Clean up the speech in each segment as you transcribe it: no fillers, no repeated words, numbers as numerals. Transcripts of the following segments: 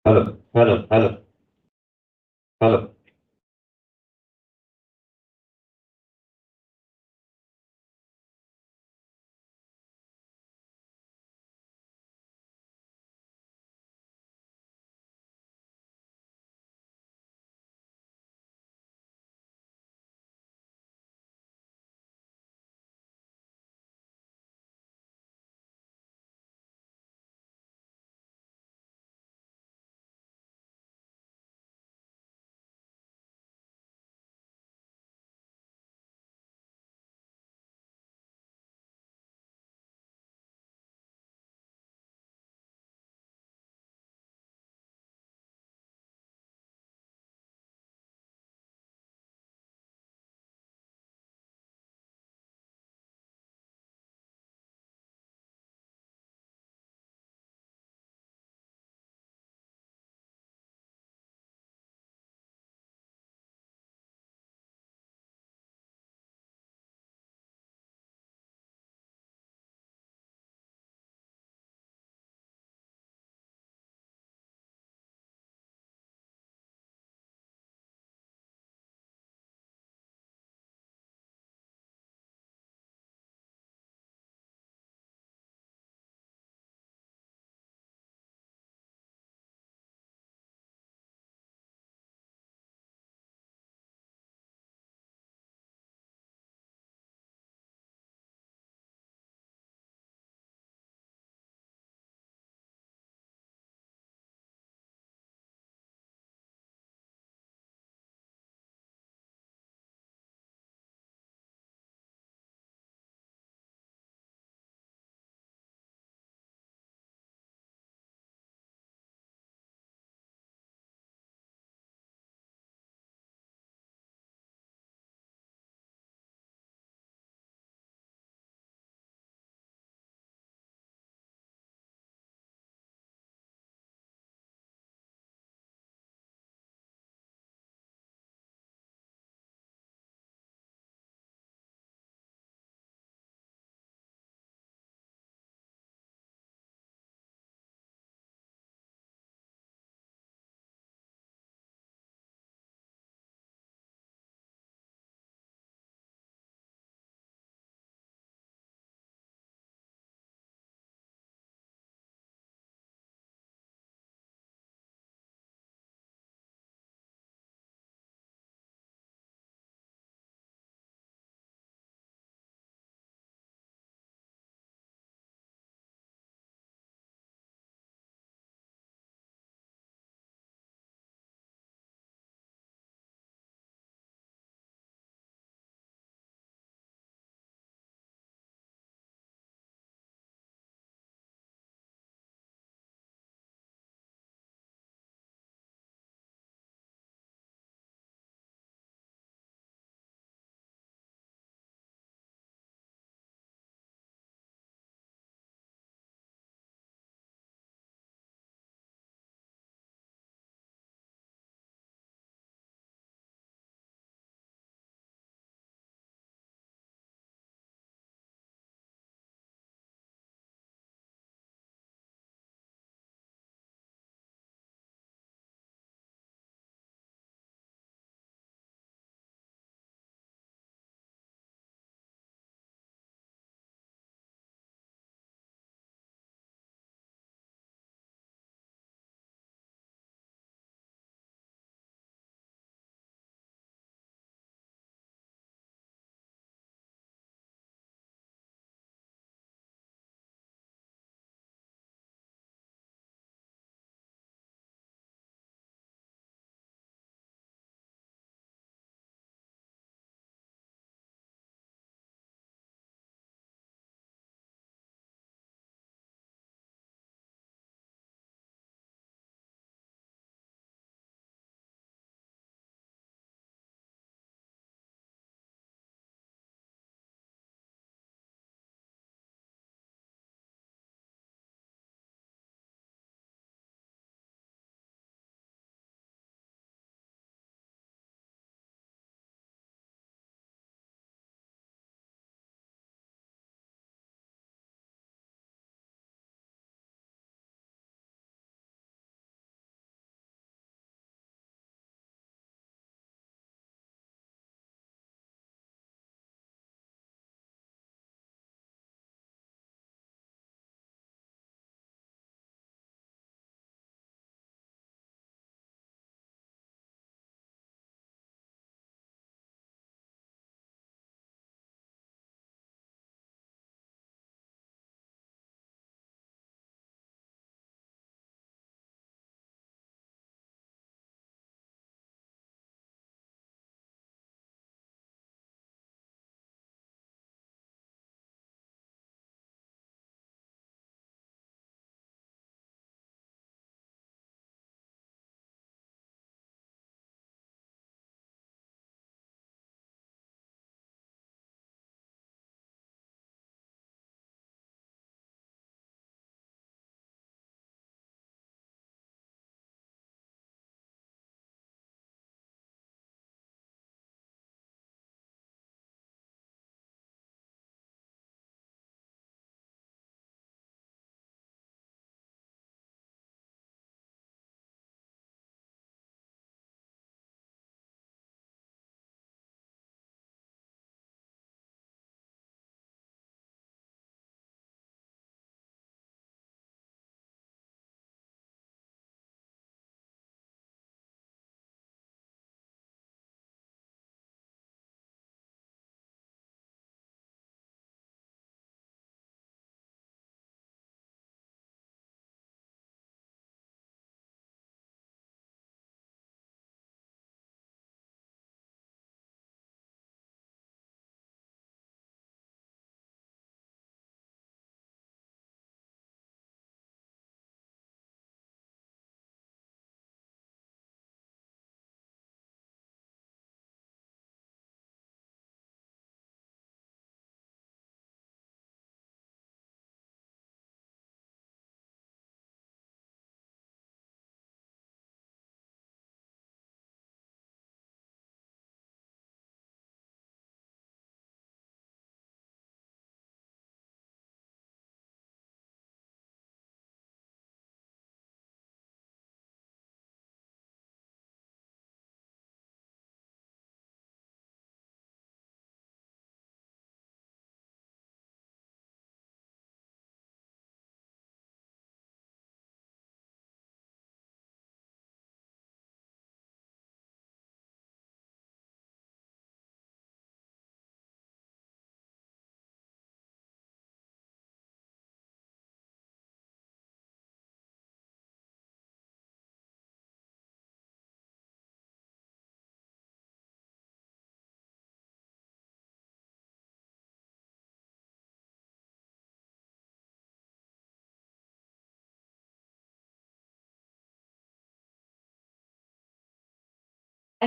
Hello, hello, hello, hello.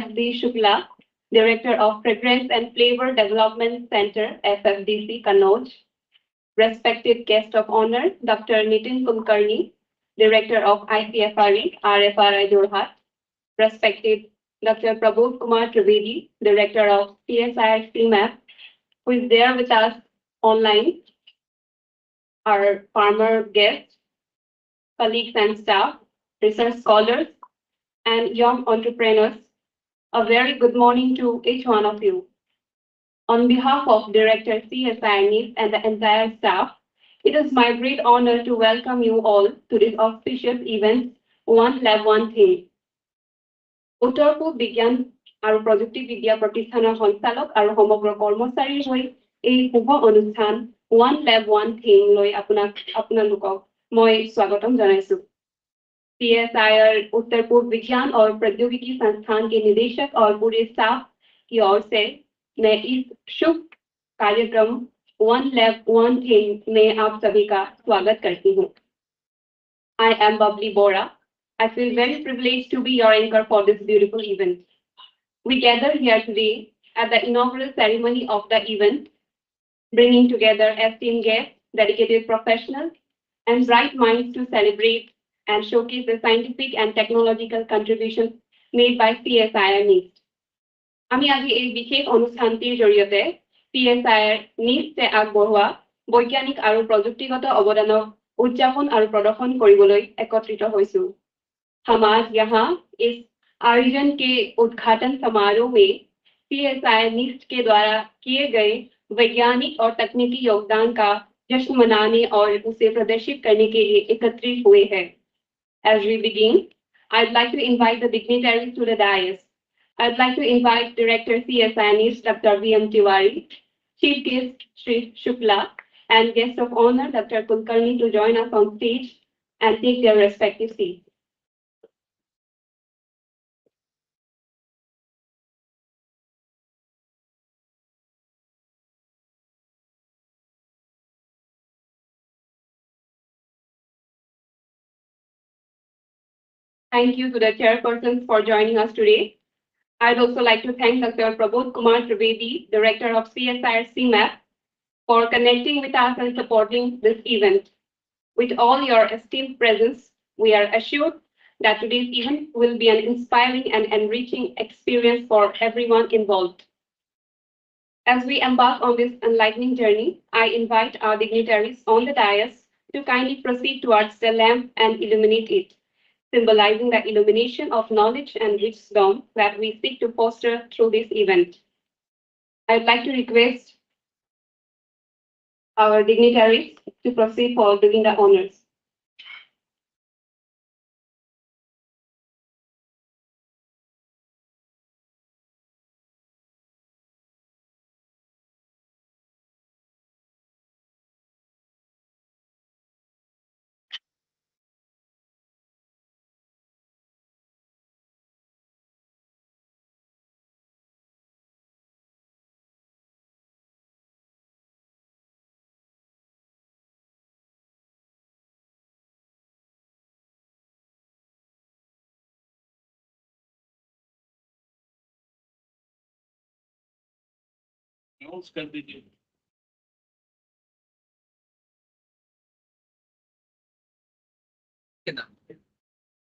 S.D. Shukla, Director of Fragrance and Flavor Development Center, FFDC, Kannauj. Respected guest of honor, Dr. Nitin Kulkarni, Director of ICFRE, RFRI Jorhat. Respected Dr. Prabodh Kumar Trivedi, Director of CSIR-NEIST, who is there with us online, our farmer guests, colleagues and staff, research scholars, and young entrepreneurs. A very good morning to each one of you. On behalf of Director CSIR-NEIST and the entire staff, it is my great honor to welcome you all to this auspicious event, One Lab One Thing. উত্তৰ-পূব বিজ্ঞান আৰু প্ৰযুক্তিবিদ্যা প্ৰতিষ্ঠানৰ সঞ্চালক আৰু সমগ্ৰ কৰ্মচাৰীৰ হৈ এই শুভ অনুষ্ঠান ওৱান লেব ওৱান থিং লৈ আপোনালোকক মই স্বাগতম জনাইছো। CSIR उत्तर-पूर्व विज्ञान और प्रौद्योगिकी संस्थान के निदेशक और पूरे स्टाफ की ओर से मैं इस शुभ कार्यक्रम वन लैब वन थिंग में आप सभी का स्वागत करती हूँ। I am Babli Bora. I feel very privileged to be your anchor for this beautiful event. We gather here today at the inaugural ceremony of the event, bringing together esteemed guests, dedicated professionals, and bright minds to celebrate and showcase the scientific and technological contributions made by CSIR-NEIST. আমি আজি এই বিশেষ অনুষ্ঠানটিৰ জৰিয়তে CSIR-NEIST আগবঢ়োৱা বৈজ্ঞানিক আৰু প্ৰযুক্তিগত অৱদানক উদযাপন আৰু প্ৰদৰ্শন কৰিবলৈ একত্ৰিত হৈছো। हम आज यहाँ इस आयोजन के उद्घाटन समारोह में CSIR-NEIST के द्वारा किए गए वैज्ञानिक और तकनीकी योगदान का जश्न मनाने और उसे प्रदर्शित करने के लिए एकत्रित हुए हैं। As we begin, I'd like to invite the dignitaries to the dais. I'd like to invite Director CSIR-NEIST Dr. V.M. Tiwari, Chief Guest Shri Shukla, and Guest of Honor Dr. Kulkarni to join us on stage and take their respective seats. Thank you to the chairpersons for joining us today. I'd also like to thank Dr. Prabodh Kumar Trivedi, Director of CSIR-CMAP, for connecting with us and supporting this event. With all your esteemed presence, we are assured that today's event will be an inspiring and enriching experience for everyone involved. As we embark on this enlightening journey, I invite our dignitaries on the dais to kindly proceed towards the lamp and illuminate it, symbolizing the illumination of knowledge and wisdom that we seek to foster through this event. I'd like to request our dignitaries to proceed for doing the honors. Notes continue. के नाम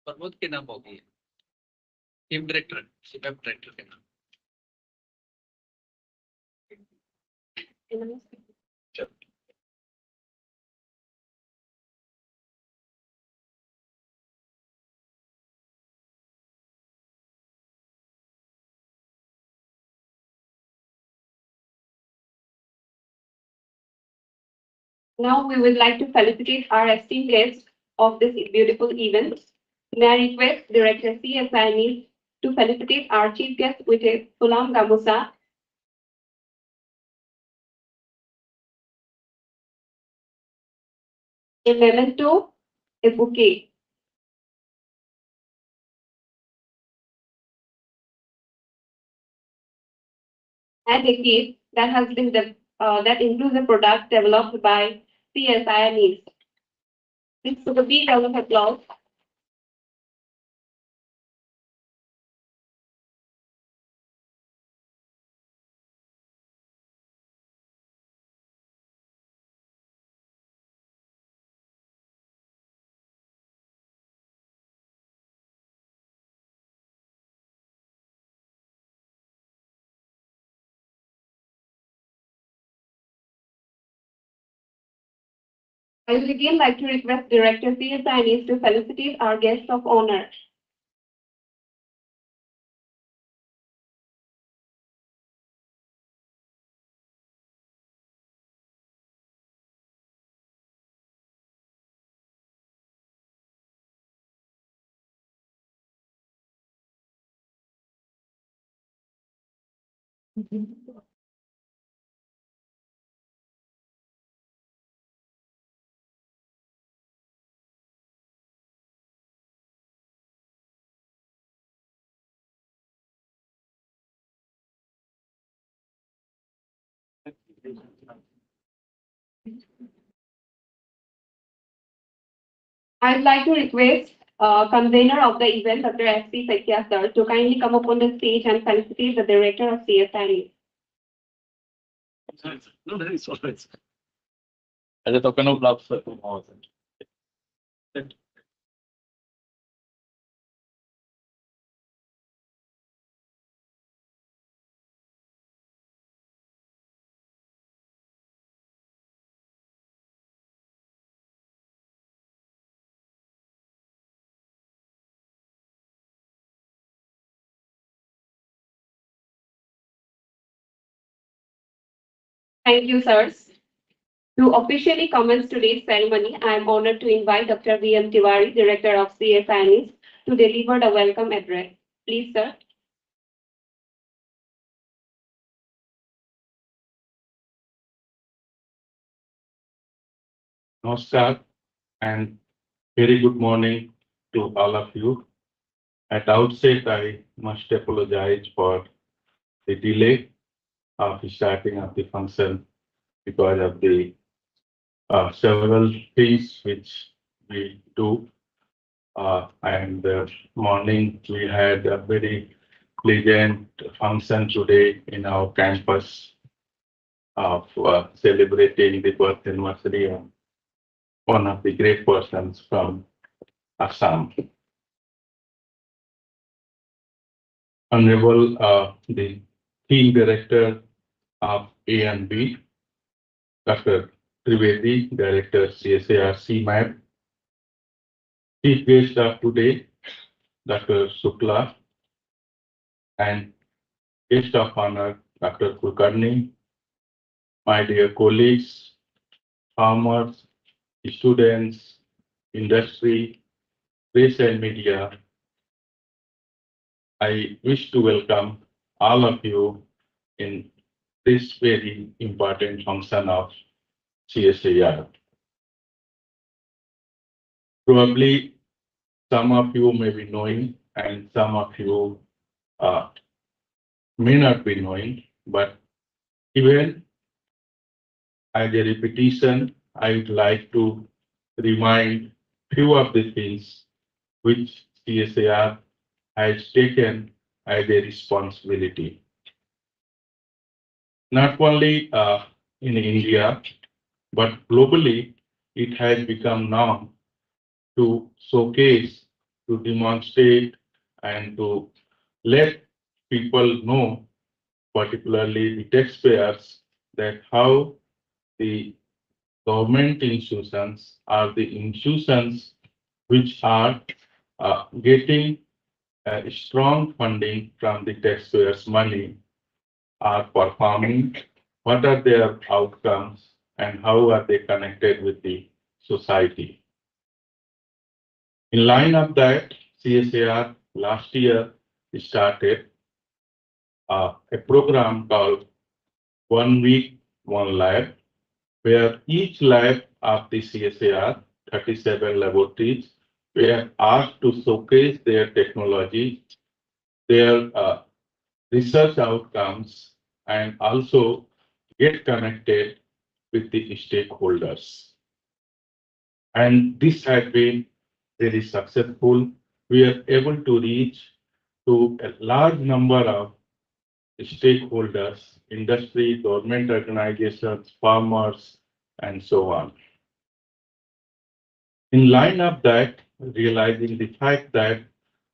प्रमोद के नाम होगी team director CPAP director के नाम Now we would like to felicitate our esteemed guests of this beautiful event. May I request Director CSIR-NEIST to felicitate our chief guest with a Fulam Gamusa. A memento, a bouquet. And a case that has been that includes a product developed by CSIR-NEIST. Please put a big round of applause. I would again like to request Director CSIR-NEIST to felicitate our guests of honor. I'd like to request convener of the event, Dr. S.P. Sekia sir, to kindly come up on the stage and felicitate the Director of CSIR. No, that is always. As a token of love, sir. Thank you, sirs. To officially commence today's ceremony, I am honored to invite Dr. V.M. Tiwari, Director of CSIR-NEIST, to deliver the welcome address. Please, sir. Namaskar and very good morning to all of you. At outset, I must apologize for the delay of the starting of the function because of the several things which we do. And morning we had a very pleasant function today in our campus of celebrating the birth anniversary of one of the great persons from Assam. Honorable the Field Director of ANB, Dr. Trivedi, Director CSIR-CMAP, Chief Guest of today, Dr. Shukla, and Guest of Honor, Dr. Kulkarni, my dear colleagues, farmers, students, industry, press and media, I wish to welcome all of you in this very important function of CSIR. Probably some of you may be knowing and some of you may not be knowing, but even as a repetition, I would like to remind few of the things which CSIR has taken as a responsibility. Not only in India, but globally, it has become norm to showcase, to demonstrate, and to let people know, particularly the taxpayers, that how the government institutions are the institutions which are getting strong funding from the taxpayers' money are performing, what are their outcomes, and how are they connected with the society. In line of that, CSIR last year started a program called 1 Week, 1 Lab, where each lab of the CSIR, 37 laboratories, were asked to showcase their technology, their research outcomes, and also get connected with the stakeholders. And this has been very successful. We are able to reach to a large number of stakeholders, industry, government organizations, farmers, and so on. In line of that, realizing the fact that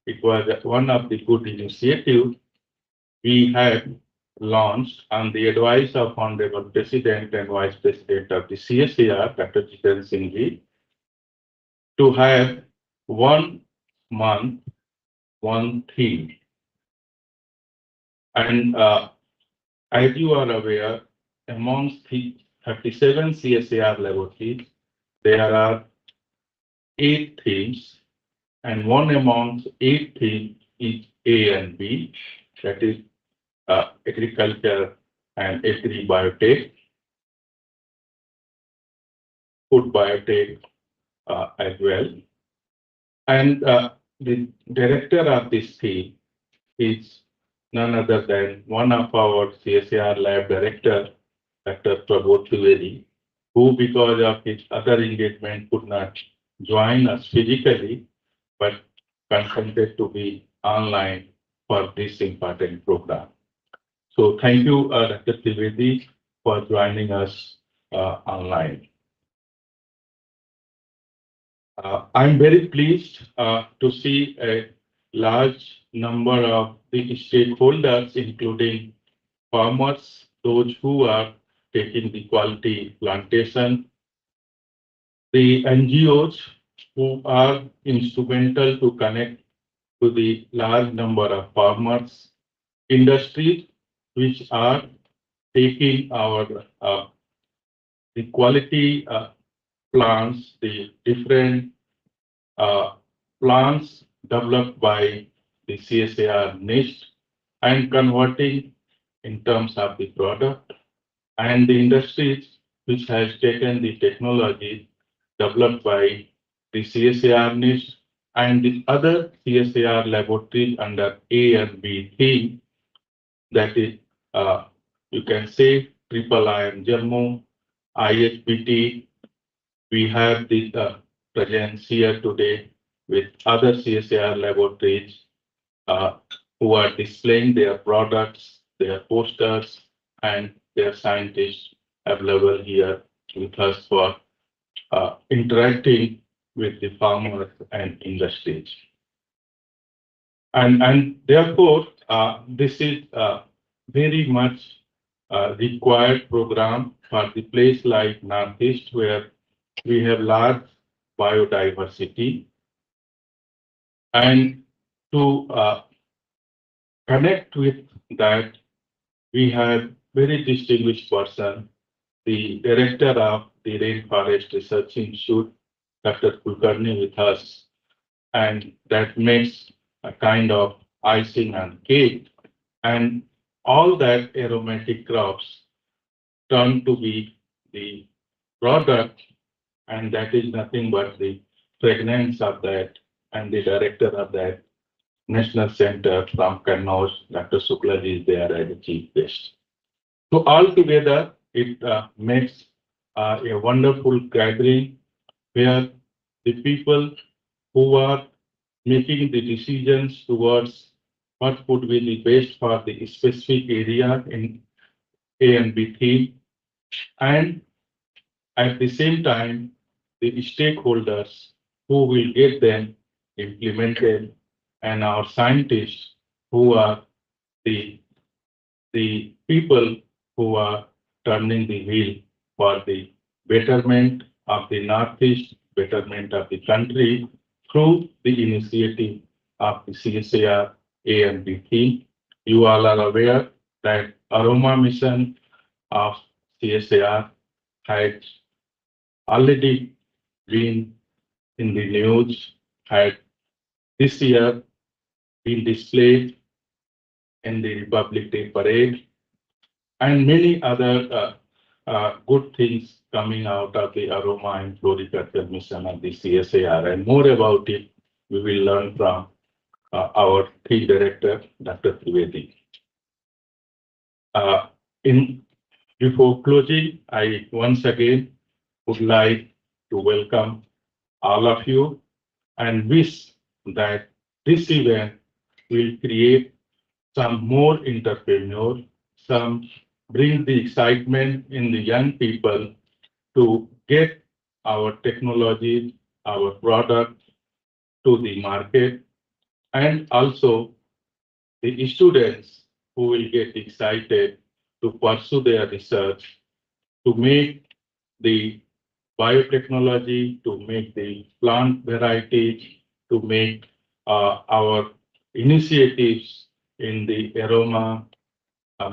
it was one of the good initiatives, we had launched on the advice of Honorable President and Vice President of the CSIR, Dr. Jiten Singh Ji, to have 1 month, one theme. And as you are aware, amongst the 37 CSIR laboratories, there are 8 themes, and one amongst 8 themes is ANB, that is agriculture and agri-biotech, food biotech as well. And the director of this theme is none other than one of our CSIR lab director, Dr. Prabodh Trivedi, who because of his other engagement could not join us physically, but consented to be online for this important program. So thank you, Dr. Trivedi, for joining us online. I'm very pleased to see a large number of the stakeholders, including farmers, those who are taking the quality plantation, the NGOs who are instrumental to connect to the large number of farmers, industries which are taking our the quality plants, the different plants developed by the CSIR-NEIST and converting in terms of the product, and the industries which has taken the technology developed by the CSIR-NEIST and the other CSIR laboratories under A and B theme, that is, you can say Triple IM Jammu, ISBT. We have the presence here today with other CSIR laboratories who are displaying their products, their posters, and their scientists available here with us for interacting with the farmers and industries. And therefore, this is very much required program for the place like Northeast, where we have large biodiversity. And to connect with that, we have very distinguished person, the director of the Rainforest Research Institute, Dr. Kulkarni, with us. And that makes a kind of icing on cake. And all that aromatic crops turn to be the product, and that is nothing but the fragrance of that. And the director of that National Center from Kannauj, Dr. Suklaji, is there as the chief guest. So altogether, it makes a wonderful gathering where the people who are making the decisions towards what would be the best for the specific area in A and B theme, and at the same time, the stakeholders who will get them implemented, and our scientists who are the people who are turning the wheel for the betterment of the Northeast, betterment of the country through the initiative of the CSIR A and B theme. You all are aware that Aroma mission of CSIR had already been in the news, had this year been displayed in the Republic Day parade, and many other good things coming out of the Aroma and Floriculture mission of the CSIR. And more about it, we will learn from our field director, Dr. Trivedi. Before closing, I once again would like to welcome all of you and wish that this event will create some more entrepreneurs, some bring the excitement in the young people to get our technology, our product to the market, and also the students who will get excited to pursue their research to make the biotechnology, to make the plant varieties, to make our initiatives in the aroma,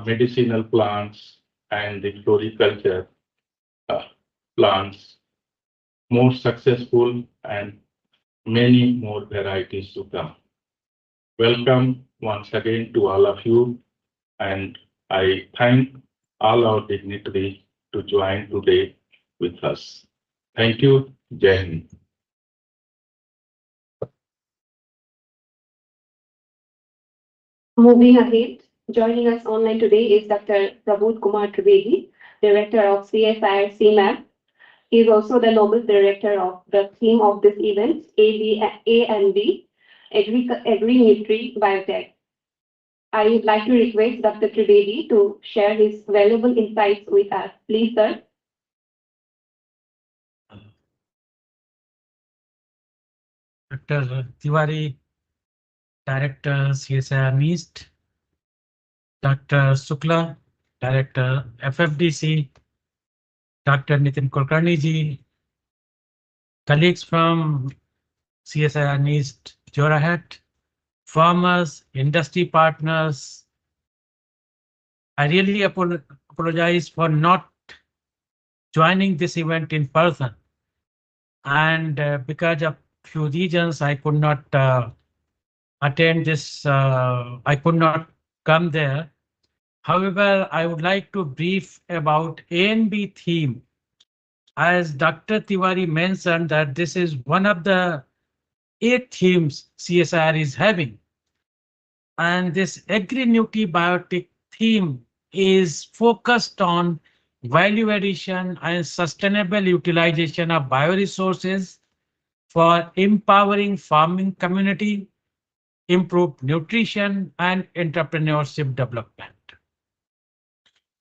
medicinal plants, and the floriculture uh, plants more successful and many more varieties to come. Welcome once again to all of you, and I thank all our dignitaries to join today with us. Thank you. Jai Hind. Moving ahead, joining us online today is Dr. Prabodh Kumar Trivedi, Director of CSIR-CMAP. He is also the Noble Director of the theme of this event, ANB, Agri-Nutri Biotech. I would like to request Dr. Trivedi to share his valuable insights with us. Please, sir. Dr. Tiwari, Director CSIR-NEIST, Dr. Shukla, Director FFDC, Dr. Nitin Kulkarni ji, colleagues from CSIR-NEIST, Jorhat, farmers, industry partners. I really apologize for not joining this event in person. And because of few reasons, I could not attend this, I could not come there. However, I would like to brief about ANB theme. As Dr. Tiwari mentioned that this is one of the 8 themes CSIR is having. And this agri-nutri biotic theme is focused on value addition and sustainable utilization of bioresources for empowering farming community, improved nutrition and entrepreneurship development.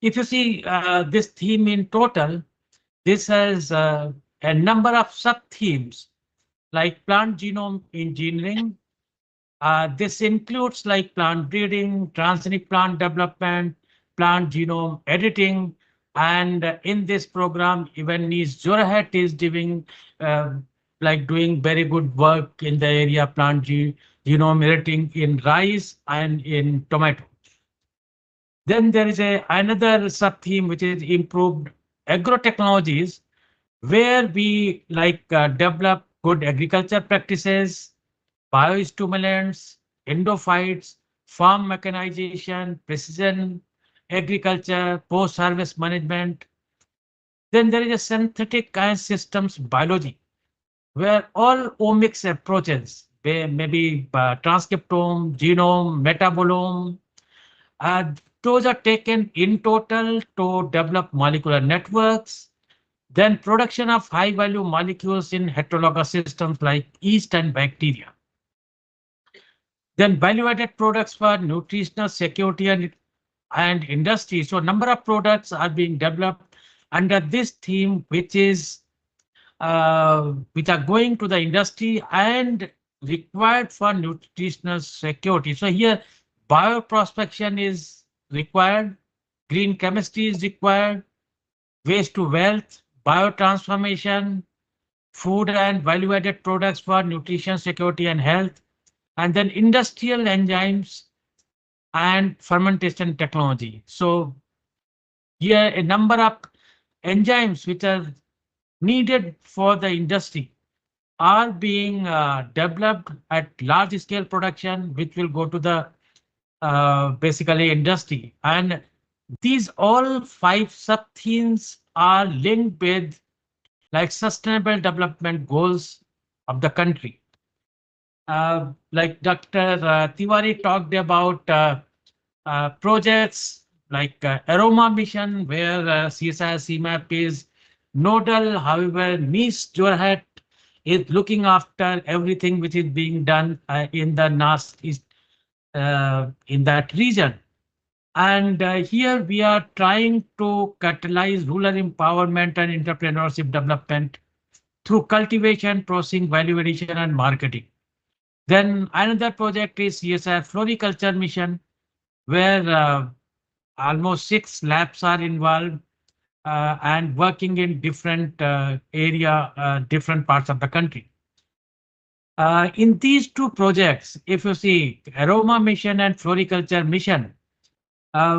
If you see this theme in total, this has a number of sub-themes like plant genome engineering. This includes like plant breeding, transgenic plant development, plant genome editing, and in this program, even NEIST Jorhat is doing doing very good work in the area plant genome editing in rice and in tomato. Then there is another sub-theme which is improved agro-technologies, where we develop good agriculture practices, biostimulants, endophytes, farm mechanization, precision agriculture, post-harvest management. Then there is a synthetic and systems biology, where all omics approaches, maybe transcriptome, genome, metabolome, those are taken in total to develop molecular networks. Then production of high value molecules in heterologous systems like yeast and bacteria. Then value added products for nutritional security and industry. So number of products are being developed under this theme, which are going to the industry and required for nutritional security. So here bioprospection is required, green chemistry is required, waste to wealth, biotransformation, food and value added products for nutrition security and health, and then industrial enzymes and fermentation technology. So here a number of enzymes which are needed for the industry are being developed at large scale production, which will go to the basically industry. And these all 5 sub-themes are linked with like sustainable development goals of the country. Like Dr. Tiwari talked about projects like Aroma Mission, where CSIR-CMAP is nodal. However, NEIST Jorhat is looking after everything which is being done in the Northeast, in that region. And here we are trying to catalyze rural empowerment and entrepreneurship development through cultivation, processing, value addition, and marketing. Then another project is CSIR Floriculture Mission, where almost 6 labs are involved and working in different different parts of the country. In these two projects, if you see Aroma Mission and Floriculture Mission,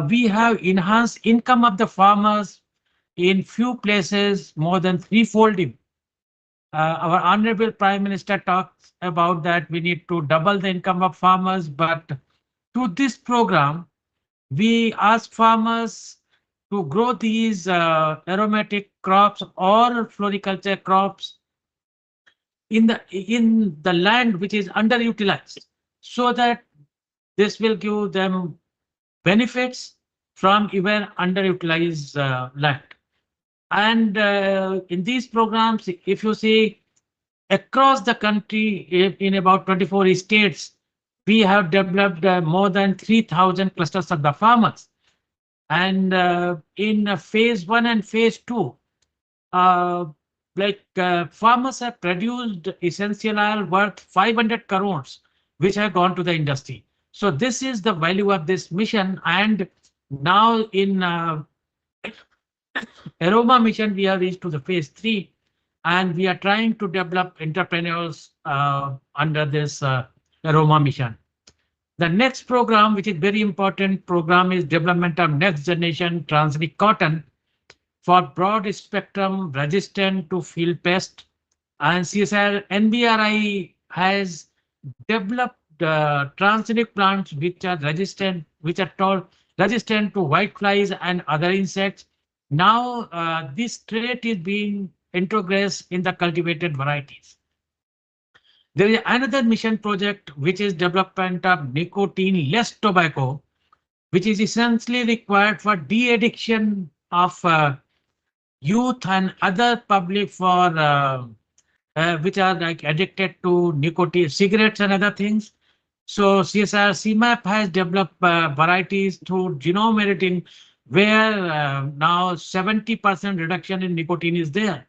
we have enhanced income of the farmers in few places more than threefolding. Our Honorable Prime Minister talks about that we need to double the income of farmers, but through this program, we ask farmers to grow these aromatic crops or floriculture crops in the land which is underutilized, so that this will give them benefits from even underutilized land. And in these programs, if you see across the country, in about 24 states, we have developed more than 3,000 clusters of the farmers. And in phase 1 and phase 2, farmers have produced essential oil worth 500 crores, which have gone to the industry. So this is the value of this mission. And now in Aroma Mission, we have reached to the phase 3, and we are trying to develop entrepreneurs under this Aroma Mission. The next program, which is very important program, is development of next generation transgenic cotton for broad spectrum resistant to field pest. And CSIR-NBRI has developed transgenic plants which are resistant to whiteflies and other insects. Now this trait is being introduced in the cultivated varieties. There is another mission project which is development of nicotine-less tobacco, which is essentially required for de-addiction of youth and other public for which are like addicted to nicotine, cigarettes and other things. So CSIR CMAP has developed varieties through genome editing, where now 70% reduction in nicotine is there.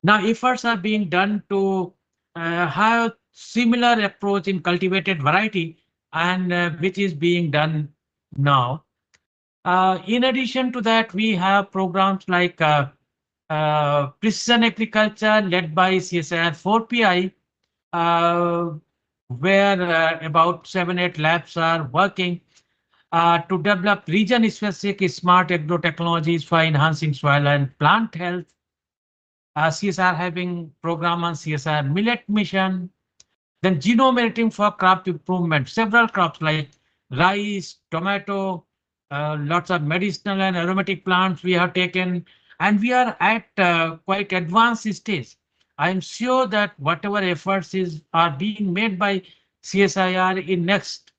Now efforts are being done to have similar approach in cultivated variety, and which is being done now. In addition to that, we have programs like precision agriculture led by CSIR 4PI, where about 7-8 labs are working to develop region-specific smart agro technologies for enhancing soil and plant health. CSIR having program on CSIR Millet Mission, then genome editing for crop improvement, several crops like rice, tomato, lots of medicinal and aromatic plants we have taken, and we are at quite advanced stage. I am sure that whatever efforts are being made by CSIR in next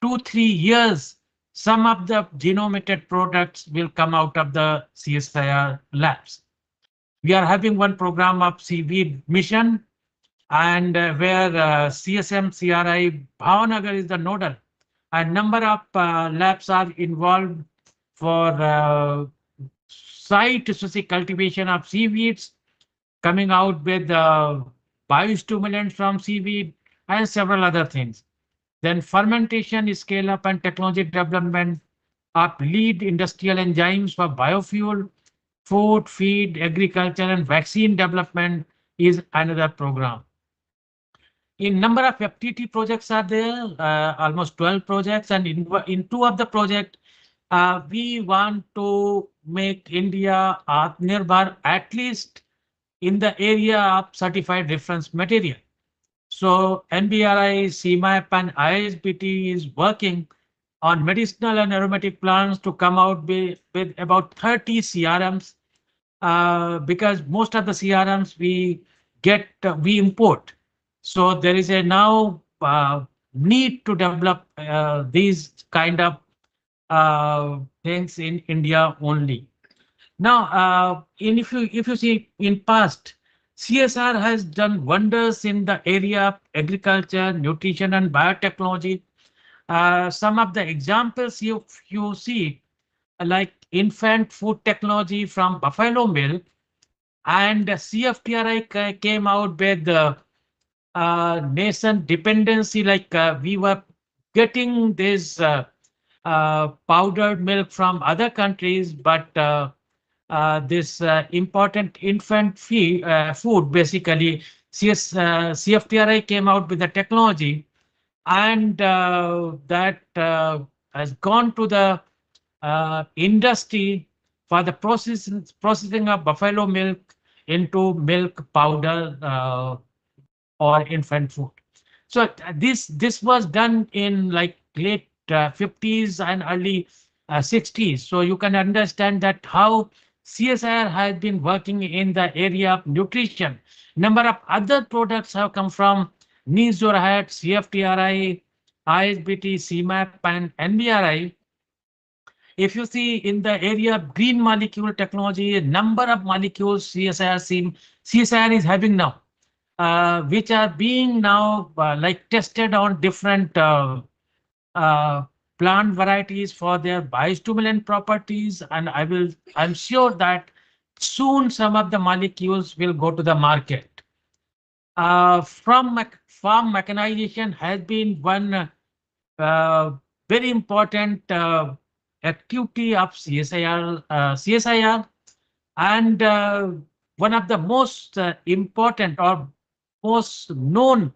2-3 years, some of the genome-edited products will come out of the CSIR labs. We are having one program of seaweed mission, and where CSM CRI Bhavnagar is the nodal, and number of labs are involved for site-specific cultivation of seaweeds, coming out with biostimulants from seaweed and several other things. Then fermentation, scale up and technology development of lead industrial enzymes for biofuel, food, feed, agriculture and vaccine development is another program. In number of FTT projects are there, almost 12 projects, and in 2 of the project, we want to make India Atmanirbhar at least in the area of certified reference material. So NBRI, CMAP and ISBT is working on medicinal and aromatic plants to come out with about 30 CRMs, because most of the CRMs we import. So there is a now need to develop these kind of things in India only. Now, if you see in past, CSR has done wonders in the area of agriculture, nutrition, and biotechnology. Some of the examples you see, like infant food technology from buffalo milk, and CFTRI came out with nation dependency, like we were getting this powdered milk from other countries, but this important infant food, basically, CFTRI came out with the technology, and that has gone to the industry for the processing of buffalo milk into milk powder or infant food. So this was done in like late 50s and early 60s. So you can understand that how CSIR has been working in the area of nutrition. Number of other products have come from NEIST, Jorhat, CFTRI, ISBT, CMAP, and NBRI. If you see in the area of green molecule technology, number of molecules CSIR is having now, which are being now like tested on different uh, plant varieties for their biostimulant properties, and I'm sure that soon some of the molecules will go to the market. Farm mechanization has been one very important activity of CSIR, and one of the most important or most known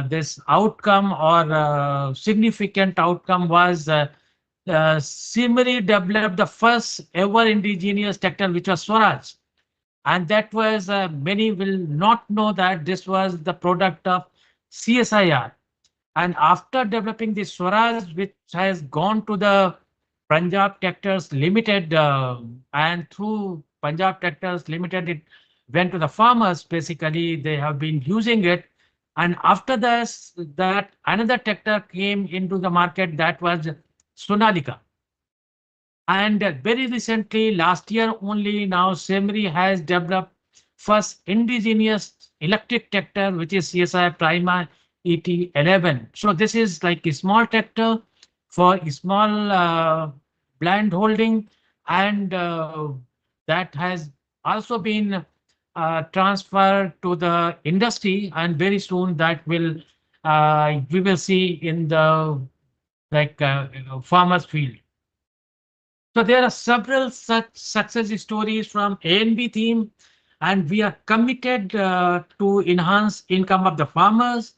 this outcome or significant outcome was Simri developed the first ever indigenous tractor, which was Swaraj. And that was, many will not know that this was the product of CSIR. And after developing the Swaraj, which has gone to the Punjab Tractors Limited, and through Punjab Tractors Limited, it went to the farmers. Basically, they have been using it. And after this, that another tractor came into the market, that was Sonalika. And very recently, last year only, now Semri has developed first indigenous electric tractor, which is CSI Prima ET11. So this is like a small tractor for small land holding, and that has also been transferred to the industry, and very soon that will we will see in the like farmers field. So there are several such success stories from ANB team, and we are committed to enhance income of the farmers,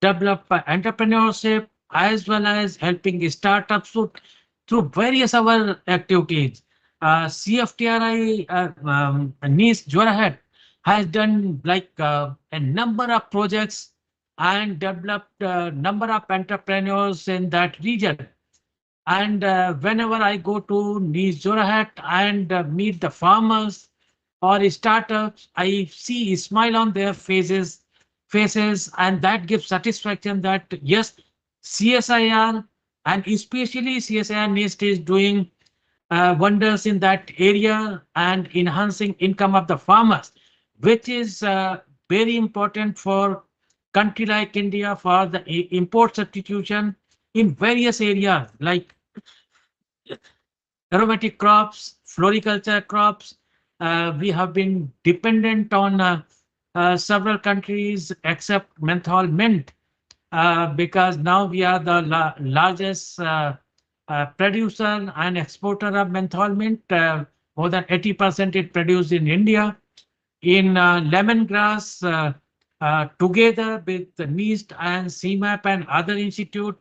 develop entrepreneurship, as well as helping startups through various other activities. CFTRI NEIST Jorhat has done like a number of projects and developed a number of entrepreneurs in that region. And whenever I go to NEIST Jorhat and meet the farmers or startups, I see a smile on their faces, and that gives satisfaction that yes, CSIR and especially CSIR NEIST is doing wonders in that area and enhancing income of the farmers, which is very important for country like India for the import substitution in various areas like aromatic crops, floriculture crops. We have been dependent on several countries except menthol mint, because now we are the largest producer and exporter of menthol mint. More than 80% is produced in India. In lemongrass, together with the NEIST and CMAP and other institute,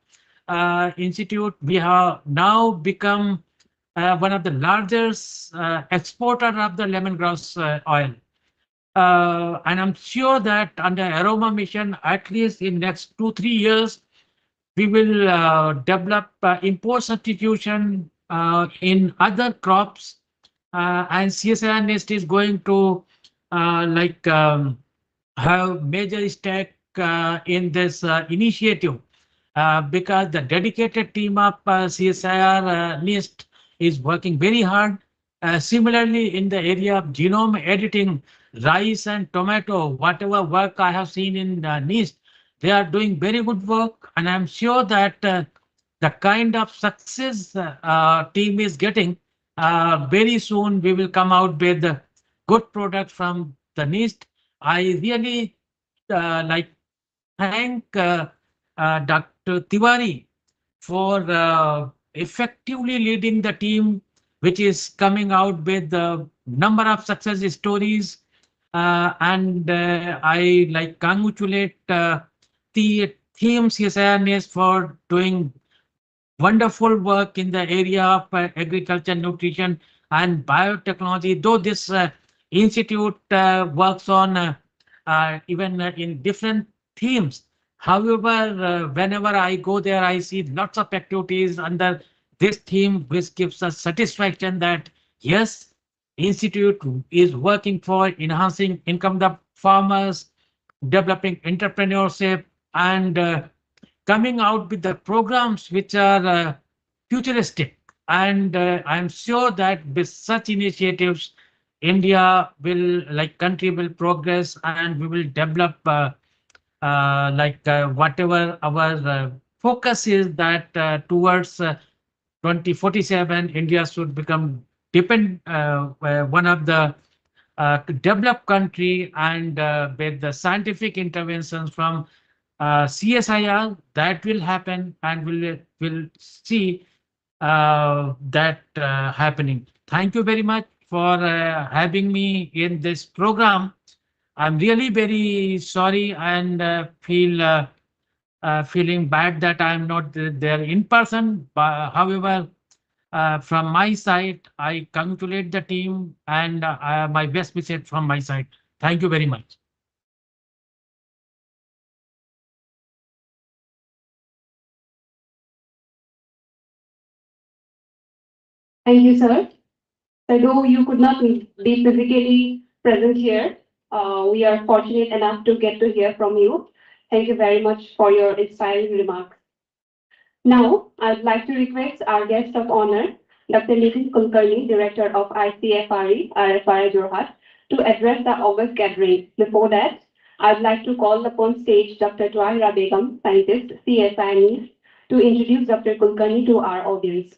we have now become one of the largest exporter of the lemongrass oil. And I'm sure that under Aroma Mission, at least in next 2-3 years, we will develop import substitution in other crops, and CSIR-NEIST is going to like have major stake in this initiative, because the dedicated team of CSIR-NEIST is working very hard. Similarly, in the area of genome editing, rice and tomato, whatever work I have seen in NEIST, they are doing very good work, and I'm sure that the kind of success team is getting, very soon we will come out with good products from the NEIST. I really like thank Dr. Tiwari for effectively leading the team, which is coming out with a number of success stories. And I like congratulate the team CSIR-NEIST for doing wonderful work in the area of agriculture, nutrition, and biotechnology. Though this institute works on even in different themes. However, whenever I go there, I see lots of activities under this theme, which gives us satisfaction that yes, institute is working for enhancing income of farmers, developing entrepreneurship, and coming out with the programs which are futuristic. And I'm sure that with such initiatives, India will, like country will progress and we will develop whatever our focus is that towards 2047, India should become one of the developed country, and with the scientific interventions from CSIR, that will happen, and will see that happening. Thank you very much for having me in this program. I'm really very sorry and feeling bad that I'm not there in person. But however, from my side, I congratulate the team, and my best wishes from my side. Thank you very much. Thank you, sir. So though you could not be physically present here, we are fortunate enough to get to hear from you. Thank you very much for your inspiring remarks. Now, I'd like to request our guest of honor, Dr. Nitin Kulkarni, Director of ICFRE, RFRA Jorhat, to address the August gathering. Before that, I'd like to call upon stage Dr. Tahira Begum, Scientist, CSIR-NEIST, to introduce Dr. Kulkarni to our audience.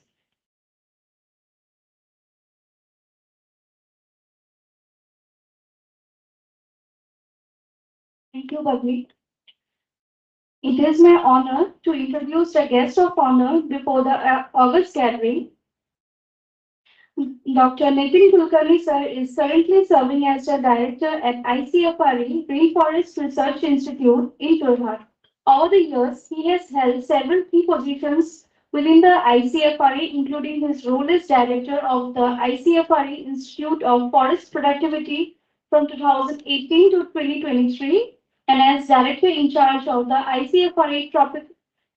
Thank you, Bhavik. It is my honor to introduce the guest of honor before the August gathering. Dr. Nitin Kulkarni sir is currently serving as the director at ICFRE Rainforest Research Institute in Jorhat. Over the years, he has held several key positions within the ICFRE, including his role as director of the ICFRE Institute of Forest Productivity from 2018 to 2023, and as director in charge of the ICFRE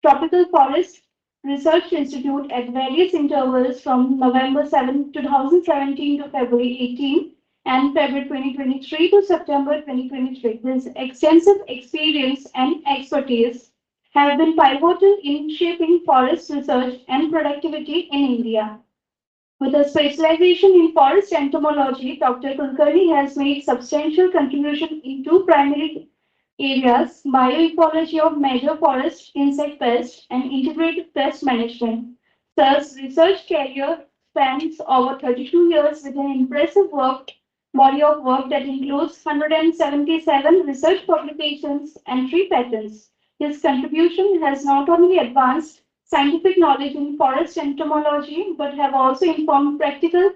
Tropical Forest Research Institute at various intervals from November 7, 2017 to February 18 and February 2023 to September 2023. His extensive experience and expertise have been pivotal in shaping forest research and productivity in India. With a specialization in forest entomology, Dr. Kulkarni has made substantial contribution in two primary areas: bioecology of major forest insect pests and integrated pest management. Sir's research career spans over 32 years with an impressive body of work that includes 177 research publications and 3 patents. His contribution has not only advanced scientific knowledge in forest entomology, but have also informed practical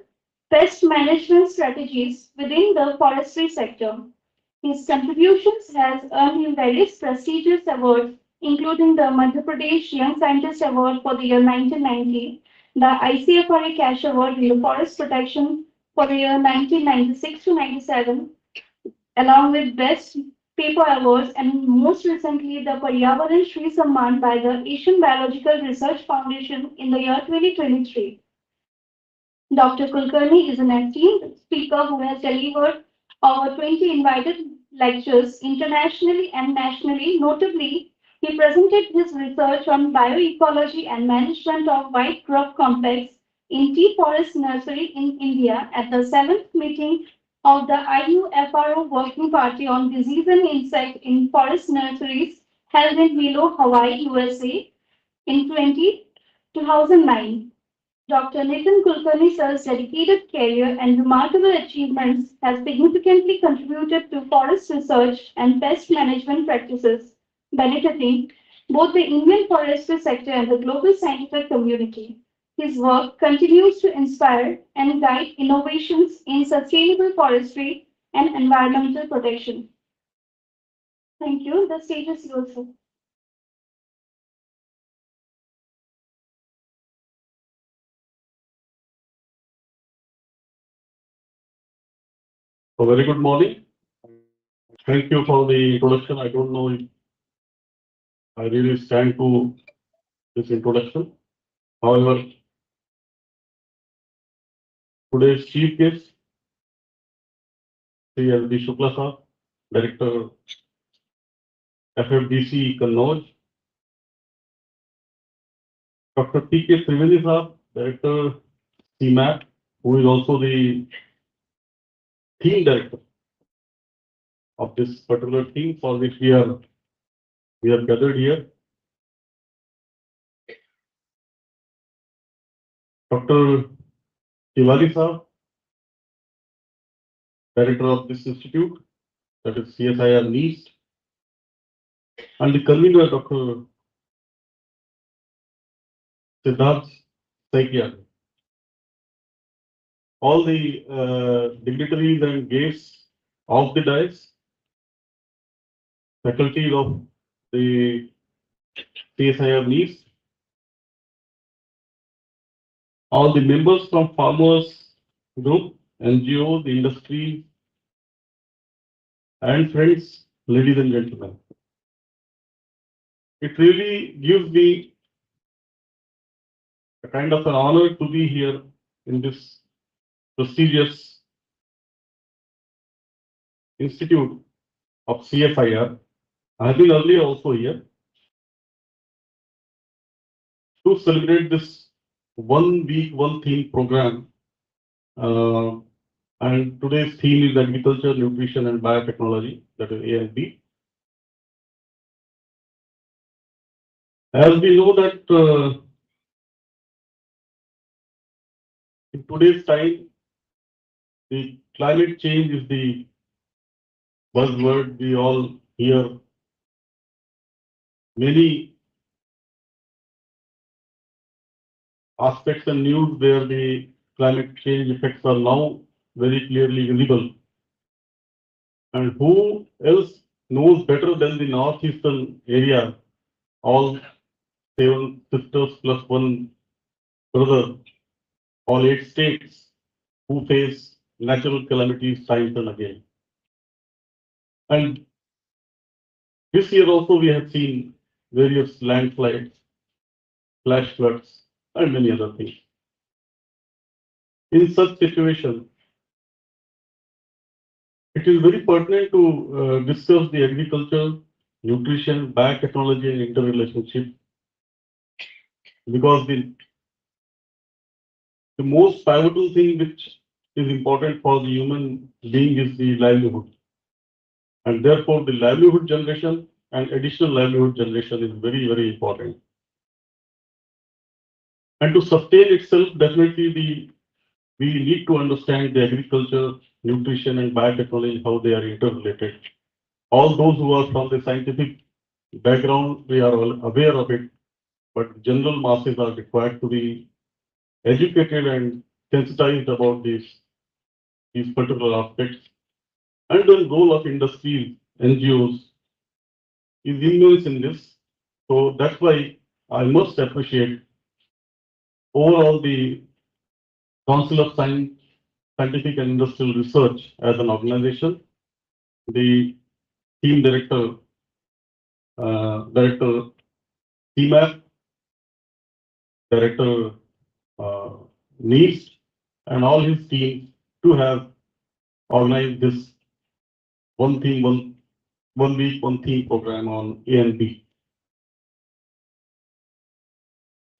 pest management strategies within the forestry sector. His contributions has earned him various prestigious awards, including the Madhya Pradesh Young Scientist Award for the year 1990, the ICFRA Cash Award in the Forest Protection for the year 1996 to 97, along with Best Paper Awards, and most recently the Paryavaran Shri Samman by the Asian Biological Research Foundation in the year 2023. Dr. Kulkarni is an esteemed speaker who has delivered over 20 invited lectures internationally and nationally. Notably, he presented his research on bioecology and management of white grub complex in tea forest nursery in India at the 7th meeting of the IUFRO Working Party on Disease and Insect in Forest Nurseries held in Hilo, Hawaii, USA in 2009. Dr. Nitin Kulkarni sir's dedicated career and remarkable achievements have significantly contributed to forest research and pest management practices, benefiting both the Indian forestry sector and the global scientific community. His work continues to inspire and guide innovations in sustainable forestry and environmental protection. Thank you. The stage is yours, sir. A very good morning. Thank you for the introduction. I don't know if I really stand to this introduction. However, today's chief guest, Sri L.B. Shukla sir, Director FFDC Kannauj, Dr. T.K. Trivedi sir, Director CMAP, who is also the team director of this particular team for which we are gathered here. Dr. Tiwari sir, Director of this institute, that is CSIR-NEIST, and the convener, Dr. Siddharth Saikia. All the dignitaries and guests of the dais, faculty of the CSIR-NEIST, all the members from farmers group, NGO, the industry, and friends, ladies and gentlemen. It really gives me a kind of an honor to be here in this prestigious institute of CSIR. I have been earlier also here to celebrate this 1 week, 1 theme program. And today's theme is agriculture, nutrition, and biotechnology, that is ANB. As we know that in today's time, the climate change is the buzzword. We all hear many aspects and news where the climate change effects are now very clearly visible. And who else knows better than the northeastern area, all 7 sisters plus 1 brother, all 8 states who face natural calamities time and again. And this year also we have seen various landslides, flash floods, and many other things. In such situation, it is very pertinent to discuss the agriculture, nutrition, biotechnology, and interrelationship, because the most pivotal thing which is important for the human being is the livelihood. And therefore, the livelihood generation and additional livelihood generation is very, very important. And to sustain itself, definitely we need to understand the agriculture, nutrition, and biotechnology, how they are interrelated. All those who are from the scientific background, we are all aware of it, but general masses are required to be educated and sensitized about these particular aspects. And the role of industries, NGOs, is immense in this. So that's why I must appreciate overall the Council of Scientific and Industrial Research as an organization, the team director, Director CMAP, Director NEIST, and all his team to have organized this 1 theme, 1 week, 1 theme program on ANB.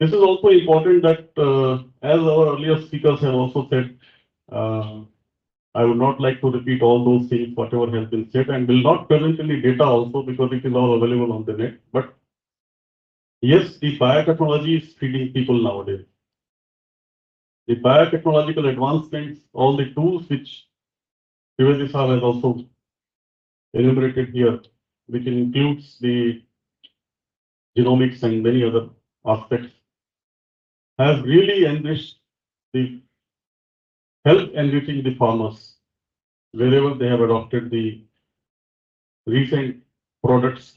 This is also important that, as our earlier speakers have also said, I would not like to repeat all those things, whatever has been said, and will not present any data also because it is all available on the net. But yes, the biotechnology is feeding people nowadays. The biotechnological advancements, all the tools which Trivedi Saab has also enumerated here, which includes the genomics and many other aspects, have really enriched the help enriching the farmers wherever they have adopted the recent products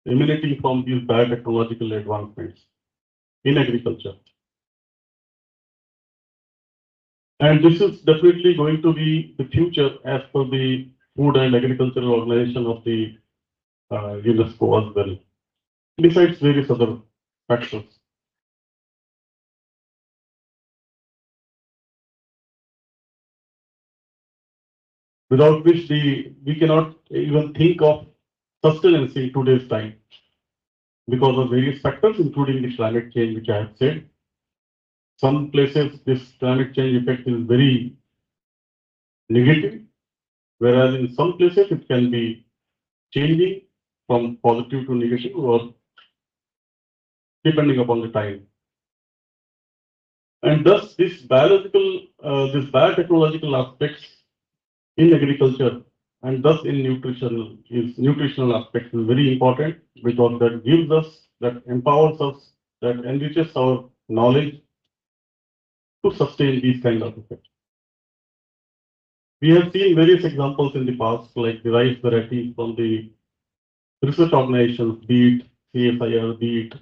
emanating from these biotechnological advancements in agriculture. And this is definitely going to be the future as per the Food and Agricultural Organization of the UNESCO as well, besides various other factors. Without which we cannot even think of sustenance in today's time because of various factors, including the climate change, which I have said. Some places this climate change effect is very negative, whereas in some places it can be changing from positive to negative or depending upon the time. And thus this biotechnological aspects in agriculture and thus in nutritional aspects is very important because that gives us, that empowers us, that enriches our knowledge to sustain these kind of effects. We have seen various examples in the past, like the rice varieties from the research organizations, be it CSIR, be it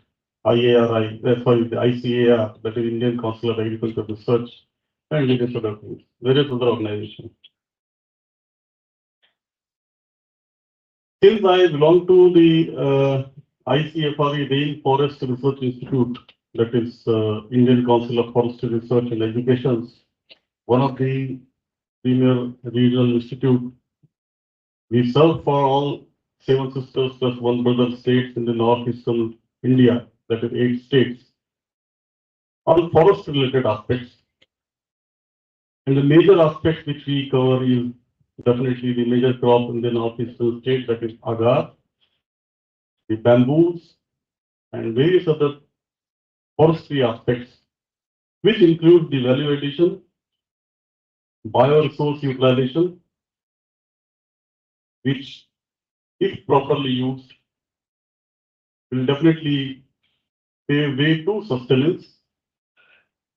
IARI, the ICAR, that is Indian Council of Agricultural Research, and various other things, various other organizations. Since I belong to the ICFRE Rainforest Research Institute, that is Indian Council of Forestry Research and Education, one of the premier regional institute. We serve for all 7 sisters plus 1 brother states in the northeastern India, that is 8 states, on forest related aspects. And the major aspect which we cover is definitely the major crop in the northeastern state, that is agar, the bamboos, and various other forestry aspects, which include the value addition, bioresource utilization, which, if properly used, will definitely pave way to sustenance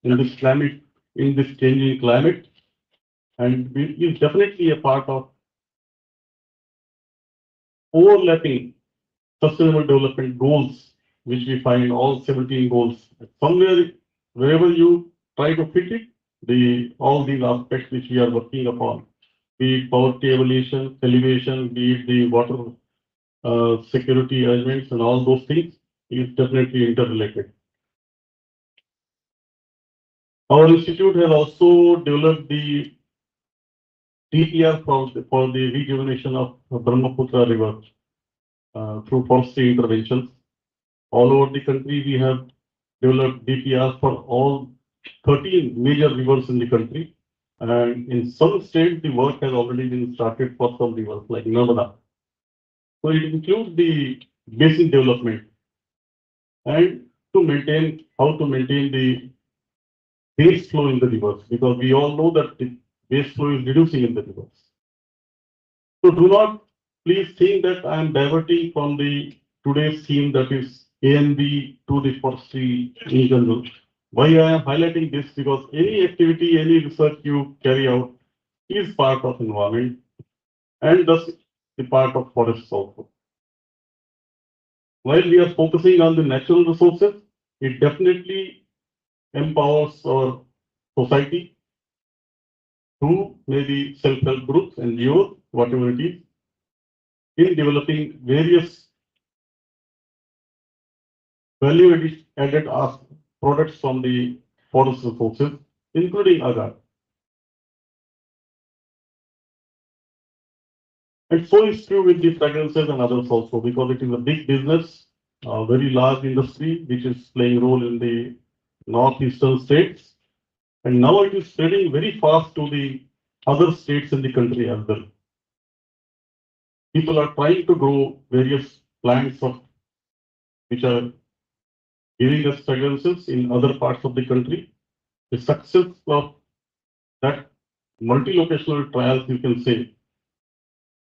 in this climate, in this changing climate, and is definitely a part of overlapping sustainable development goals, which we find all 17 goals. Somewhere, wherever you try to fit it, all these aspects which we are working upon, be it poverty elevation, be it the water security arrangements and all those things, is definitely interrelated. Our institute has also developed the DPR for the rejuvenation of Brahmaputra River through forestry interventions. All over the country, we have developed DPRs for all 13 major rivers in the country. And in some states, the work has already been started for some rivers like Narmada. So it includes the basin development and how to maintain the base flow in the rivers, because we all know that the base flow is reducing in the rivers. So do not please think that I am diverting from the today's theme, that is ANB, to the forestry in general. Why I am highlighting this? Because any activity, any research you carry out is part of environment and thus the part of forests also. While we are focusing on the natural resources, it definitely empowers our society through maybe self-help groups, NGOs, whatever it is, in developing various value-added products from the forest resources, including agar. And so is true with the fragrances and others also, because it is a big business, a very large industry, which is playing a role in the northeastern states. And now it is spreading very fast to the other states in the country as well. People are trying to grow various plants which are giving us fragrances in other parts of the country. The success of that multi-locational trials, you can say,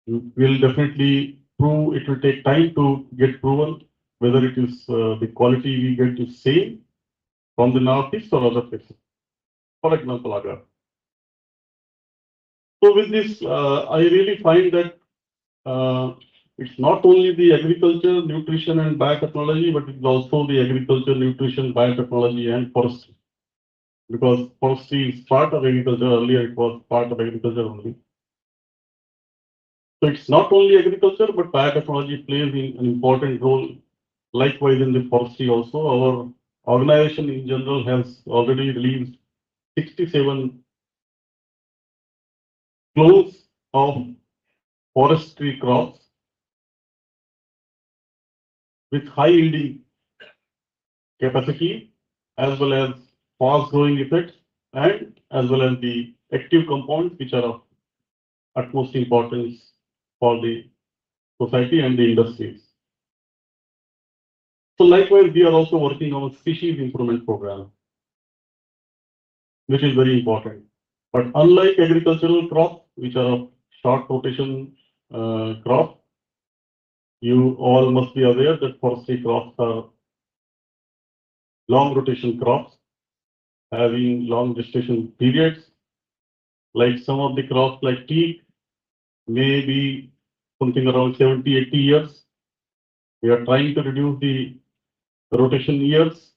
will definitely prove, it will take time to get proven whether it is the quality we get is same from the northeast or other places. For example, Agra. So with this, I really find that it's not only the agriculture, nutrition and biotechnology, but it's also the agriculture, nutrition, biotechnology and forestry. Because forestry is part of agriculture. Earlier it was part of agriculture only. So it's not only agriculture, but biotechnology plays an important role. Likewise in the forestry also, our organization in general has already released 67 clones of forestry crops with high yielding capacity as well as fast growing effects and as well as the active compounds which are of utmost importance for the society and the industries. So likewise, we are also working on a species improvement program, which is very important. But unlike agricultural crops, which are of short rotation crop, you all must be aware that forestry crops are long rotation crops, having long gestation periods. Like some of the crops like tea may be something around 70, 80 years. We are trying to reduce the rotation years,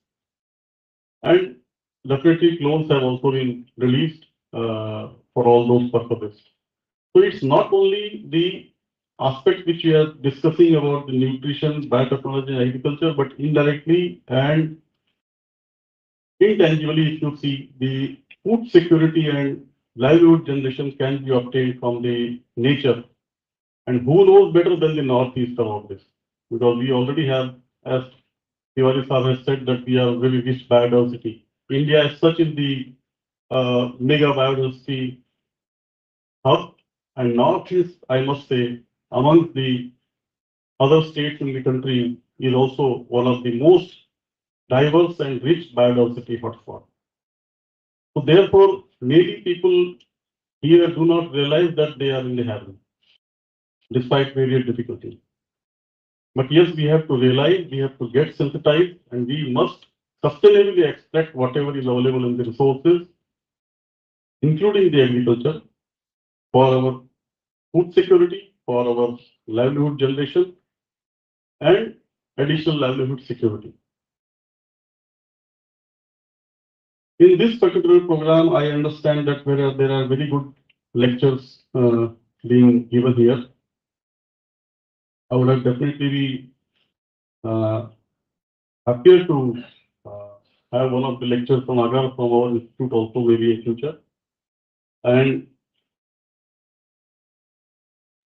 and definitely clones have also been released for all those purposes. So it's not only the aspect which we are discussing about the nutrition, biotechnology, and agriculture, but indirectly and intangibly, if you see, the food security and livelihood generation can be obtained from the nature. And who knows better than the Northeast about this? Because we already have, as Tiwari Sahab has said, that we are very rich biodiversity. India as such is the mega biodiversity hub, and Northeast, I must say, among the other states in the country, is also one of the most diverse and rich biodiversity hotspot. So therefore, maybe people here do not realize that they are in the heaven, despite various difficulties. But yes, we have to realize, we have to get sensitized, and we must sustainably extract whatever is available in the resources, including the agriculture, for our food security, for our livelihood generation, and additional livelihood security. In this particular program, I understand that there are very good lectures being given here. I would have definitely be happier to have one of the lectures from Agar from our institute also maybe in future. And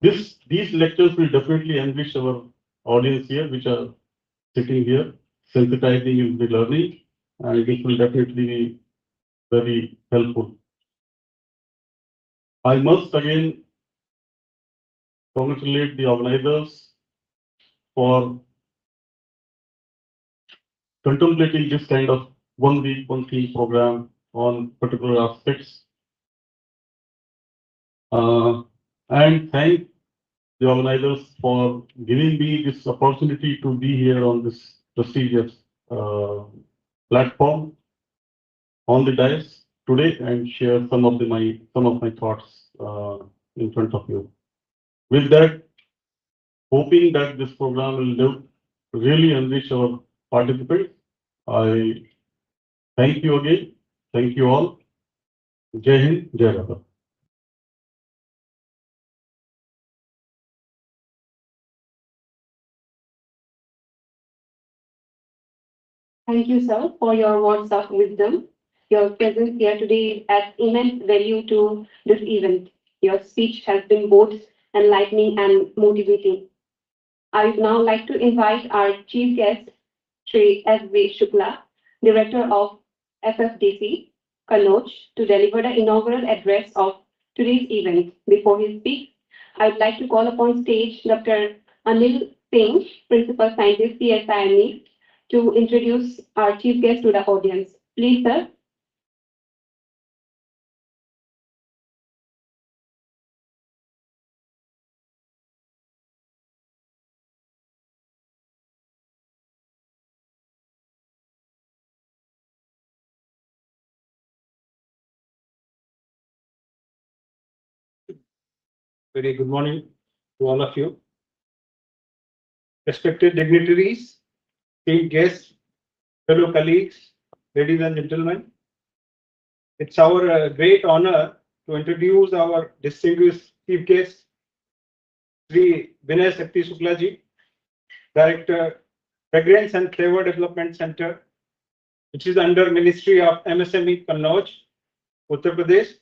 these lectures will definitely enrich our audience here, which are sitting here, sensitizing in the learning, and this will definitely be very helpful. I must again congratulate the organizers for contemplating this kind of 1 week, 1 theme program on particular aspects. And thank the organizers for giving me this opportunity to be here on this prestigious platform on the dais today and share some of my thoughts in front of you. With that, hoping that this program will really enrich our participants, I thank you again. Thank you all. Jai Hind, Jai Bharat. Thank you, sir, for your words of wisdom. Your presence here today adds immense value to this event. Your speech has been both enlightening and motivating. I would now like to invite our chief guest, Shri S.V. Shukla, Director of FFDC, Kannauj, to deliver the inaugural address of today's event. Before he speaks, I would like to call upon stage Dr. Anil Singh, Principal Scientist, CSIR-NEIST, to introduce our chief guest to the audience. Please, sir. Very good morning to all of you. Respected dignitaries, esteemed guests, fellow colleagues, ladies and gentlemen, it's our great honor to introduce our distinguished chief guest, Sri Vinay Shakti Shukla ji, Director, Fragrance and Flavor Development Center, which is under Ministry of MSME Kannauj, Uttar Pradesh,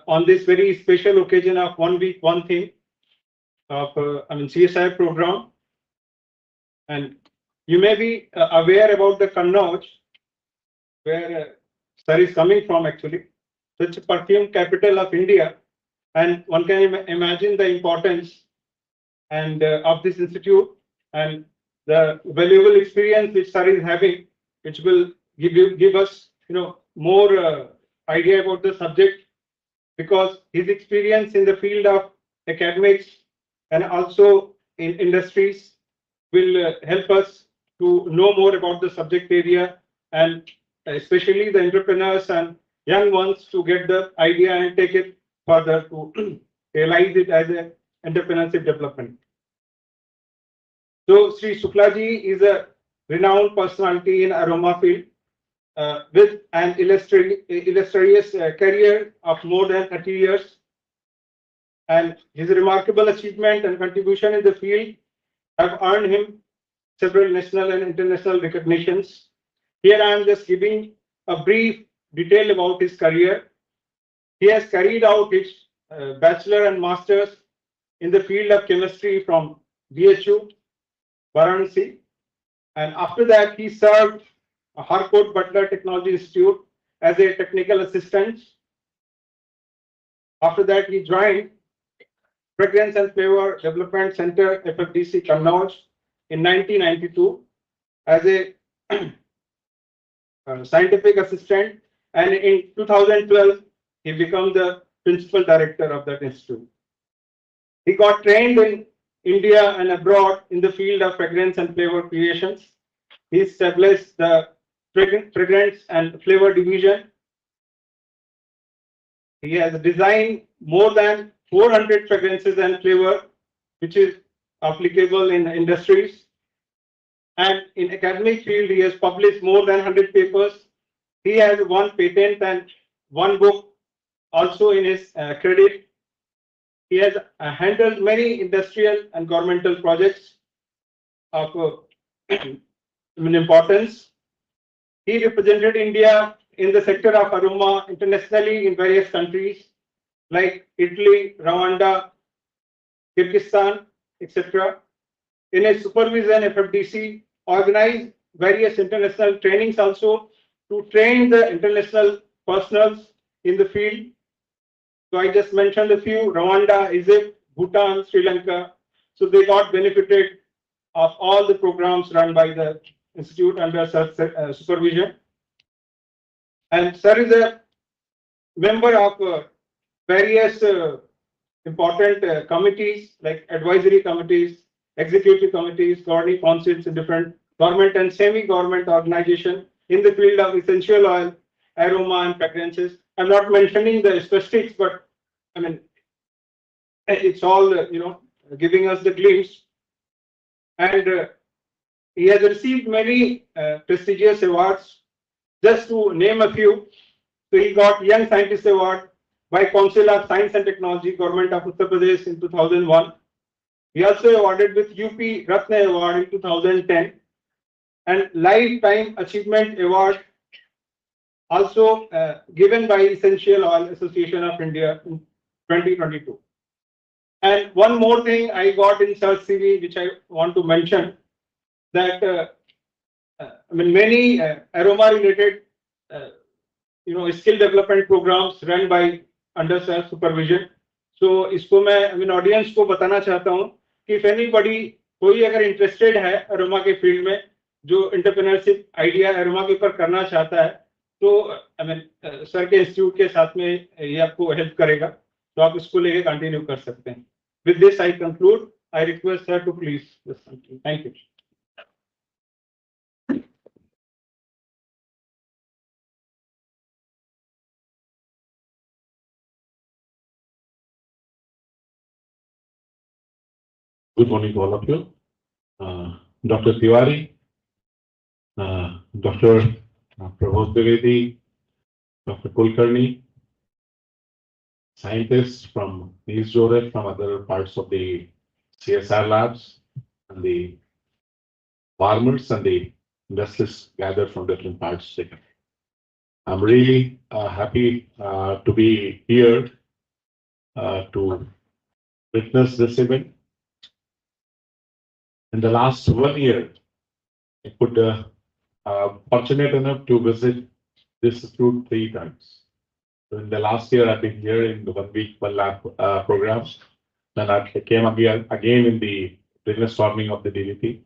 on this very special occasion of 1 week, one theme of CSIR program. And you may be aware about the Kannauj, where sir is coming from actually. So it's a perfume capital of India, and one can imagine the importance and of this institute and the valuable experience which sir is having, which will give us more idea about the subject, because his experience in the field of academics and also in industries will help us to know more about the subject area, and especially the entrepreneurs and young ones to get the idea and take it further to realize it as an entrepreneurship development. So Sri Shuklaji is a renowned personality in aroma field with an illustrious career of more than 30 years. And his remarkable achievement and contribution in the field have earned him several national and international recognitions. Here I am just giving a brief detail about his career. He has carried out his bachelor and masters in the field of chemistry from BHU, Varanasi, and after that he served Harcourt Butler Technology Institute as a technical assistant. After that he joined Fragrance and Flavor Development Center, FFDC, Kannauj in 1992 as a scientific assistant, and in 2012 he became the principal director of that institute. He got trained in India and abroad in the field of fragrance and flavor creations. He established the fragrance and flavor division. He has designed more than 400 fragrances and flavor, which is applicable in industries. And in academic field, he has published more than 100 papers. He has one patent and one book also in his credit. He has handled many industrial and governmental projects of importance. He represented India in the sector of aroma internationally in various countries like Italy, Rwanda, Kyrgyzstan, etc. In his supervision, FFDC organized various international trainings also to train the international personnel in the field. So I just mentioned a few: Rwanda, Egypt, Bhutan, Sri Lanka. So they got benefited of all the programs run by the institute under supervision. And sir is a member of various important committees like advisory committees, executive committees, governing councils in different government and semi-government organizations in the field of essential oil, aroma, and fragrances. I'm not mentioning the specifics, but I mean, it's all giving us the glimpse. And he has received many prestigious awards. Just to name a few, so he got Young Scientist Award by Council of Science and Technology, Government of Uttar Pradesh in 2001. He also awarded with UP Ratna Award in 2010, and Lifetime Achievement Award also given by Essential Oil Association of India in 2022. And one more thing I got in Search CV, which I want to mention, that many aroma-related skill development programs run by under self supervision. So इसको मैं audience को बताना चाहता हूँ कि if anybody कोई अगर interested है अरोमा के फील्ड में, जो एंटरप्रेन्योरशिप आइडिया अरोमा के ऊपर करना चाहता है, तो सर के इंस्टीट्यूट के साथ में ये आपको हेल्प करेगा, तो आप इसको लेके कंटिन्यू कर सकते हैं. With this I conclude. I request sir to please listen. Thank you. Good morning to all of you. Dr. Tiwari, Dr. Prabodh Dwivedi, Dr. Kulkarni, scientists from NEIST Jorhat, from other parts of the CSR labs, and the farmers and the industries gathered from different parts of the country. I'm really happy to be here to witness this event. In the last 1 year, I could fortunate enough to visit this institute 3 times. So in the last year, I've been here in the 1 week, 1 lab programs. Then I came again in the business forming of the DVP.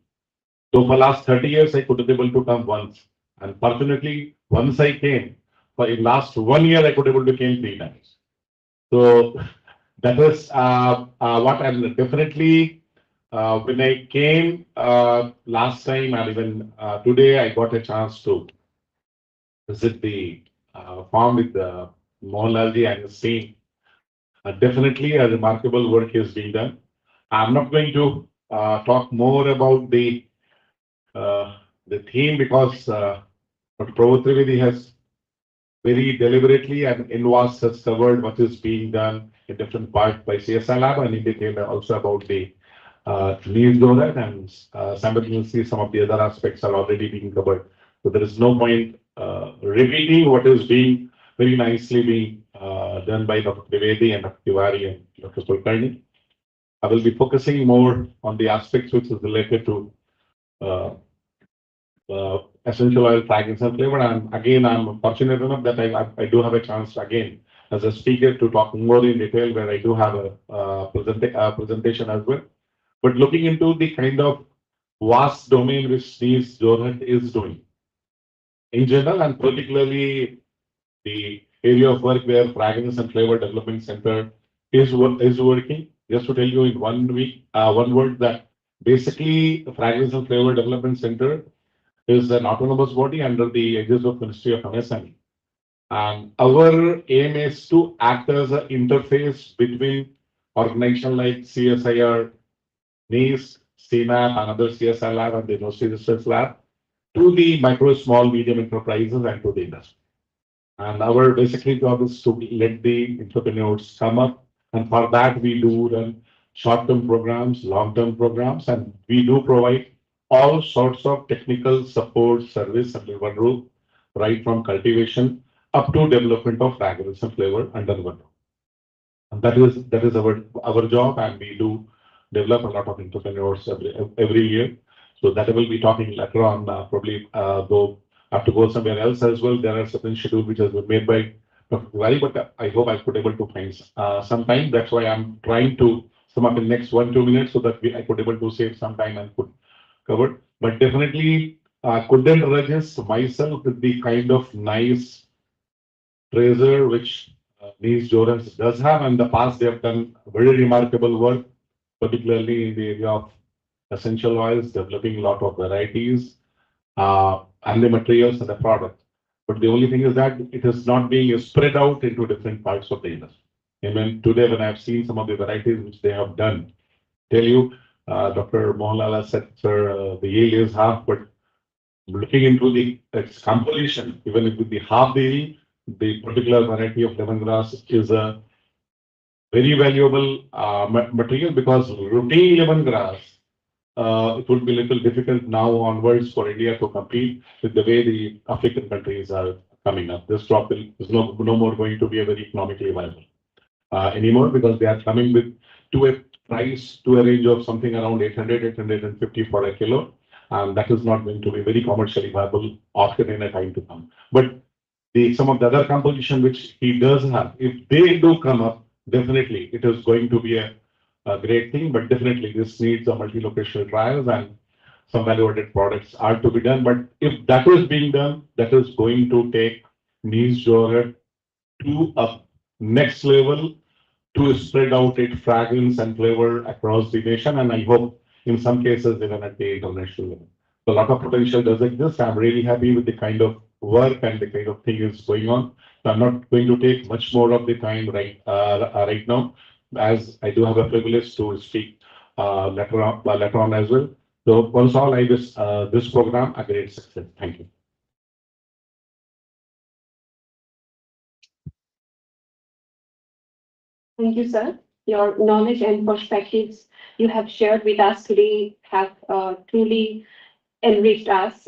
So for last 30 years, I could be able to come once. And fortunately, once I came, for in last 1 year, I could be able to came 3 times. So that is what I'm definitely, when I came last time and even today, I got a chance to visit the farm with the Mohanlalji and his team. Definitely a remarkable work is being done. I'm not going to talk more about the theme because Dr. Prabodh Dwivedi has very deliberately and in vast has covered what is being done in different parts by CSI Lab and in detail also about the NEIST Jorhat and simultaneously some of the other aspects are already being covered. So there is no point repeating what is being very nicely being done by Dr. Dwivedi and Dr. Tiwari and Dr. Kulkarni. I will be focusing more on the aspects which is related to essential oil, fragrance, and flavor. And again, I'm fortunate enough that I do have a chance again as a speaker to talk more in detail where I do have a presentation as well. But looking into the kind of vast domain which NEIST Jorhat is doing in general and particularly the area of work where Fragrance and Flavor Development Center is working. Just to tell you in 1 week, 1 word that basically the Fragrance and Flavor Development Center is an autonomous body under the aegis of Ministry of MSME. And our aim is to act as an interface between organizations like CSIR, NEIST, CNAP, and other CSI lab and the Industry Research Lab to the micro, small, medium enterprises and to the industry. And our basically job is to let the entrepreneurs come up. And for that, we do run short-term programs, long-term programs, and we do provide all sorts of technical support service under one roof, right from cultivation up to development of fragrance and flavor under one roof. And that is our job, and we do develop a lot of entrepreneurs every year. So that will be talking later on, probably though I have to go somewhere else as well. There are certain schedules which has been made by Dr. Tiwari, but I hope I could able to find some time. That's why I'm trying to sum up in the next 1-2 minutes so that I could able to save some time and could cover. But definitely couldn't resist myself with the kind of nice treasure which NEIST Jorhat does have. In the past, they have done very remarkable work, particularly in the area of essential oils, developing a lot of varieties and the materials and the product. But the only thing is that it is not being spread out into different parts of the industry. I mean, today when I've seen some of the varieties which they have done, tell you, Dr. Mohanlal said, sir, the yield is half, but looking into its composition, even if with the half the yield, the particular variety of lemongrass is a very valuable material because routine lemongrass, it would be a little difficult now onwards for India to compete with the way the African countries are coming up. This crop is no more going to be a very economically viable anymore because they are coming with to a price to a range of something around 800, 850 for a kilo. And that is not going to be very commercially viable often in a time to come. But some of the other composition which he does have, if they do come up, definitely it is going to be a great thing, but definitely this needs a multi-locational trials and some value-added products are to be done. But if that is being done, that is going to take NEIST Jorhat to a next level to spread out its fragrance and flavor across the nation. And I hope in some cases even at the international level. So a lot of potential does exist. I'm really happy with the kind of work and the kind of thing is going on. So I'm not going to take much more of the time right now, as I do have a privilege to speak later on as well. So once all, I wish this program a great success. Thank you. Thank you, sir. Your knowledge and perspectives you have shared with us today have truly enriched us.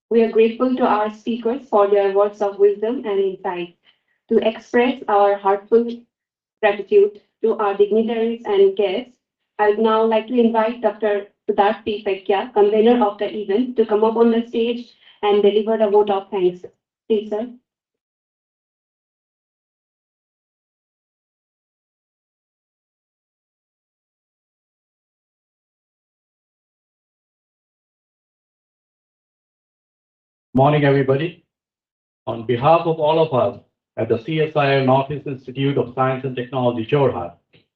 We are grateful to our speakers for their words of wisdom and insight. To express our heartfelt gratitude to our dignitaries and guests, I would now like to invite Dr. Siddharth P. Pekya, convener of the event, to come up on the stage and deliver the vote of thanks. Please, sir. Morning, everybody. On behalf of all of us at the CSIR Northeast Institute of Science and Technology, Jorhat,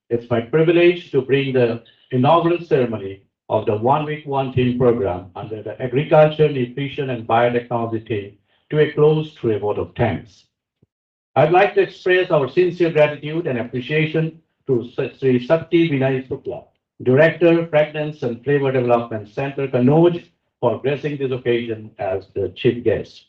it's my privilege to bring the inaugural ceremony of the One Week, One Team program under the Agriculture, Nutrition, and Biotechnology team to a close through a vote of thanks. I'd like to express our sincere gratitude and appreciation to Sri Sakti Vinay Sukla, Director, Fragrance and Flavor Development Center, Kannauj, for gracing this occasion as the chief guest.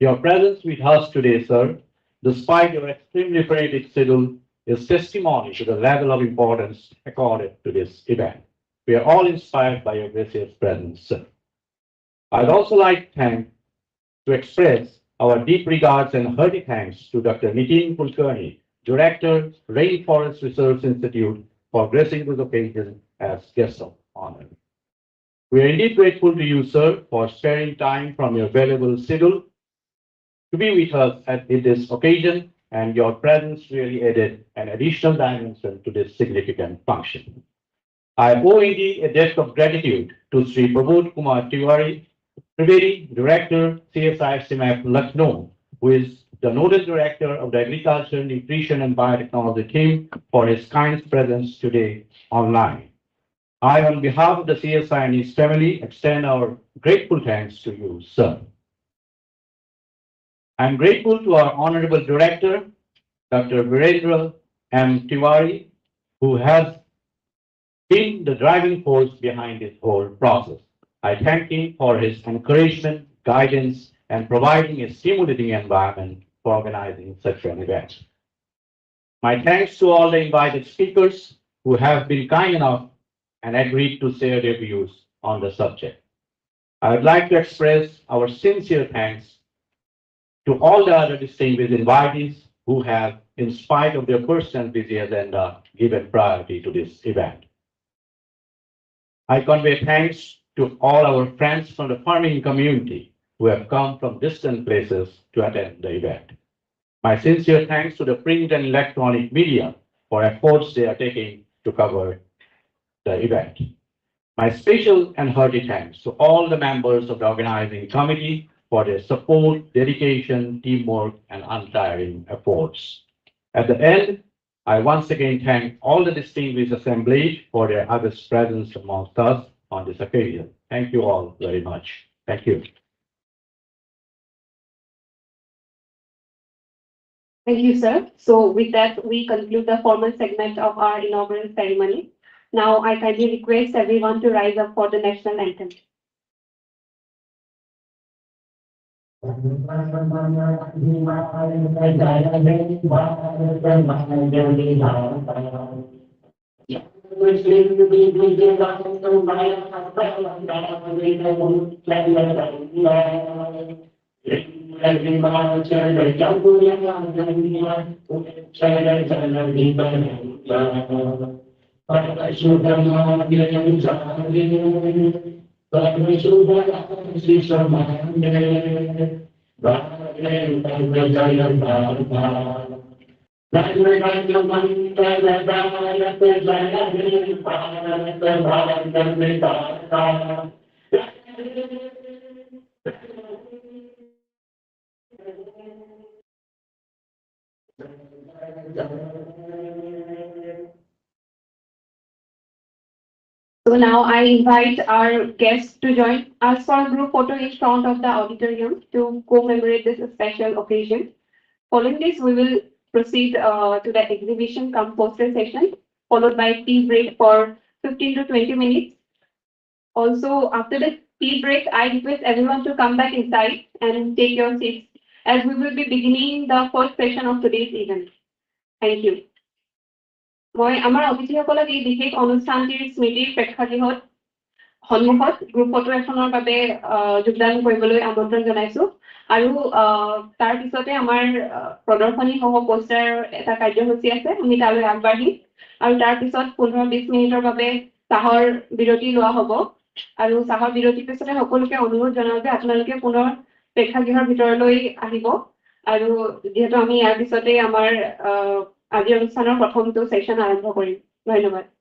Your presence with us today, sir, despite your extremely frenetic schedule, is testimony to the level of importance accorded to this event. We are all inspired by your gracious presence, sir. I'd also like to express our deep regards and hearty thanks to Dr. Nitin Kulkarni, Director, Rainforest Research Institute, for gracing this occasion as guest of honor. We are indeed grateful to you, sir, for sparing time from your valuable schedule to be with us at this occasion, and your presence really added an additional dimension to this significant function. I owe indeed a debt of gratitude to Sri Prabodh Kumar Trivedi, Director, CSIR-NEIST Lucknow, who is the Nodal Director of the Agriculture, Nutrition, and Biotechnology team, for his kind presence today online. I, on behalf of the CSIR-NEIST family, extend our grateful thanks to you, sir. I'm grateful to our Honorable Director, Dr. Virendra M. Tiwari, who has been the driving force behind this whole process. I thank him for his encouragement, guidance, and providing a stimulating environment for organizing such an event. My thanks to all the invited speakers who have been kind enough and agreed to share their views on the subject. I would like to express our sincere thanks to all the other distinguished invitees who have, in spite of their personal busy agenda, given priority to this event. I convey thanks to all our friends from the farming community who have come from distant places to attend the event. My sincere thanks to the print and electronic media for efforts they are taking to cover the event. My special and hearty thanks to all the members of the organizing committee for their support, dedication, teamwork, and untiring efforts. At the end, I once again thank all the distinguished assemblage for their august presence amongst us on this occasion. Thank you all very much. Thank you. Thank you, sir. So with that, we conclude the formal segment of our inaugural ceremony. Now I kindly request everyone to rise up for the national anthem. So now I invite our guests to join us for a group photo in front of the auditorium to commemorate this special occasion. Following this, we will proceed to the exhibition come poster session, followed by tea break for 15 to 20 minutes. Also, after the tea break, I request everyone to come back inside and take your seats as we will be beginning the first session of today's event. Thank you. মই আমাৰ অতিথিসকলক এই বিশেষ অনুষ্ঠানটিৰ স্মৃতিৰ প্ৰেক্ষাগৃহত সন্মুখত group photo এখনৰ বাবে যোগদান কৰিবলৈ আমন্ত্ৰণ জনাইছো আৰু তাৰ পিছতে আমাৰ প্ৰদৰ্শনী সহ পোষ্টাৰ এটা কাৰ্যসূচী আছে আমি তালৈ আগবাঢ়িম আৰু তাৰ পিছত 15-20 মিনিটৰ বাবে চাহৰ বিৰতি লোৱা হ'ব আৰু চাহৰ বিৰতিৰ পিছতে সকলোকে অনুৰোধ জনাও যে আপোনালোকে পুনৰ প্ৰেক্ষাগৃহৰ ভিতৰলৈ আহিব আৰু যিহেতু আমি ইয়াৰ পিছতে আমাৰ আজিৰ অনুষ্ঠানৰ প্ৰথমটো সেশন আৰম্ভ কৰিম ধন্যবাদ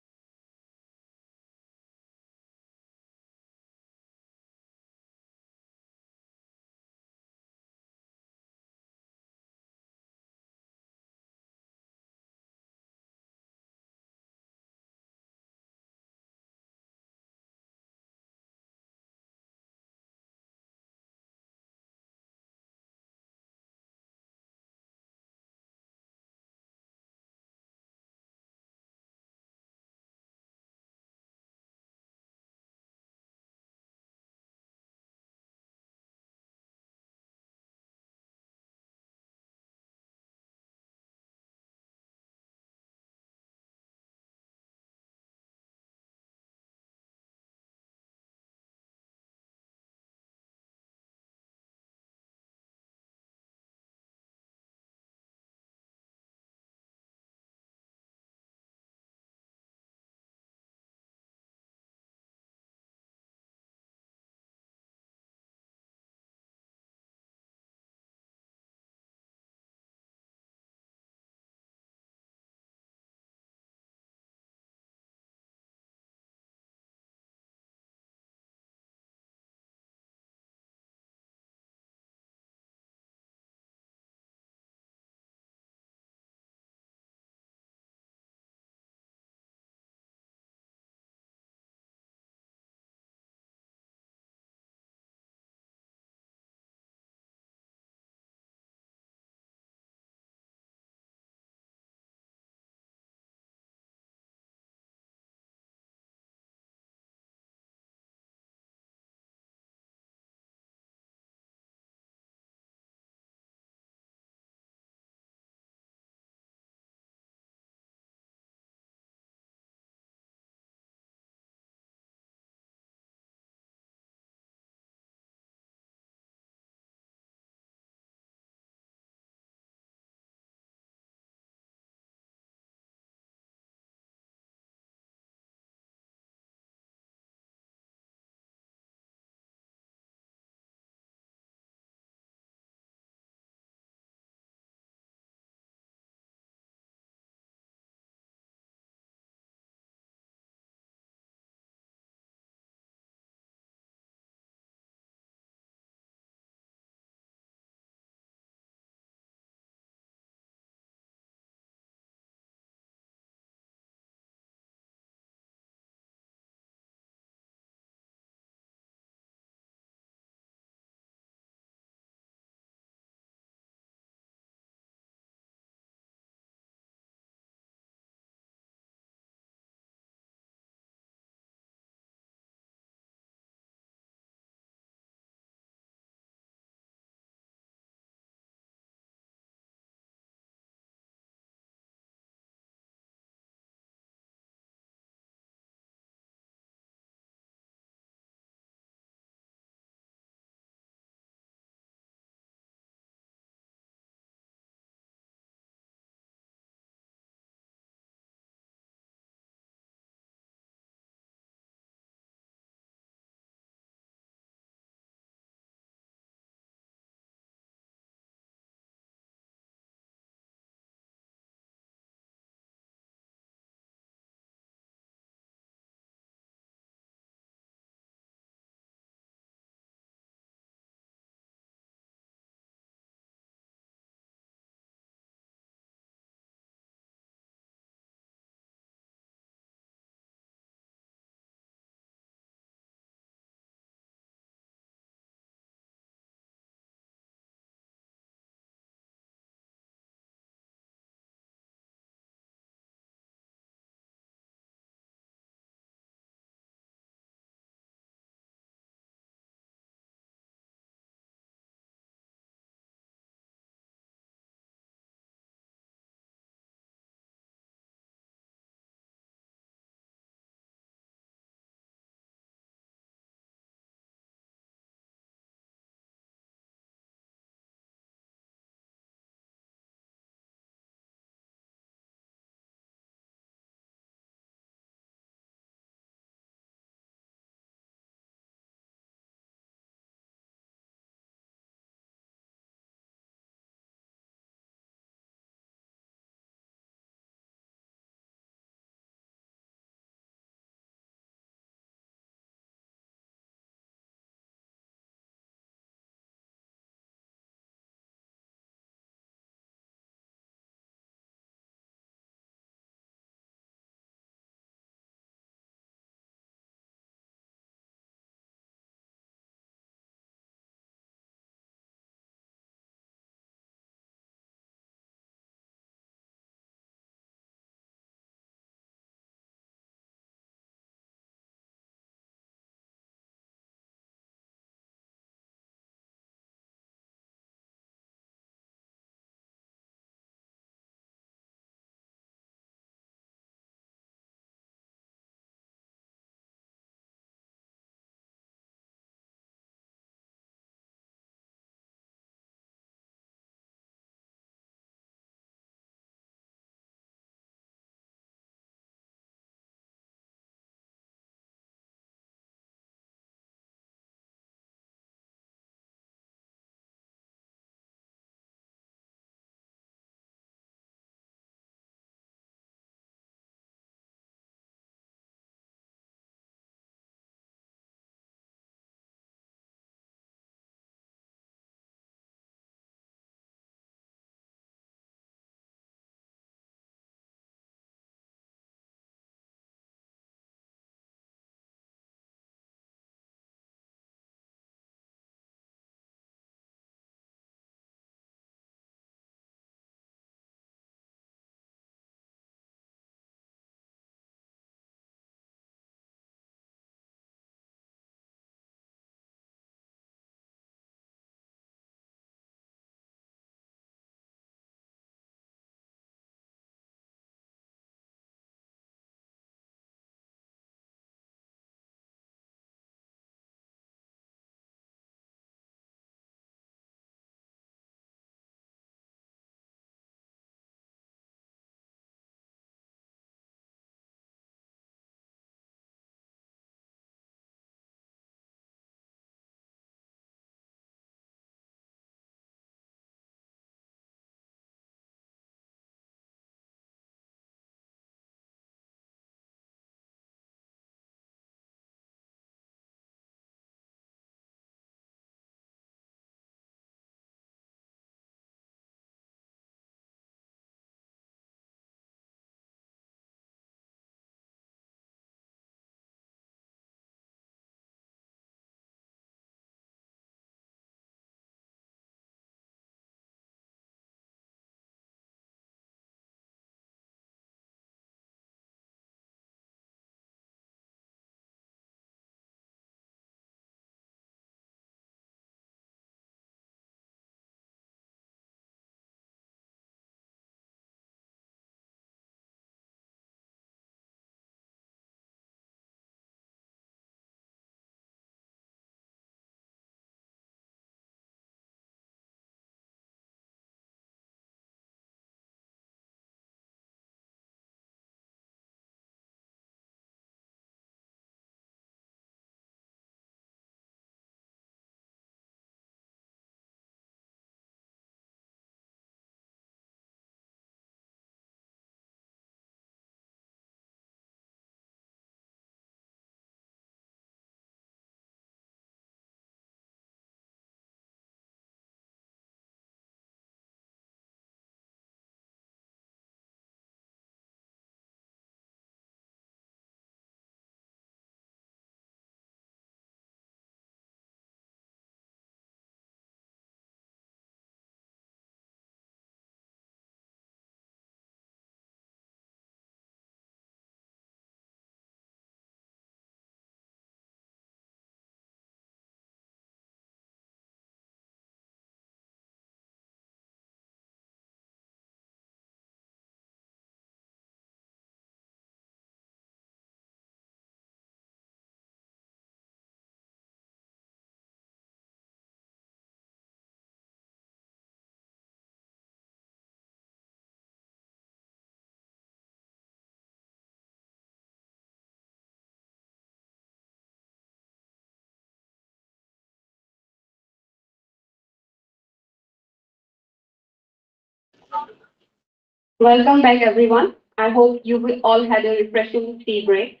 Welcome back, everyone. I hope you will all had a refreshing tea break.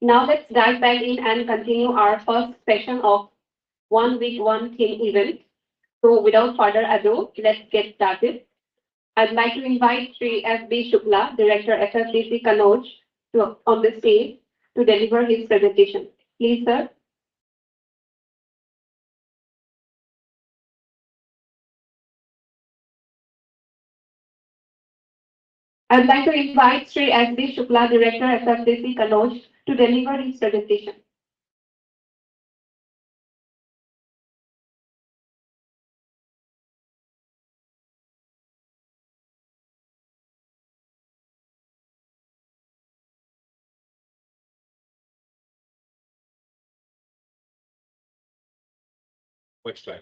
Now let's dive back in and continue our first session of 1 week, 1 theme event. So without further ado, let's get started. I'd like to invite Sri S.B. Shukla, Director FFDC Kannauj, on the stage to deliver his presentation. Please, sir. I'd like to invite Sri S.B. Shukla, Director FFDC Kannauj, to deliver his presentation. Next slide.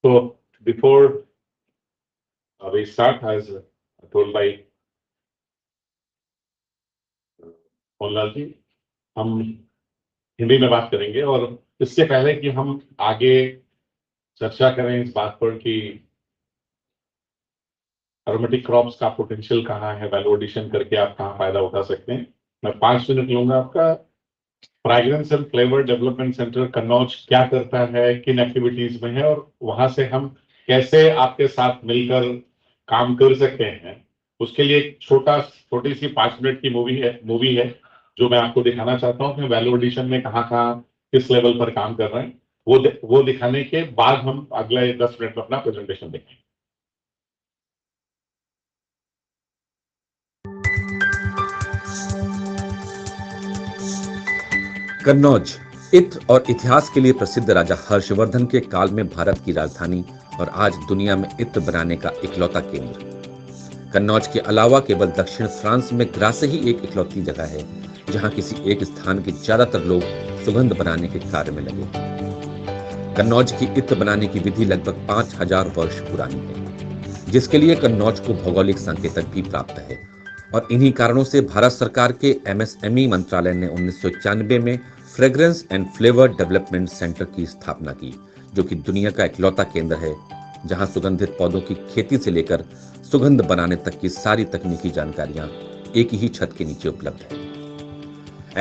So before we start, as told by Mohanlal ji, हम हिंदी में बात करेंगे और इससे पहले कि हम आगे चर्चा करें इस बात पर कि एरोमेटिक क्रॉप्स का पोटेंशियल कहाँ है, वैल्यू एडिशन करके आप कहाँ फायदा उठा सकते हैं, मैं 5 मिनट लूंगा आपका। Fragrance and flavour development centre Kannauj क्या करता है, किन एक्टिविटीज में है और वहां से हम कैसे आपके साथ मिलकर काम कर सकते हैं, उसके लिए एक छोटी सी 5 मिनट की मूवी है जो मैं आपको दिखाना चाहता हूँ कि वैल्यू एडिशन में कहाँ किस लेवल पर काम कर रहे हैं। वो दिखाने के बाद हम अगले 10 मिनट में अपना प्रेजेंटेशन देखेंगे। कन्नौज इत्र और इतिहास के लिए प्रसिद्ध राजा हर्षवर्धन के काल में भारत की राजधानी और आज दुनिया में इत्र बनाने का इकलौता केंद्र। कन्नौज के अलावा केवल दक्षिण फ्रांस में ग्रासे ही एक इकलौती जगह है जहां किसी एक स्थान के ज्यादातर लोग सुगंध बनाने के कार्य में लगे। कन्नौज की इत्र बनाने की विधि लगभग 5000 वर्ष पुरानी है, जिसके लिए कन्नौज को भौगोलिक संकेतक भी प्राप्त है और इन्हीं कारणों से भारत सरकार के MSME मंत्रालय ने 1991 में fragrance and flavour development centre की स्थापना की, जो कि दुनिया का इकलौता केंद्र है जहां सुगंधित पौधों की खेती से लेकर सुगंध बनाने तक की सारी तकनीकी जानकारियां एक ही छत के नीचे उपलब्ध है।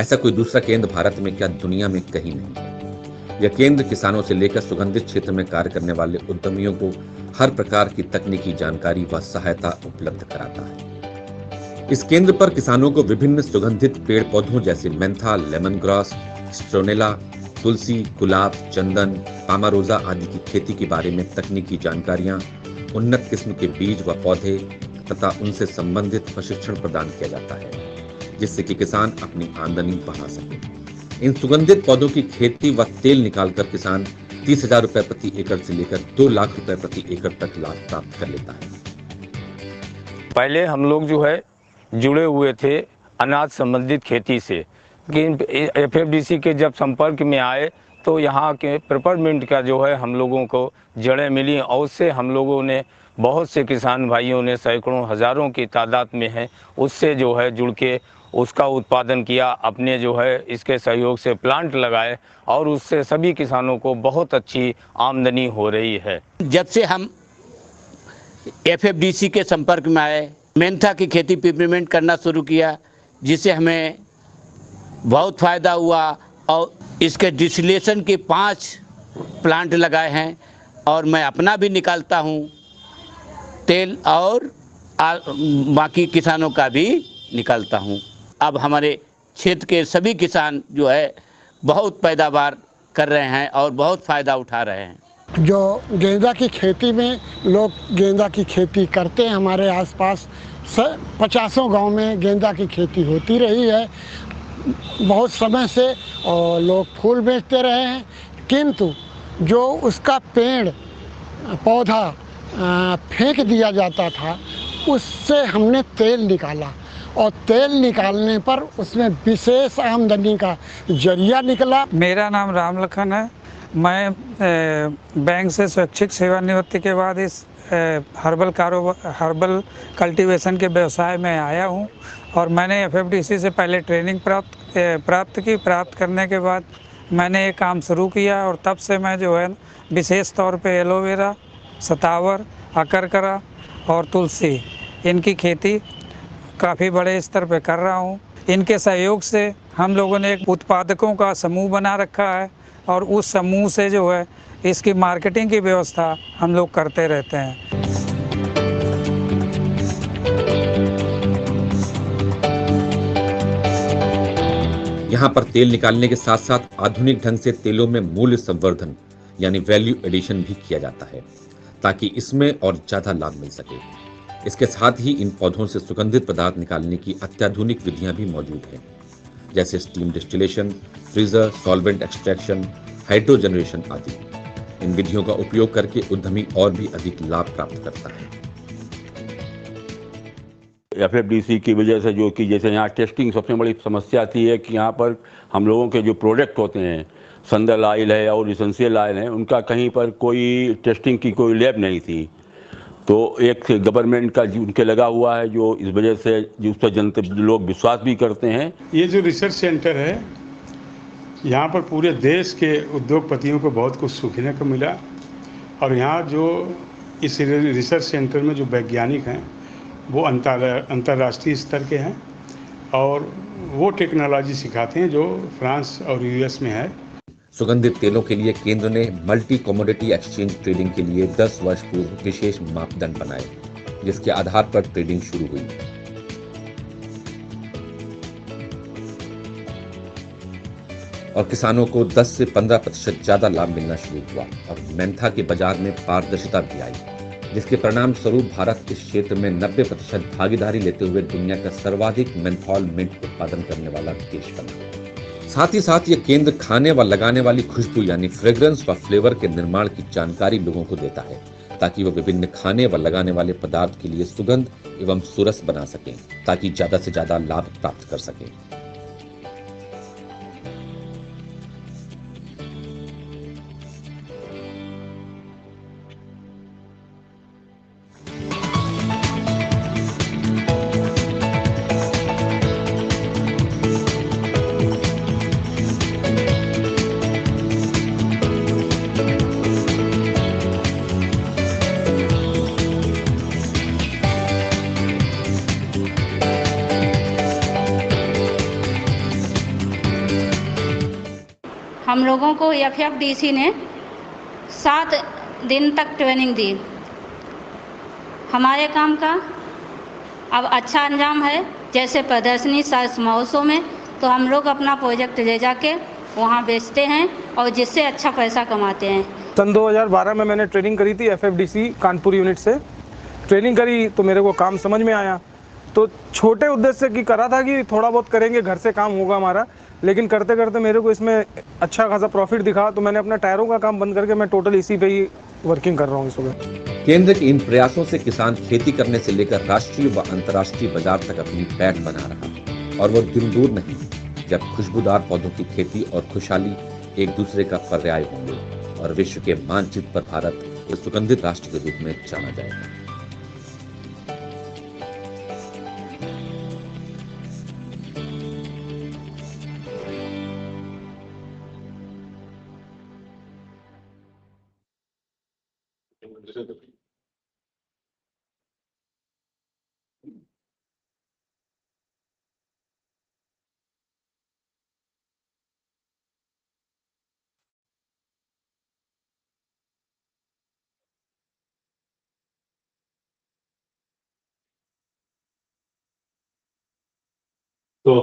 ऐसा कोई दूसरा केंद्र भारत में क्या दुनिया में कहीं नहीं है। यह केंद्र किसानों से लेकर सुगंधित क्षेत्र में कार्य करने वाले उद्यमियों को हर प्रकार की तकनीकी जानकारी व सहायता उपलब्ध कराता है। इस केंद्र पर किसानों को विभिन्न सुगंधित पेड़ पौधों जैसे मेंथा, लेमन ग्रास, स्ट्रोनेला, तुलसी, गुलाब, चंदन, पामारोजा आदि की खेती के बारे में तकनीकी जानकारियां, उन्नत किस्म के बीज व पौधे तथा उनसे संबंधित प्रशिक्षण प्रदान किया जाता है, जिससे कि किसान अपनी आमदनी बढ़ा सके। इन सुगंधित पौधों की खेती व तेल निकालकर किसान 30,000 रुपए प्रति एकड़ से लेकर 2 लाख रुपए प्रति एकड़ तक लाभ प्राप्त कर लेता है। पहले हम लोग जो है जुड़े हुए थे अनाज संबंधित खेती से, लेकिन FFDC के जब संपर्क में आए तो यहाँ के पेपरमिंट का जो है हम लोगों को जड़ें मिली और उससे हम लोगों ने बहुत से किसान भाइयों ने सैकड़ों हज़ारों की तादाद में है उससे जो है जुड़ के उसका उत्पादन किया, अपने जो है इसके सहयोग से प्लांट लगाए और उससे सभी किसानों को बहुत अच्छी आमदनी हो रही है। जब से हम FFDC के संपर्क में आए, मेंथा की खेती पेपरमिंट करना शुरू किया, जिससे हमें बहुत फ़ायदा हुआ और इसके डिस्टिलेशन के 5 प्लांट लगाए हैं और मैं अपना भी निकालता हूँ तेल और बाकी किसानों का भी निकालता हूँ। अब हमारे क्षेत्र के सभी किसान जो है बहुत पैदावार कर रहे हैं और बहुत फ़ायदा उठा रहे हैं। जो गेंदा की खेती में लोग गेंदा की खेती करते हैं, हमारे आसपास 50 गांव में गेंदा की खेती होती रही है। बहुत समय से और लोग फूल बेचते रहे हैं, किंतु जो उसका पेड़ पौधा फेंक दिया जाता था, उससे हमने तेल निकाला और तेल निकालने पर उसमें विशेष आमदनी का जरिया निकला। मेरा नाम राम लखन है। मैं बैंक से स्वैच्छिक सेवानिवृत्ति के बाद इस हर्बल कल्टीवेशन के व्यवसाय में आया हूं और मैंने एफएफडीसी से पहले ट्रेनिंग प्राप्त करने के बाद मैंने ये काम शुरू किया और तब से मैं जो है विशेष तौर पे एलोवेरा, सतावर, अकरकरा और तुलसी इनकी खेती काफ़ी बड़े स्तर पे कर रहा हूँ। इनके सहयोग से हम लोगों ने एक उत्पादकों का समूह बना रखा है और उस समूह से जो है इसकी मार्केटिंग की व्यवस्था हम लोग करते रहते हैं। यहाँ पर तेल निकालने के साथ साथ आधुनिक ढंग से तेलों में मूल्य संवर्धन यानी वैल्यू एडिशन भी किया जाता है ताकि इसमें और ज्यादा लाभ मिल सके। इसके साथ ही इन पौधों से सुगंधित पदार्थ निकालने की अत्याधुनिक विधियां भी मौजूद हैं, जैसे steam distillation, freezer, solvent extraction, hydro generation आदि। इन विधियों का उपयोग करके उद्यमी और भी अधिक लाभ प्राप्त करता है। एफएफडीसी की वजह से जो कि जैसे यहाँ टेस्टिंग सबसे बड़ी समस्या आती है कि यहाँ पर हम लोगों के जो प्रोडक्ट होते हैं, संदल ऑयल है और इसेंशियल ऑयल है, उनका कहीं पर कोई टेस्टिंग की कोई लैब नहीं थी। तो एक गवर्नमेंट का उनके लगा हुआ है जो इस वजह से उस पर जनता लोग विश्वास भी करते हैं। ये जो रिसर्च सेंटर है, यहाँ पर पूरे देश के उद्योगपतियों को बहुत कुछ सीखने को मिला और यहाँ जो इस रिसर्च सेंटर में जो वैज्ञानिक हैं वो अंतर्राष्ट्रीय स्तर के हैं और वो टेक्नोलॉजी सिखाते हैं जो फ्रांस और यूएस में है। सुगंधित तेलों के लिए केंद्र ने मल्टी कमोडिटी एक्सचेंज ट्रेडिंग के लिए 10 वर्ष पूर्व विशेष मापदंड बनाए, जिसके आधार पर ट्रेडिंग शुरू हुई। और किसानों को 10 से 15% ज्यादा लाभ मिलना शुरू हुआ और मेंथा के बाजार में पारदर्शिता भी आई, जिसके परिणाम स्वरूप भारत इस क्षेत्र में 90% भागीदारी लेते हुए दुनिया का सर्वाधिक मेंथॉल मिंट उत्पादन करने वाला देश बना। साथ ही साथ ये केंद्र खाने व लगाने वाली खुशबू यानी फ्रेग्रेंस व फ्लेवर के निर्माण की जानकारी लोगों को देता है ताकि वो विभिन्न खाने व लगाने वाले पदार्थ के लिए सुगंध एवं सुरस बना सकें ताकि ज्यादा से ज्यादा लाभ प्राप्त कर सकें। हम लोगों को एफएफडीसी ने 7 दिन तक ट्रेनिंग दी। हमारे काम का अब अच्छा अंजाम है। जैसे प्रदर्शनी साइंस महोत्सव में तो हम लोग अपना प्रोजेक्ट ले जाके वहाँ बेचते हैं और जिससे अच्छा पैसा कमाते हैं। सन 2012 में मैंने ट्रेनिंग करी थी एफएफडीसी कानपुर यूनिट से। ट्रेनिंग करी तो मेरे को काम समझ में आया, तो छोटे उद्देश्य की करा था कि थोड़ा बहुत करेंगे, घर से काम होगा हमारा, लेकिन करते करते मेरे को इसमें अच्छा खासा प्रॉफिट दिखा तो मैंने अपना टायरों का काम बंद करके मैं टोटल इसी पे ही वर्किंग कर रहा हूँ इस वक्त। केंद्र के इन प्रयासों से किसान खेती करने से लेकर राष्ट्रीय व अंतर्राष्ट्रीय बाजार तक अपनी पैठ बना रहा और वो दिन दूर नहीं जब खुशबूदार पौधों की खेती और खुशहाली एक दूसरे का पर्याय होंगे और विश्व के मानचित्र पर भारत एक सुगंधित राष्ट्र के रूप में जाना जाएगा। तो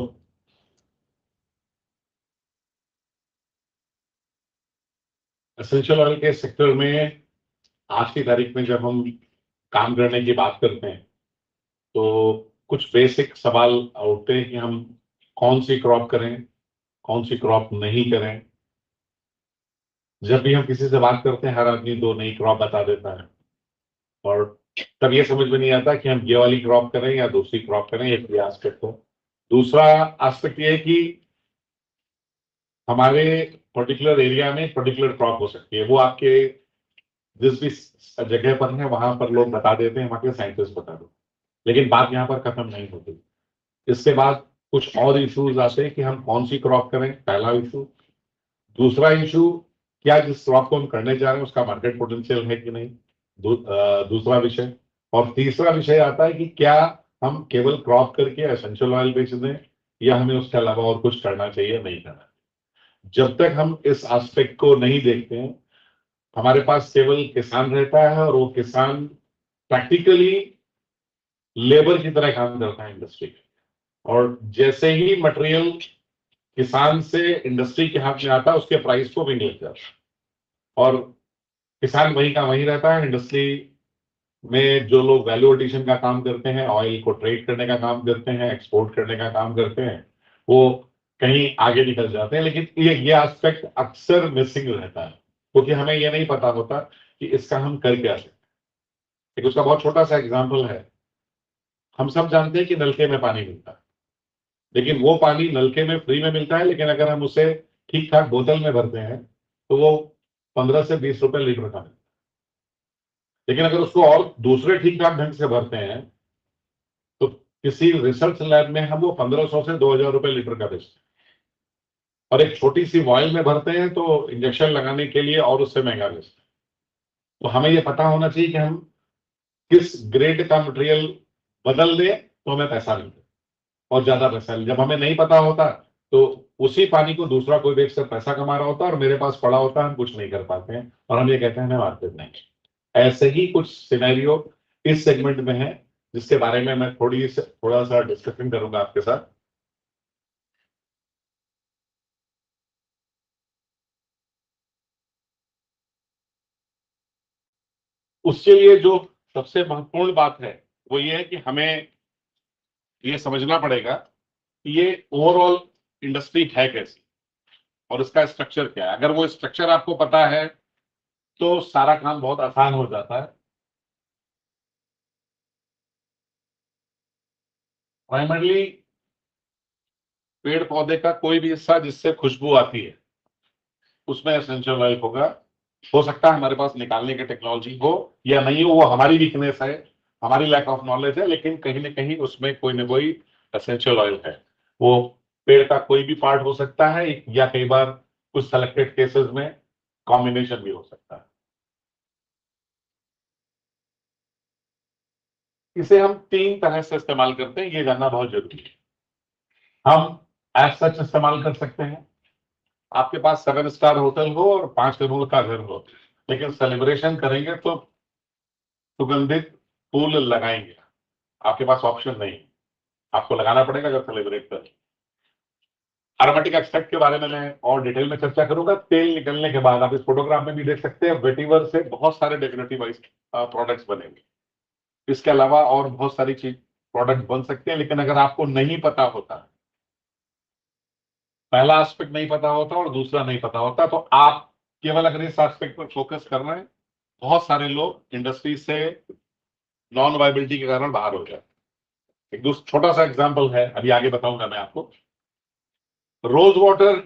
एसेंशियल ऑयल के सेक्टर में आज की तारीख में जब हम काम करने की बात करते हैं तो कुछ बेसिक सवाल उठते हैं कि हम कौन सी क्रॉप करें, कौन सी क्रॉप नहीं करें। जब भी हम किसी से बात करते हैं, हर आदमी 2 नई क्रॉप बता देता है, और तब ये समझ में नहीं आता कि हम ये वाली क्रॉप करें या दूसरी क्रॉप करें। एक ये एस्पेक्ट हो। दूसरा एस्पेक्ट ये है कि हमारे पर्टिकुलर एरिया में पर्टिकुलर क्रॉप हो सकती है, वो आपके जिस भी जगह पर है वहां पर लोग बता देते हैं, वहां के साइंटिस्ट बता देते हैं, लेकिन बात यहाँ पर खत्म नहीं होती। इसके बाद कुछ और इश्यूज आते हैं कि हम कौन सी क्रॉप करें, पहला इशू। दूसरा इशू, क्या जिस क्रॉप को हम करने जा रहे हैं उसका मार्केट पोटेंशियल है कि नहीं, दूसरा विषय। और तीसरा विषय आता है कि क्या हम केवल क्रॉप करके एसेंशियल ऑयल बेच दें या हमें उसके अलावा और कुछ करना चाहिए, नहीं करना। जब तक हम इस एस्पेक्ट को नहीं देखते हैं, हमारे पास केवल किसान रहता है और वो किसान प्रैक्टिकली लेबर की तरह काम करता है इंडस्ट्री में, और जैसे ही मटेरियल किसान से इंडस्ट्री के हाथ में आता है उसके प्राइस को भी लग जाता है, और किसान वही का वही रहता है। इंडस्ट्री में जो लोग वैल्यू एडिशन का काम करते हैं, ऑयल को ट्रेड करने का काम करते हैं, एक्सपोर्ट करने का काम करते हैं, वो कहीं आगे निकल जाते हैं। लेकिन ये एस्पेक्ट अक्सर मिसिंग रहता है, क्योंकि हमें ये नहीं पता होता कि इसका हम कर क्या सकते हैं। एक उसका बहुत छोटा सा एग्जाम्पल है। हम सब जानते हैं कि नलके में पानी मिलता है, लेकिन वो पानी नलके में फ्री में मिलता है, लेकिन अगर हम उसे ठीक ठाक बोतल में भरते हैं तो वो 15 से 20 रुपए लीटर का मिलता है। लेकिन अगर उसको और दूसरे ठीक ठाक ढंग से भरते हैं तो किसी रिसर्च लैब में हम वो 1500 से 2000 रुपए लीटर का बेचते हैं, और एक छोटी सी वॉयल में भरते हैं तो इंजेक्शन लगाने के लिए और उससे महंगा बेचते हैं। तो हमें ये पता होना चाहिए कि हम किस ग्रेड का मटेरियल बदल दें तो हमें पैसा मिलता है, और ज्यादा पैसा। जब हमें नहीं पता होता तो उसी पानी को दूसरा कोई बेचकर पैसा कमा रहा होता है और मेरे पास पड़ा होता है, हम कुछ नहीं कर पाते हैं और हम ये कहते हैं हमें मार्केट नहीं। ऐसे ही कुछ सिनेरियो इस सेगमेंट में है, जिसके बारे में मैं थोड़ा सा डिस्कशन करूंगा आपके साथ। उसके लिए जो सबसे महत्वपूर्ण बात है वो ये है कि हमें ये समझना पड़ेगा कि ये ओवरऑल इंडस्ट्री है कैसी और इसका स्ट्रक्चर क्या है। अगर वो स्ट्रक्चर आपको पता है तो सारा काम बहुत आसान हो जाता है। प्राइमरली पेड़ पौधे का कोई भी हिस्सा जिससे खुशबू आती है उसमें एसेंशियल ऑयल होगा। हो सकता है हमारे पास निकालने की टेक्नोलॉजी हो या नहीं हो, वो हमारी वीकनेस है, हमारी लैक ऑफ नॉलेज है, लेकिन कहीं ना कहीं उसमें कोई ना कोई एसेंशियल ऑयल है। वो पेड़ का कोई भी पार्ट हो सकता है या कई बार कुछ सेलेक्टेड केसेस में कॉम्बिनेशन भी हो सकता है। इसे हम 3 तरह से इस्तेमाल करते हैं, ये जानना बहुत जरूरी है। हम एज सच इस्तेमाल कर सकते हैं। आपके पास 7 स्टार होटल हो और 5 करोड़ का घर हो, लेकिन सेलिब्रेशन करेंगे तो सुगंधित फूल लगाएंगे, आपके पास ऑप्शन नहीं, आपको लगाना पड़ेगा जब सेलिब्रेट करें। एरोमेटिक एक्सट्रैक्ट के बारे में मैं और डिटेल में चर्चा करूंगा। तेल निकलने के बाद आप इस फोटोग्राफ में भी देख सकते हैं, वेटिवर से बहुत सारे डेकोरेटिव प्रोडक्ट्स बनेंगे। इसके अलावा और बहुत सारी चीज प्रोडक्ट बन सकते हैं, लेकिन अगर आपको नहीं पता होता, पहला एस्पेक्ट नहीं पता होता और दूसरा नहीं पता होता, तो आप केवल अगर इस एस्पेक्ट पर फोकस कर रहे हैं, बहुत सारे लोग इंडस्ट्री से नॉन वायबिलिटी के कारण बाहर हो जाए। एक दूसरा छोटा सा एग्जांपल है, अभी आगे बताऊंगा मैं आपको। रोज वाटर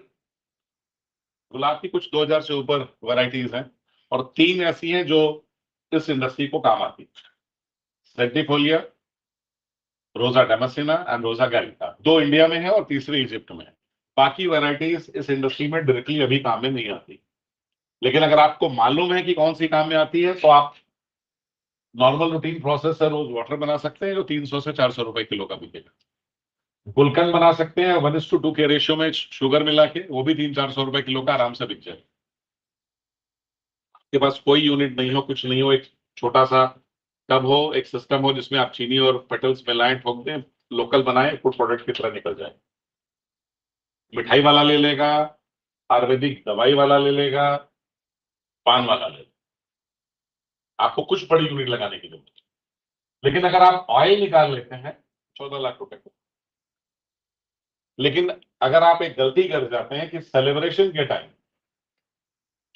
गुलाब की कुछ 2000 से ऊपर वैरायटीज हैं, और 3 ऐसी हैं जो इस इंडस्ट्री को काम आती है, सेंटिफोलिया, रोजा डेमासिना एंड रोजा गैलिका। 2 इंडिया में है और तीसरी इजिप्ट में है। बाकी वैरायटीज इस इंडस्ट्री में डायरेक्टली अभी काम में नहीं आती, लेकिन अगर आपको मालूम है कि कौन सी काम में आती है तो आप नॉर्मल रूटीन प्रोसेस से रोज वाटर बना सकते हैं जो 300 से 400 रुपए किलो का बिकेगा। गुलकंद बना सकते हैं 1:2 के रेशियो में शुगर मिला के, वो भी 300-400 रुपए किलो का आराम से बिक जाए। आपके पास कोई यूनिट नहीं हो, कुछ नहीं हो, एक छोटा सा टब हो, एक सिस्टम हो जिसमें आप चीनी और पेटल्स मिलाएं, ठोक दें, लोकल बनाए, फूड प्रोडक्ट की तरह निकल जाए। मिठाई वाला ले लेगा, आयुर्वेदिक दवाई वाला ले लेगा, पान वाला ले लेगा, आपको कुछ बड़ी यूनिट लगाने की जरूरत है। लेकिन अगर आप ऑयल निकाल लेते हैं 14 लाख रुपए को, लेकिन अगर आप एक गलती कर जाते हैं कि सेलिब्रेशन के टाइम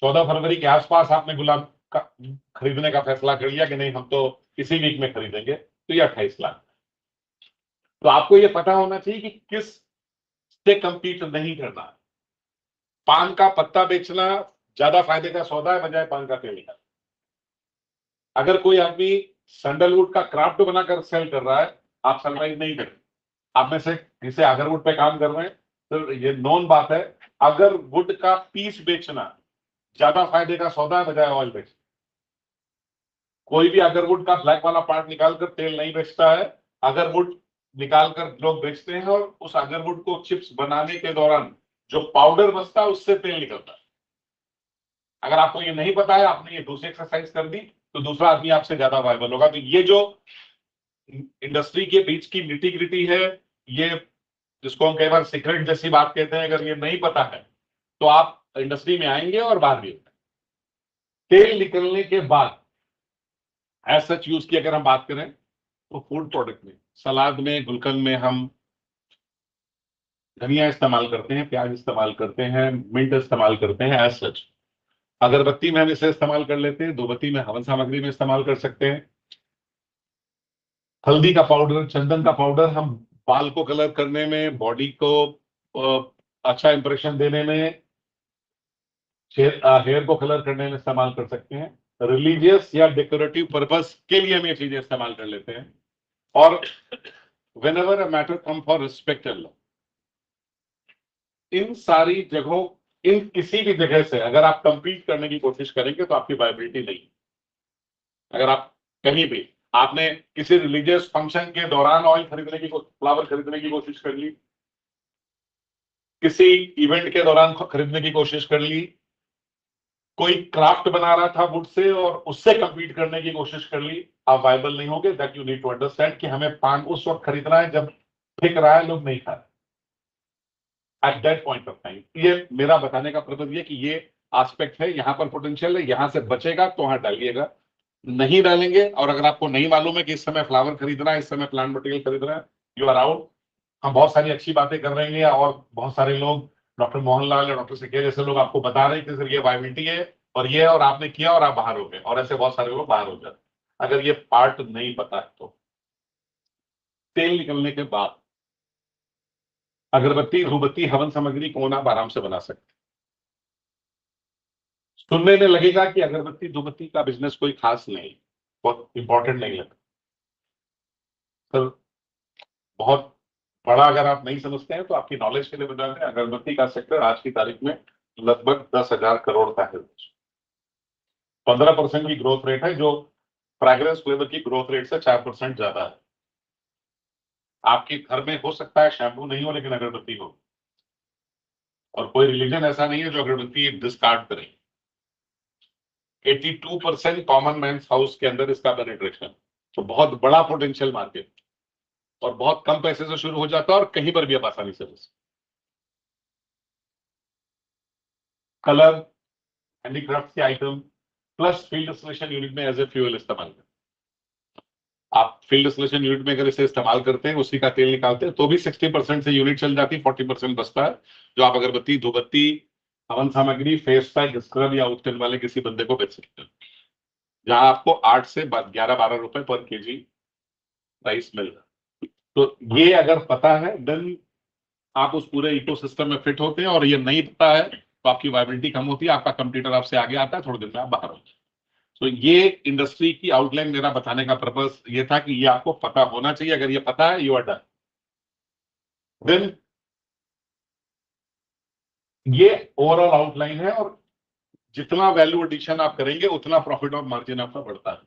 14 फरवरी के आसपास आपने गुलाब का खरीदने का फैसला कर लिया कि नहीं हम तो इसी वीक में खरीदेंगे, तो ये 28 लाख। तो आपको ये पता होना चाहिए कि किस से कंपीट नहीं करना है। पान का पत्ता बेचना ज्यादा फायदे का सौदा है बजाय पान का तेल निकालना। अगर कोई आदमी सैंडलवुड का क्राफ्ट बनाकर सेल कर रहा है, आप सरवाइव नहीं करेंगे। आप में से जिसे अगरवुड पे काम कर रहे हैं, तो ये नॉन बात है, अगर वुड का पीस बेचना ज्यादा फायदे का सौदा है बजाय ऑयल बेचना। कोई भी अगरवुड का ब्लैक वाला पार्ट निकालकर तेल नहीं बेचता है। अगरवुड निकालकर लोग बेचते हैं और उस अगरवुड को चिप्स बनाने के दौरान जो पाउडर बचता है उससे तेल निकलता है। अगर आपको ये नहीं पता है, आपने ये दूसरी एक्सरसाइज कर दी, तो दूसरा आदमी आपसे ज्यादा वायबल होगा। तो ये जो इंडस्ट्री के बीच की निटी ग्रिटी है, ये जिसको हम कई बार सीक्रेट जैसी बात कहते हैं, अगर ये नहीं पता है तो आप इंडस्ट्री में आएंगे और बाहर भी। तेल निकलने के बाद एज सच यूज की अगर हम बात करें तो फूड प्रोडक्ट में, सलाद में, गुलकंद में हम धनिया इस्तेमाल करते हैं, प्याज इस्तेमाल करते हैं, मिंट इस्तेमाल करते हैं एज सच। अगरबत्ती में हम इसे इस्तेमाल कर लेते हैं, धूपबत्ती में, हवन सामग्री में इस्तेमाल कर सकते हैं। हल्दी का पाउडर, चंदन का पाउडर हम बाल को कलर करने में, बॉडी को अच्छा इंप्रेशन देने में, हेयर को कलर करने में इस्तेमाल कर सकते हैं। रिलीजियस या डेकोरेटिव पर्पस के लिए हम ये चीजें इस्तेमाल कर लेते हैं। और whenever a matter come for respected law, इन सारी जगहों, इन किसी भी जगह से अगर आप कंपीट करने की कोशिश करेंगे तो आपकी वायबिलिटी नहीं। अगर आप कहीं भी, आपने किसी रिलीजियस फंक्शन के दौरान ऑयल खरीदने की, फ्लावर खरीदने की कोशिश कर ली, किसी इवेंट के दौरान खरीदने की कोशिश कर ली, कोई क्राफ्ट बना रहा था वुड से और उससे कंपीट करने की कोशिश कर ली, आप वायबल नहीं होगे। That you need to understand कि हमें पान उस वक्त खरीदना है जब बिक रहा है, लोग नहीं खा रहे at that point of time. ये मेरा बताने का पर्पज ये कि ये एस्पेक्ट है, यहाँ पर पोटेंशियल है, यहां से बचेगा तो वहां डालिएगा, नहीं डालेंगे। और अगर आपको नहीं मालूम है कि इस समय फ्लावर खरीदना है, इस समय प्लांट मटेरियल खरीदना है, यू आर आउट। हम बहुत सारी अच्छी बातें कर रहे हैं और बहुत सारे लोग, डॉक्टर मोहनलाल या डॉक्टर सिक्के जैसे लोग आपको बता रहे हैं कि सर ये वायबिलिटी है और ये, और आपने किया और आप बाहर हो गए, और ऐसे बहुत सारे लोग बाहर हो जाते हैं अगर ये पार्ट नहीं पता है तो। तेल निकलने के बाद अगरबत्ती, धूपबत्ती, हवन सामग्री कौन आप आराम से बना सकते हैं। सुनने में लगेगा कि अगरबत्ती धूपबत्ती का बिजनेस कोई खास नहीं, बहुत इंपॉर्टेंट नहीं लगता। सर बहुत बड़ा अगर आप नहीं समझते हैं तो आपकी नॉलेज के लिए बता दें, अगरबत्ती का सेक्टर आज की तारीख में लगभग 10,000 करोड़ का है। 15% की ग्रोथ रेट है, जो फ्रैग्रेंस फ्लेवर की ग्रोथ रेट से 4% ज्यादा है। आपके घर में हो सकता है शैम्पू नहीं हो लेकिन अगरबत्ती हो, और कोई रिलीजन ऐसा नहीं है जो अगरबत्ती डिस्कार्ड करे। 82% कॉमन मैन हाउस के अंदर इसका पेनिट्रेशन, तो बहुत बड़ा पोटेंशियल मार्केट, और बहुत कम पैसे से शुरू हो जाता है और कहीं पर भी आप आसानी से बस। कलर, हैंडीक्राफ्ट के item plus field distillation unit में एज ए फ्यूल इस्तेमाल करते हैं। आप फील्ड डिस्टिलेशन यूनिट में अगर इसे इस्तेमाल करते हैं, उसी का तेल निकालते हैं, तो भी 60% से यूनिट चल जाती है, 40% बचता है, जो आप अगरबत्ती, धूपबत्ती, हवन सामग्री, फेस पैक, स्क्रब या आउटस्टैंड वाले किसी बंदे को बेच सकते हैं, जहां आपको 8 से 11-12 रुपए पर केजी प्राइस मिल रहा है। तो ये अगर पता है देन आप उस पूरे इकोसिस्टम में फिट होते हैं, और ये नहीं पता है तो आपकी वायबिलिटी कम होती है, आपका कंपटीटर आपसे आगे आता है, थोड़े दिन में आप बाहर होते हैं। तो ये इंडस्ट्री की आउटलाइन मेरा बताने का पर्पस ये था कि ये आपको पता होना चाहिए। अगर ये पता है, यू आर डन। देन ये ओवरऑल आउटलाइन है, और जितना वैल्यू एडिशन आप करेंगे उतना प्रॉफिट और मार्जिन आपका बढ़ता है।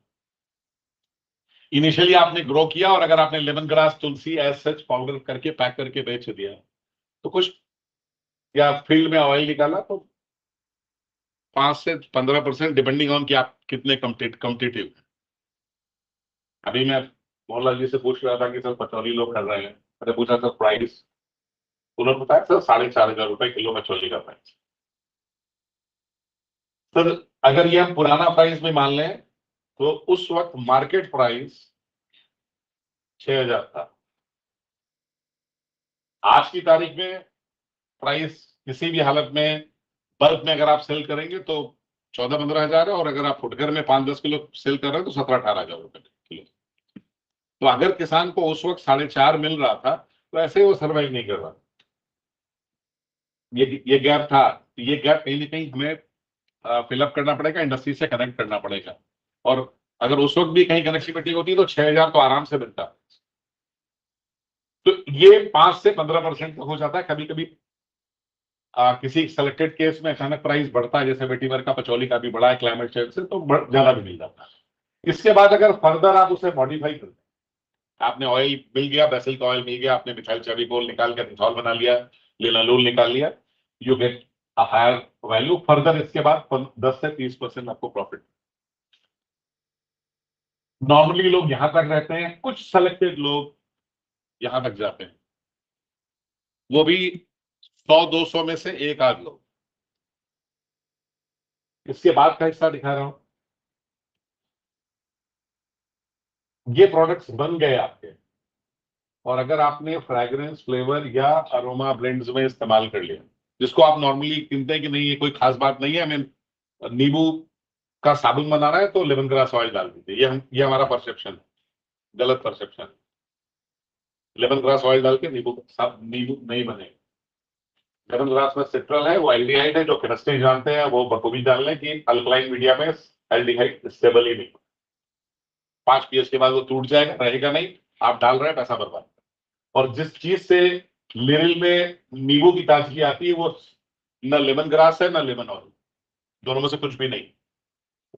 इनिशियली आपने ग्रो किया, और अगर आपने लेमन ग्रास, तुलसी एज सच पाउडर करके पैक करके बेच दिया तो कुछ, या फील्ड में ऑयल निकाला, तो 5 से 15% डिपेंडिंग ऑन कि आप कितने कॉम्पिटिटिव हैं। अभी मैं मोहनलाल जी से पूछ रहा था कि सर पचौली लोग कर रहे हैं, मैंने पूछा सर प्राइस, उन्होंने बताया सर 4,500 रुपए किलो मछली का प्राइस। सर अगर ये हम पुराना प्राइस में मान लें तो उस वक्त मार्केट प्राइस 6,000 था। आज की तारीख में प्राइस किसी भी हालत में बल्क में अगर आप सेल करेंगे तो 14-15 हजार है, और अगर आप फुटकर में 5-10 किलो सेल कर रहे हैं तो 17-18 हजार रुपए किलो। तो अगर किसान को उस वक्त 4.5 मिल रहा था तो ऐसे ही वो सर्वाइव नहीं कर रहा। ये गैप था, ये गैप कहीं ना कहीं हमें फिलअप करना पड़ेगा, इंडस्ट्री से कनेक्ट करना पड़ेगा। और अगर उस वक्त भी कहीं कनेक्टिविटी होती तो 6,000 तो आराम से मिलता। तो ये 5 से 15% हो जाता है। कभी कभी किसी सेलेक्टेड केस में अचानक प्राइस बढ़ता है, जैसे वेटीवर का, पचौली का भी बढ़ा है क्लाइमेट चेंज से, तो ज्यादा भी मिल जाता है। इसके बाद अगर फर्दर आप उसे मॉडिफाई करते हैं, आपने ऑयल मिल गया, बेसिल का ऑयल मिल गया, आपने मिथाइल चार्विकोल निकाल के मिथॉल बना लिया, लिनालूल निकाल लिया, you get a higher value. Further इसके बाद 10 से 30% आपको प्रॉफिट। नॉर्मली लोग यहां तक रहते हैं, कुछ सेलेक्टेड लोग यहां तक जाते हैं, वो भी 100-200 में से एक आध लोग। इसके बाद का हिस्सा दिखा रहा हूं। ये प्रोडक्ट्स बन गए आपके, और अगर आपने फ्रैग्रेंस, फ्लेवर या अरोमा ब्लेंड्स में इस्तेमाल कर लिया, जिसको आप नॉर्मली गिनते हैं कि नहीं ये कोई खास बात नहीं है, हमें नींबू का साबुन बनाना है तो लेमन ग्रास ऑयल डाल दीजिए, ये हमारा परसेप्शन है, गलत परसेप्शन। लेमन ग्रास ऑयल डाल के नींबू नहीं बनेगा। लेमन ग्रास में सिट्रल है, वो एल्डिहाइड है, जो केमिस्ट्री जानते हैं वो बखूबी जान लें कि अल्कलाइन मीडिया में एल्डिहाइड स्टेबल ही नहीं। 5 pH के बाद वो टूट जाएगा, रहेगा नहीं, आप डाल रहे हैं, पैसा बर्बाद। और जिस चीज से लिरिल में नींबू की ताजगी आती है, वो न लेमन ग्रास है न लेमन ऑयल, दोनों में से कुछ भी नहीं,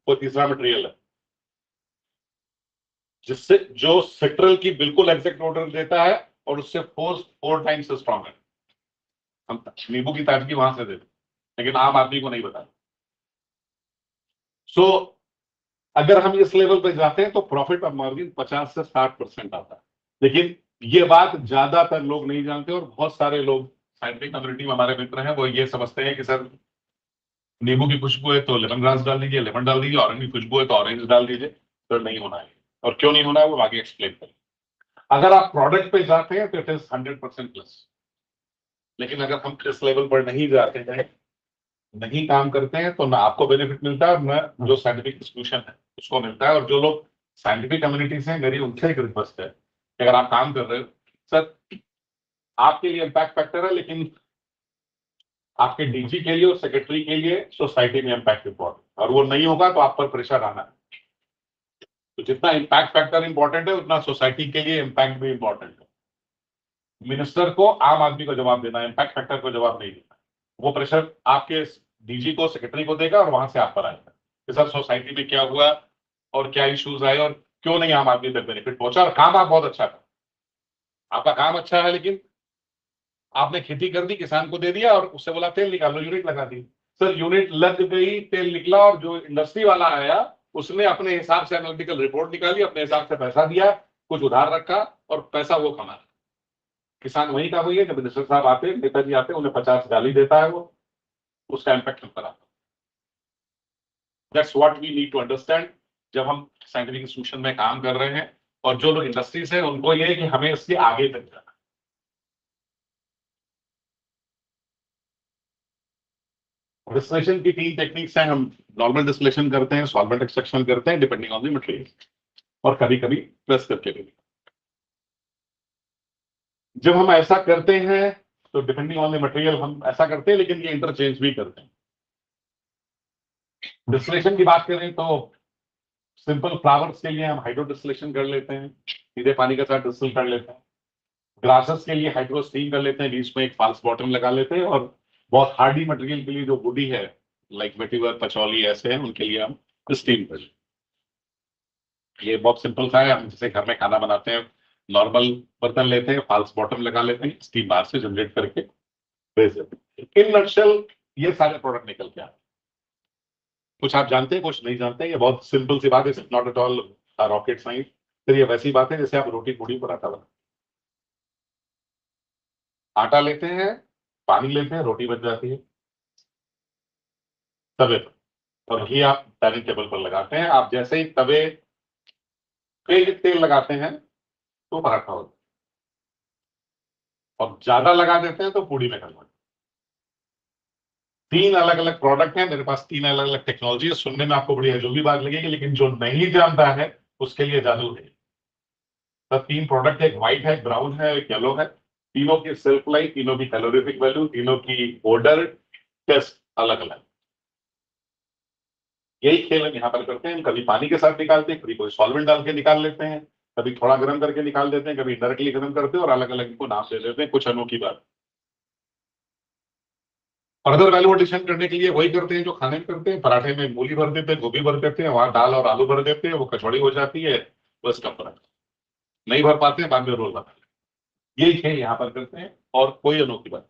वो तीसरा मटेरियल है, जिससे जो सिट्रल की बिल्कुल एग्जैक्ट ऑर्डर देता है और उससे 4 टाइम्स स्ट्रॉन्ग है। हम नींबू की ताजगी वहां से देते, लेकिन आम आदमी को नहीं बताते। सो अगर हम इस लेवल पे जाते हैं तो प्रॉफिट ऑफ मार्जिन 50 से 60% आता है। लेकिन ये बात ज्यादातर लोग नहीं जानते, और बहुत सारे लोग साइंटिफिक कम्युनिटी में हमारे मित्र हैं, वो ये समझते हैं कि सर नींबू की खुशबू है तो लेमन ग्रास डाल दीजिए, लेमन डाल दीजिए, ऑरेंज की खुशबू है तो ऑरेंज डाल दीजिए। तो नहीं होना है, और क्यों नहीं होना है वो आगे एक्सप्लेन करें। अगर आप प्रोडक्ट पे जाते हैं तो इट इज 100% प्लस। लेकिन अगर हम इस लेवल पर नहीं जाते हैं, नहीं काम करते हैं, तो ना आपको बेनिफिट मिलता है और ना जो साइंटिफिक इंस्टीट्यूशन है उसको मिलता है। और जो लोग साइंटिफिक कम्युनिटी से, मेरी उनसे एक रिक्वेस्ट है कि अगर आप काम कर रहे हो, सर आपके लिए इम्पैक्ट फैक्टर है, लेकिन आपके डीजी के लिए और सेक्रेटरी के लिए सोसाइटी में इम्पैक्ट इंपॉर्टेंट, और वो नहीं होगा तो आप पर प्रेशर आना है। तो जितना इम्पैक्ट फैक्टर इंपॉर्टेंट है, उतना सोसाइटी के लिए इम्पैक्ट भी इंपॉर्टेंट है। मिनिस्टर को, आम आदमी को जवाब देना है, इम्पैक्ट फैक्टर को जवाब नहीं देना। वो प्रेशर आपके डीजी को, सेक्रेटरी को देगा, और वहां से आप पर आएगा कि सर सोसाइटी में क्या हुआ और क्या इश्यूज आए और क्यों नहीं आम आदमी तक बेनिफिट पहुंचा। और काम आप बहुत अच्छा कर, आपका काम अच्छा है, लेकिन आपने खेती कर दी, किसान को दे दिया, और उससे बोला तेल निकालो, यूनिट लगा दी। सर यूनिट लग गई, तेल निकला, और जो इंडस्ट्री वाला आया उसने अपने हिसाब से एनालिटिकल रिपोर्ट निकाली, अपने हिसाब से पैसा दिया, कुछ उधार रखा, और पैसा वो कमा। किसान वही का वही है, जब मिनिस्टर साहब आते, नेताजी आते, उन्हें 50 गाली देता है, वो उसका इम्पैक्ट हम करा। That's what we need to understand जब हम साइंटिफिक इंस्टीट्यूशन में काम कर रहे हैं। और जो लोग इंडस्ट्री से, उनको ये है कि हमें इसके आगे तक जाना। डिस्टिलेशन की 3 टेक्निक्स हैं। हम नॉर्मल डिस्टिलेशन करते हैं, सॉल्वेंट एक्सट्रैक्शन करते हैं, डिपेंडिंग ऑन द मटेरियल, और कभी कभी प्रेस करके भी। जब हम ऐसा करते हैं तो डिपेंडिंग ऑन द मटेरियल हम ऐसा करते हैं, लेकिन ये इंटरचेंज भी करते हैं। डिस्टिलेशन की बात करें तो सिंपल फ्लावर्स के लिए हम हाइड्रो डिस्टिलेशन कर लेते हैं, सीधे पानी के साथ डिस्टिल कर लेते हैं। ग्रासेस के लिए हाइड्रो स्टीम कर लेते हैं, बीच में एक फाल्स बॉटम लगा लेते हैं। और बहुत हार्डी मटेरियल के लिए, जो वुडी है, लाइक वेटीवर, पचौली ऐसे हैं, उनके लिए हम स्टीम कर लेते हैं। ये बहुत सिंपल सा है। हम जैसे घर में खाना बनाते हैं, नॉर्मल बर्तन लेते हैं, फाल्स बॉटम लगा लेते हैं, स्टीम बाहर से जनरेट करके भेज देते हैं। इन नटशेल ये सारे प्रोडक्ट निकल के आते हैं। कुछ आप जानते हैं, कुछ नहीं जानते हैं। ये बहुत सिंपल सी बात है, not at all rocket science. फिर ये वैसी बात है जैसे आप रोटी पूड़ी पराठा बनाते, आटा लेते हैं, पानी लेते हैं, रोटी बन जाती है तवे पर, और घी आप डाइनिंग टेबल पर लगाते हैं। आप जैसे ही तवे पे तेल लगाते हैं तो पराठा होता है। और ज्यादा लगा देते हैं तो पूड़ी में कन्वर्ट। 3 अलग अलग प्रोडक्ट हैं मेरे पास, 3 अलग अलग टेक्नोलॉजी है। सुनने में आपको बड़ी अजूबी बात लगेगी, लेकिन जो नहीं जानता है उसके लिए जादू है। तो 3 प्रोडक्ट है, एक व्हाइट है, ब्राउन है, एक येलो है। तीनों की सेल्फ लाइफ, तीनों की कैलोरीफिक वैल्यू, तीनों की ऑर्डर टेस्ट अलग अलग। यही खेल हम यहाँ पर करते हैं। हम कभी पानी के साथ निकालते हैं, कभी कोई सॉल्वेंट डाल के निकाल लेते हैं, कभी थोड़ा गर्म करके निकाल देते हैं, कभी डायरेक्टली गर्म करते हैं और अलग अलग इनको नाम दे देते हैं। कुछ अनोखी बात। फर्दर वैल्यू एडिशन करने के लिए वही करते हैं जो खाने में करते हैं। पराठे में मूली भर देते हैं, गोभी भर देते हैं, वहां दाल और आलू भर देते हैं, वो कचौड़ी हो जाती है। बस कम फर्क, नहीं भर पाते हैं, बाद में रोल बनाते हैं। यही खेल यहाँ पर करते हैं और कोई अनोखी बात।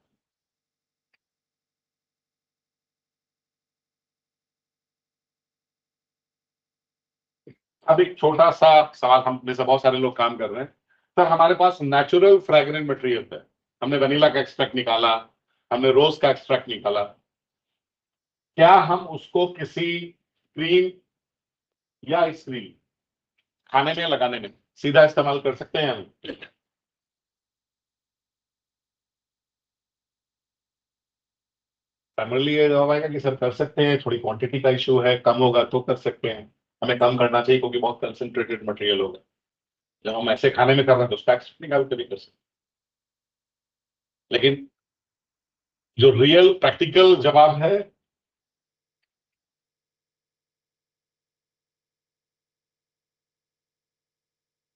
अब एक छोटा सा सवाल, हम में से बहुत सारे लोग काम कर रहे हैं। सर हमारे पास नेचुरल फ्रेग्रेंट मटेरियल है, हमने वनीला का एक्सट्रैक्ट निकाला, हमने रोज का एक्सट्रैक्ट निकाला, क्या हम उसको किसी क्रीम या आइसक्रीम खाने में लगाने में सीधा इस्तेमाल कर सकते हैं? हम प्राइमरली ये जवाब आएगा कि सर कर सकते हैं, थोड़ी क्वांटिटी का इशू है, कम होगा तो कर सकते हैं। हमें कम करना चाहिए क्योंकि बहुत कंसंट्रेटेड मटेरियल होगा। जब हम ऐसे खाने में कर रहे हैं तो उसका एक्सट्रैक्ट निकाल के भी कर सकते हैं। लेकिन जो रियल प्रैक्टिकल जवाब है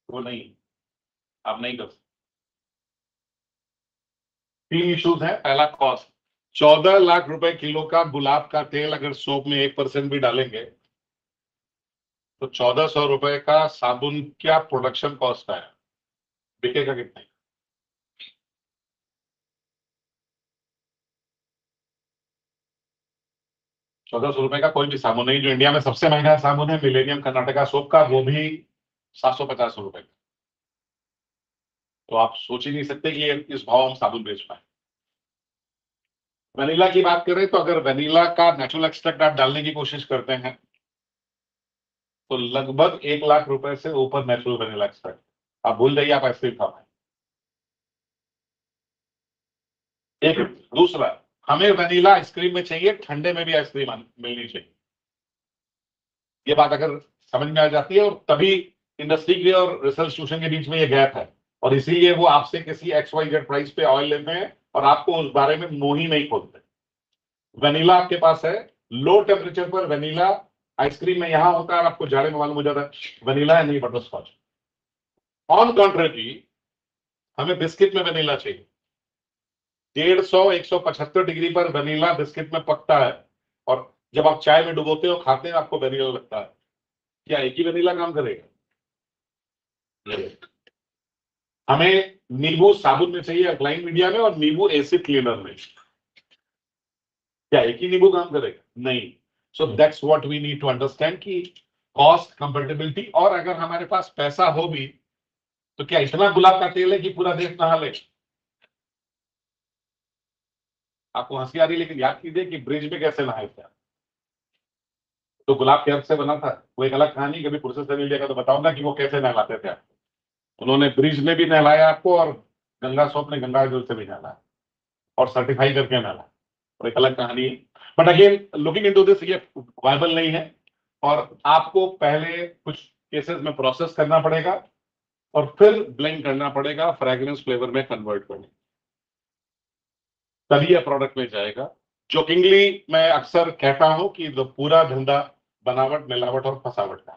वो नहीं, आप नहीं कर सकते। 3 इश्यूज हैं। पहला कॉस्ट, 14 लाख रुपए किलो का गुलाब का तेल अगर सोप में 1% भी डालेंगे तो 1400 रुपए का साबुन क्या प्रोडक्शन कॉस्ट है, बिकेगा कितने? ₹1400 का कोई भी साबुन नहीं। जो इंडिया में सबसे महंगा साबुन है मिलेनियम कर्नाटका सोप का, वो भी 750 रुपए का। तो आप सोच ही नहीं सकते कि इस भाव हम साबुन बेच पाए। वनीला की बात करें तो अगर वनीला का नेचुरल एक्सट्रैक्ट आप डालने की कोशिश करते हैं तो लगभग 1 लाख रुपए से ऊपर नेचुरल वनीला एक्सट्रैक्ट। आप भूल जाइए आप आइसक्रीम खा पाए। एक दूसरा, हमें वनीला आइसक्रीम में चाहिए, ठंडे में भी आइसक्रीम मिलनी चाहिए। ये बात अगर समझ में आ जाती है, और तभी इंडस्ट्री के और रिसर्च इंस्टीट्यूशन के बीच में ये गैप है, और इसीलिए वो आपसे किसी XYZ प्राइस पे ऑयल लेते हैं और आपको उस बारे में मुंह ही नहीं खोलते। वनीला आपके पास है, लो टेम्परेचर पर वनीला आइसक्रीम में यहां होता है और आपको जाड़े में मालूम हो जाता है वनीला है, नहीं बटर स्कॉच। ऑन कॉन्ट्रेरी हमें बिस्किट में वनीला चाहिए। 150-175 डिग्री पर वनीला बिस्किट में पकता है, और जब आप चाय में डुबोते हो खाते हैं आपको वनीला लगता है। क्या एक ही वनीला काम करेगा? हमें नींबू साबुन में चाहिए, अल्कलाइन मीडिया में, और नींबू एसिड क्लीनर में। क्या एक ही नींबू काम करेगा? नहीं। So that's what we need to understand कि कॉस्ट कंपेटेबिलिटी। और अगर हमारे पास पैसा हो भी तो क्या इतना गुलाब का तेल है कि पूरा देश नहा ले? आपको हंसी आ रही, लेकिन याद कीजिए कि ब्रिज में कैसे नहाए थे। तो गुलाब के अर्थ से बना था, वो एक अलग कहानी, कभी फुर्सत से मिल जाएगा तो बताऊंगा कि वो कैसे नहलाते थे। उन्होंने ब्रिज में भी नहलाया आपको, और गंगा सोप ने गंगा जल से भी नहलाया और सर्टिफाई करके नहलाया, और एक अलग कहानी है। But again looking into this, ये वायबल नहीं है, और आपको पहले कुछ केसेस में प्रोसेस करना पड़ेगा और फिर ब्लेंड करना पड़ेगा, फ्रेग्रेंस फ्लेवर में कन्वर्ट करने, तभी यह प्रोडक्ट में जाएगा। जोकिंगली मैं अक्सर कहता हूं कि पूरा धंधा बनावट, मिलावट और फसावट का।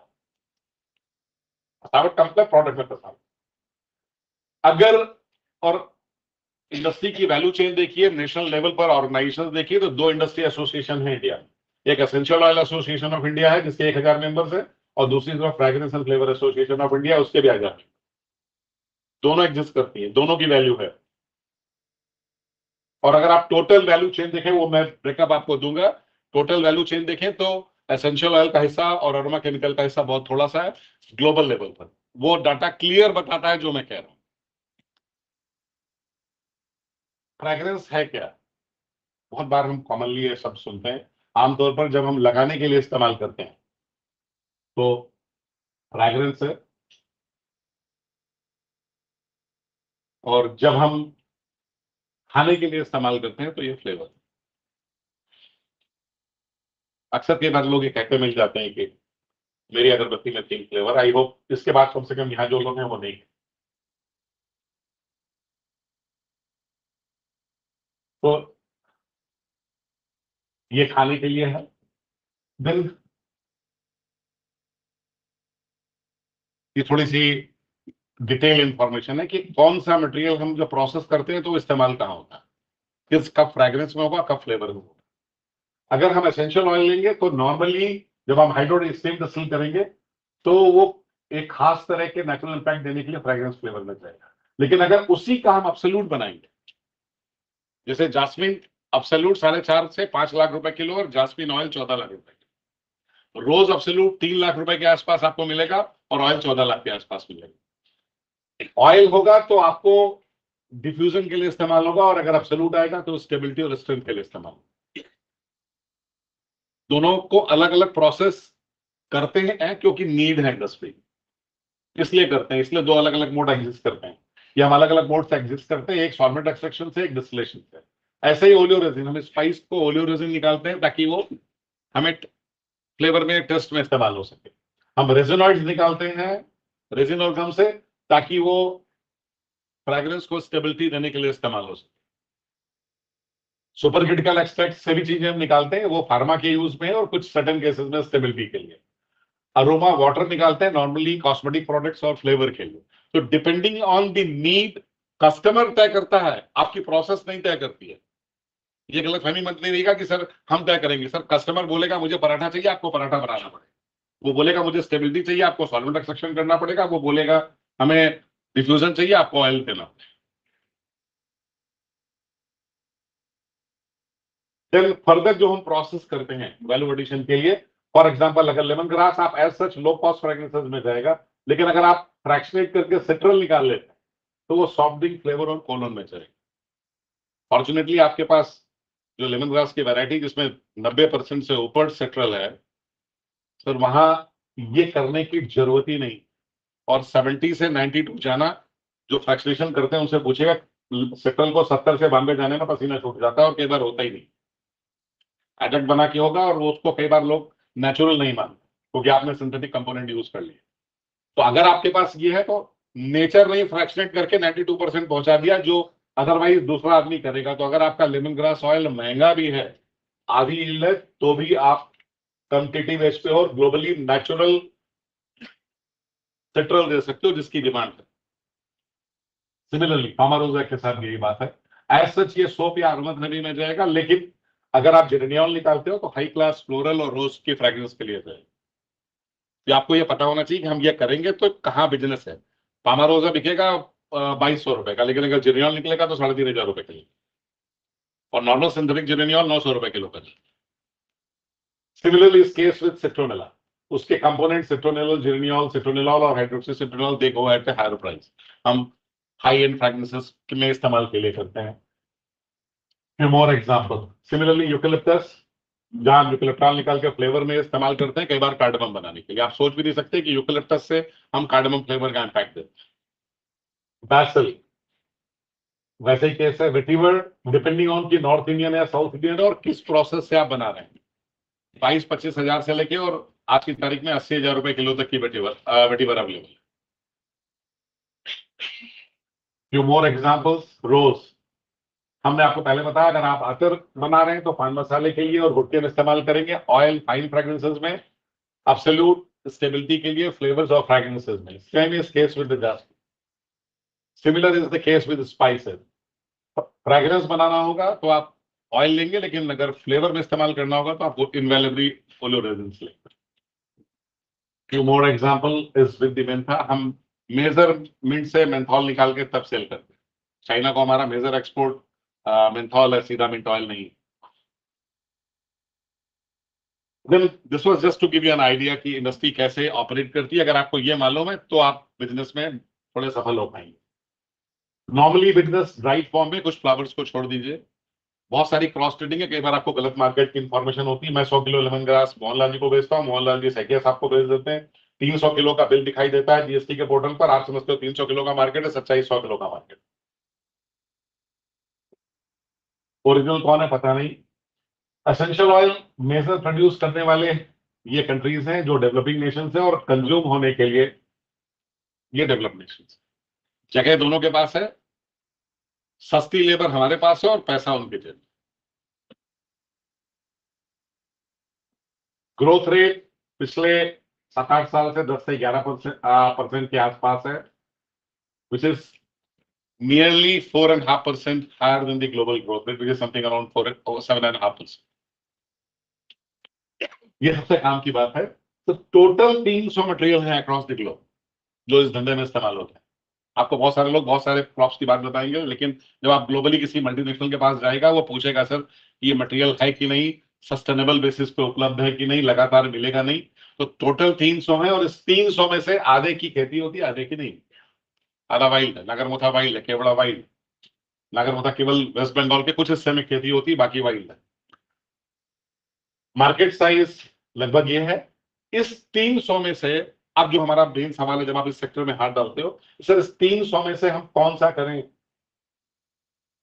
फसावट का मतलब प्रोडक्ट में फसावट। अगर और इंडस्ट्री की वैल्यू चेन देखिए, नेशनल लेवल पर ऑर्गेनाइजेशन देखिए, तो 2 इंडस्ट्री एसोसिएशन है इंडिया। एक essential oil association of India है जिसके 1000 मेंबर्स है, और दूसरी तरफ fragrance and flavour association of India, उसके भी 1000। दोनों एग्जिस्ट करती है, दोनों की वैल्यू है। और अगर आप टोटल वैल्यू चेन देखें, वो मैं ब्रेकअप आपको दूंगा, टोटल वैल्यू चेन देखें तो एसेंशियल ऑयल का हिस्सा और अरोमा केमिकल का हिस्सा बहुत थोड़ा सा है ग्लोबल लेवल पर। वो डाटा क्लियर बताता है जो मैं कह रहा हूं। फ्रेग्रेंस है क्या? बहुत बार हम कॉमनली ये सब सुनते हैं, आमतौर पर जब हम लगाने के लिए इस्तेमाल करते हैं तो फ्रेग्रेंस है, और जब हम खाने के लिए इस्तेमाल करते हैं तो ये फ्लेवर। अक्सर कई बार लोग ये कहते मिल जाते हैं कि मेरी अगरबत्ती में 3 फ्लेवर, आई होप इसके बाद कम से कम यहाँ जो लोग हैं वो नहीं। तो ये खाने के लिए है। देन ये थोड़ी सी डिटेल इंफॉर्मेशन है कि कौन सा मटेरियल हम जो प्रोसेस करते हैं तो इस्तेमाल कहाँ होता है, किस कब फ्रेग्रेंस में होगा, कब फ्लेवर में होगा। अगर हम एसेंशियल ऑयल लेंगे तो नॉर्मली जब हम हाइड्रोड स्टीम डिस्टिल करेंगे तो वो एक खास तरह के नेचुरल इम्पैक्ट देने के लिए फ्रेग्रेंस फ्लेवर में जाएगा। लेकिन अगर उसी का हम अब्सोल्यूट बनाएंगे, जैसे जास्मिन अब्सोल्यूट 4.5 से 5 लाख रुपए किलो और जास्मिन ऑयल 14 लाख रुपए किलो, रोज अब्सोल्यूट 3 लाख रुपए के आसपास आपको मिलेगा और ऑयल 14 लाख के आसपास मिलेगा। ऑयल होगा तो आपको डिफ्यूजन के लिए इस्तेमाल होगा और अगर अब्सोल्यूट आएगा तो स्टेबिलिटी और स्ट्रेंथ के लिए इस्तेमाल होगा। दोनों को अलग अलग प्रोसेस करते हैं क्योंकि नीड है इंडस्ट्री, इसलिए करते हैं, इसलिए दो अलग अलग मोड एग्जिस्ट करते हैं। ये हम अलग अलग मोड से एग्जिस्ट करते हैं, एक सॉल्वेंट एक्सट्रैक्शन से, एक डिस्टिलेशन से। ऐसे ही ओलियो रेजिन, हम स्पाइस को ओलियो रेजिन निकालते हैं ताकि वो हमें फ्लेवर में टेस्ट में इस्तेमाल हो सके। हम रेजिनॉइड्स निकालते हैं रेजिन और गम से ताकि वो फ्रेग्रेंस को स्टेबिलिटी देने के लिए इस्तेमाल हो सके। सुपर क्रिटिकल एक्सट्रैक्ट से भी चीजें हम निकालते हैं, वो फार्मा के यूज में है और कुछ सर्टेन केसेस में स्टेबिलिटी के लिए। अरोमा वाटर निकालते हैं नॉर्मली कॉस्मेटिक प्रोडक्ट्स और फ्लेवर के लिए। तो depending on the need customer तय करता है, आपकी प्रोसेस नहीं तय करती है। ये गलतफहमी मत नहीं रहेगा कि सर हम तय करेंगे। सर कस्टमर बोलेगा मुझे पराठा चाहिए, आपको पराठा बनाना पड़ेगा। वो बोलेगा मुझे स्टेबिलिटी चाहिए, आपको सॉल्वेंट एक्सट्रैक्शन करना पड़ेगा। वो बोलेगा हमें डिफ्यूजन चाहिए, आपको ऑयल देना पड़ेगा। देन फर्दर जो हम प्रोसेस करते हैं वैल्यू एडिशन के लिए, फॉर एग्जांपल अगर लेमन ग्रास आप as such low cost fragrances में जाएगा, लेकिन अगर आप फ्रैक्शनेट करके सिट्रल निकाल लेते हैं तो वो सॉफ्ट ड्रिंक फ्लेवर और कोलोन में जाएगा। फॉर्चुनेटली आपके पास जो लेमन ग्रास की वैरायटी जिसमें 90% से ऊपर सिट्रल है, सर वहां ये करने की जरूरत ही नहीं। और 70 से 92 जाना, जो फ्रैक्शनेशन करते हैं उनसे पूछेगा, सिट्रल को 70 से 92 जाने में पसीना छूट जाता है और कई बार होता ही नहीं। एडल्ट बना के होगा और वो उसको कई बार लोग नेचुरल नहीं मानते क्योंकि आपने सिंथेटिक कंपोनेंट यूज कर लिया। तो अगर आपके पास ये है तो नेचर ने फ्रैक्शनेट करके 92% पहुंचा दिया जो अदरवाइज दूसरा आदमी करेगा। तो अगर आपका लेमन ग्रास ऑयल महंगा भी है, आधी यील्ड है, तो भी आप कॉम्पिटिटिव एज पे और ग्लोबली नेचुरल सिट्रल दे सकते हो जिसकी डिमांड है। सिमिलरली पामारोजा के साथ यही बात है। एज सच ये सोप या अहमद नबी में जाएगा, लेकिन अगर आप जेरेनियल निकालते हो तो हाई क्लास फ्लोरल और रोज की फ्रेग्रेंस के लिए जाएगा। तो आपको ये पता होना चाहिए कि हम ये करेंगे तो कहाँ बिजनेस है। पामारोजा बिकेगा 2200 रुपए का, लेकिन अगर जेरेनियल निकलेगा तो 3500 रुपए किलो, और नॉर्मल सिंथेटिक जेरेनियल 900 रुपए किलो का। सिमिलरली इस केस विद सिट्रोनेला, उसके कंपोनेंट सिट्रोनेल, जेरेनियल, सिट्रोनिलॉल और hydroxy citronellal they go at a higher price. हम हाई एंड फ्रेग्रेंसेस में इस्तेमाल के लिए करते हैं। मोर एग्जाम्पल, सिमिलरली यूकेलिप्टस, जहां यूकेलिप्टाल निकाल के फ्लेवर में इस्तेमाल करते हैं, कई बार कार्डमम बनाने के लिए। आप सोच भी नहीं सकते कि यूकेलिप्टस से हम कार्डमम फ्लेवर का इम्पैक्ट देते हैं। बैसल वैसे ही केस है। वेटिवर डिपेंडिंग ऑन की नॉर्थ इंडियन या साउथ इंडियन और किस प्रोसेस से आप बना रहे हैं। 22-25 हजार से लेके और आज की तारीख में 80,000 रुपए किलो तक की वेटिवर अवेलेबल है। फ्यू मोर एग्जाम्पल्स, रोज, हमने आपको पहले बताया अगर आप अतर बना रहे हैं तो पान मसाले के लिए और गुटके में इस्तेमाल करेंगे। ऑयल फाइन फ्रेग्रेंसेस में, एब्सोल्यूट स्टेबिलिटी के लिए, फ्लेवर्स और फ्रेग्रेंसेस में। Same is case with the jasmine, similar is the case with spices. Fragrance बनाना होगा तो आप ऑयल लेंगे, लेकिन अगर फ्लेवर में इस्तेमाल करना होगा तो आपको इनवेलेबली ओलियो रेजिन्स लेंगे। Few more example is with the Mentha, हम मेजरमेंट से मेंथॉल निकाल के तब सेल करते हैं। चाइना को हमारा मेजर एक्सपोर्ट मेंथॉल है, सीधा मिंट ऑयल नहीं। Then this was just to give you an idea कि इंडस्ट्री कैसे ऑपरेट करती है। अगर आपको ये मालूम है तो आप बिजनेस में थोड़े सफल हो पाएंगे। नॉर्मली बिजनेस ड्राई फॉर्म में, कुछ फ्लावर्स को छोड़ दीजिए, बहुत सारी क्रॉस ट्रेडिंग है। कई बार आपको गलत मार्केट की इंफॉर्मेशन होती है। मैं 100 kilo lemon grass Mohanlal ji को बेचता हूँ, मोहनलाल जी सैकिया साहब को बेच देते हैं। 300 किलो का बिल दिखाई देता है जीएसटी के पोर्टल पर, आप समझते हो 300 किलो का मार्केट है, सच्चाई 100 किलो का मार्केट। ओरिजिनल कौन है पता नहीं। एसेंशियल ऑयल मेजर प्रोड्यूस करने वाले ये कंट्रीज हैं जो डेवलपिंग नेशंस हैं, और कंज्यूम होने के लिए ये डेवलप नेशंस। जगह दोनों के पास है, सस्ती लेबर हमारे पास है और पैसा उनके जेब में। ग्रोथ रेट पिछले 7-8 साल से 10 से 11% के आसपास है, which is nearly 4.5% higher than the global growth rate, which is something around 7.5%. ये सबसे काम की बात है। तो टोटल 300 मटेरियल है अक्रॉस द ग्लोब जो इस धंधे में इस्तेमाल होते हैं। आपको बहुत सारे लोग बहुत सारे क्रॉप्स की बात बताएंगे, लेकिन जब आप ग्लोबली किसी मल्टीनेशनल के पास जाएगा, वो पूछेगा सर ये मटेरियल है कि नहीं, सस्टेनेबल बेसिस पे उपलब्ध है कि नहीं, लगातार मिलेगा नहीं। तो टोटल 300 है, और इस 300 में से आधे की खेती होती है, आधे की नहीं। आधा वाइल्ड है, नागरमोथा वाइल्ड है, केवड़ा वाइल्ड। नागरमोथा केवल वेस्ट बंगाल के कुछ हिस्से में खेती होती है, बाकी वाइल्ड है। मार्केट साइज लगभग ये है। इस 300 में से अब जो हमारा मेन सवाल है, जब आप इस सेक्टर में हाथ डालते हो, सर इस 300 में से हम कौन सा करें?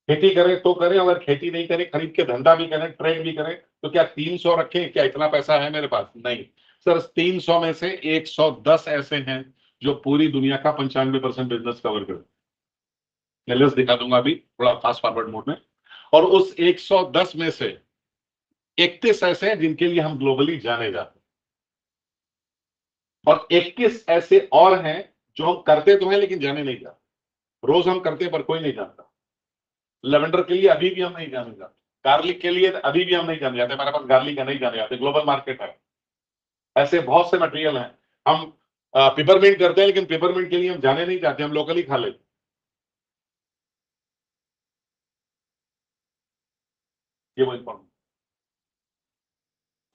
खेती करें तो करें, अगर खेती नहीं करें, खरीद के धंधा भी करें, ट्रेड भी करें, तो क्या 300 रखें? क्या इतना पैसा है मेरे पास? नहीं सर, इस 300 में से 110 ऐसे हैं जो पूरी दुनिया का 95% बिजनेस कवर करते हैं। लिस्ट दिखा दूंगा अभी थोड़ा फास्ट फॉरवर्ड मोड में। और उस 110 में से 31 ऐसे हैं जिनके लिए हम ग्लोबली जाने जाते हैं, और 21 ऐसे और हैं जो हम करते तो हैं लेकिन जाने नहीं जाते। रोज हम करते पर कोई नहीं जानता। लेवेंडर के लिए अभी भी हम नहीं जाने जाते, गार्लिक के लिए अभी भी हम नहीं जाने जाते, हमारे पास गार्लिक का नहीं जाने जाते, ग्लोबल मार्केट है। ऐसे बहुत से मटेरियल हैं। हम पेपरमिंट करते हैं लेकिन पेपरमिंट के लिए हम जाने नहीं जाते, हम लोकली खा लेते। ये वो इंपॉर्टेंट,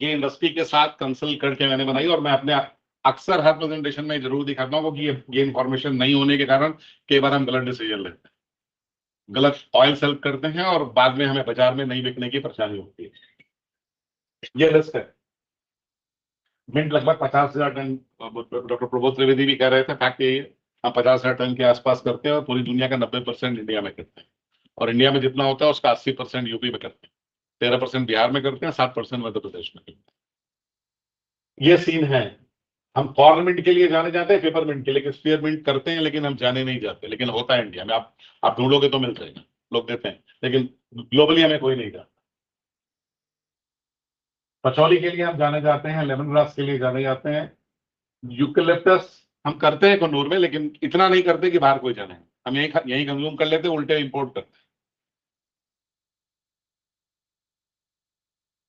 ये इंडस्ट्री के साथ कंसल्ट करके मैंने बनाई, और मैं अपने अक्सर हर प्रेजेंटेशन में जरूर दिखाता हूँ कि ये इंफॉर्मेशन नहीं होने के कारण कई बार हम गलत डिसीजन लेते हैं, गलत ऑयल सेल करते हैं, और बाद में हमें बाजार में नहीं बिकने की परेशानी होती है। ये लिस्ट है। मिंट लगभग 50,000 टन, डॉक्टर प्रबोध त्रिवेदी भी कह रहे थे, फैक्ट यही है, हम 50,000 टन के आसपास करते हैं, और पूरी दुनिया का 90% इंडिया में करते हैं। और इंडिया में जितना होता है उसका 80% यूपी में करते हैं, 13% बिहार में करते हैं, 7% मध्य प्रदेश में करते हैं। ये सीन है। हम कॉर्न मिंट के लिए जाने जाते हैं, पेपर मिंट के लिए, स्पीयर मिंट करते हैं लेकिन हम जाने नहीं जाते, लेकिन होता है इंडिया में। आप ढूंढोगे तो मिल जाएगा, लोग देते हैं, लेकिन ग्लोबली हमें कोई नहीं जानता। पचौली के लिए हम जाने जाते हैं, लेमन ग्रास के लिए जाने जाते हैं, यूकलिप्टस हम करते हैं कन्नूर में, लेकिन इतना नहीं करते कि बाहर कोई जाने। हम यही कंज्यूम कर लेते हैं, उल्टे इंपोर्ट करते हैं।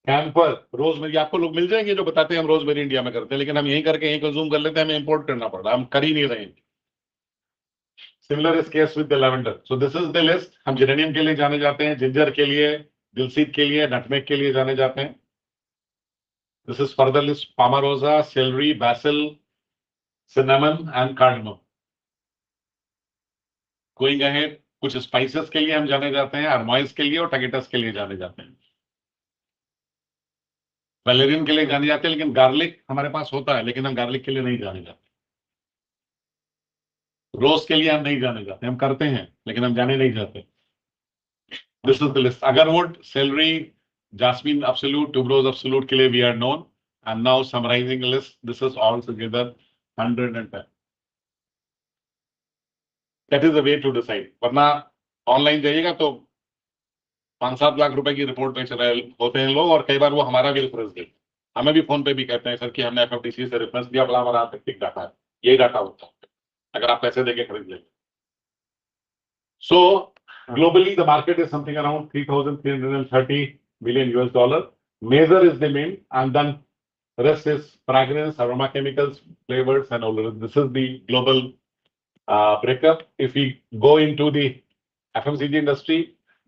कैंपर, रोजमेरी, आपको लोग मिल जाएंगे जो बताते हैं हम रोजमेरी इंडिया में करते हैं, लेकिन हम यही करके यही कंज्यूम कर लेते हैं, हमें इंपोर्ट करना पड़ रहा है, हम कर ही नहीं रहे। Similar is case with the lavender. So this is the list. हम जेरेनियम के लिए जाने जाते हैं, जिंजर के लिए, दिलसीद के लिए, नटमेग के लिए जाने जाते हैं। This is further list: palmarosa, celery, basil, cinnamon and cardamom. Going ahead, कुछ स्पाइसेस के लिए हम जाने जाते हैं, अरमॉइस के लिए और टगेटस के लिए जाने जाते हैं, वैलेरियन के लिए जाने जाते हैं, लेकिन गार्लिक हमारे पास होता है, लेकिन हम गार्लिक के लिए नहीं जाने जाते। रोज के लिए हम नहीं जाने जाते, हम करते हैं लेकिन हम जाने नहीं जाते। This is the list: agarwood, celery, jasmine absolute, tuberose absolute के लिए we are known. And now summarising list, this is all together 110। That is the way to decide. वरना ऑनलाइन जाइएगा तो 5-7 लाख रुपए की रिपोर्ट बेच रहे होते हैं लोग, और कई बार वो हमारा भी रेफरेंस देते हैं। हमें भी फोन पे भी कहते हैं सर कि हमने एफएफडीसी से रेफरेंस दिया, बड़ा हमारा ठीक डाटा है। यही डाटा होता है अगर आप पैसे देके खरीद लेंगे। सो globally the market is something around $3,330 billion US. Major is the main, and then rest is fragrance, aroma chemicals, flavors, and all. This is the global breakup. If we go into the FMCG industry,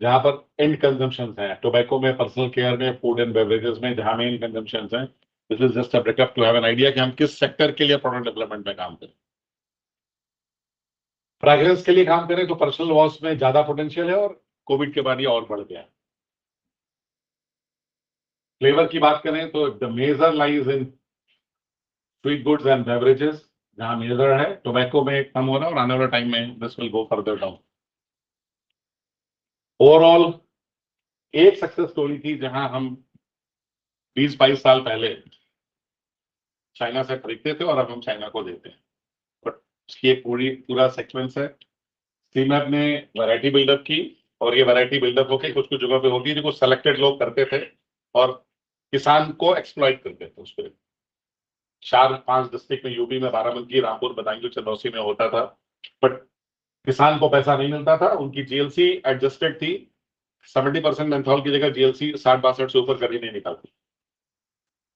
जहां पर end consumptions हैं, tobacco में, personal care में, food and beverages में, जहां main consumptions हैं, this is just a breakup to have an idea कि हम किस sector के लिए product development में काम करें। फ्रैग्रेंस के लिए काम करें तो पर्सनल वॉश में ज्यादा पोटेंशियल है, और कोविड के बाद ये और बढ़ गया है। फ्लेवर की बात करें तो the major lies in sweet goods and beverages, जहां मेजर है। टोबैको में कम हो रहा है, और आने वाले टाइम में this will go further down. Overall एक सक्सेस स्टोरी थी जहां हम 20-22 साल पहले चाइना से खरीदते थे और अब हम चाइना को देते हैं, बट उसकी एक पूरा सीक्वेंस है। सीमैप ने वैरायटी बिल्डअप की और ये वैरायटी बिल्डअप होकर कुछ कुछ जगह पे होती है जो कुछ सेलेक्टेड लोग करते थे और किसान को एक्सप्लॉइट करते थे। उस पर 4-5 डिस्ट्रिक्ट में, यूपी में बाराबंकी, रामपुर, बदायूं, चंदौसी में होता था, बट किसान को पैसा नहीं मिलता था। उनकी जीएलसी एडजस्टेड थी, 70% मेंथॉल की जगह जीएलसी 60-62 से ऊपर कभी नहीं निकालती।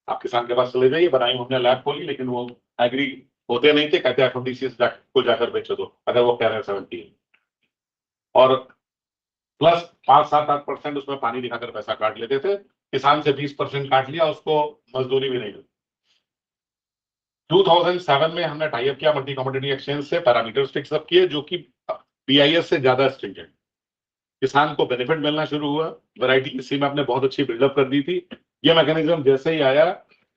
आप किसान के पास चले जाइए, बनाई हमने लैब खोली, लेकिन वो एग्री होते नहीं थे, कहते एफएमडीसी को जाकर बेचो दो अगर वो कह रहे हैं 70, और प्लस 5-7-8% उसमें पानी दिखाकर पैसा काट लेते थे। किसान से 20% काट लिया, उसको मजदूरी भी नहीं मिली। 2007 में हमने टाइप किया मल्टी कमोडिटी एक्सचेंज से, पैरामीटर्स फिक्स अप किए जो कि बीआईएस से ज्यादा स्ट्रिंजेंट। किसान को बेनिफिट मिलना शुरू हुआ, वैरायटी की सीमा आपने बहुत अच्छी बिल्डअप कर दी थी। ये मैकेनिज्म जैसे ही आया,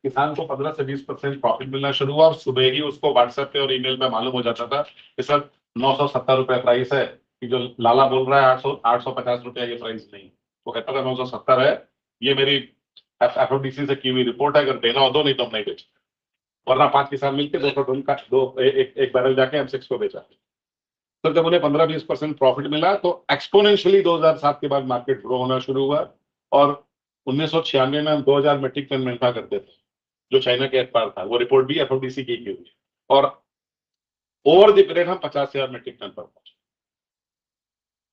किसान को 15 से 20% प्रॉफिट मिलना शुरू हुआ और सुबह ही उसको व्हाट्सएप पे और ईमेल पे मालूम हो जाता था कि सर 970 रुपए प्राइस है, कि जो लाला बोल रहा है 850 रुपया ये प्राइस नहीं। वो कहता था 970 है, ये मेरी एफएफडीसी से की हुई रिपोर्ट है, अगर देना हो दो, नहीं तो हम नहीं बेचते। वरना 5 किसान मिलकर 200 टन का एक बैरल जाके M6 को बेचा। तो जब उन्हें 15-20% प्रॉफिट मिला तो एक्सपोनेंशियली 2007 के बाद मार्केट ग्रो होना शुरू हुआ और 1996 में हम 2000 मेट्रिक टन मेंथा करते थे, जो चाइना के एक्सपायर था। वो रिपोर्ट भी एफएफडीसी की हुई, और ओवर द पीरियड हम 50,000 मेट्रिक टन पर पहुंचे।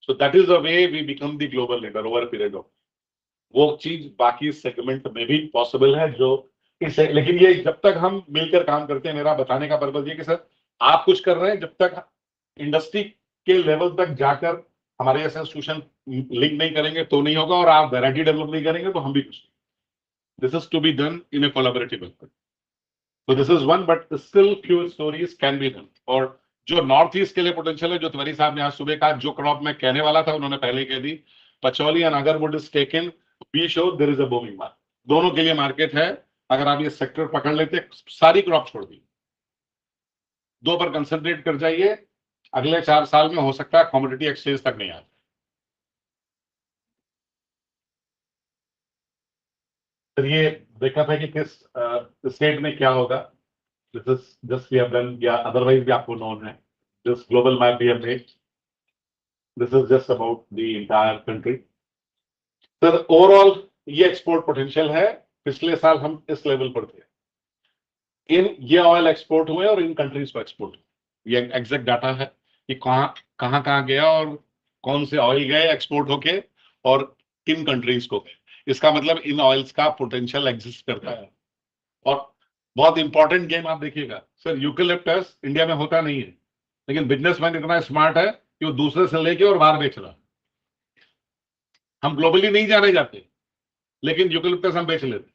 So that is the way we become the global leader over period of. वो चीज बाकी सेगमेंट में भी पॉसिबल है जो इसे, लेकिन ये जब तक हम मिलकर काम करते हैं, मेरा बताने का पर्पज ये कि सर आप कुछ कर रहे हैं, जब तक इंडस्ट्री के लेवल तक जाकर हमारे जैसे इंस्टीट्यूशन लिंक नहीं करेंगे तो नहीं होगा, और आप वैरायटी डेवलप नहीं करेंगे तो हम भी कुछ। This is to be done in a collaborative effort. So this is one, but still few stories can be done. और जो नॉर्थ ईस्ट के लिए पोटेंशियल है, जो तिवारी साहब ने आज सुबह कहा, जो क्रॉप में कहने वाला था उन्होंने पहले कह दी, patchouli and agarwood is taken, be sure there is a booming market. दोनों के लिए मार्केट है। अगर आप ये सेक्टर पकड़ लेते, सारी क्रॉप छोड़ दी, 2 पर कंसंट्रेट कर जाइए, अगले 4 साल में हो सकता है कमोडिटी एक्सचेंज तक नहीं आए। तो ये देखा था कि किस स्टेट में क्या होगा। This is just we have done, या otherwise भी आपको known है। This global map we have made. This is just about the entire country. Sir, overall ये एक्सपोर्ट पोटेंशियल है। पिछले साल हम इस लेवल पर थे। ये ऑयल एक्सपोर्ट हुए और इन कंट्रीज को एक्सपोर्ट, ये एग्जैक्ट डाटा है कि कहाँ गया और कौन से ऑयल गए एक्सपोर्ट होके और किन कंट्रीज को गए। इसका मतलब इन ऑयल्स का पोटेंशियल एग्जिस्ट करता है। और बहुत इंपॉर्टेंट गेम आप देखिएगा सर, यूकेलिप्टस इंडिया में होता नहीं है, लेकिन बिजनेसमैन इतना स्मार्ट है कि वो दूसरे से लेके और बाहर बेच रहा। हम ग्लोबली नहीं जाने जाते, लेकिन यूकेलिप्टस हम बेच लेते,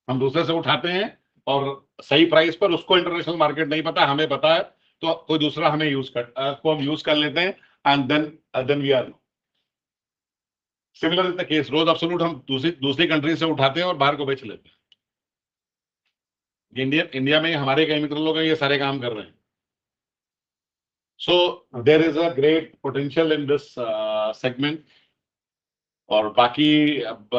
हम दूसरे से उठाते हैं और सही प्राइस पर। उसको इंटरनेशनल मार्केट नहीं पता, हमें पता है, तो कोई दूसरा हमें हम यूज कर लेते हैं, and then we are. Similar is the case, rose absolute हम दूसरी कंट्री से उठाते हैं और बाहर को बेच लेते हैं। इंडिया में हमारे कई मित्र लोग ये सारे काम कर रहे हैं। So there is a great potential in this segment. और बाकी अब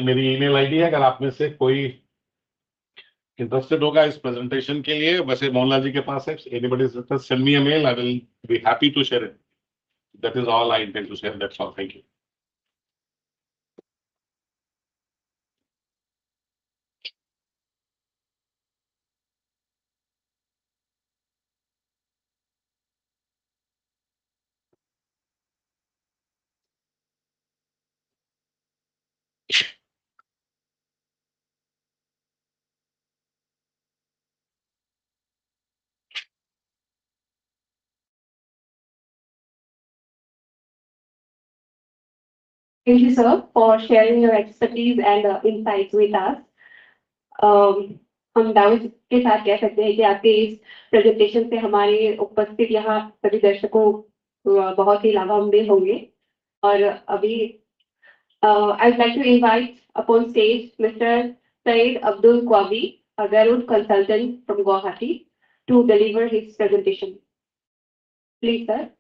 मेरी ईमेल आईडी है, अगर आप में से कोई इंटरेस्टेड होगा इस प्रेजेंटेशन के लिए, वैसे मोहनलाल जी के पास है, anybody send me a mail, I will be happy to share it. That is all I intend to share, that's all, thank you. Thank you, sir, for sharing your expertise and insights with us. हम दाऊद के साथ कह सकते हैं कि आपके इस presentation से हमारे उपस्थित यहाँ सभी दर्शकों बहुत ही लाभान्वित होंगे। और अभी I would like to invite upon stage Mr. Said Abdul Kwabi, a Garud consultant from Guwahati, to deliver his presentation. Please, sir.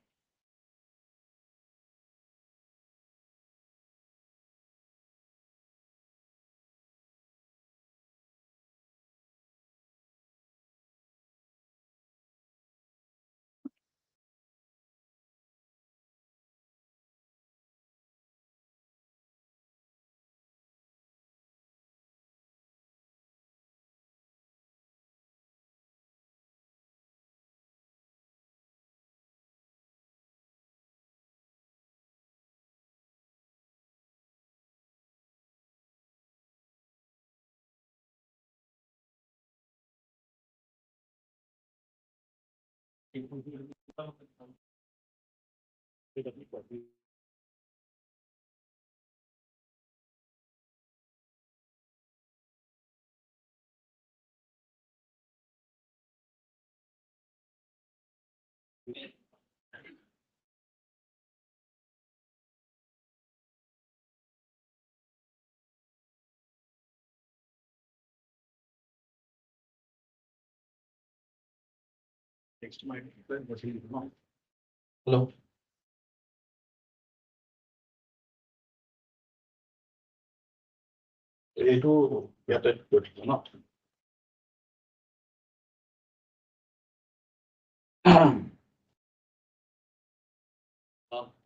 Hello.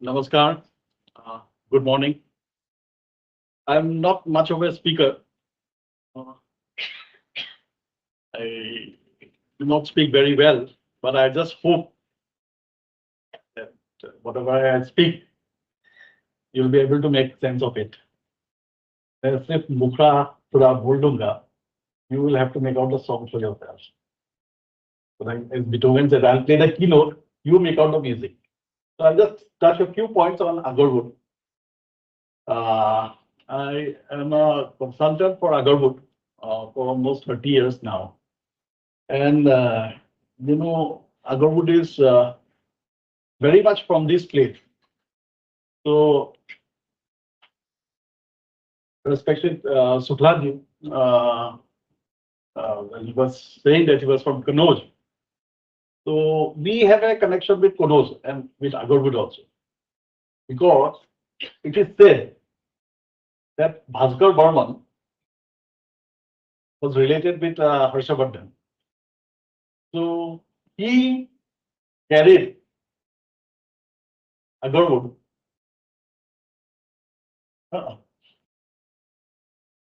Namaskar. Good morning. I'm not much of a speaker. I do not speak very well, but I just hope that whatever I speak, you'll be able to make sense of it. If Mukha Pura bol dunga, you will have to make out the song for yourself. So like as Beethoven said, I'll play the keynote, you make out the music. So I'll just touch a few points on Agarwood. I am a consultant for Agarwood for almost 30 years now. And, you know, Agarwood is very much from this place. So, respected Suklaji, he was saying that he was from Kanoj. So, we have a connection with Kanoj and with Agarwood also. Because it is said that Bhaskar Burman was related with Harshavardhan. So, he carried Agarwood.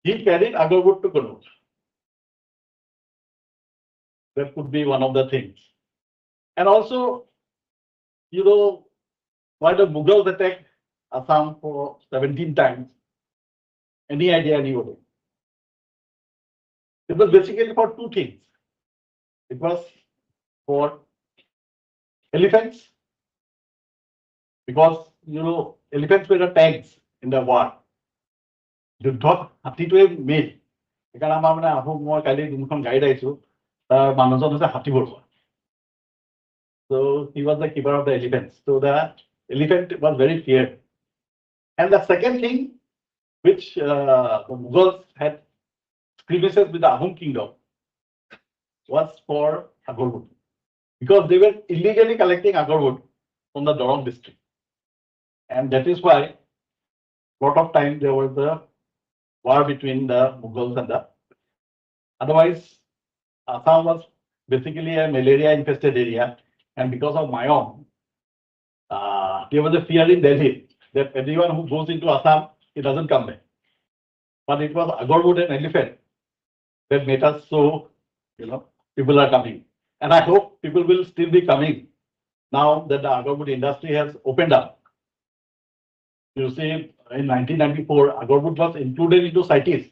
He carried Agarwood to Kanoj. That could be one of the things. And also, you know, why the Mughals attacked Assam for 17 times? Any idea, anybody? It was basically for two things. It was for elephants, because, you know, elephants were the tanks in the war. যুদ্ধত হাতীটোৱে main সেইকাৰণে আমাৰ মানে আহোম মই কালি যোনখন গাড়ীত আহিছো তাৰ মানুহজন হৈছে হাতী Baruah. So he was the keeper of the elephants. So the elephant was very feared. And the second thing, which the Mughals had skirmishes with the Ahom kingdom, was for Agarwood, because they were illegally collecting Agarwood from the Dorong district. And that is why a lot of time there was the war between the Mughals and the. Otherwise, Assam was basically a malaria infested area. And because of Mayom, there was a fear in Delhi that everyone who goes into Assam, he doesn't come back. But it was Agarwood and elephant that made us so, you know, people are coming. And I hope people will still be coming now that the Agarwood industry has opened up. You see, in 1994, Agarwood was included into CITES.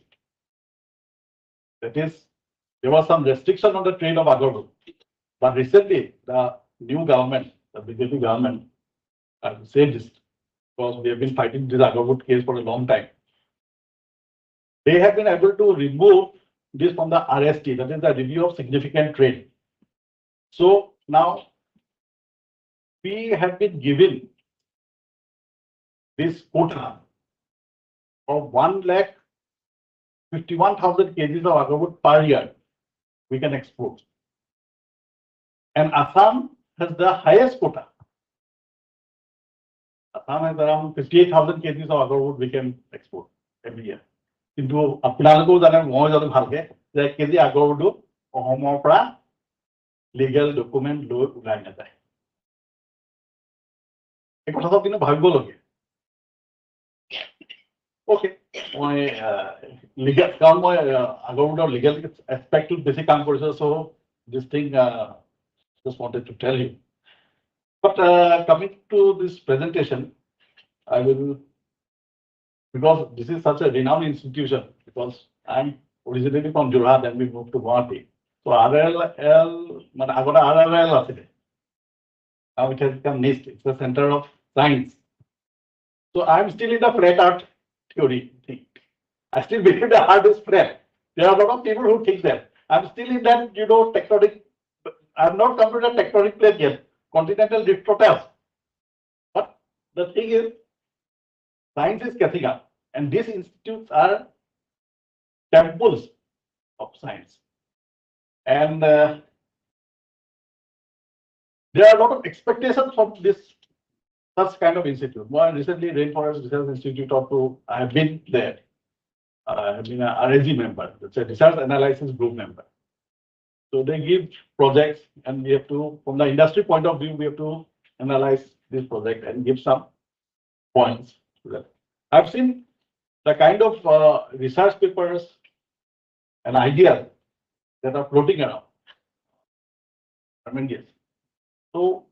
That is, there was some restriction on the trade of Agarwood. But recently, the new government, the BJP government, I will say this because we have been fighting this Agarwood case for a long time. They have been able to remove this from the RST, that is the Review of Significant Trade. So now we have been given this quota of 1,51,000 kgs of Agarwood per year we can export. And Assam has the highest quota. Assam has around 58,000 kgs of Agarwood we can export every year. Into আপোনালোকো জানে মই জানো ভালকে যে KG Agarwood অসমৰ পৰা legal document লৈ ওলাই নাযায়। এই কথাটো কিন্তু ভাবিবলগীয়া। Okay, মই legal কাৰণ মই Agarwoodৰ legal aspectত বেছি কাম কৰিছো, so this thing just wanted to tell you. But coming to this presentation, I will, because this is such a renowned institution, because I'm originally from Jorhat and we moved to Guwahati. So RLL, মানে আগতে RLL আছিল, Now it has become NEIST. It's the Center of Science. So I'm still in the flat earth theory thing. I still believe the earth is flat. There are a lot of people who think that. I'm still in that, tectonic. I've not come to the tectonic plate yet. Continental drift hotels. But the thing is, science is catching up. And these institutes are temples of science. And there are a lot of expectations from this such kind of institute. More recently, Rainforest Research Institute I have been there. I have been a RAG member. It's a research analysis group member. So they give projects, and we have to, from the industry point of view, we have to analyze this project and give some points to that. I've seen the kind of research papers and ideas that are floating around. Tremendous. So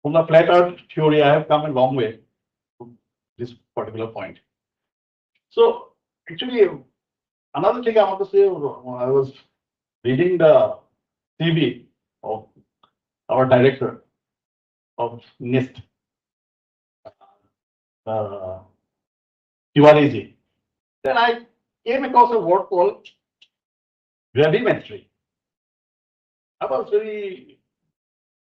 from the flat earth theory, I have come a long way to this particular point. So actually, another thing I want to say, I was reading the CV of our director of NEIST, Tiwari. Then I came across a word called gravimetry. I was very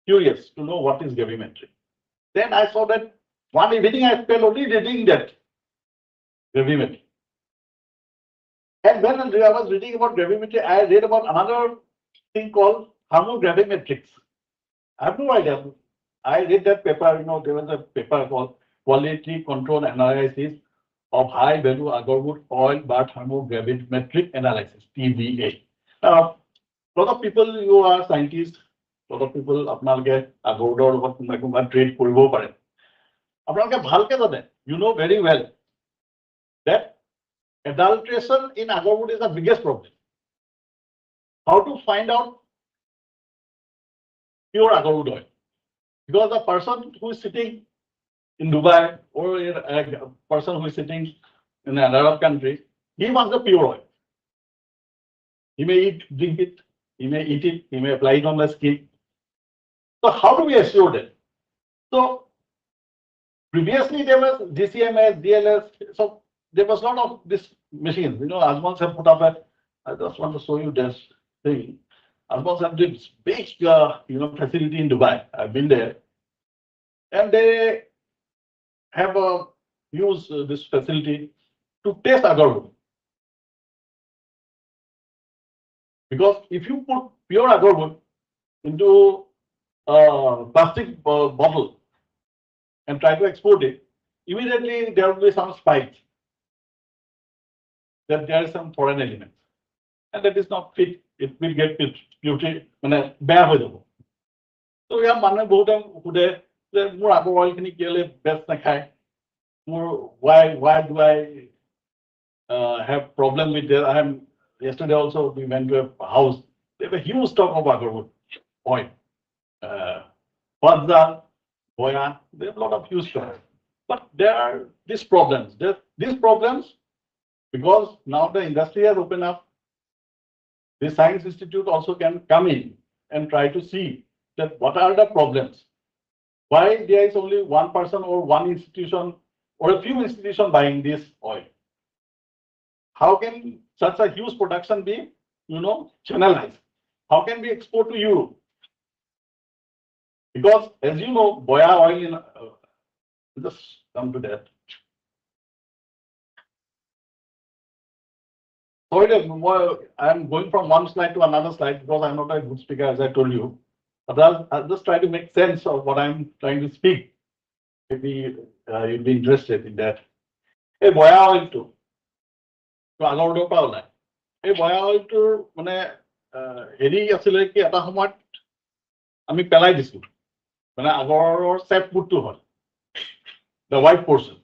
curious to know what is gravimetry. Then I saw that one evening I spent only reading that gravimetry. And when I was reading about gravimetry, I read about another thing called thermogravimetrics. I have no idea. I read that paper, there was a paper called Quality Control Analysis of High Value Agarwood Oil by Thermogravimetric Analysis, TVA. Now, a lot of people who are scientists, a lot of people apnalke agarwoodor what trade koribo pare. Apnalke bhalke jane, you know very well that adulteration in agarwood is the biggest problem. How to find out pure agarwood oil? Because the person who is sitting in Dubai or a person who is sitting in an Arab country, he wants the pure oil. He may drink it, he may eat it, he may apply it on the skin. So how do we assure that? So previously there was DCMS, DLS, so there was a lot of this machines. Azmans have put up I just want to show you this thing. Azmans have this big, facility in Dubai. I've been there, and they have used this facility to test agarwood. Because if you put pure agarwood into a plastic bottle and try to export it, immediately there will be some spikes that there is some foreign elements, and that is not fit. It will get beauty bad with them. So we have manu bahut hude more agar oil kini kele best na khai. More why do I have problem with that? Yesterday also we went to a house. They have a huge stock of agarwood oil. Fadza, Boya, they have a lot of huge stock. But there are these problems. These problems, because now the industry has opened up, the Science Institute also can come in and try to see that what are the problems. Why there is only one person or one institution or a few institutions buying this oil? How can such a huge production be, channelized? How can we export to Europe? Because as you know, Boya oil just come to that. Sorry, I'm going from one slide to another slide because I'm not a good speaker, as I told you. But I'll just try to make sense of what I'm trying to speak. Maybe you'll be interested in that. Hey, Boya oil too. So agarwood pa olai. Hey, Boya oil to heri asile ki eta samayt ami pelai disu. Agar sap puttu hol. The white portion.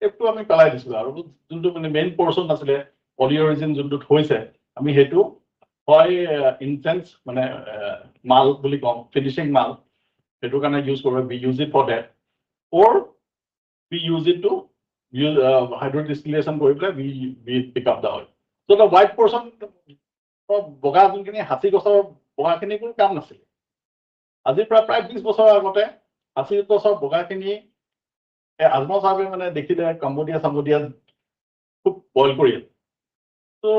Ektu ami pelai disu aru juntu main portion asile polyurethane juntu hoise ami hetu hoy incense mal boli kom finishing mal hetu kana use kore, we use it for that, or we use it to use hydrodistillation kori pela we pick up the oil. So the white portion boga junkini hasi gosor boga kini ko kam nasile. আজিৰ পৰা প্ৰায় 20 বছৰৰ আগতে 80 বছৰ বগাখিনি আজমল চাহাবে মানে দেখিলে Cambodia চাম্বোডিয়া খুব বইল কৰি আছে so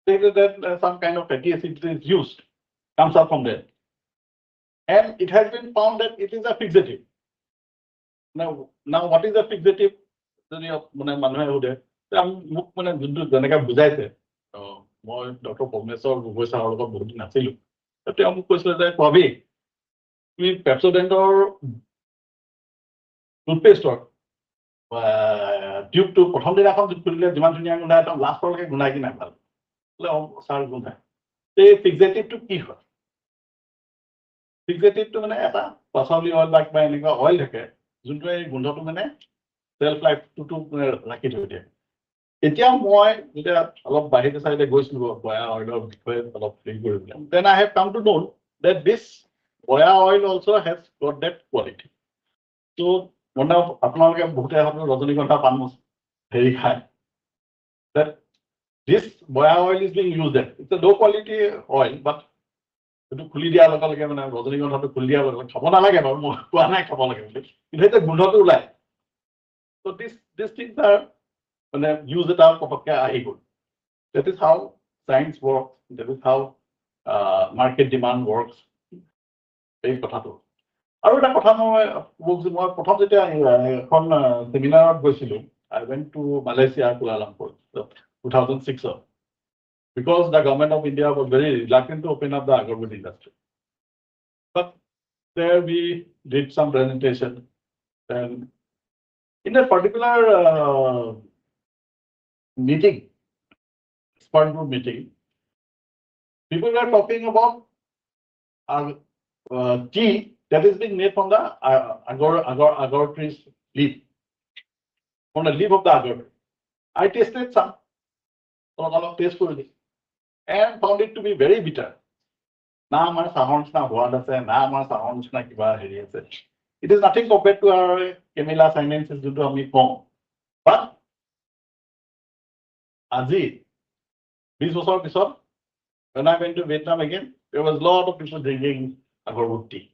they say that some kind of fatty acid is used comes up from there and it has been found that it is a fixative now what is a fixative যদি মানে মানুহে সোধে মোক মানে যোনটো যেনেকৈ বুজাইছে মই ডক্টৰ পৰমেশ্বৰ গগৈ ছাৰৰ লগত বহুত দিন আছিলোঁ তেওঁ মোক কৈছিলে যে কবি তুমি পেপচোডেণ্টৰ টুথপেষ্টৰ টিউবটো প্ৰথম দিনাখন খুলিলে যিমান ধুনীয়া গোন্ধাই একদম লাষ্টলৈকে গোন্ধাই কি নাই ভাল বোলে ছাৰ গোন্ধাই এই ফিক্সেটিভটো কি হয় ফিক্সেটিভটো মানে এটা পাচলি অইল বা কিবা এনেকুৱা অইল থাকে যোনটোৱে এই গোন্ধটো মানে সেলফ লাইফটো ৰাখি থৈ দিয়ে এতিয়া মই যেতিয়া অলপ বাহিৰে চাইডে গৈছিলোঁ বয়া অইলৰ বিষয়ে অলপ হেৰি কৰিবলৈ then I have come to know that this boya oil also has got that quality so one of আপোনালোকে বহুতে হয়তো ৰজনীগন্ধা পান হেৰি খায় that this boya oil is being used there it's a low quality oil but এইটো খুলি দিয়াৰ লগে লগে মানে ৰজনীগন্ধাটো খুলি দিয়াৰ লগে লগে খাব নালাগে বাৰু মই কোৱা নাই খাব লাগে বুলি কিন্তু এতিয়া গোন্ধটো ওলায় so these things are মানে use এটা পটককৈ আহি গ'ল that is how science works that is how market demand works এই কথাটো আৰু এটা কথা মই প্ৰথম যেতিয়া এখন সেমিনাৰত গৈছিলোঁ I went to Malaysia, Kuala Lumpur, 2006 because the government of India was very reluctant to open up the agarwood industry. But there we did some presentation and in a particular meeting, expert group meeting, people were talking about tea that is being made from the agar tree's leaf, from the leaf of the agar. I tasted some, taste for it, and found it to be very bitter. Na amar sahon na hoad ase, na amar sahon na kiba heri ase. It is nothing compared to our Camellia sinensis joto ami kau. But আজি 20 বছৰ পিছত when I went to Vietnam again, there was a lot of people drinking agarwood tea.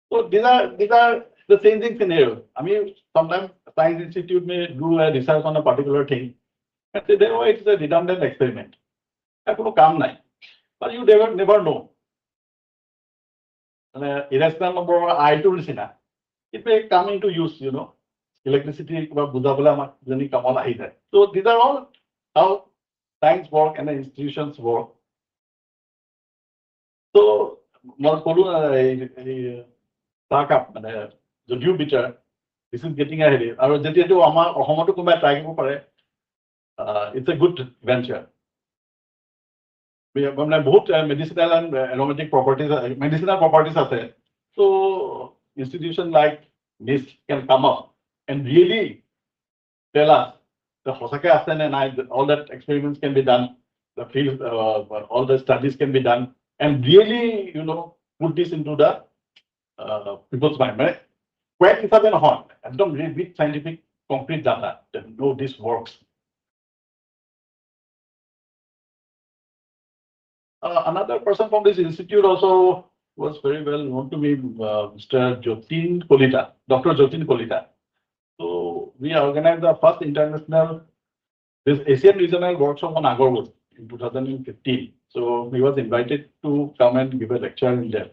So these are the changing scenarios. I mean, sometimes Science Institute may do a research on a particular thing, and say, oh, it's a redundant experiment. I could come now, but you never know. Irrational number I2 Sina, it may come into use, you know. Electricity, so these are all how science work and the institutions work. So, the new bitter, this is getting ahead. It's a good venture. We have both medicinal and aromatic properties, medicinal properties are there. So, institutions like NEIST can come up and really tell us the Hosaka Assam and all that experiments can be done, the field, all the studies can be done, and really, you know, put this into the people's mind. Quite is a horn, and don't read with scientific concrete data that know this works. Another person from this institute also was very well known to me, Mr. Jotin Kolita, Dr. Jotin Kolita. So we organized the first international, this Asian regional workshop on agarwood in 2015. So he was invited to come and give a lecture in there.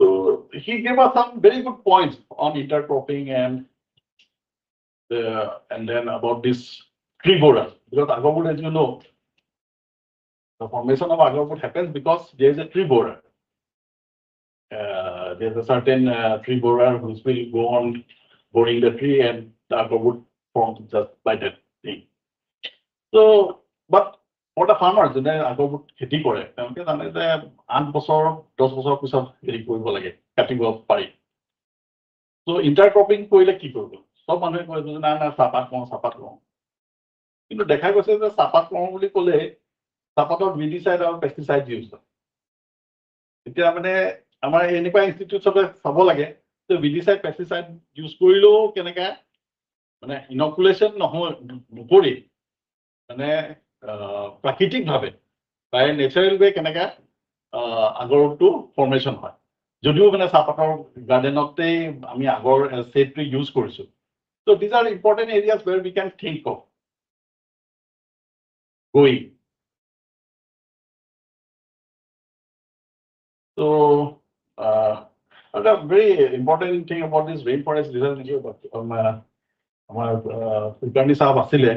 So he gave us some very good points on intercropping and then about this tree borer. Because agarwood, as you know, the formation of agarwood happens because there is a tree borer. There's a certain tree borer who will go on boring the tree and the agarwood forms just by that thing. So, but for the farmers, they agarwood kheti kore. They jane je 8 বছৰ 10 বছৰ পিছত হেৰি কৰিব লাগে, কাটিব পাৰি। So intercropping কৰিলে কি কৰিব? সব মানুহে কয় যে না চাপাত কওঁ। কিন্তু দেখা গৈছে যে চাপাত কওঁ বুলি ক'লে চাপাতত weedicide আৰু pesticide ইউজ হয়। এতিয়া মানে আমাৰ এনেকুৱা ইনষ্টিটিউট সবে চাব লাগে যে weedicide pesticide ইউজ কৰিলেও কেনেকা মানে ইনকুলেশ্যন নকৰি মানে প্ৰাকৃতিকভাৱে by natural way কেনেকা আগৰটো ফৰ্মেশ্যন হয় যদিও মানে চাহপাতৰ গাৰ্ডেনতে আমি আগৰ ছেটটো ইউজ কৰিছোঁ so these are important areas where we can think of going so a very important thing about this rainforest research আমাৰ কুলকাৰ্ণী সাহেব আছিলে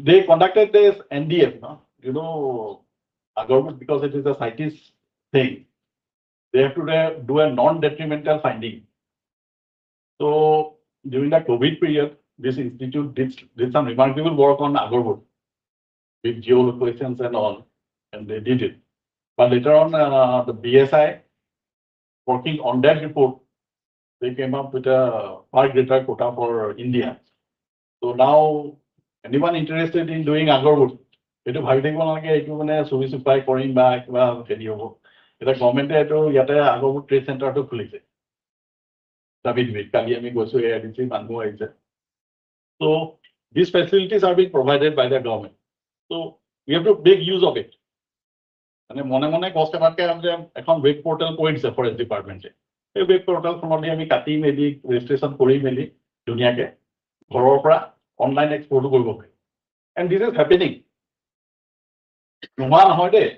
they conducted this NDF no? You know government because it is a scientist thing they have to do a non-detrimental finding so during the COVID period this institute did some remarkable work on agarwood with geolocations and all and they did it but later on the BSI working on that report they came up with a far greater quota for India so now anyone interested in doing agarwood এইটো ভাবি থাকিব নালাগে এইটো মানে চুৰি চুপাই কৰিম বা কিবা হেৰি হ'ব এটা গভৰ্ণমেণ্টে এইটো ইয়াতে আগৰবোৰ ট্ৰেড চেণ্টাৰটো খুলিছে দাবিত কালি আমি গৈছো AIDC মানুহ আহিছে so these facilities are being provided by the government so we have to make use of it মানে মনে মনে গছ কাটাতকে আমি এখন ৱেব পৰ্টেল কৰি দিছে ফৰেষ্ট ডিপাৰ্টমেণ্টে এই ৱেব পৰ্টেলখনত আমি কাটি মেলি ৰেজিষ্ট্ৰেশ্যন কৰি মেলি ধুনীয়াকে ঘৰৰ পৰা অনলাইন এক্সপৰ্টো কৰিব পাৰি and this is happening নোহোৱা নহয় দেই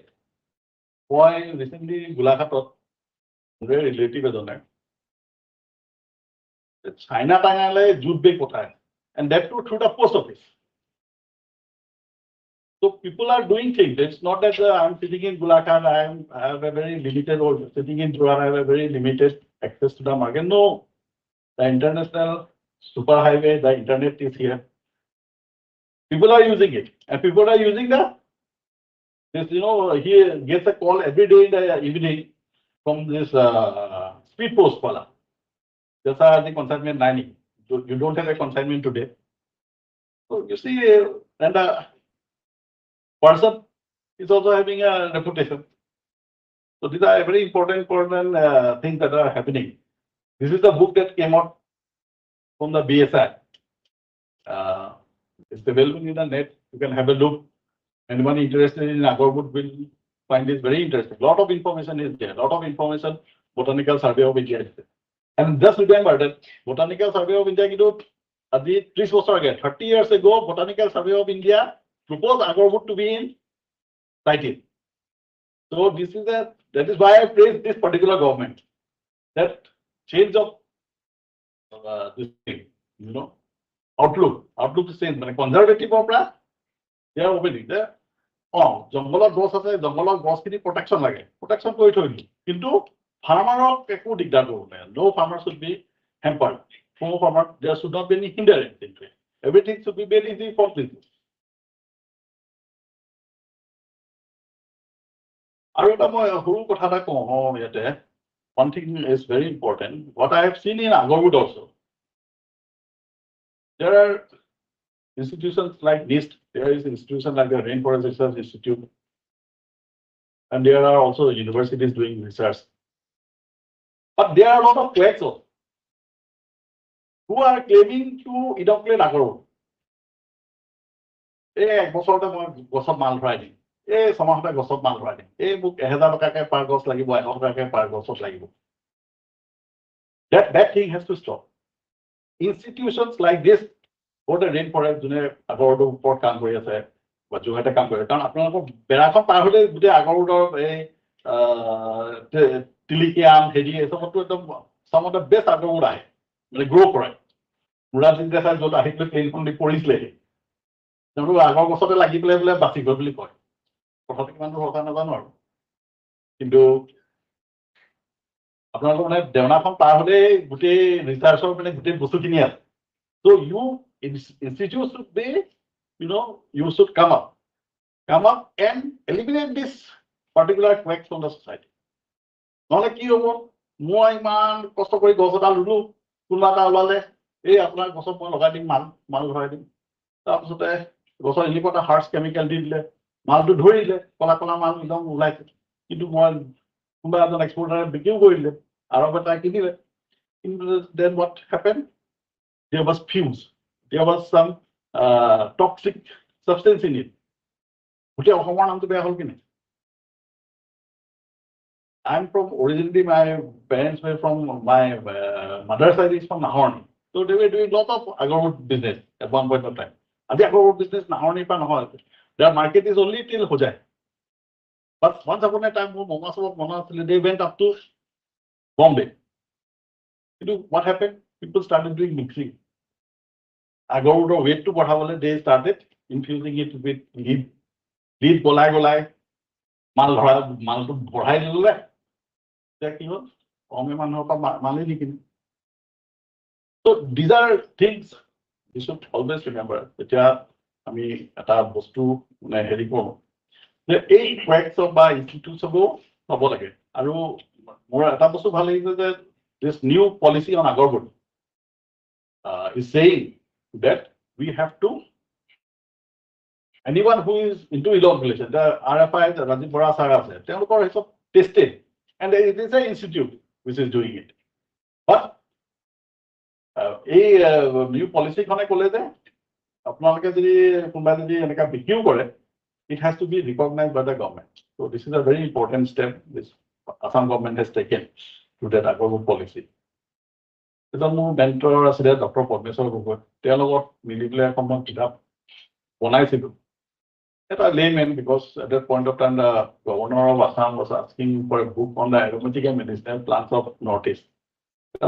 মই ৰিচেণ্টলি গোলাঘাটত মোৰ ৰিলেটিভ এজনে চাইনা টাইনালৈ জুট বেগ পঠায় and that too through the post office so people are doing things it's not that I'm sitting in Golaghat I have a very limited or sitting in Jorhat I have a very limited access to the market no the international super highway the internet is here people are using it and people are using the this he gets a call every day in the evening from this speed post wala just the consignment lining you don't have a consignment today so you see and the person is also having a reputation so these are very important things that are happening this is the book that came out from the BSI it's available in the net you can have a look anyone interested in agarwood will find this very interesting lot of information is there lot of information botanical survey of India is there and just remember that botanical survey of India kido adi 30 বছৰ ago 30 years ago botanical survey of India proposed agarwood to be in cited so this is that is why I praise this particular government that change of this thing outlook is change মানে conservative opera they are opening there জংগলত গছ আছে জংগলত গছখিনি protection লাগে protection কৰি থৈ দিলোঁ কিন্তু ফাৰ্মাৰক একো দিগদাৰ কৰিব নাই no farmer should be hampered no farmer there should not be any hindrance into it everything should be very easy for business আৰু এটা মই সৰু কথা এটা কওঁ ইয়াতে one thing is very important what I have seen in agarwood also there are institutions like NEIST, there is institution like the Rainforest Research Institute, and there are also universities doing research. But there are a lot of quacks also who are claiming to inoculate agarwood. এক বছৰতে মই গছত মাল ভৰাই দিম ছমাহতে গছত মাল ভৰাই দিম মোক 1000 টকাকে পাৰ গছ লাগিব 100 টকাকে পাৰ গছত লাগিব that thing has to stop institutions like this for the rainforest যোনে আগৰটো ওপৰত কাম কৰি আছে বা যোৰহাটে কাম কৰে কাৰণ আপোনালোকৰ বেৰাখন পাৰ হ'লে গোটেই আগৰটোৰ এই টিলিকিয়াম হেৰি এইসবতো একদম some of the best আগৰবোৰ আহে মানে গ্ৰ' কৰে মুৰাজী দেশাই য'ত আহি পেলাই প্লেনখন দি পৰিছিলে তেওঁলোক আগৰ বছৰতে লাগি পেলাই বোলে বাচি গ'ল বুলি কয় কথাটো কিমান দূৰ সঁচা নাজানো আৰু কিন্তু আপোনালোকৰ মানে দেওনাখন পাৰ হ'লে গোটেই ৰিচাৰ্চৰ মানে গোটেই বস্তুখিনি আছে so you institutes should be you should come up and eliminate this particular quack from the society নহ'লে কি হ'ব মই ইমান কষ্ট কৰি গছ এটা ৰুলো কোনোবা এটা ওলালে আপোনাৰ গছত মই লগাই দিম মাল ভৰাই দিম তাৰপিছতে গছৰ এনেকুৱা এটা হাৰ্চ কেমিকেল দি দিলে মালটো ধৰি দিলে কলা কলা মাল একদম ওলাইছে কিন্তু মই কোনোবা এজন এক্সপৰ্টাৰে বিক্ৰীও কৰি দিলে আৰু এটা কিনিলে কিন্তু then what happened there was fumes there was some toxic substance in it গোটেই অসমৰ নামটো বেয়া হ'ল কিনে I'm from originally my parents were from my mother's side is from Nahorni. So they were doing lots of agarwood business at one point of time. And the agarwood business Nahorni pa Nahorni. Their market is only till Hojai. But once upon a time, they went up to Bombay. You know what happened? People started doing mixing. Agarwood or weight to what they started infusing it with lead golai, mal to bhai lile. So these are things we should always remember. I mean, at our bostu, the eight facts of by institutes of again. More at that this new policy on agarwood is saying that we have to anyone who is into inoculation, the RFI, the Rajiv Bora Saga said, they are tested, and it is an institute which is doing it. But a new policy it has to be recognized by the government. So this is a very important step which Assam government has taken to that agarwood policy. মোৰ mentor আছিলে Dr. Padmeshwar Gogoi, তেওঁৰ লগত মিলি পেলাই এখন কিতাপ বনাইছিলো. A layman, because at that point of time the governor of Assam was asking for a book on the aromatic and medicinal plants of Northeast.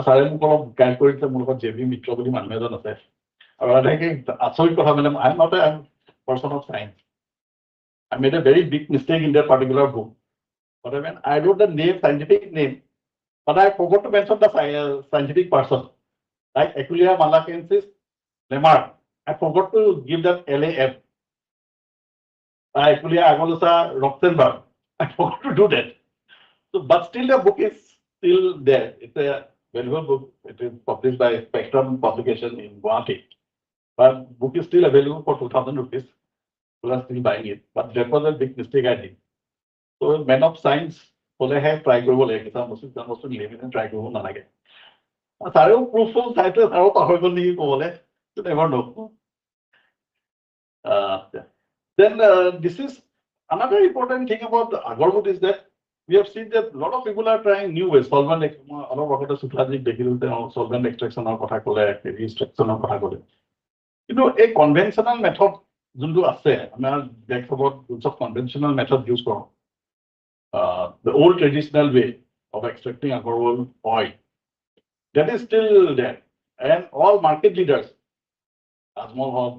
Sare মোক অলপ গাইড কৰিছে মোৰ লগত জেবি মিত্ৰ বুলি মানুহ এজন আছে আৰু আচৰিত কথা মানে I'm not a person of science. I made a very big mistake in that particular book. But I mean, I wrote the name, scientific name, but I forgot to mention the scientific person. Like Equilia malacensis lemar. I forgot to give that LAF. Equilia agolosa roxenberg. I forgot to do that. So, but still the book is still there. It's a valuable book. It is published by Spectrum Publication in Guwahati. But book is still available for 2,000 rupees. People are still buying it. But that was a big mistake I did. So men of science have try to live in and try to proof title you never know. Then this is another important thing about the agarwood is that we have seen that a lot of people are trying new ways. Solvent extraction extraction. You know, a conventional method lots of conventional methods used for the old traditional way of extracting agarwood oil. That is still there. And all market leaders, Asmol Hawk,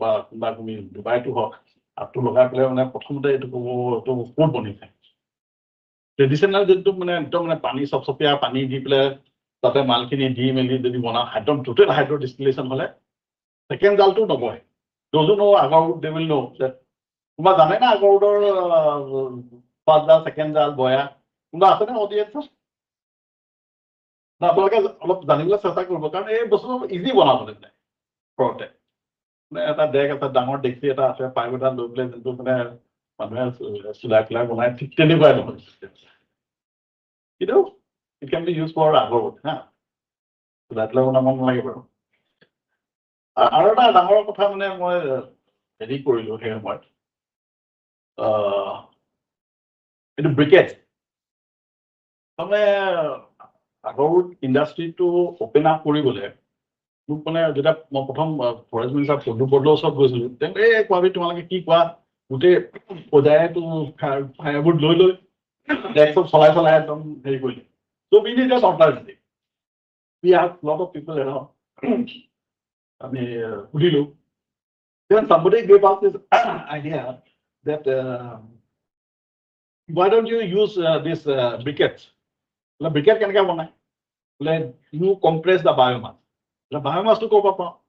Dubai to Hawk, up to Loga Player on a to food bonus. Traditional Pani Sopsopia, Pani Dipler, Tata Malkini, D, Meli, the Dimona, total hydro distillation. Second, Alto no boy. Those who know about, they will know that. Zamena about first, second, boya. Audience. Now, Danila Sata Kurbakan, easy one of them. Protect. At a deck at the Damon Dixie at a 500 place into the Sulak when I think 25. You know, it can be used for agarwood. So that level among labor. I don't know how to have very poor here. What? In the briquette. Agarwood industry to open up for you. Look on a forest minister for Dubodos of Guslu. Then a quality to keep what would they to firewood lolo. Decks of Solai very good. So we need an alternative. We have a lot of people around. I mean, then somebody gave us this idea that why don't you use this briquettes? The briquette can get one. Let you compress the biomass. The biomass to go up.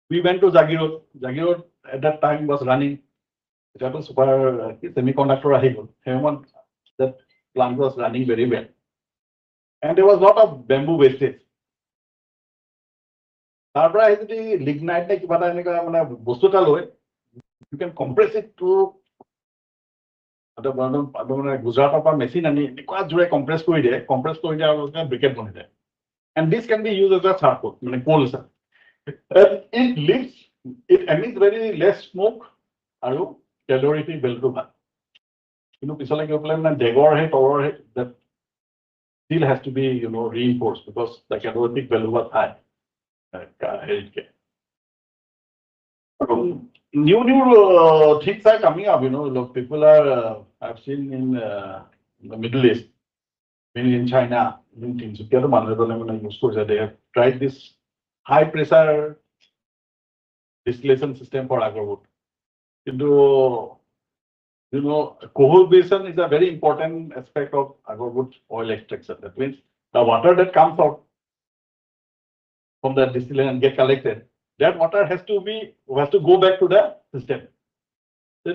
We went to Zagirod. Zagirod at that time was running. That was super semiconductor. That plant was running very well. And there was a lot of bamboo wastage. The lignite, you can compress it to the Gujarat machine and compress briquette. And this can be used as a charcoal, coal. It leaves, it emits very less smoke. Calorific well to you know, people like your plan and Degor head over head that still has to be, reinforced because the calorific value was high. New things are coming up, look, people are, I've seen in the Middle East, mainly in China, they have tried this high pressure distillation system for agarwood. Cohobation is a very important aspect of agarwood oil extraction. That means the water that comes out from the distillation and get collected, that water has to go back to the system. So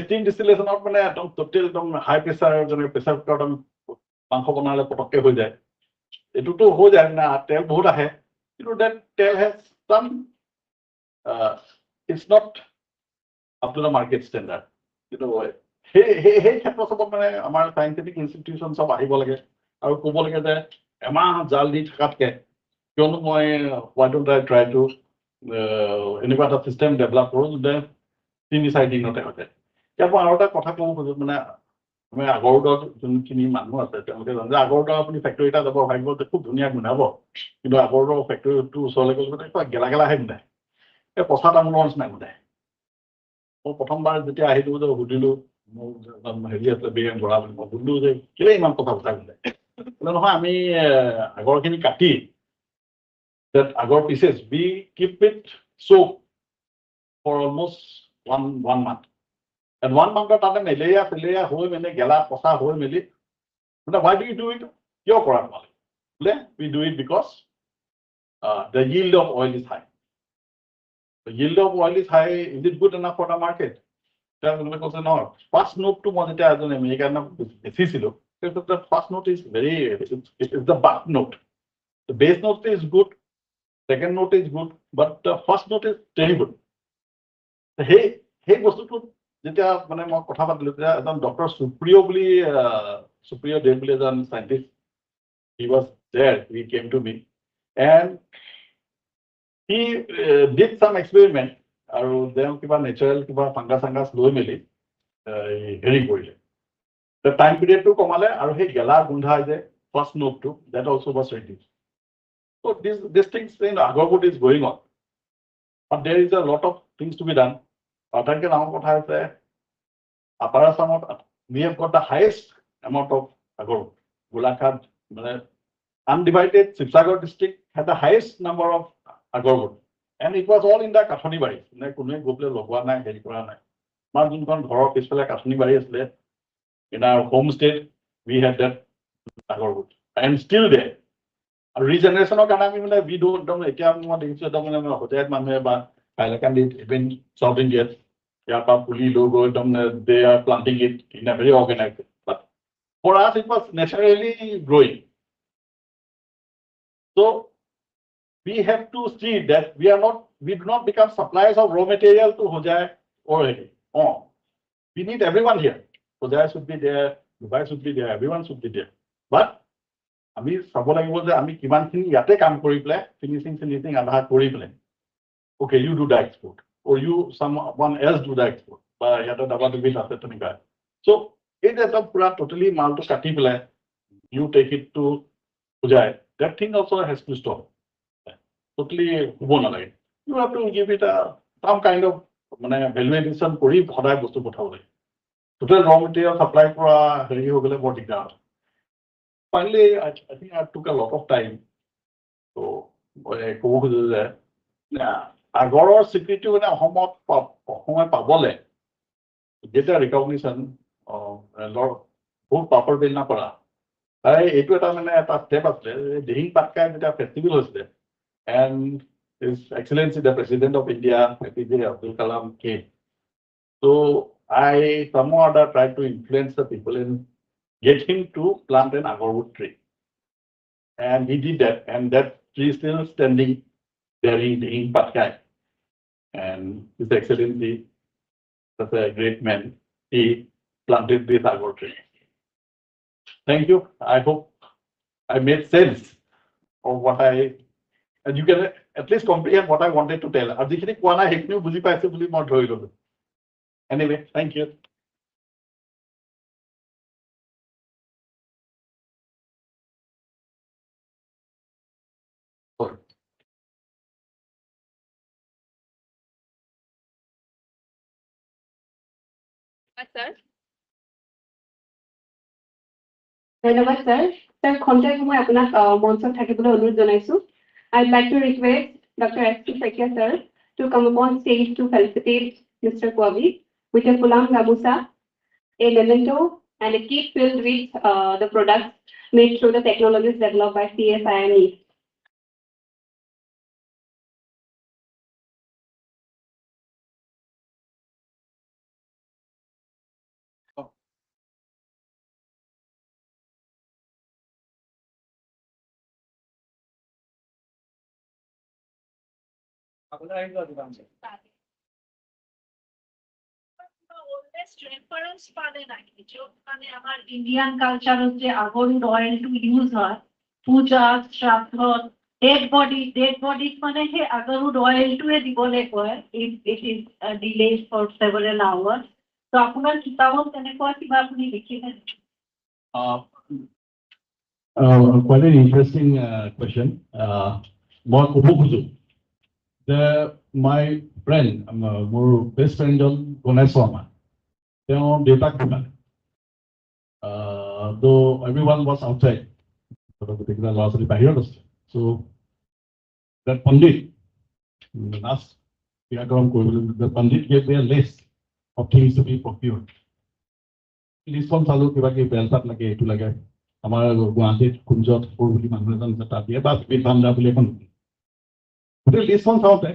steam distillation total high pressure pressure cooker that tail has some it's not up to the market standard. Hey, our scientific institutions of Ahibolaga, our Kubolaga, Emma Jaldi Katke, why don't I try to any part of system develop those the deciding not ever that. Our agordo kini manu ase agordo apni factory eta jabo bhagibo te khub dhuniya gunabo kintu agordo factory to sole gol bote gela gela hen na e posa ta mulons na bote o prothom bar jeti ahilu jo hudilu heri ase began gora hudilu je kile iman kotha bota gole no ami agor kini kati that agor pieces we keep it soaked for almost one month. And 1 month of time, Melia, home in a gala, Posa, home milli. Why do you do it? Your product. We do it because the yield of oil is high. The yield of oil is high. Is it good enough for the market? No. First note to monitor as an American. The first note is it is the back note. The base note is good. Second note is good. But the first note is terrible. Hey, what's the যেতিয়া মানে মই কথা পাতিলো তেতিয়া এজন doctor Supriyo দেৱ বুলি এজন সাইন্টিষ্ট he was there, he came to me and he did some experiment আৰু তেওঁ কিবা নেচাৰেল কিবা ফাংগাছ লৈ মেলি হেৰি কৰিলে the time period টো কমালে আৰু সেই গেলা গুন্ধাই যে first note to that also was reduced. So this things in agarwood is going on, but there is a lot of things to be done. We have got the highest amount of agarwood. Golaghat, undivided Sibsagar district had the highest number of agarwood, and it was all in the Kathoni Bari. In our home state, we had that agarwood, and still there. Regeneration of Kanami, we don't even South India, they are planting it in a very organized way. But for us, it was naturally growing. So we have to see that we do not become suppliers of raw material to Hojai already. Oh, we need everyone here. Hojai should be there, Dubai should be there, everyone should be there. But finishing okay, you do the export, or someone else do the export. So it is a totally mal to kati you take it to Ujai. That thing also has to stop. Totally you have to give it some kind of valuation total raw material supply for finally, I think I took a lot of time. So Agora security when a home pabole get a recognition of a lot of proper bill napara. It was a step up there. The festival was there, and His Excellency the President of India, APJ Abdul Kalam, came. So I somehow tried to influence the people and get him to plant an agarwood tree, and he did that, and that tree is still standing there in Patkai. And His Excellency, such a great man, he planted this agarwood tree. Thank you. I hope I made sense of what and you can at least comprehend what I wanted to tell. Anyway, thank you. Sir. ধন্যবাদ sir sir খন্তেক সময় আপোনাক মঞ্চত থাকিবলৈ অনুৰোধ জনাইছো I'd like to request Dr. S.P. Sekia sir to come upon stage to felicitate Mr. Kwabi with a Pulam Gamusa, a memento, and a kit filled with the products made through the technologies developed by CSIR-NEIST. Reference পারে নাকি মানে আমার Indian কালচারত যে আগৰ oil to use হয় পূজা শ্ৰাদ্ধ dead body মানে সেই আগৰ অয়েলটোৱে দিবলৈ কয় it is delayed for several hours তো আপোনাৰ কিতাপত তেনেকুৱা কিবা আপুনি লিখিছে নেকি Quite an interesting question. মই ক'ব খোজো যে my friend, মোৰ best friend জন গণেশ শৰ্মা তেওঁ দেউতাক ঢুকালে though everyone was outside গোটেইকেইটা ল'ৰা ছোৱালী বাহিৰত আছে so that Pandit last ক্ৰিয়াকৰম কৰিবলৈ the Pandit gave me a list of things to be procured লিষ্টখন চালো কিবা কিবি বেলপাত লাগে এইটো লাগে আমাৰ গুৱাহাটীত কুঞ্জত সৰু বুলি মানুহ এজন আছে তাত দিয়ে বা স্পীড ভাণ্ডাৰ বুলি এখন গোটেই লিষ্টখন চাওঁতে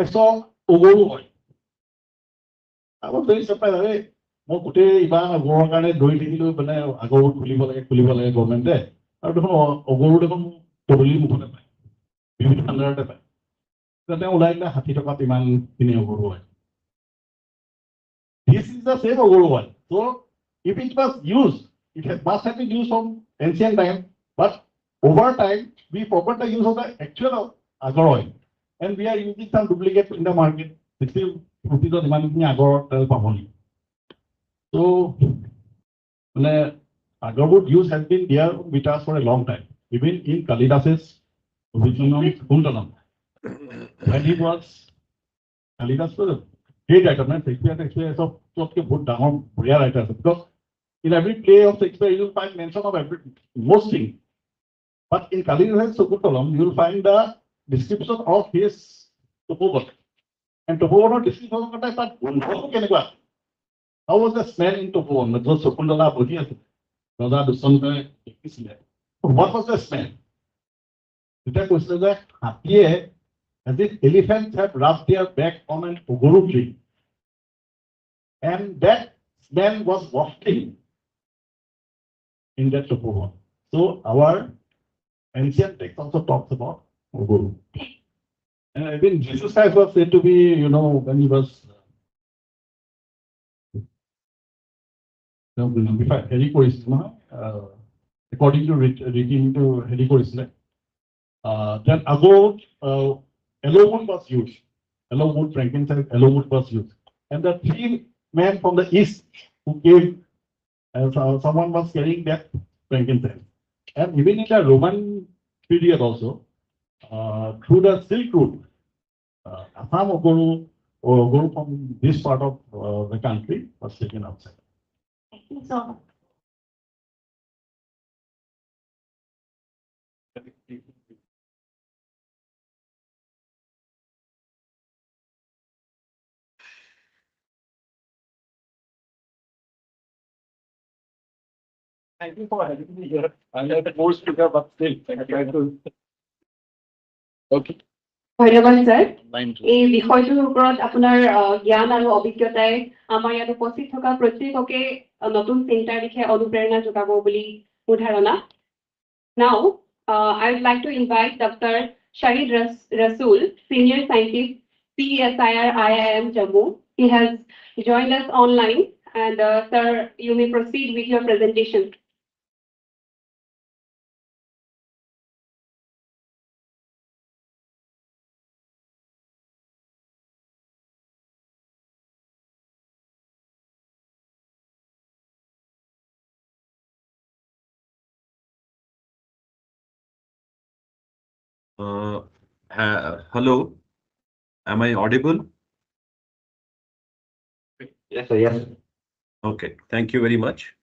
I saw অগৰু oil. I was very surprised. মই গোটেই ইমান অগৰুৰ কাৰণে দৌৰি থাকিলো মানে আগৰ খুলিব লাগে গভৰ্ণমেণ্টে আৰু দেখোন অগৰু দেখোন পদূলি মুখতে পায় বিভিন্ন ভাণ্ডাৰতে পায় তেওঁ ওলাই দিলে 60 টকাত ইমানখিনি অগৰু oil. This is the same অগৰু oil. So if it was used, it must have been used from ancient time, but over time we forgot the use of the actual agar oil. And we are using some duplicate in the market. 60 rupees of money agar pamoni. So, agarwood use has been there with us for a long time. Even in Kalidas's original Kundalam. When he was Kalidas was a great writer, experience of good down rare writers. Because in every play of Shakespeare, you will find mention of most things. But in Kalidas's Sukuttalam, you will find the description of his Topobot. And Topobot description of that. How was the smell in Topobot? What was the smell? The question is that as if elephants have rubbed their back on an oguru tree. And that smell was wafting in that Topobot. So our ancient text also talks about Oguru. And I think Jesus Christ was said to be, when he was according to reading to Helicoris, then ago yellowwood was used. Yellowwood, frankincense, yellowwood was used. And the 3 men from the east who came, someone was carrying that frankincense. And even in the Roman period also, through the Silk Route, Assam Oguru or Oguru from this part of the country was taken outside. Thank you so much. Thank you for having me here. I'm not the most speaker, but still, I try to. Okay. ধন্যবাদ sir এই বিষয়টোৰ ওপৰত আপোনাৰ জ্ঞান আৰু অভিজ্ঞতাই আমাৰ ইয়াত উপস্থিত থকা প্ৰত্যেককে নতুন চিন্তাৰ দিশে অনুপ্ৰেৰণা যোগাব বুলি মোৰ ধাৰণা Now I would like to invite Dr. Shahid Rasool, Senior Scientist, CSIR-IIM Jammu. He has joined us online and sir, you may proceed with your presentation. Hello, am I audible? Yes, sir, yes. Okay, thank you very much.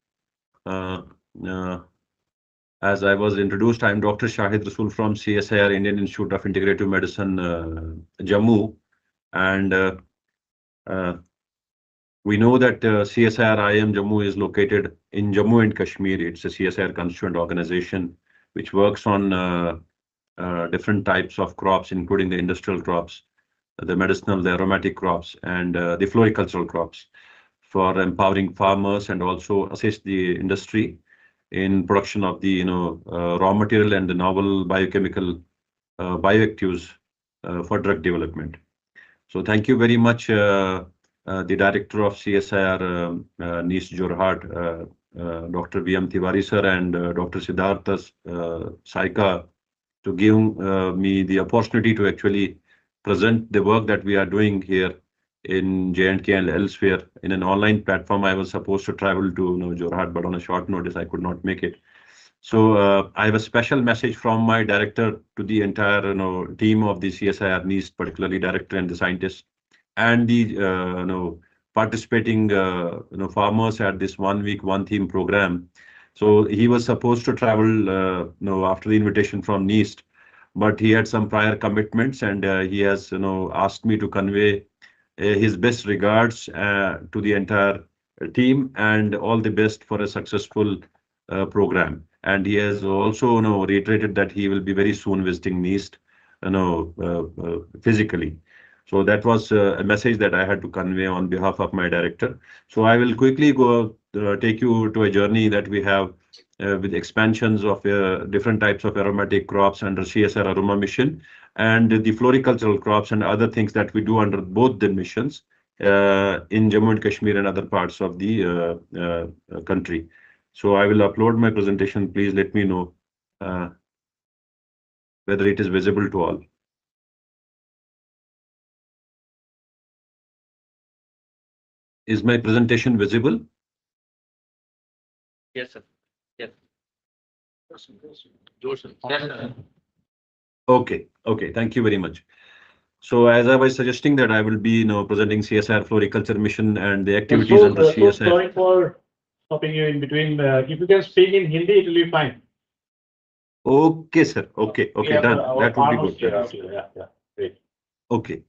As I was introduced, I am Dr. Shahid Rasool from CSIR Indian Institute of Integrative Medicine, Jammu, and we know that CSIR-IM Jammu is located in Jammu and Kashmir. It's a CSIR constituent organization which works on different types of crops, including the industrial crops, the medicinal, the aromatic crops, and the floricultural crops, for empowering farmers and also assist the industry in production of the raw material and the novel biochemical bioactives for drug development. So thank you very much, the director of CSIR-NEIST Jorhat, Dr. V.M. Tiwari sir, and Dr. Siddhartha Saika, to give me the opportunity to actually present the work that we are doing here in J&K and elsewhere in an online platform. I was supposed to travel to Jorhat, but on a short notice, I could not make it. So I have a special message from my director to the entire team of the CSIR-NEIST, particularly director and the scientists, and the participating farmers at this 1 week, 1 theme program. So he was supposed to travel after the invitation from NEIST, but he had some prior commitments, and he has asked me to convey his best regards to the entire team and all the best for a successful program. And he has also reiterated that he will be very soon visiting NEIST physically. So that was a message that I had to convey on behalf of my director. So I will quickly go take you to a journey that we have with expansions of different types of aromatic crops under CSIR Aroma Mission, and the floricultural crops and other things that we do under both the missions in Jammu and Kashmir and other parts of the country. So I will upload my presentation. Please let me know whether it is visible to all. Is my presentation visible? Yes, sir. Yes. Okay, okay, thank you very much. So as I was suggesting that I will be presenting CSIR Floriculture Mission and the activities under CSIR. Sorry for stopping you in between. If you can speak in Hindi, it will be fine. Okay, sir. Okay, okay, done. That would be good. Yeah, yeah, great. Okay.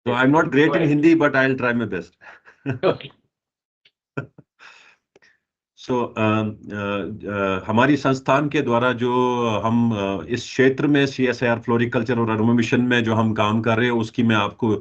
So I'm not great in Hindi, but I'll try my best. Okay. So हमारी संस्थान के द्वारा जो हम इस क्षेत्र में CSIR floriculture और अरोमा मिशन में जो हम काम कर रहे हैं, उसकी मैं आपको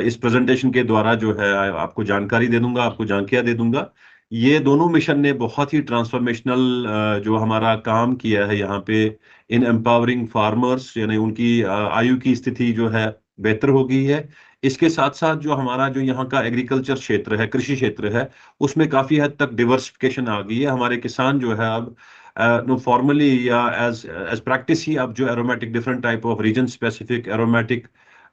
इस प्रेजेंटेशन के द्वारा जो है आपको जानकारी दे दूंगा, आपको जानकियां दे दूंगा। ये दोनों मिशन ने बहुत ही ट्रांसफॉर्मेशनल जो हमारा काम किया है यहाँ पे इन एम्पावरिंग फार्मर्स, यानी उनकी आयु की स्थिति जो है बेहतर हो गई है। इसके साथ साथ जो हमारा जो यहाँ का एग्रीकल्चर क्षेत्र है, कृषि क्षेत्र है, उसमें काफी हद तक डिवर्सिफिकेशन आ गई है। हमारे किसान जो है अब फॉर्मली या एज प्रैक्टिस ही अब जो aromatic different type of region specific aromatic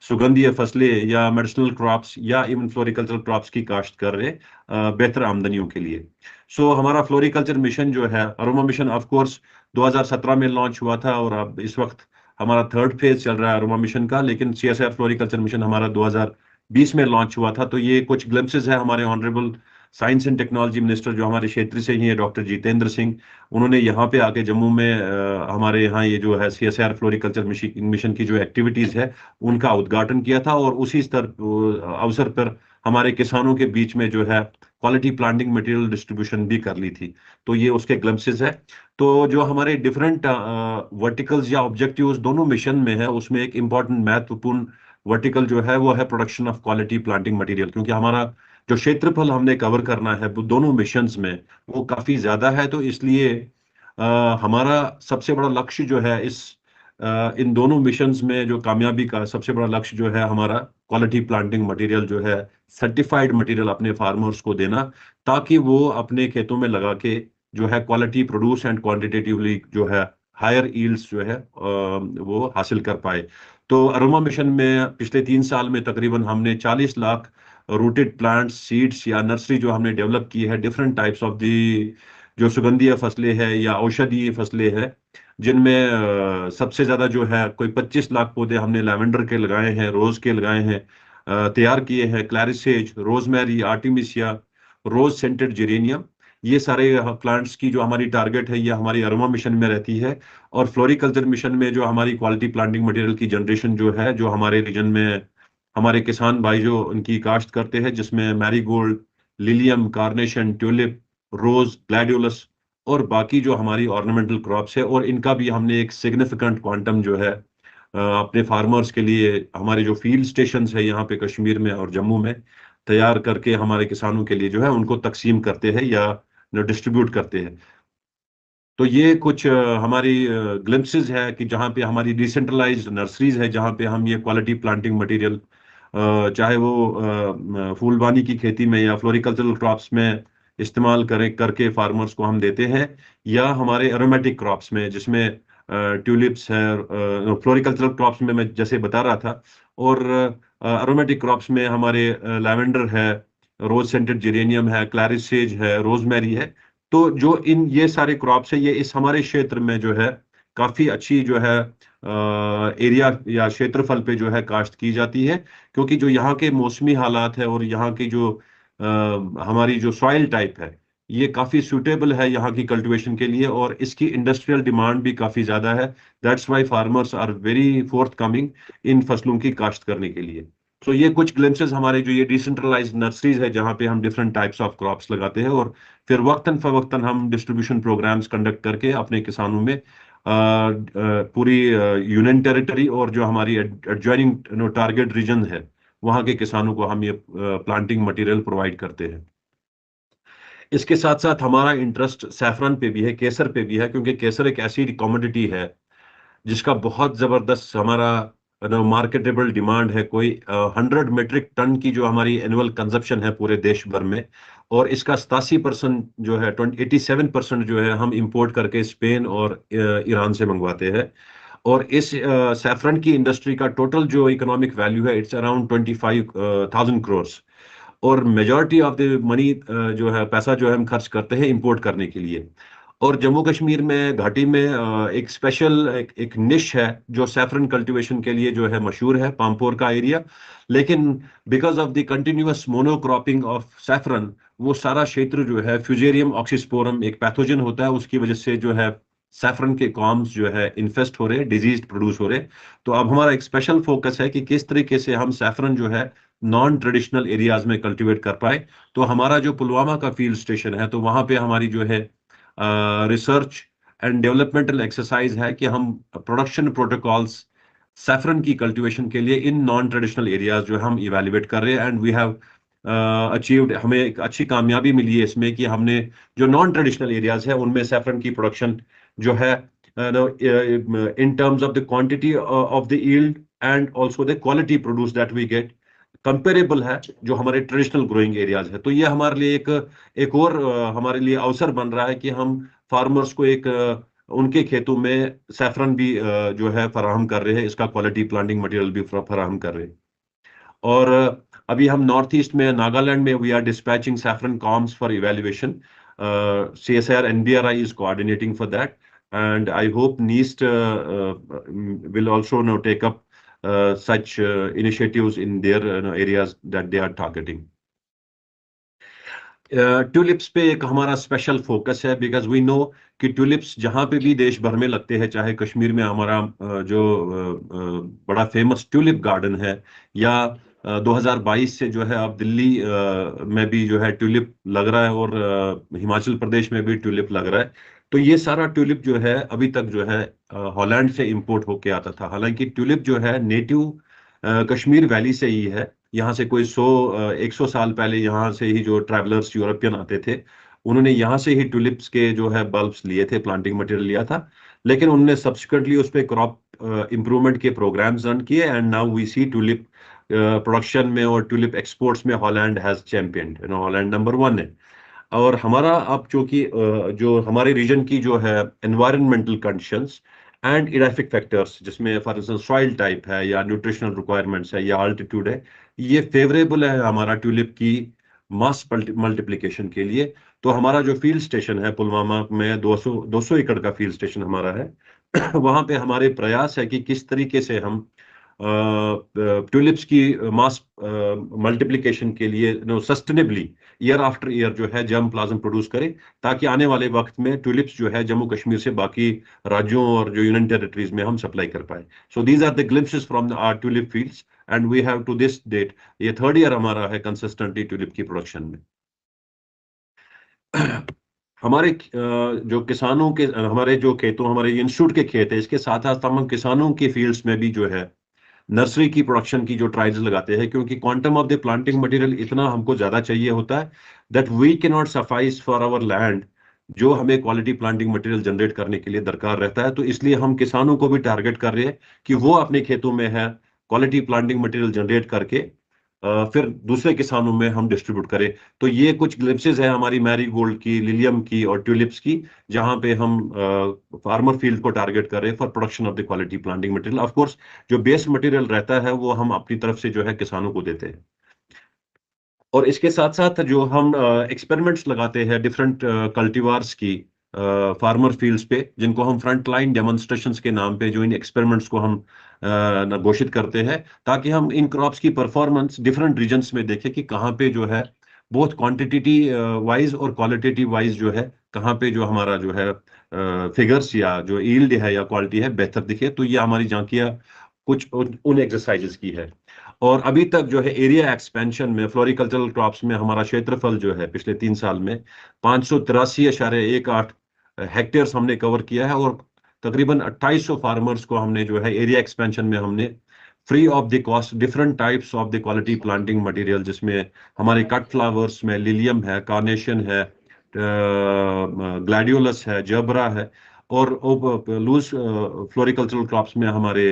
सुगंधीय फसलें या मेडिसिनल क्रॉप्स या इवन फ्लोरिकल्चर क्रॉप्स की काश्त कर रहे बेहतर आमदनियों के लिए। सो हमारा फ्लोरिकल्चर मिशन जो है, अरोमा मिशन ऑफ कोर्स 2017 में लॉन्च हुआ था और अब इस वक्त हमारा 3rd फेज चल रहा है अरोमा मिशन का, लेकिन CSIR फ्लोरिकल्चर मिशन हमारा 2020 में लॉन्च हुआ था। तो ये कुछ ग्लिम्पसेस है हमारे honourable science and technology minister जो हमारे क्षेत्र से ही है, डॉक्टर जितेंद्र सिंह, उन्होंने यहाँ पे आके जम्मू में हमारे यहाँ ये जो है CSIR फ्लोरिकल्चर मिशन की जो एक्टिविटीज है उनका उद्घाटन किया था, और उसी अवसर पर हमारे किसानों के बीच में जो है क्वालिटी प्लांटिंग मटेरियल डिस्ट्रीब्यूशन भी कर ली थी। तो ये उसके ग्लिम्पसेस है। तो जो हमारे डिफरेंट वर्टिकल्स या ऑब्जेक्टिव्स दोनों मिशन में है, उसमें एक इम्पॉर्टेंट महत्वपूर्ण वर्टिकल जो है वो है production of quality planting material, क्योंकि हमारा जो क्षेत्रफल हमने कवर करना है वो दोनों मिशंस में वो काफी ज्यादा है। तो इसलिए हमारा सबसे बड़ा लक्ष्य जो है इन दोनों मिशंस में जो कामयाबी का सबसे बड़ा लक्ष्य जो है हमारा क्वालिटी प्लांटिंग मटेरियल जो है, सर्टिफाइड मटेरियल अपने फार्मर्स को देना, ताकि वो अपने खेतों में लगा के जो है क्वालिटी प्रोड्यूस एंड क्वांटिटेटिवली जो है हायर यील्ड्स जो है वो हासिल कर पाए। तो अरोमा मिशन में पिछले 3 साल में तकरीबन हमने 40 लाख रूटेड प्लांट्स, सीड्स या नर्सरी जो हमने डेवलप की है डिफरेंट टाइप्स ऑफ दी जो सुगंधीय फसलें हैं या औषधीय फसलें हैं, जिनमें सबसे ज्यादा जो है कोई 25 लाख पौधे हमने लैवेंडर के लगाए हैं, रोज के लगाए हैं, तैयार किए हैं, क्लैरिसेज, रोजमेरी, आर्टिमिसिया, रोज सेंटेड जेरेनियम, ये सारे प्लांट्स की जो हमारी टारगेट है, ये हमारी अरोमा मिशन में रहती है। और फ्लोरिकल्चर मिशन में जो हमारी क्वालिटी प्लांटिंग मटेरियल की जनरेशन जो है, जो हमारे रीजन में हमारे किसान भाई जो उनकी काश्त करते हैं, जिसमें मैरीगोल्ड, लिलियम, कार्नेशन, ट्यूलिप, रोज, ग्लैडियोलस और बाकी जो हमारी ऑर्नामेंटल क्रॉप्स है, और इनका भी हमने एक सिग्निफिकेंट क्वांटम जो है अपने फार्मर्स के लिए हमारे जो फील्ड स्टेशंस है यहाँ पे कश्मीर में और जम्मू में तैयार करके हमारे किसानों के लिए जो है उनको तकसीम करते हैं या डिस्ट्रीब्यूट करते हैं। तो ये कुछ हमारी ग्लिम्पसेस है कि जहाँ पे हमारी डिसेंट्रलाइज्ड नर्सरीज है, जहाँ पे हम ये क्वालिटी प्लांटिंग मटेरियल चाहे वो फूलवानी की खेती में या फ्लोरिकल्चरल क्रॉप्स में इस्तेमाल करें करके फार्मर्स को हम देते हैं, या हमारे एरोमेटिक क्रॉप्स में जिसमें ट्यूलिप्स है, फ्लोरिकल्चरल क्रॉप्स में मैं जैसे बता रहा था, और एरोमेटिक क्रॉप्स में हमारे लैवेंडर है, रोज सेंटेड जेरेनियम है, क्लैरिस सेज है, रोजमेरी है। तो जो ये सारे क्रॉप्स है, ये इस हमारे क्षेत्र में जो है काफी अच्छी जो है एरिया या क्षेत्रफल पे जो है काश्त की जाती है, क्योंकि जो यहाँ के मौसमी हालात है और यहाँ की जो हमारी जो सॉइल टाइप है, ये काफी सूटेबल है यहाँ की कल्टीवेशन के लिए, और इसकी इंडस्ट्रियल डिमांड भी काफी ज्यादा है। That's why farmers are very forthcoming in फसलों की काश्त करने के लिए। तो ये कुछ ग्लिम्पसेस हमारे जो ये डिसेंट्रलाइज्ड नर्सरीज है, जहाँ पे हम डिफरेंट टाइप्स ऑफ क्रॉप्स लगाते हैं, और फिर वक्तन फवक्तन हम डिस्ट्रीब्यूशन प्रोग्राम्स कंडक्ट करके अपने किसानों में पूरी यूनियन टेरिटरी और जो हमारी एडजॉइनिंग टारगेट रीजन है, वहाँ के किसानों को हम ये प्लांटिंग मटेरियल प्रोवाइड करते हैं। इसके साथ साथ हमारा इंटरेस्ट सैफरन पे भी है, केसर पे भी है, क्योंकि केसर एक ऐसी कमोडिटी है जिसका बहुत जबरदस्त हमारा मार्केटेबल डिमांड है। कोई 100 मीट्रिक टन की जो हमारी एनुअल कंजप्शन है पूरे देश भर में, और इसका 87% जो है 87% जो है हम इंपोर्ट करके स्पेन और ईरान से मंगवाते हैं। और इस सैफरन की इंडस्ट्री का टोटल जो इकोनॉमिक वैल्यू है, इट्स अराउंड 25,000 करोड़, और मेजॉरिटी ऑफ द मनी जो है पैसा जो है हम खर्च करते हैं इंपोर्ट करने के लिए। और जम्मू कश्मीर में घाटी में एक स्पेशल एक निश है जो सैफरन कल्टीवेशन के लिए जो है मशहूर है, पामपोर का एरिया। लेकिन because of the continuous monocropping of saffron, वो सारा क्षेत्र जो है फ्यूजेरियम ऑक्सीस्पोरम एक पैथोजन होता है, उसकी वजह से जो है सैफरन के कॉम्स जो है इन्फेस्ट हो रहे, डिजीज प्रोड्यूस हो रहे। तो अब हमारा एक स्पेशल फोकस है कि किस तरीके से हम सैफरन जो है नॉन ट्रेडिशनल एरियाज में कल्टीवेट कर पाए। तो हमारा जो पुलवामा का फील्ड स्टेशन है, तो वहां पे हमारी जो है रिसर्च एंड डेवलपमेंटल एक्सरसाइज है कि हम प्रोडक्शन प्रोटोकॉल्स सैफरन की कल्टीवेशन के लिए इन नॉन ट्रेडिशनल एरियाज जो हम इवेल्युएट कर रहे हैं, एंड वी हैव अचीव्ड, हमें एक अच्छी कामयाबी मिली है इसमें कि हमने जो नॉन ट्रेडिशनल एरियाज है उनमें सैफरन की प्रोडक्शन जो है in terms of the quantity of the yield and also the quality produce that we get comparable है जो हमारे ट्रेडिशनल ग्रोइंग एरियाज है। तो ये हमारे लिए एक और हमारे लिए अवसर बन रहा है कि हम फार्मर्स को एक उनके खेतों में सैफरन भी जो है फराहम कर रहे हैं, इसका क्वालिटी प्लांटिंग मटेरियल भी फराहम कर रहे हैं। और अभी हम नॉर्थ ईस्ट में नागालैंड में we are dispatching saffron corms for evaluation. CSIR-NBRI is coordinating for that, and I hope NEIST will also now take up such initiatives in their areas that they are targeting. Tulips पे एक हमारा special focus है, because we no कि tulips जहाँ पे भी देश भर में लगते हैं, चाहे कश्मीर में हमारा जो बड़ा फेमस ट्यूलिप गार्डन है, या 2022 से जो है अब दिल्ली में भी जो है ट्यूलिप लग रहा है, और हिमाचल प्रदेश में भी ट्यूलिप लग रहा है। तो ये सारा ट्यूलिप जो है अभी तक जो है हॉलैंड से इंपोर्ट होके आता था। हालांकि ट्यूलिप जो है नेटिव कश्मीर वैली से ही है। यहाँ से कोई 100 साल पहले यहाँ से ही जो ट्रैवलर्स यूरोपियन आते थे, उन्होंने यहाँ से ही ट्यूलिप्स के जो है बल्ब्स लिए थे, प्लांटिंग मटेरियल लिया था। लेकिन उन्होंने सब्सिक्वेंटली उस पर क्रॉप इम्प्रूवमेंट के प्रोग्राम्स रन किए, and now we see tulip production में और ट्यूलिप एक्सपोर्ट्स में Holland has champion, Holland number 1 है। और हमारा अब चूंकि जो हमारे रीजन की जो है एनवायरमेंटल कंडीशंस एंड इडाफिक फैक्टर्स, जिसमें फॉर इंस्टेंस सॉइल टाइप है या न्यूट्रिशनल रिक्वायरमेंट्स है या अल्टीट्यूड है, ये फेवरेबल है हमारा ट्यूलिप की मास मल्टीप्लिकेशन के लिए। तो हमारा जो फील्ड स्टेशन है पुलवामा में 200 एकड़ का फील्ड स्टेशन हमारा है। वहां पे हमारे प्रयास है कि किस तरीके से हम ट्यूलिप्स की मास मल्टीप्लिकेशन के लिए सस्टेनेबली ईयर आफ्टर ईयर जो है जर्म प्लाज्म प्रोड्यूस करे, ताकि आने वाले वक्त में ट्यूलिप्स जो है जम्मू कश्मीर से बाकी राज्यों और जो यूनियन टेरिटरीज में हम सप्लाई कर पाए। So these are the glimpses from our tulip fields and we have to this date, ये 3rd ईयर हमारा है कंसिस्टेंटली ट्यूलिप की प्रोडक्शन में। हमारे जो किसानों के हमारे जो खेतों हमारे इंस्टीट्यूट के खेत है, इसके साथ साथ हम किसानों की फील्ड्स में भी जो है नर्सरी की प्रोडक्शन की जो ट्रायल्स लगाते हैं, क्योंकि quantum of the planting material इतना हमको ज्यादा चाहिए होता है that we cannot suffice for our land, जो हमें क्वालिटी प्लांटिंग मटेरियल जनरेट करने के लिए दरकार रहता है। तो इसलिए हम किसानों को भी टारगेट कर रहे हैं कि वो अपने खेतों में है क्वालिटी प्लांटिंग मटेरियल जनरेट करके फिर दूसरे किसानों में हम डिस्ट्रीब्यूट करें। तो ये कुछ ग्लिम्पसेस है हमारी मैरीगोल्ड की, लिलियम की और ट्यूलिप्स की, जहां पे हम फार्मर फील्ड को टारगेट कर रहे हैं for production of the quality planting material. Of course जो बेस मटेरियल रहता है वो हम अपनी तरफ से जो है किसानों को देते हैं। और इसके साथ साथ जो हम एक्सपेरिमेंट्स लगाते हैं डिफरेंट कल्टीवार्स की फार्मर फील्ड्स पे, जिनको हम फ्रंट लाइन डेमोन्स्ट्रेशंस के नाम पे जो इन एक्सपेरिमेंट्स को हम घोषित करते हैं, ताकि हम इन क्रॉप्स की परफॉर्मेंस डिफरेंट रीजन्स में देखें कि कहाँ पे जो है बहुत क्वांटिटी वाइज और क्वालिटेटिव वाइज जो है कहाँ पे जो हमारा जो है फिगर्स या जो यील्ड है या क्वालिटी है बेहतर दिखे। तो ये हमारी झांकियां कुछ उन एक्सरसाइजेस की है। और अभी तक जो है एरिया एक्सपेंशन में फ्लोरिकल्चरल क्रॉप्स में हमारा क्षेत्रफल जो है पिछले 3 साल में 583.18 हेक्टेयर्स हमने कवर किया है, और तकरीबन 2800 फार्मर्स को हमने जो है एरिया एक्सपेंशन में हमने free of the cost different types of the quality planting material, जिसमें हमारे कट फ्लावर्स में लिलियम है, कार्नेशन है, ग्लैडियोलस है, जबरा है, और लूज फ्लोरिकल्चरल क्रॉप्स में हमारे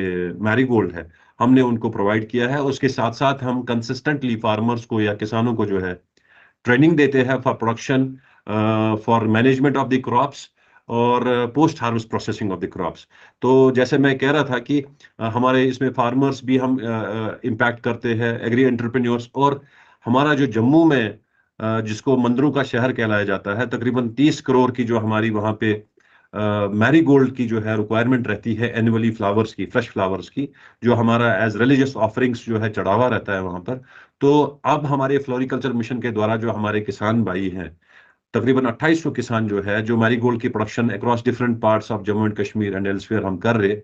मैरीगोल्ड है, हमने उनको प्रोवाइड किया है। उसके साथ साथ हम कंसिस्टेंटली फार्मर्स को या किसानों को जो है ट्रेनिंग देते हैं for production, for management of the crops और post harvest processing of the crops. तो जैसे मैं कह रहा था कि हमारे इसमें फार्मर्स भी हम इम्पैक्ट करते हैं, एग्री एंटरप्रेन्योर्स, और हमारा जो जम्मू में जिसको मंदिरों का शहर कहलाया जाता है, तकरीबन 30 करोड़ की जो हमारी वहाँ पे मैरीगोल्ड की जो है रिक्वायरमेंट रहती है एनुअली, फ्लावर्स की, फ्रेश फ्लावर्स की, जो हमारा एज रिलीजियस ऑफरिंग्स जो है चढ़ावा रहता है वहाँ पर। तो अब हमारे फ्लोरिकल्चर मिशन के द्वारा जो हमारे किसान भाई हैं, तकरीबन 2800 किसान जो है, जो मैरीगोल्ड की production across different parts of Jammu and Kashmir and elsewhere हम कर रहे,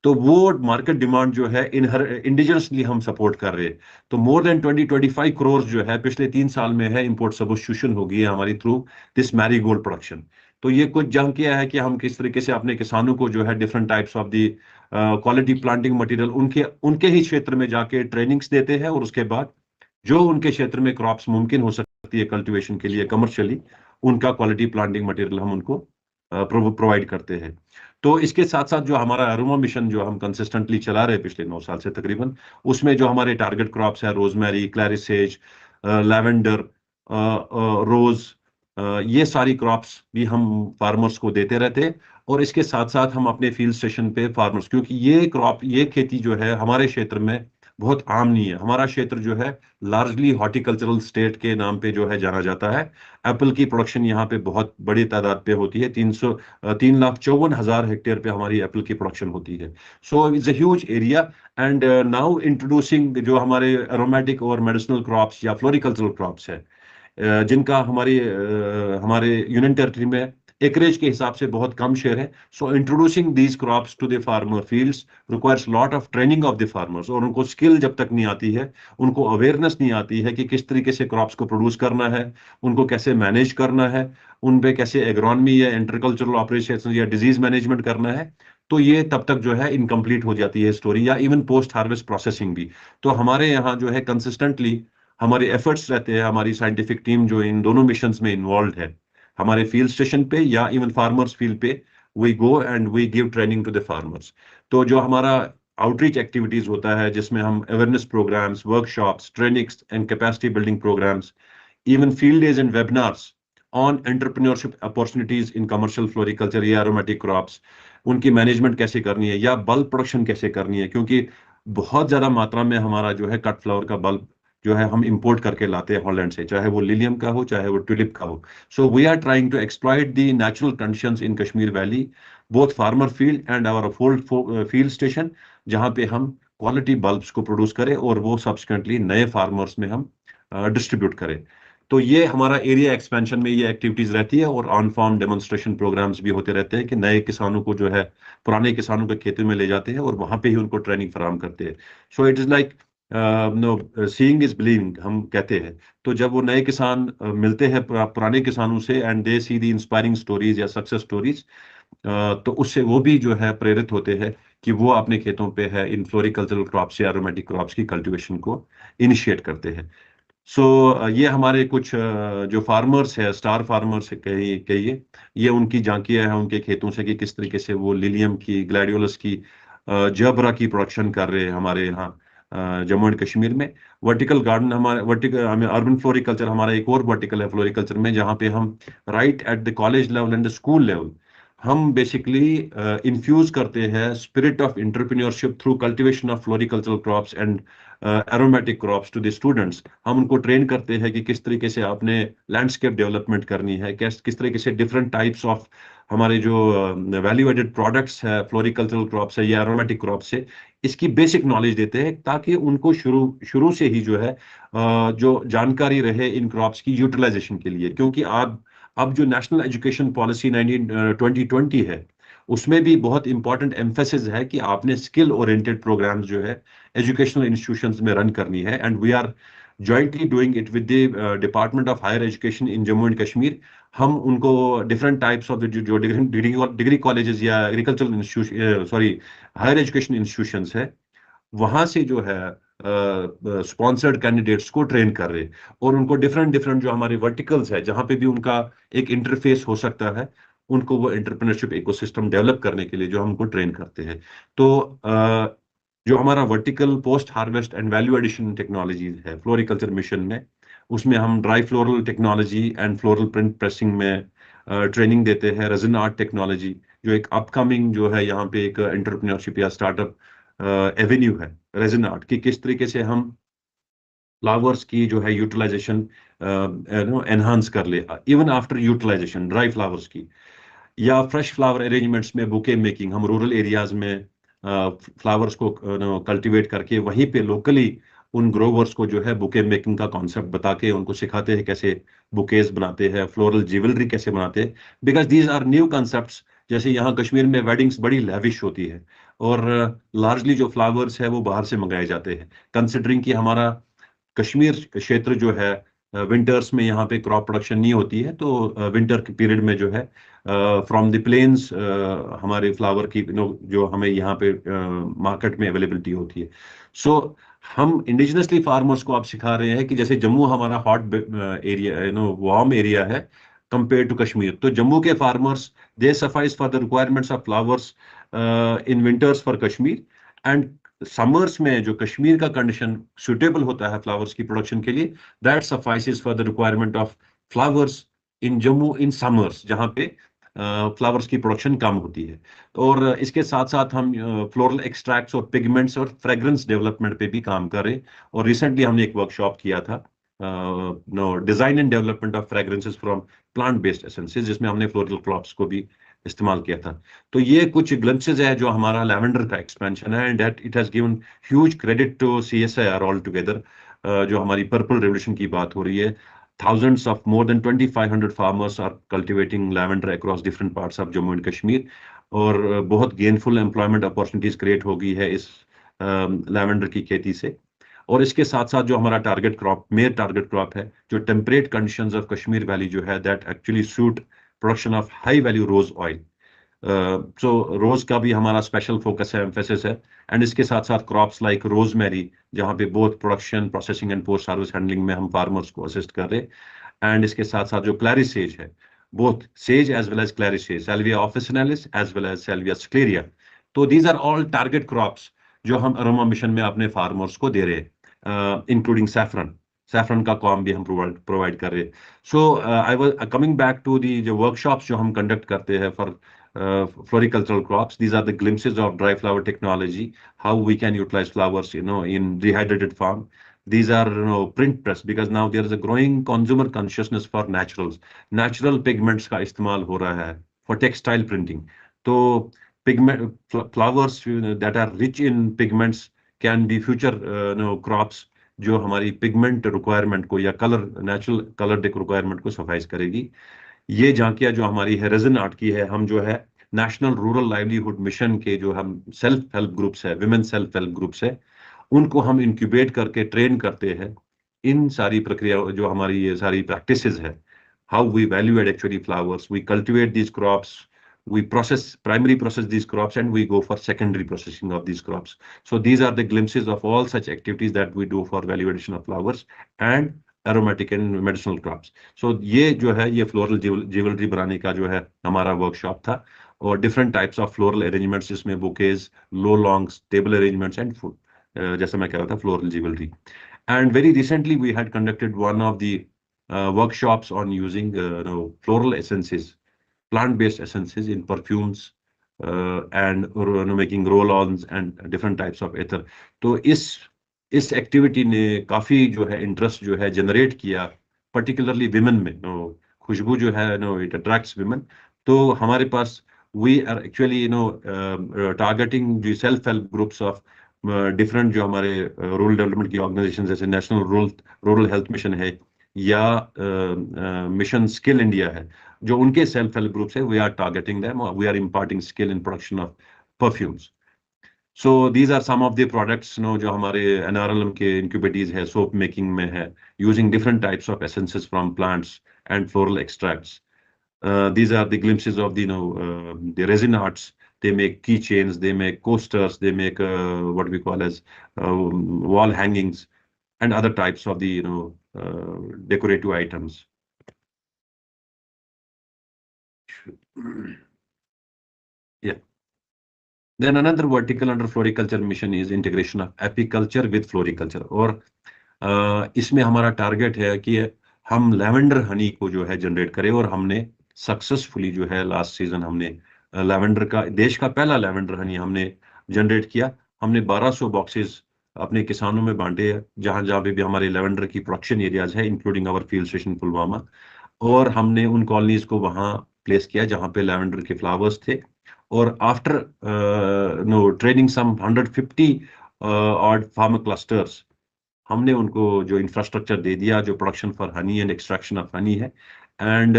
तो वो मार्केट डिमांड जो है इंडिजिनसली हम सपोर्ट कर रहे। तो मोर देन 20-25 करोड़ जो है पिछले 3 साल में है इंपोर्ट सब्स्टिट्यूशन हो गई है हमारी थ्रू दिस मैरीगोल्ड प्रोडक्शन। तो ये कुछ जंग किया है कि हम किस तरीके से अपने किसानों को जो है different types of the quality planting material उनके ही क्षेत्र में जाके ट्रेनिंग्स देते हैं, और उसके बाद जो उनके क्षेत्र में क्रॉप्स मुमकिन हो सकती है कल्टीवेशन के लिए कमर्शियली, उनका क्वालिटी प्लांटिंग मटेरियल हम उनको प्रोवाइड करते हैं। तो इसके साथ साथ जो हमारा अरोमा मिशन जो हम कंसिस्टेंटली चला रहे पिछले 9 साल से तकरीबन, उसमें जो हमारे टारगेट क्रॉप्स है रोजमेरी, क्लैरिसेज, लैवेंडर, रोज, ये सारी क्रॉप्स भी हम फार्मर्स को देते रहते हैं। और इसके साथ साथ हम अपने फील्ड स्टेशन पे फार्मर्स, क्योंकि ये खेती जो है हमारे क्षेत्र में बहुत आम नहीं है। हमारा क्षेत्र जो है लार्जली हॉर्टिकल्चरल स्टेट के नाम पे जो है जाना जाता है। एप्पल की प्रोडक्शन यहाँ पे बहुत बड़ी तादाद पे होती है, 3,54,000 हेक्टेयर पे हमारी एप्पल की प्रोडक्शन होती है। So it's a huge area, and now introducing जो हमारे एरोमेटिक और मेडिसिनल क्रॉप्स या फ्लोरिकल्चरल क्रॉप्स है, जिनका हमारे यूनियन टेरिटरी में एकरेज के हिसाब से बहुत कम शेयर है। So introducing these crops to the farmer fields requires lot of training of the farmers, और उनको स्किल जब तक नहीं आती है, उनको अवेयरनेस नहीं आती है कि किस तरीके से क्रॉप्स को प्रोड्यूस करना है, उनको कैसे मैनेज करना है, उन पे कैसे एग्रोनॉमी या एग्रीकल्चरल ऑपरेशंस या डिजीज मैनेजमेंट करना है, तो ये तब तक जो है इनकम्प्लीट हो जाती है स्टोरी, या इवन पोस्ट हार्वेस्ट प्रोसेसिंग भी। तो हमारे यहाँ जो है कंसिस्टेंटली हमारे एफर्ट्स रहते हैं, हमारी साइंटिफिक टीम जो इन दोनों मिशंस में इन्वॉल्व है, हमारे फील्ड स्टेशन पे या इवन फार्मर्स फील्ड पे, we go and we give training to the farmers. तो जो हमारा आउटरीच एक्टिविटीज होता है, जिसमें हम awareness programmes, workshops, trainings and capacity building programmes, even field days and webinars on entrepreneurship opportunities in commercial floriculture या aromatic crops, उनकी management कैसे करनी है या बल्क प्रोडक्शन कैसे करनी है, क्योंकि बहुत ज्यादा मात्रा में हमारा जो है कट फ्लावर का बल्ब जो है हम इंपोर्ट करके लाते हैं हॉलैंड से, चाहे वो लिलियम का हो चाहे वो ट्यूलिप का हो। So we are trying to exploit the natural conditions in Kashmir valley, both farmer field and our field station, जहां पे हम क्वालिटी बल्ब्स को प्रोड्यूस करें और वो सब्सिक्वेंटली नए फार्मर्स में हम डिस्ट्रीब्यूट करें। तो ये हमारा एरिया एक्सपेंशन में ये एक्टिविटीज रहती है और ऑन फार्म डेमोन्स्ट्रेशन प्रोग्राम्स भी होते रहते हैं कि नए किसानों को जो है पुराने किसानों के खेतों में ले जाते हैं और वहां पे ही उनको ट्रेनिंग फराहम करते हैं। So it is like know seeing is believing हम कहते हैं। तो जब वो नए किसान मिलते हैं पुराने किसानों से and they see the inspiring stories या सक्सेस स्टोरीज, तो उससे वो भी जो है प्रेरित होते हैं कि वो अपने खेतों पे है इन फ्लोरिकल्चरल क्रॉप्स या एरोमेटिक क्रॉप्स की कल्टीवेशन को इनिशिएट करते हैं। सो ये हमारे कुछ जो फार्मर्स है, स्टार फार्मर्स कहिए, ये उनकी झांकियां हैं उनके खेतों से कि किस तरीके से वो लिलियम की, ग्लैडियोलस की, जबरा की प्रोडक्शन कर रहे हैं हमारे यहाँ जम्मू एंड कश्मीर में। वर्टिकल गार्डन हमारे अर्बन फ्लोरिकल्चर हमारा एक और वर्टिकल है फ्लोरिकल्चर में, जहाँ पे हम right at the college level and the school level हम बेसिकली इन्फ्यूज करते हैं spirit of entrepreneurship through cultivation of floricultural crops and aromatic crops to the students. हम उनको ट्रेन करते हैं कि किस तरीके से आपने लैंडस्केप डेवलपमेंट करनी है, किस तरीके से डिफरेंट टाइप्स ऑफ हमारे जो वैल्यू एडेड प्रोडक्ट्स है फ्लोरिकल्चरल क्रॉप्स है या एरोमेटिक क्रॉप्स से, इसकी बेसिक नॉलेज देते हैं ताकि उनको शुरू से ही जो है जो जानकारी रहे इन क्रॉप्स की यूटिलाइजेशन के लिए। क्योंकि अब जो नेशनल एजुकेशन पॉलिसी 2020 है उसमें भी बहुत इंपॉर्टेंट एम्फेसिस है कि आपने स्किल ओरिएंटेड प्रोग्राम्स जो है एजुकेशनल इंस्टीट्यूशंस में रन करनी है। And we are jointly doing it with the department of higher education in Jammu and Kashmir. हम उनको डिफरेंट टाइप्स ऑफ जो डिग्री कॉलेजेस या agricultural institution higher education institutions है वहां से जो है स्पॉन्सर्ड कैंडिडेट्स को ट्रेन कर रहे और उनको डिफरेंट जो हमारे वर्टिकल्स है जहां पे भी उनका एक इंटरफेस हो सकता है, उनको वो एंटरप्रेन्योरशिप इकोसिस्टम डेवलप करने के लिए जो हम उनको ट्रेन करते हैं। तो जो हमारा vertical post harvest and value addition technologies है फ्लोरिकल्चर मिशन में, उसमें हम dry floral technology and floral print pressing में ट्रेनिंग देते हैं। रेजिन आर्ट टेक्नोलॉजी जो एक अपकमिंग जो है यहाँ पे एक एंटरप्रेन्योरशिप या स्टार्टअप एवेन्यू है, रेजिन आर्ट की किस तरीके से हम फ्लावर्स की जो है यूटिलाइजेशन एनहांस कर ले even after utilisation dry flowers की, या फ्रेश फ्लावर अरेंजमेंट्स में बुके मेकिंग। हम रूरल एरियाज में फ्लावर्स को कल्टीवेट करके वहीं पे लोकली उन ग्रोवर्स को जो है बुके मेकिंग का कॉन्सेप्ट बता के उनको सिखाते हैं कैसे बुकेज बनाते हैं, फ्लोरल ज्वेलरी कैसे बनाते हैं, because these are new concepts. जैसे यहाँ कश्मीर में वेडिंग्स बड़ी लैविश होती है और लार्जली जो फ्लावर्स है वो बाहर से मंगाए जाते हैं, कंसिडरिंग कि हमारा कश्मीर क्षेत्र जो है विंटर्स में यहाँ पे क्रॉप प्रोडक्शन नहीं होती है। तो विंटर के पीरियड में जो है फ्रॉम द प्लेन्स हमारे फ्लावर की जो हमें यहाँ पे मार्केट में अवेलेबिलिटी होती है। सो हम इंडिजिनसली फार्मर्स को आप सिखा रहे हैं कि जैसे जम्मू हमारा हॉट एरिया वार्म एरिया है कंपेयर टू कश्मीर, तो जम्मू के farmers they suffice for the requirements of flowers in winters for Kashmir, and summers में जो कश्मीर का कंडीशन सुटेबल होता है फ्लावर्स की प्रोडक्शन के लिए, that suffices for the requirement of flowers in Jammu in summers जहाँ पे फ्लावर्स की प्रोडक्शन कम होती है। और इसके साथ साथ हम फ्लोरल एक्सट्रैक्ट्स और पिगमेंट्स और फ्रेग्रेंस डेवलपमेंट पे भी काम कर रहे हैं। और रिसेंटली हमने एक वर्कशॉप किया था design and development of fragrances from plant based essences, जिसमें हमने फ्लोरल क्रॉप्स को भी इस्तेमाल किया था। तो ये कुछ ग्लिम्पसेस है जो हमारा लैवेंडर का एक्सपेंशन है, and that it has given huge credit to CSIR all together. जो हमारी पर्पल रेवोल्यूशन की बात हो रही है, thousands of more than 2500 farmers are cultivating lavender across different parts of Jammu and Kashmir, और बहुत गेनफुल एम्प्लॉयमेंट अपॉर्चुनिटीज क्रिएट हो गई है इस लैवेंडर की खेती से। और इसके साथ साथ जो हमारा target crop major target crop है, जो temperate conditions of Kashmir valley जो है, that actually suit production of high value rose oil. So rose का भी हमारा स्पेशल फोकस है, एम्फेसिस है। एंड इसके साथ साथ क्रॉप्स लाइक रोजमेरी, जहाँ पे both production, processing and post harvest handling में हम फार्मर्स को असिस्ट कर रहे हैं। एंड इसके साथ साथ जो क्लैरिसेज है, both sage as well as clary sage, salvia officinalis as well as salvia sclarea. तो these are all target crops जो हम अरोमा मिशन में अपने फार्मर्स को दे रहे हैं, इंक्लूडिंग सैफरन का कॉम भी हम प्रोवाइड कर रहे हैं। So I was coming back to the जो वर्कशॉप्स जो हम कंडक्ट करते हैं for floricultural crops. These are the glimpses of dry flower technology, how we can utilize flowers in dehydrated form. These are print press, because now there is a growing consumer consciousness for natural pigments का इस्तेमाल हो रहा है for textile printing. तो flowers that are rich in pigments can be future crops जो हमारी pigment requirement को या कलर नेचुरल कलर रिक्वायरमेंट को सफाइज करेगी। ये झांकियां जो हमारी है रेजिन आर्ट की है, हम जो है नेशनल रूरल लाइवलीहुड मिशन के जो हम सेल्फ हेल्प ग्रुप्स है, विमेन सेल्फ हेल्प ग्रुप्स है, उनको हम इंक्यूबेट करके ट्रेन करते हैं इन सारी प्रक्रिया जो हमारी ये सारी प्रैक्टिसेस है, how we value add actually flowers, we cultivate these crops, we primary process these crops, and we go for secondary processing of these crops. So these are the glimpses of all such activities that we do for value addition of flowers and aromatic and medicinal crops. So ये जो है ये floral jewelry बनाने का जो है हमारा workshop था, और different types of floral arrangements जिसमें bouquets, low longs, table arrangements and food, जैसा मैं कह रहा था floral jewelry. And very recently we had conducted one of the workshops on using floral essences, plant-based essences in perfumes and making roll-ons and different types of ether. तो इस activity ने काफी जो है इंटरेस्ट जो है जनरेट किया, particularly women में। खुशबू जो है इट अट्रैक्ट्स विमेन। तो हमारे पास वी आर एक्चुअली टारगेटिंग जो self help groups of different जो हमारे रूरल डेवलपमेंट की ऑर्गेनाइजेशन जैसे नेशनल रूरल हेल्थ मिशन है या मिशन स्किल इंडिया है, जो उनके सेल्फ हेल्प ग्रुप्स है, we are targeting them, we are imparting skill in production of perfumes. So these are some of the products जो हमारे एनआरएलएम के इंक्यूबेटीज है, सोप मेकिंग में है, using different types of essences from plants and floral extracts. These are the glimpses of the resin arts. They make keychains, they make coasters, they make what we call as wall hangings and other types of the decorative items. Yeah. Then another vertical under floriculture mission is integration of apiculture with floriculture. और इसमें हमारा target है कि हम lavender Honey को जो है generate करें, और हमने सक्सेसफुली जो है लास्ट सीजन हमने लैवेंडर का, देश का पहला लैवेंडर हनी हमने जनरेट किया। हमने 1200 बॉक्सेस अपने किसानों में बांटे हैं जहां जहां पे भी हमारे लैवेंडर की प्रोडक्शन एरियाज है, including our field station Pulwama, और हमने उन कॉलोनीज को वहां प्लेस किया जहां पे लैवेंडर के फ्लावर्स थे। और after training some 150 odd farmer clusters, हमने उनको जो इंफ्रास्ट्रक्चर दे दिया जो production for honey and extraction of honey है। And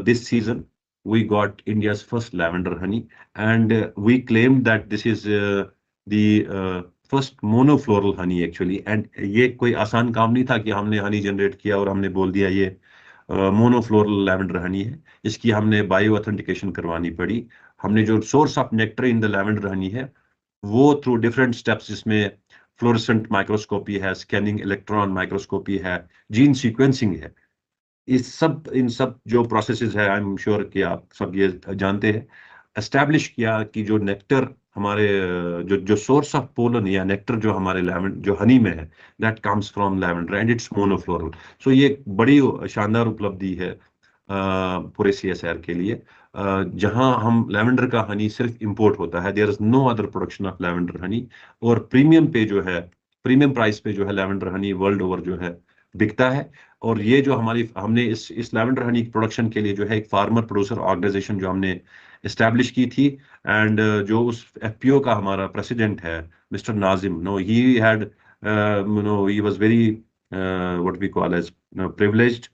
this season we got India's first lavender honey, and we claimed that this is the first monofloral honey actually, and ये कोई आसान काम नहीं था कि हमने हनी जनरेट किया और हमने बोल दिया ये मोनोफ्लोरल लैवेंडर हनी है। इसकी हमने बायो ऑथेंटिकेशन करवानी पड़ी। हमने जो source of nectar in the lavender Honey है वो थ्रू डिफरेंट स्टेप्स, जिसमें फ्लोरेसेंट माइक्रोस्कोपी है, स्कैनिंग इलेक्ट्रॉन माइक्रोस्कोपी है, जीन सीक्वेंसिंग है, इन सब जो प्रोसेसेस है, आई एम श्योर कि आप सब ये जानते हैं, एस्टैब्लिश किया कि जो नेक्टर हमारे जो सोर्स ऑफ पोलन या नेक्टर जो हमारे जो हनी में है, that comes from lavender and it's monofloral. So ये बड़ी शानदार उपलब्धि है पूरे CSIR के लिए, जहां हम लैवेंडर का हनी सिर्फ इंपोर्ट होता है, there is no other production of lavender honey, और प्रीमियम प्राइस पे जो है लैवेंडर हनी वर्ल्ड ओवर जो है बिकता है। और ये जो हमने इस लैवेंडर हनी प्रोडक्शन के लिए जो है एक फार्मर प्रोड्यूसर ऑर्गेनाइजेशन जो हमने एस्टैब्लिश की थी, एंड जो उस FPO का हमारा प्रेसिडेंट है mister Nazim, he had he was very what we call as privileged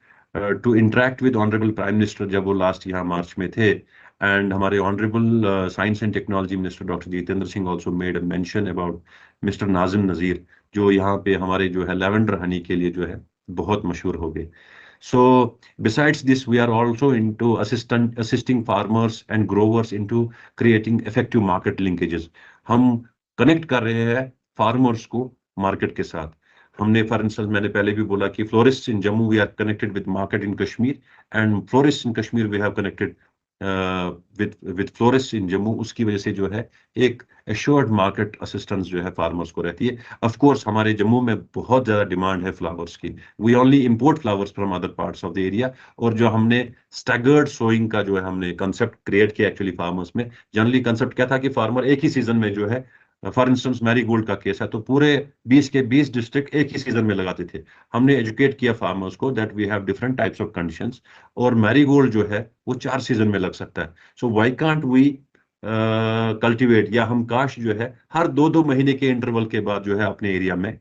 to interact with honourable prime minister जब वो लास्ट यहाँ मार्च में थे, एंड हमारे honourable science and technology minister doctor Jitendra Singh also made a mention about mister Nazim Nazir, जो यहाँ पे हमारे जो है लैवेंडर हनी के लिए जो है बहुत मशहूर हो गए। So besides this, we are also into assisting farmers and growers into creating effective market linkages. हम कनेक्ट कर रहे हैं फार्मर्स को मार्केट के साथ। हमने फॉर इंस्टेंस मैंने पहले भी बोला कि florist in Jammu we are connected with market in Kashmir, and florist in Kashmir we have connected with florist in Jammu. उसकी वजह से जो है एक एश्योर्ड मार्केट असिस्टेंस जो है फार्मर्स को रहती है। ऑफ कोर्स हमारे जम्मू में बहुत ज्यादा डिमांड है फ्लावर्स की, we only import flowers from other parts of the area, और जो हमने स्टैगर्ड सोइंग का जो है हमने कंसेप्ट क्रिएट किया एक्चुअली फार्मर्स में। जनरली कंसेप्ट क्या था कि फार्मर एक ही सीजन में जो है, फॉर इंस्टेंस मैरीगोल्ड का केस है तो पूरे 20 के 20 डिस्ट्रिक्ट एक ही सीजन में लगाते थे। हमने एजुकेट किया फार्मर्स को that we have different types of conditions, और मैरीगोल्ड जो है वो 4 सीजन में लग सकता है। So why can't we cultivate या हम काश जो है हर 2-2 महीने के इंटरवल के बाद जो है अपने एरिया में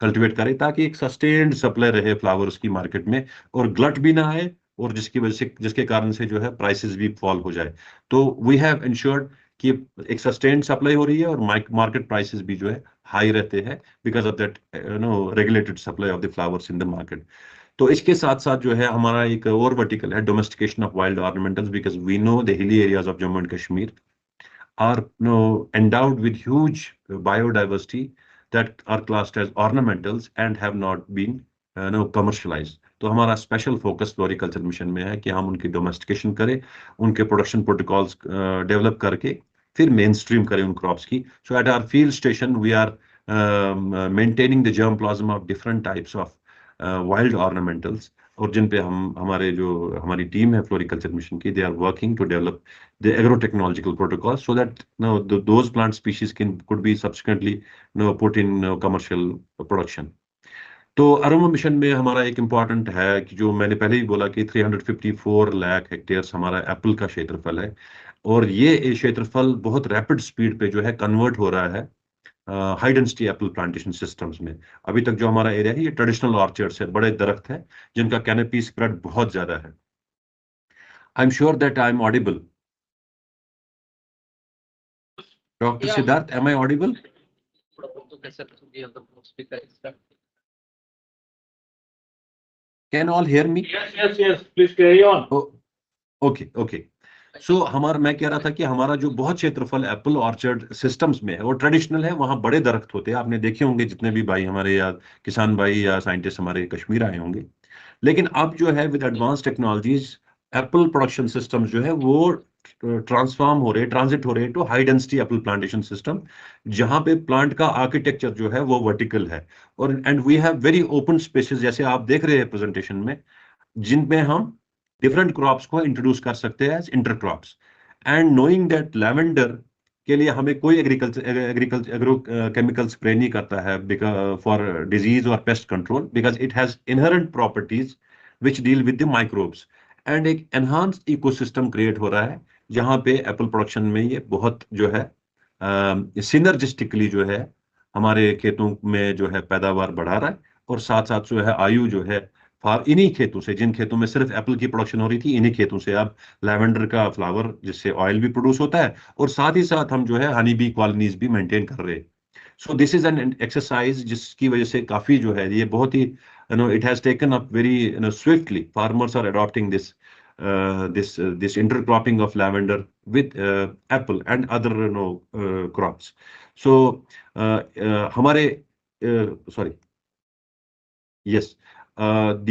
कल्टीवेट करें, ताकि एक सस्टेन्ड सप्लाई रहे फ्लावर्स की मार्केट में और ग्लट भी ना आए, और जिसकी वजह से, जिसके कारण से जो है प्राइसेस भी फॉल हो जाए। तो वी हैव इंश्योर्ड कि एक सस्टेन्ड सप्लाई हो रही है और मार्केट प्राइसेस भी जो है हाई रहते हैं because of that regulated supply of the flowers in the market. तो इसके साथ साथ जो है हमारा एक और वर्टिकल है domestication of wild ornamentals, because we know the hilly areas of Jammu and Kashmir are endowed with huge biodiversity that are classed as ornamentals and have not been commercialized. तो हमारा स्पेशल फोकस फ्लोरिकल्चर मिशन में है कि हम उनकी domestication करें, उनके production protocols develop करके फिर मेन स्ट्रीम करें उन क्रॉप्स की। So at our field station we are maintaining the germplasm of different types of wild ornamentals, और जिन पे हमारी टीम है फ्लोरिकल्चर मिशन की, they are working to develop the agrotechnological protocols so that those plant species could be subsequently put in commercial production. तो aroma mission में हमारा एक इम्पॉर्टेंट है कि जो मैंने पहले ही बोला कि 354 लाख हेक्टेयर्स हमारा एप्पल का क्षेत्रफल है, और ये क्षेत्रफल बहुत रैपिड स्पीड पे जो है कन्वर्ट हो रहा है high density apple plantation systems में। अभी तक जो हमारा एरिया है ये ट्रेडिशनल ऑर्चर्ड्स है, बड़े दरख्त है जिनका कैनोपी स्प्रेड बहुत ज्यादा है। I am sure that I am audible. Dr. Siddharth, am I audible? Can all hear me? Yes, please carry on. Okay. So मैं कह रहा था कि हमारा जो बहुत क्षेत्रफल एप्पल ऑर्चर्ड सिस्टम्स में है वो ट्रेडिशनल है, वहां बड़े दरख्त होते हैं, आपने देखे होंगे जितने भी भाई हमारे या किसान भाई या साइंटिस्ट हमारे कश्मीर आए होंगे। लेकिन अब जो है with advance technologies apple production systems जो है वो ट्रांजिट हो रहे to high density apple plantation system, जहां पे प्लांट का आर्किटेक्चर जो है वो वर्टिकल है, और and we have very open spaces जैसे आप देख रहे हैं प्रेजेंटेशन में, जिनमें हम डिफरेंट क्रॉप्स को इंट्रोड्यूस कर सकते हैं as inter crops. And knowing that lavender के लिए हमें कोई एग्रो केमिकल स्प्रे नहीं करता है फॉर डिजीज और pest control, because it has inherent properties which deal with the microbes, and एक एनहांस्ड इकोसिस्टम क्रिएट हो रहा है जहां पे एप्पल प्रोडक्शन में ये बहुत जो है सिनर्जिस्टिकली जो है हमारे खेतों में जो है पैदावार बढ़ा रहा है, और साथ साथ जो है आयु जो है इन्हीं खेतों से, जिन खेतों में सिर्फ एप्पल की प्रोडक्शन हो रही थी, इन्हीं खेतों से अब लैवेंडर का फ्लावर जिससे ऑयल भी प्रोड्यूस होता है, और साथ ही साथ हम जो है हनी बी कॉलोनीज भी मेंटेन कर रहे हैं। So this is an exercise जिसकी वजह से काफी जो है ये बहुत ही it has taken up very swiftly. Farmers are adopting this intercropping of lavender with apple and other crops. So hamare sorry, yes,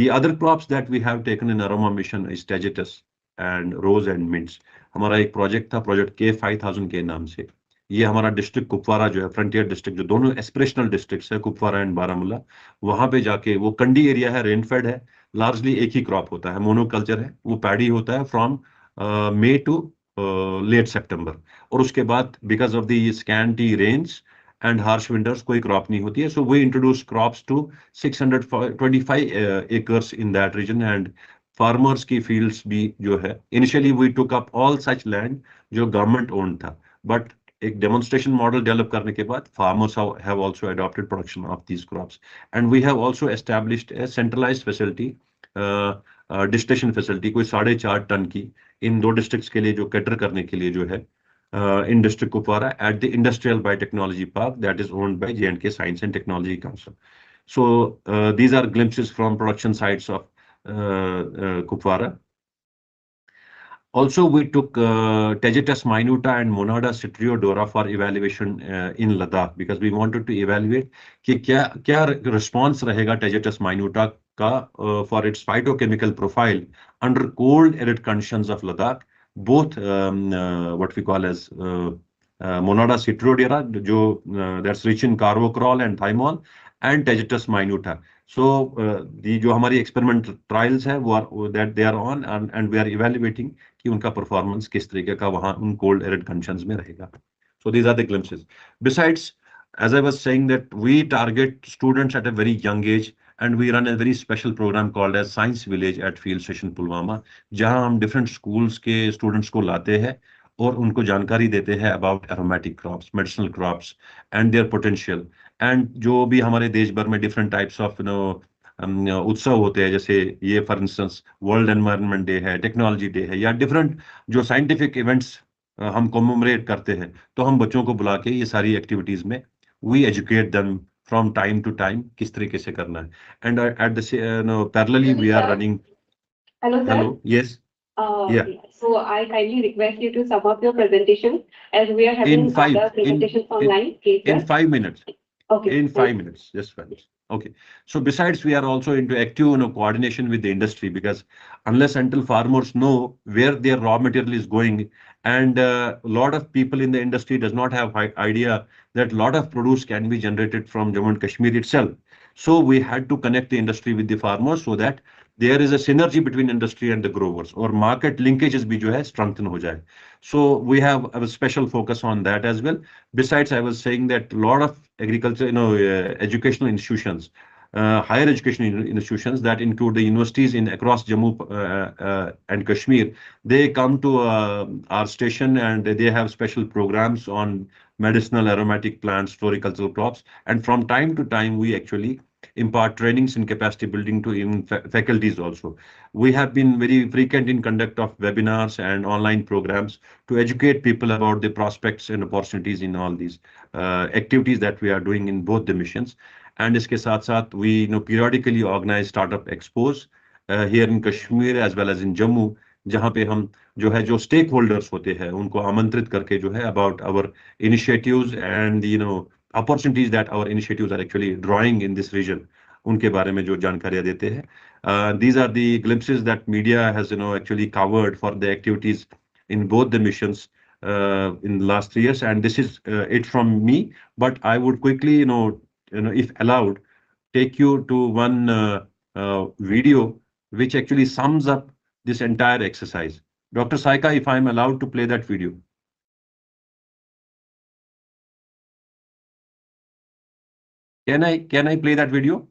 the other crops that we have taken in aroma mission is tagetes and rose and mints. हमारा एक project था, project K5000 के नाम से। ये हमारा district Kupwara जो है, फ्रंटियर डिस्ट्रिक्ट जो दोनों एस्पिरेशनल डिस्ट्रिक्ट्स है, कुपवारा एंड बारामूला, वहां पे जाके वो कंडी एरिया है, रेनफेड है, लार्जली एक ही क्रॉप होता है, मोनोकल्चर है, वो पैडी होता है from May to late September, और उसके बाद because of the scanty rains and harsh winters कोई क्रॉप नहीं होती है। So we introduce crops to 625 acres in that region, and farmers की फील्ड्स भी जो है initially we took up all such land जो गवर्नमेंट ओन्ड था, बट एक डेमोन्स्ट्रेशन मॉडल डेवलप करने के बाद farmers have also adopted production of these crops, and we have also established a centralised facility, distillation facility कोई 4.5 ton की इन 2 districts के लिए जो कैटर करने के लिए जो है in district Kupwara at the Industrial Biotechnology Park that is owned by J&K Science and Technology Council. So these are glimpses from production sites of Kupwara. Also, we took Tagetes minuta and Monada citriodora for evaluation in Ladakh, because we wanted to evaluate कि क्या response रहेगा Tagetes minuta का for its phytochemical profile under cold arid conditions of Ladakh, both what we call as Monada citriodora, that's rich in carvocrol and thymol, and Tagetes minuta. So जो हमारी experiment trials है वो that they are on, and we are evaluating कि उनका performance किस तरीके का वहां उन कोल्ड एरिड कंडीशंस में रहेगा। So these are the glimpses. Besides, as I was saying, that we target students at a very young age, and we run a very special program called as Science Village at Field Station Pulwama, जहां हम different schools के students को लाते हैं और उनको जानकारी देते हैं about aromatic crops, medicinal crops and their potential. And जो भी हमारे देश भर में डिफरेंट टाइप्स ऑफ उत्सव होते हैं, जैसे ये for instance world environment day है, टेक्नोलॉजी डे है, या डिफरेंट जो साइंटिफिक इवेंट्स हम कॉमेमोरेट करते हैं, तो हम बच्चों को बुला के ये सारी एक्टिविटीज में we educate them from time to time किस तरीके से करना है। And at the parallelly we are running. Hello, sir. Hello, yes, yeah. So I kindly request you to sum up your presentation as we are having other presentations online. Please, In sir. 5 minutes. Okay. In 5 minutes, just 5 minutes. Okay. So besides, we are also into active coordination with the industry, because unless until farmers know where their raw material is going, and a lot of people in the industry does not have idea that lot of produce can be generated from Jammu and Kashmir itself. So we had to connect the industry with the farmers so that there is a synergy between industry and the growers, or market linkages bhi jo hai strengthen ho jaye. So we have a special focus on that as well. Besides, I was saying that a lot of agriculture, educational institutions, higher education institutions that include the universities in across Jammu and Kashmir, they come to our station and they have special programs on medicinal aromatic plants, floricultural crops, and from time to time we actually impart trainings in capacity building to even faculties also. We have been very frequent in conduct of webinars and online programs to educate people about the prospects and opportunities in all these activities that we are doing in both the missions. And iske saath saath we periodically organize startup expos here in Kashmir as well as in Jammu, जहाँ पे हम जो stake holders होते हैं उनको आमंत्रित करके about our initiatives and opportunities that our initiatives are actually drawing in this region, उनके बारे में जो जानकारियां देते हैं. These are the glimpses that media has actually covered for the activities in both the missions in the last 3 years, and this is it from me. But I would quickly if allowed, take you to one video which actually sums up this entire exercise. Dr. Saika, if I'm allowed to play that video. Can I play that video?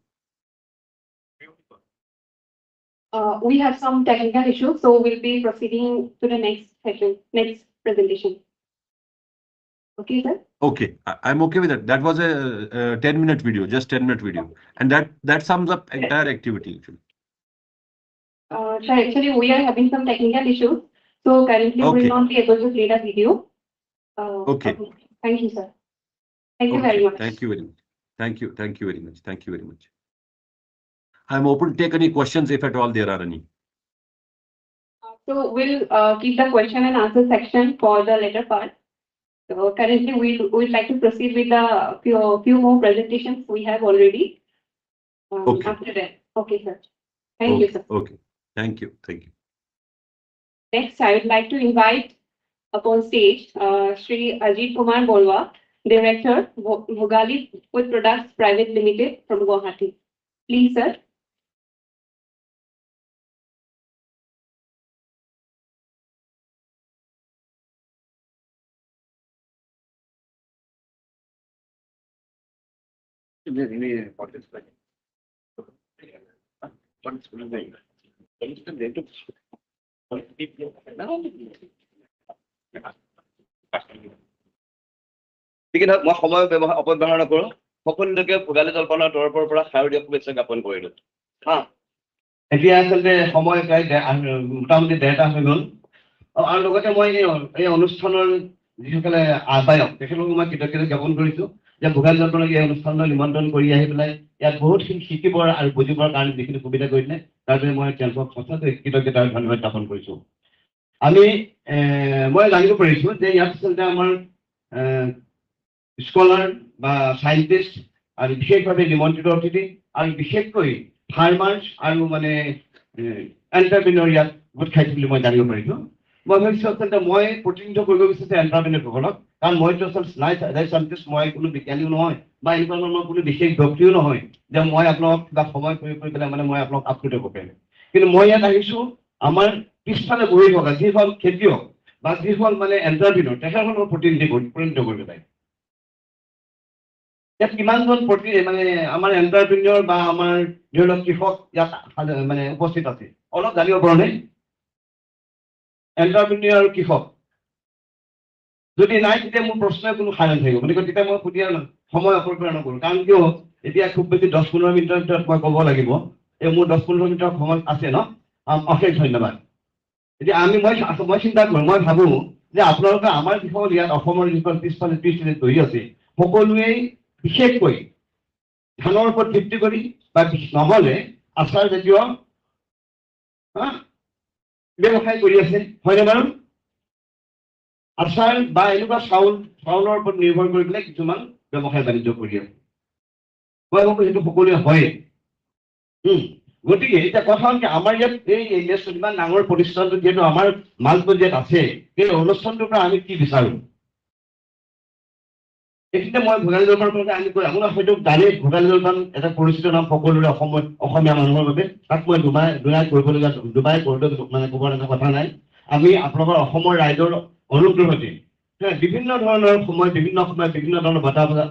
We have some technical issues, so we'll be proceeding to the next session, next presentation. Okay, sir? Okay, I'm okay with that. That was a 10-minute video, just 10-minute video. And that sums up entire activity actually. Sir, actually we are having some technical issues, so currently we will not be able to play the video. Okay. Thank you, sir. Thank you very much. Thank you very much. Thank you very much. Thank you very much. I'm open to take any questions if at all there are any. So we'll keep the question and answer section for the later part. So currently we'd like to proceed with the few more presentations we have already. After that. Okay, sir. Thank you, sir. Okay. Thank you. Next, I would like to invite upon stage Shri Ajit Kumar Bolwa, Director, Bhogali Food Products Private Limited from Guwahati. Please, sir. लेकिन मैं समय अपव्यवहार नकरो সকলোকে ভোগালী জলপানৰ তৰফৰ পৰা শাৰদীয় শুভেচ্ছা জ্ঞাপন কৰিলো। এতিয়া আচলতে সময় প্ৰায় মোটামুটি 1:30 হৈ গ'ল, আৰু লগতে মই এই অনুষ্ঠানৰ যিসকলে আহ্বায়ক তেখেতলোকক মই কৃতজ্ঞতা জ্ঞাপন কৰিছো যে ভোগালী জলপানক এই অনুষ্ঠানলৈ নিমন্ত্ৰণ কৰি আহি পেলাই ইয়াত বহুতখিনি শিকিবৰ আৰু বুজিবৰ কাৰণে যিখিনি সুবিধা কৰিলে তাৰ বাবে মই তেওঁলোকক সঁচাকৈ কৃতজ্ঞতা আৰু ধন্যবাদ জ্ঞাপন কৰিছো। মই জানিব পাৰিছো যে ইয়াত আচলতে আমাৰ স্কলাৰ বা সাইন্টিষ্ট আৰু বিশেষভাৱে নিমন্ত্ৰিত অতিথি আৰু বিশেষকৈ ফাৰ্মাৰ্ছ আৰু মানে এণ্টাৰপ্ৰিনৰ ইয়াত গোট খাইছে বুলি মই জানিব পাৰিছো। মই ভাবিছো আচলতে মই প্ৰতিনিধিত্ব কৰিব বিচাৰিছো এণ্টাৰপ্ৰিনৰসকলক, কাৰণ মইতো আচলতে সাইন্টিষ্ট, মই কোনো বিজ্ঞানীও নহয় বা এনেকুৱা ধৰণৰ কোনো বিশেষ ব্যক্তিও নহয় যে মই আপোনাক কিবা সময় কৰি পেলাই মানে মই আপোনাক আপলোড কৰিব পাৰিম। কিন্তু মই ইয়াত আহিছো আমাৰ পিছফালে বহি থকা যিসকল খেতিয়ক বা যিসকল মানে এণ্টাৰপ্ৰিনৰ তেখেতসকলৰ প্ৰতিনিধিত্ব কৰিব লাগে। ইয়াত কিমানজন মানে আমাৰ এণ্টাৰপ্ৰিনিয়ৰ বা আমাৰ ধৰি লওক কৃষক ইয়াত মানে উপস্থিত আছে অলপ জানিব পৰা নাই? এণ্টাৰপ্ৰিনিয়ৰ আৰু কৃষক যদি নাই তেতিয়া মোৰ প্ৰশ্নৰ কোনো সাৰ নাথাকিব গতিকে তেতিয়া মই সুধিয়া সময় অপব্যয় নকৰোঁ কাৰণ কিয় এতিয়া খুব বেছি 10-15 মিনিটৰ ভিতৰত মই ক'ব লাগিব এই মোৰ 10-15 মিনিটৰ সময় আছে ন অশেষ ধন্যবাদ এতিয়া মই চিন্তা কৰোঁ মই ভাবোঁ যে আপোনালোকে আমাৰ বিষয়ে ইয়াত অসমৰ যিখন পিছফালে 30 মিনিট বহি আছে সকলোৱেই বিশেষকৈ ধানৰ ওপৰত ভিত্তি কৰি বা নহ'লে আচাৰ জাতীয় ব্যৱসায় কৰি আছে হয়নে বাৰু আচাৰ বা এনেকুৱা চাউলৰ ওপৰত নিৰ্ভৰ কৰি পেলাই কিছুমান ব্যৱসায় বাণিজ্য কৰি আছে মই ভাবোঁ সেইটো সকলোৱে হয় গতিকে এতিয়া কথা হ'ল কি আমাৰ ইয়াত এই ইণ্ডাষ্ট্ৰী ইমান ডাঙৰ প্ৰতিষ্ঠানটো যিহেতু আমাৰ মাজমজিয়াত আছে সেই অনুষ্ঠানটোৰ পৰা আমি কি বিচাৰোঁ এইখিনিতে মই ভোগালী জলপানৰ কথা আমি কৈ আপোনাৰ হয়তো জানে ভোগালী জলপান এটা পৰিচিত নাম সকলোৰে অসমীয়া মানুহৰ বাবে তাক মই দুবাই কৰিবলগীয়া দুবাই কৰোঁতে মানে ক'বৰ এটা কথা নাই আমি আপোনালোকৰ অসমৰ ৰাইজৰ অনুগ্ৰহতে বিভিন্ন ধৰণৰ বিভিন্ন সময়ত বিভিন্ন ধৰণৰ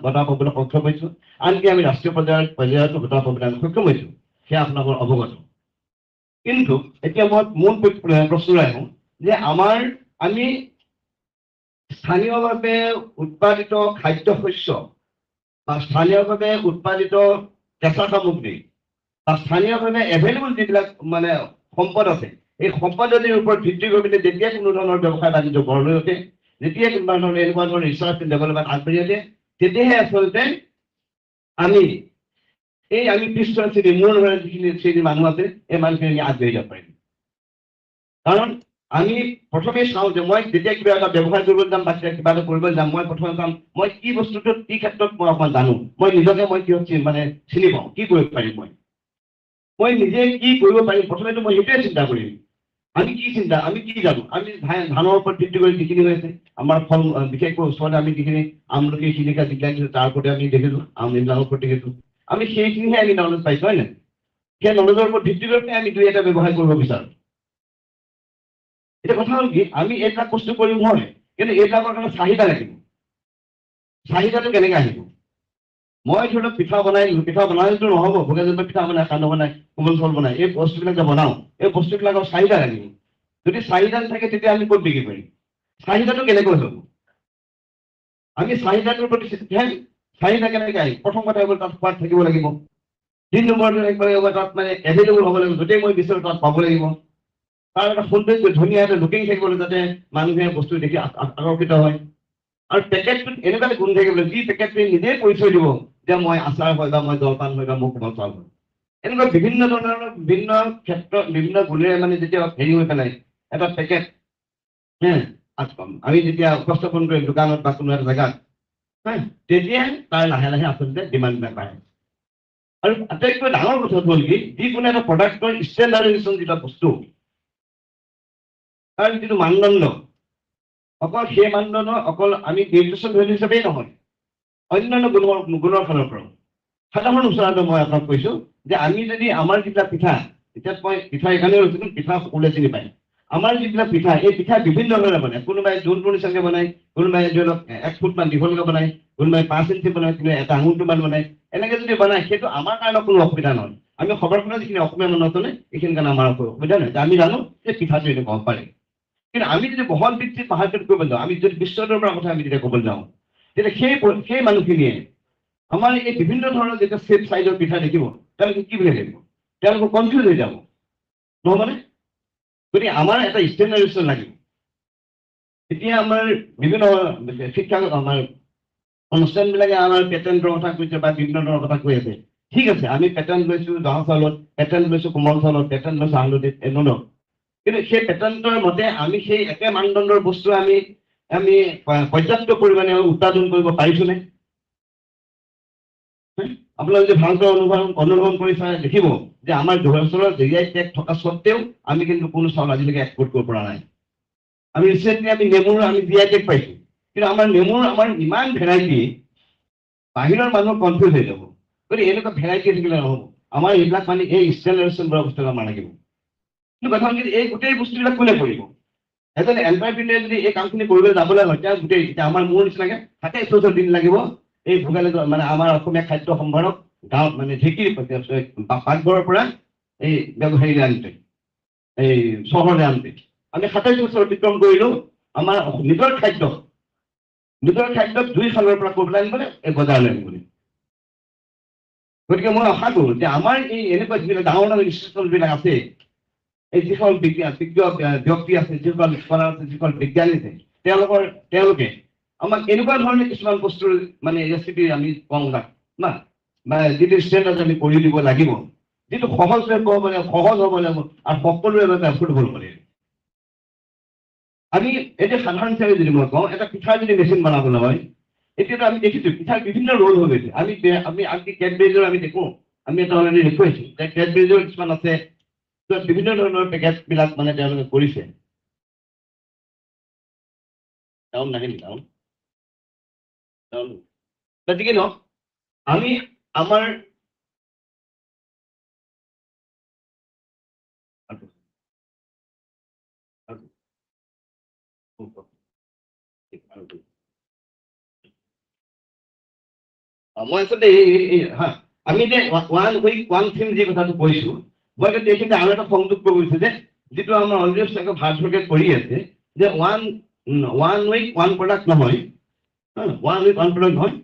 বঁটা পাবলৈ সক্ষম হৈছোঁ আনকি আমি ৰাষ্ট্ৰীয় পৰ্যায়তো বঁটা পাবলৈ সক্ষম হৈছোঁ সেয়া আপোনালোকৰ অৱগত কিন্তু এতিয়া মই মূল প্ৰশ্নলৈ আহোঁ যে আমি স্থানীয়ভাৱে উৎপাদিত খাদ্য শস্য বা স্থানীয়ভাৱে উৎপাদিত কেঁচা সামগ্ৰী বা স্থানীয়ভাৱে এভেইলেবল যিবিলাক মানে সম্পদ আছে এই সম্পদৰ ওপৰত ভিত্তি কৰি পেলাই যেতিয়া কোনো ধৰণৰ ব্যৱসায় বাণিজ্য গঢ় লৈ উঠে যেতিয়া কোনোবা ধৰণৰ এনেকুৱা ধৰণৰ ৰিচাৰ্চ এণ্ড ডেভেলপমেণ্ট আগবাঢ়ি উঠে তেতিয়াহে আচলতে আমি পিছৰ মোৰ যিখিনি শ্ৰেণীৰ মানুহ আছে এই মানুহখিনি আগবাঢ়ি যাব পাৰিম কাৰণ আমি প্ৰথমে চাওঁ যে মই যেতিয়া কিবা এটা ব্যৱসায় কৰিবলৈ যাম বা কিবা এটা কৰিবলৈ যাম মই প্ৰথমে চাম মই কি বস্তুটোত কি ক্ষেত্ৰত মই অকণমান জানো মই নিজকে মই কিহত মানে চিনি পাওঁ কি কৰিব পাৰিম মই নিজে কি কৰিব পাৰিম প্ৰথমেতো মই সেইটোৱে চিন্তা কৰিম আমি কি জানো আমি ধানৰ ওপৰত ভিত্তি কৰি যিখিনি হৈ আছে আমাৰ ফল বিশেষকৈ ওচৰতে আমি যিখিনি আমলখি শিলিখা যিবিলাক তাৰ ওপৰতে আমি দেখিছোঁ এইবিলাকৰ ওপৰত দেখিছোঁ আমি সেইখিনিহে আমি নলেজ পাইছোঁ হয় নাই সেই নলেজৰ ওপৰত ভিত্তি কৰি আমি দুই এটা ব্যৱসায় কৰিব বিচাৰোঁ এতিয়া কথা হ'ল কি আমি এইবিলাক বস্তু কৰিম হয় কিন্তু এইবিলাকৰ কাৰণে চাহিদা লাগিব চাহিদাটো কেনেকৈ আহিব মই ধৰি লওক পিঠা বনালেতো নহ'ব ভোগালী জলপান পিঠা বনাই সান্দহ বনাই কোমল চাউল বনাই এই বস্তুবিলাক যে বনাওঁ এই বস্তুবিলাকৰ চাহিদা লাগিব যদি চাহিদা নাথাকে তেতিয়া আমি ক'ত বিক্ৰী কৰিম চাহিদাটো কেনেকৈ হ'ব আমি চাহিদাটোৰ প্ৰতি চাহিদা কেনেকৈ আহিম প্ৰথম কথা হ'ল তাত সোৱাদ থাকিব লাগিব 3 নম্বৰটো তাত মানে এভেইলেবল হ'ব লাগিব য'তেই মই বিচাৰোঁ তাত পাব লাগিব তাৰ এটা সৌন্দৰ্য ধুনীয়া এটা লুকিং থাকিবলৈ যাতে মানুহে বস্তু দেখি আকৰ্ষিত হয় আৰু পেকেটটোত এনেকুৱা গুণ থাকিবলৈ যি পেকেটটোৱে নিজেই পৰিচয় দিব যে মই আচাৰ হয় বা মই জলপান হয় বা মই কোমল চাউল হয় এনেকুৱা বিভিন্ন ধৰণৰ বিভিন্ন ক্ষেত্ৰত বিভিন্ন গুণেৰে মানে যেতিয়া হেৰি হৈ পেলাই এটা পেকেট আমি যেতিয়া উপস্থাপন কৰিম দোকানত বা কোনো এটা জেগাত তেতিয়া তাৰ লাহে লাহে আচলতে ডিমাণ্ডবিলাক বাঢ়ে আৰু আটাইতকৈ ডাঙৰ কথাটো হ'ল কি যিকোনো এটা প্ৰডাক্টৰ ষ্টেণ্ডাৰ্ডাইজেশ্যন যিটো বস্তু তাৰ যিটো মানদণ্ড অকল সেই মানদণ্ড অকল আমি নিৰ্দিষ্ট ভেলু হিচাপেই নহয় অন্যান্য গুণৰ ফালৰ পৰাও সাধাৰণ উদাহৰণটো মই আপোনাক কৈছোঁ যে আমি যদি আমাৰ যিবিলাক পিঠা এতিয়া মই পিঠা এইকাৰণে লৈছিলোঁ পিঠা সকলোৱে চিনি পায় আমাৰ যিবিলাক পিঠা এই পিঠা বিভিন্ন ধৰণে বনায় কোনোবাই জোনবোৰ নিচিনাকৈ বনায় কোনোবাই ধৰি লওক 1 ফুটমান দীঘলকৈ বনায় কোনোবাই 5 ইঞ্চি বনায় কোনোবাই এটা আঙুলটোমান বনায় এনেকৈ যদি বনায় সেইটো আমাৰ কাৰণে কোনো অসুবিধা নহয় আমি সৰ্বসাধাৰণ যিখিনি অসমীয়া মানুহ আছে এইখিনি কাৰণে আমাৰ অসুবিধা নহয় আমি জানো যে পিঠাটো এনেকুৱা হ'ব পাৰে কিন্তু আমি যদি বহল ভিত্তিত পাহাৰটোত কৰিব যাওঁ আমি যদি বিশ্ব দৰবাৰৰ কথা আমি যেতিয়া ক'বলৈ যাওঁ তেতিয়া সেই মানুহখিনিয়ে আমাৰ এই বিভিন্ন ধৰণৰ যেতিয়া শ্বেপ চাইজৰ পিঠা দেখিব তেওঁলোকে কি বুলি ভাবিব তেওঁলোকে কনফিউজ হৈ যাব নহ'বনে গতিকে আমাৰ এটা ষ্টেণ্ডাৰ্ডাইজেশ্যন লাগিব এতিয়া আমাৰ বিভিন্ন শিক্ষা আমাৰ অনুষ্ঠানবিলাকে আমাৰ পেটেণ্টৰ কথা কৈছে বা বিভিন্ন ধৰণৰ কথা কৈ আছে ঠিক আছে আমি পেটেণ্ট লৈছোঁ জহা চাউলত পেটেণ্ট লৈছোঁ কোমল চাউলত পেটেণ্ট লৈছোঁ হালধিত এনেধৰণৰ কিন্তু সেই পেটেণ্টৰ মতে আমি সেই একে মানদণ্ডৰ বস্তু আমি পৰ্যাপ্ত পৰিমাণে উৎপাদন কৰিব পাৰিছোঁনে আপোনালোকে যদি ভালকৈ অনুসৰণ কৰি চাই দেখিব যে আমাৰ জহা জেগাই টেগ থকা স্বত্তেও আমি কিন্তু কোনো চাউল আজিলৈকে এক্সপৰ্ট কৰিব পৰা নাই আমি ৰিচেণ্টলি আমি নেমুৰ আমি জিআই টেগ পাইছোঁ কিন্তু আমাৰ নেমুৰ আমাৰ ইমান ভেৰাইটি বাহিৰৰ মানুহ কনফিউজ হৈ যাব গতিকে এনেকুৱা ভেৰাইটি থাকিলে নহ'ব আমাৰ এইবিলাক মানে এই ষ্টেণ্ডাৰ্ডাইজেশ্যন কৰা বস্তু আমাৰ লাগিব কিন্তু কথা হ'ল এই গোটেই বস্তুবিলাক কোনে কৰিব এজন এণ্টাৰপ্ৰিনিয়ৰ যদি এই কামখিনি কৰিবলৈ যাবলৈ হয় তেওঁ গোটেই এতিয়া আমাৰ মোৰ নিচিনাকৈ 27 দিন লাগিব এই ভোগালী মানে আমাৰ অসমীয়া খাদ্য সম্ভাৰক গাঁৱত মানে ঢেঁকীৰ পাকঘৰৰ পৰা এই হেৰিলৈ আনিছে এই চহৰলৈ আনিছে আমি 27 বছৰ অতিক্ৰম কৰিলোঁ আমাৰ নিজৰ খাদ্য নিজৰ খাদ্যত 2 খালৰ পৰা ক'বলৈ আনিবলৈ এই বজাৰলৈ আনিবলৈ গতিকে মই আশা কৰোঁ যে আমাৰ এই এনেকুৱা যিবিলাক ডাঙৰ ডাঙৰ ইনষ্টিটিউচনবিলাক আছে এই যিসকল বিজ্ঞ ব্যক্তি আছে যিসকল স্কলাৰ আছে যিসকল বিজ্ঞানী আছে তেওঁলোকে আমাক এনেকুৱা ধৰণে কিছুমান বস্তুৰ মানে ৰেচিপি আমি কওঁ না বা যিটো ষ্টেণ্ডাৰ্ড আমি কৰি দিব লাগিব যিটো সহজ হ'ব লাগিব আৰু সকলোৰে বাবে এফৰ্ডেবল হ'ব লাগিব আমি এতিয়া সাধাৰণ হিচাপে যদি মই কওঁ এটা পিঠাৰ যদি মেচিন বনাবলৈ হয় এতিয়াতো আমি দেখিছোঁ পিঠাৰ বিভিন্ন ৰোল হৈ গৈছে আমি আনকি কেডবেৰিজৰ আমি দেখোঁ আমি এটা অলৰেডি দেখুৱাইছোঁ যে কেডবেৰিজৰ কিছুমান আছে বিভিন্ন ধৰণৰ পেকেটবিলাক মানে তেওঁলোকে কৰিছে ডাউন নাহিল ডাউন গতিকে ন আমি আমাৰ মই আচলতে আমি যে ওৱান থিম যি কথাটো কৈছোঁ মই এইখিনি আৰু এটা সংযোগ কৰিছোঁ যে যিটো আমাৰ অলৰেডি ভাৰতবৰ্ষে কৰি আছে যে ওৱান উইক ওৱান প্ৰডাক্ট নহয় ওৱান উইক ওৱান প্ৰডাক্ট নহয়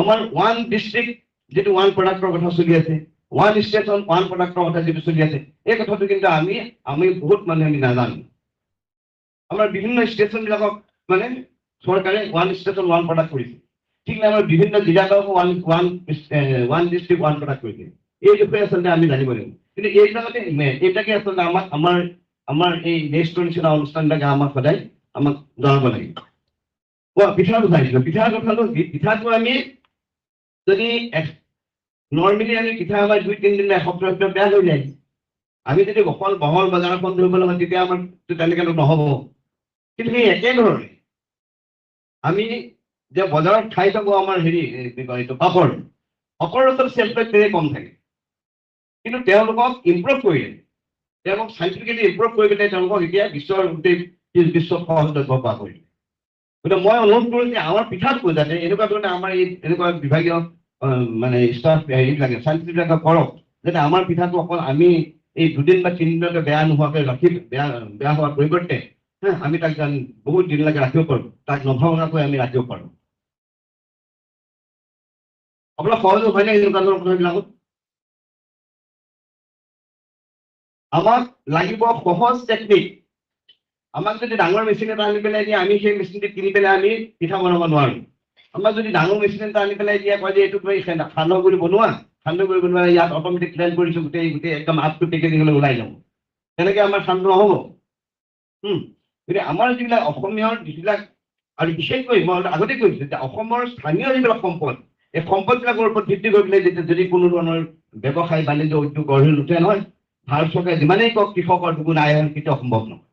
আমাৰ ওৱান ডিষ্ট্ৰিক্ট যিটো ওৱান প্ৰডাক্টৰ কথা চলি আছে ওৱান ষ্টেচন ওৱান প্ৰডাক্টৰ কথা যিটো চলি আছে এই কথাটো কিন্তু আমি বহুত মানুহে আমি নাজানো আমাৰ বিভিন্ন ষ্টেচনবিলাকক মানে চৰকাৰে ওৱান ষ্টেচন ওৱান প্ৰডাক্ট কৰিছে ঠিক নাই আমাৰ বিভিন্ন জিলাবিলাকক ওৱান ডিষ্ট্ৰিক্ট ওৱান প্ৰডাক্ট কৰিছে এই বিষয়ে আচলতে আমি জানিব লাগিব কিন্তু এইবিলাকে আচলতে আমাৰ এই নেক্সটৰ নিচিনা অনুষ্ঠানবিলাকে আমাক সদায় আমাক জনাব লাগিব পিঠাৰ কথা আহিছিল পিঠাৰ কথাটো কি পিঠাটো আমি যদি নৰ্মেলি আমি পিঠা আমাৰ 2-3 দিন এসপ্তাহ বেয়া হৈ যায় আমি যদি অকল বহল বজাৰখন ধৰিবলৈ হয় তেতিয়া আমাৰ তেনেকৈ নহ'ব কিন্তু সেই একেধৰণে আমি যে বজাৰত খাই থাকোঁ আমাৰ হেৰি কি কয় এইটো পাপৰ চেল্ফ ৰেট কম থাকে কিন্তু তেওঁলোকক ইম্প্ৰুভ কৰিলে তেওঁলোকক চাইণ্টিফিকেলি ইম্প্ৰুভ কৰি পেলাই তেওঁলোকক এতিয়া বিশ্বত সহজলভ্য পোৱা কৰিলে গতিকে মই অনুৰোধ কৰোঁ যে আমাৰ পিঠাটো যাতে এনেকুৱা ধৰণে আমাৰ এই এনেকুৱা বিভাগীয় মানে ষ্টাফ হেৰিবিলাকে চাইণ্টিষ্টবিলাকে কৰক যাতে আমাৰ পিঠাটো অকল আমি এই 2 দিন বা 3 দিনলৈকে বেয়া নোহোৱাকৈ বেয়া হোৱাৰ পৰিৱৰ্তে আমি তাক বহুত দিনলৈকে ৰাখিব পাৰোঁ তাক নভঙাকৈ আমি ৰাখিব পাৰোঁ আপোনাৰ সহজ হয় নে এনেকুৱা ধৰণৰ কথাবিলাকত আমাক লাগিব সহজ টেকনিক আমাক যদি ডাঙৰ মেচিন এটা আনি পেলাই দিয়ে আমি সেই মেচিনটো কিনি পেলাই আমি পিঠা বনাব নোৱাৰোঁ আমাক যদি ডাঙৰ মেচিন এটা আনি পেলাই দিয়ে কয় যে এইটো তুমি সান্দহগুড়ি বনোৱা ইয়াত অট'মেটিক প্লেন কৰিছোঁ গোটেই একদম আপটো পেকেজিঙলৈ ওলাই যাব তেনেকৈ আমাৰ সান্দহ নহ'ব গতিকে আমাৰ যিবিলাক অসমীয়াৰ যিবিলাক আৰু বিশেষকৈ মই আগতে কৈছোঁ যে অসমৰ স্থানীয় যিবিলাক সম্পদ এই সম্পদবিলাকৰ ওপৰত ভিত্তি কৰি পেলাই যদি কোনো ধৰণৰ ব্যৱসায় বাণিজ্য উদ্যোগ গঢ়ি নুঠে নহয় ভাৰত চৰকাৰে যিমানেই কওক কৃষকৰ দুগু নাই কেতিয়াও সম্ভৱ নহয়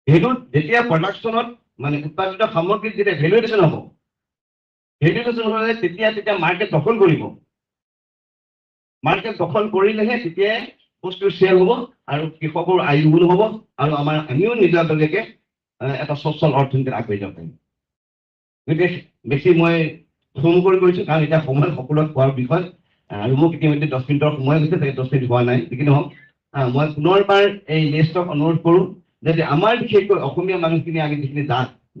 সেইটোত যেতিয়া প্ৰডাকশ্যনত মানে উৎপাদিত সামগ্ৰীত যেতিয়া ভেলুৱেশ্যন হ'ব ভেলুৱেশ্যন হ'লে তেতিয়া মাৰ্কেট দখল কৰিব মাৰ্কেট দখল কৰিলেহে তেতিয়াই বস্তু চেল হ'ব আৰু কৃষকৰ আয় দুগুণ হ'ব আৰু আমিও নিজাববীয়াকৈ এটা সচ্ছল অৰ্থনীতিত আগবাঢ়ি যাব পাৰিম গতিকে বেছি মই ফোন কৰিছোঁ কাৰণ এতিয়া সময় সকলোৱে খোৱাৰ বিষয় আৰু মোক ইতিমধ্যে 10 মিনিটৰ সময় হৈছে তাকে 10 মিনিট হোৱা নাই যিকি নহওক মই পুনৰবাৰ এই নেক্সটক অনুৰোধ কৰোঁ যাতে আমাৰ বিশেষকৈ অসমীয়া মানুহখিনি আমি যিখিনি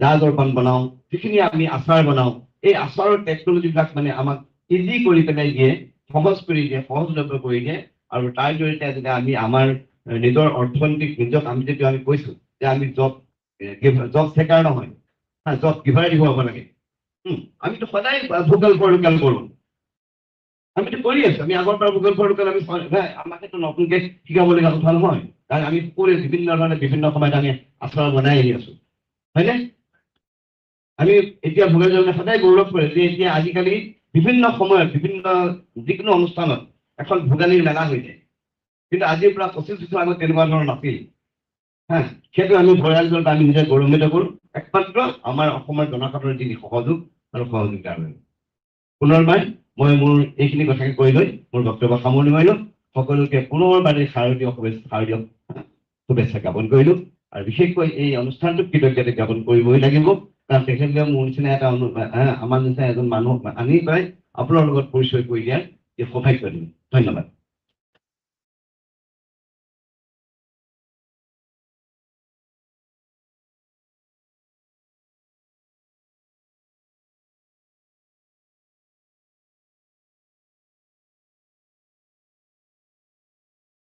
জা জলপান বনাওঁ যিখিনি আমি আচাৰ বনাওঁ এই আচাৰৰ টেকনলজিবিলাক মানে আমাক ইজি কৰি পেলাই দিয়ে সহজ কৰি দিয়ে সহজলভ্য কৰি দিয়ে আৰু তাৰ জৰিয়তে যদি আমি আমাৰ নিজৰ অৰ্থনৈতিক নিজক আমি যেতিয়া আমি কৈছোঁ যে আমি জব চেকাৰ নহয় জব গিভাৰ দিব হ'ব লাগে আমিতো সদায় ভোকেল ফৰ লোকেল কৰোঁ আমিতো কৰি আছোঁ আমি আগৰ পৰা ভোকেল ফৰ লোকেল আমি আমাকেতো নতুনকৈ শিকাবলগীয়া কথা নহয় কাৰণ আমি সকলোৱে বিভিন্ন ধৰণে বিভিন্ন সময়ত আমি আচাৰ বনাই আহি আছোঁ হয়নে আমি এতিয়া ভোকেল সদায় গৌৰৱ কৰে যে এতিয়া আজিকালি বিভিন্ন সময়ত যিকোনো অনুষ্ঠানত এখন ভোগালীৰ মেলা হৈ যায় কিন্তু আজিৰ পৰা 25 বছৰ আগত তেনেকুৱা ধৰণৰ নাছিল সেইটো আমি ভৰালজনক আমি নিজে গৌৰৱান্বিত কৰোঁ একমাত্ৰ আমাৰ অসমৰ জনসাধাৰণৰ যি সহযোগ আৰু সহযোগিতাৰ বাবে পুনৰবাৰ মই মোৰ এইখিনি কথাকে কৈ লৈ মোৰ বক্তব্য সামৰণি মাৰিলোঁ সকলোকে পুনৰবাৰে শাৰদীয় শুভেচ্ছা জ্ঞাপন কৰিলোঁ আৰু বিশেষকৈ এই অনুষ্ঠানটোক কৃতজ্ঞতা জ্ঞাপন কৰিবই লাগিব কাৰণ তেখেতলোকে মোৰ নিচিনা এটা আমাৰ নিচিনা এজন মানুহ আনি পাই আপোনাৰ লগত পৰিচয় কৰি দিয়াৰ এই সৌভাগ্য দিম ধন্যবাদ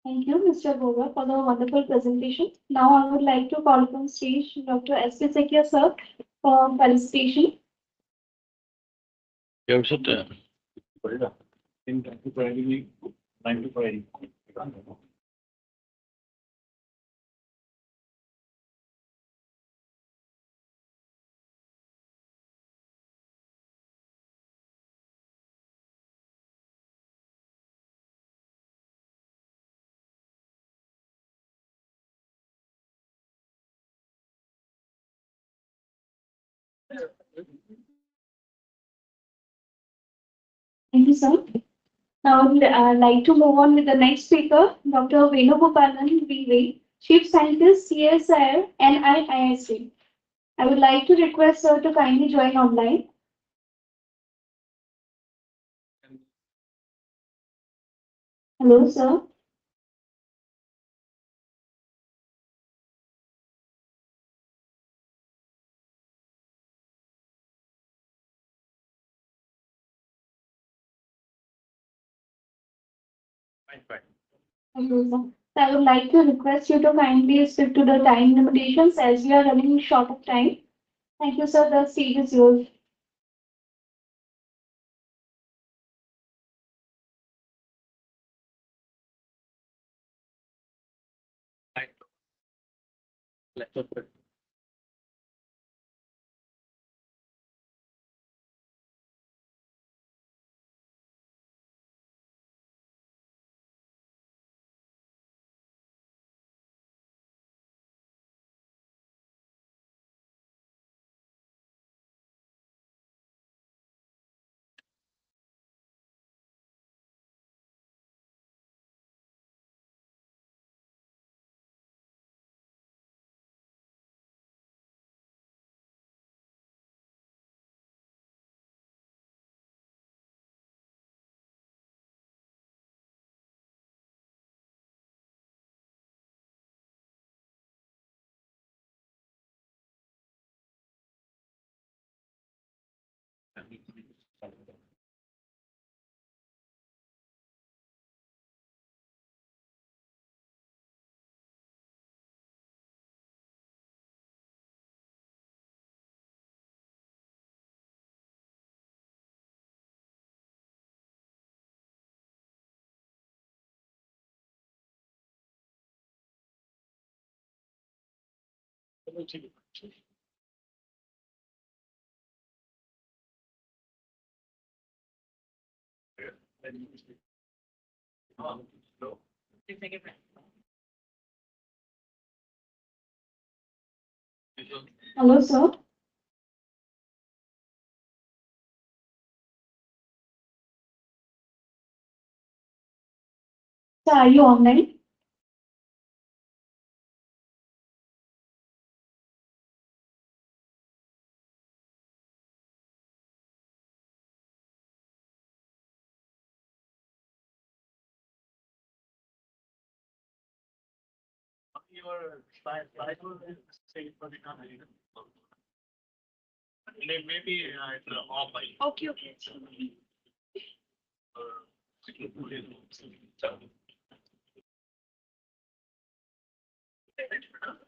Thank you, Mr. Boga, for the wonderful presentation. Now I would like to call upon stage Dr. S.P. Sekia, sir, for felicitation. You should. Thank you for having me. Thank you for having me. Thank you, sir. Now I would like to move on with the next speaker, Dr. Venugopalan V.V., Chief Scientist, CSIR, NIST. I would like to request sir to kindly join online. Hello, sir. Hello, sir. I would like to request you to kindly stick to the time limitations as we are running short of time. Thank you, sir. The stage is yours. Hello, sir. Sir, are you online? Your slide will say for the company. Maybe it's off by. Okay, okay.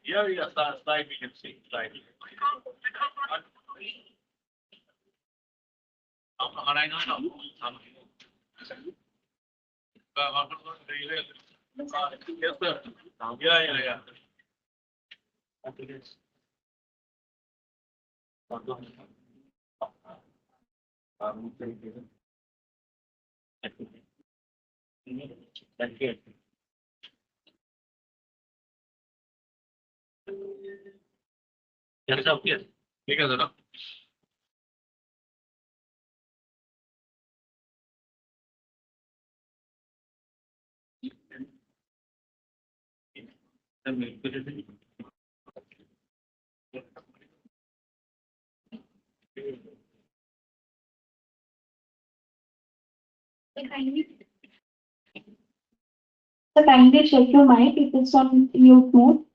Yeah, yeah, slide we can see. Slide. Yes, sir. Yeah, yeah. Thank you. Yes, yes. ठीक है जरा. Sir, kindly check your mic if it's on mute mode.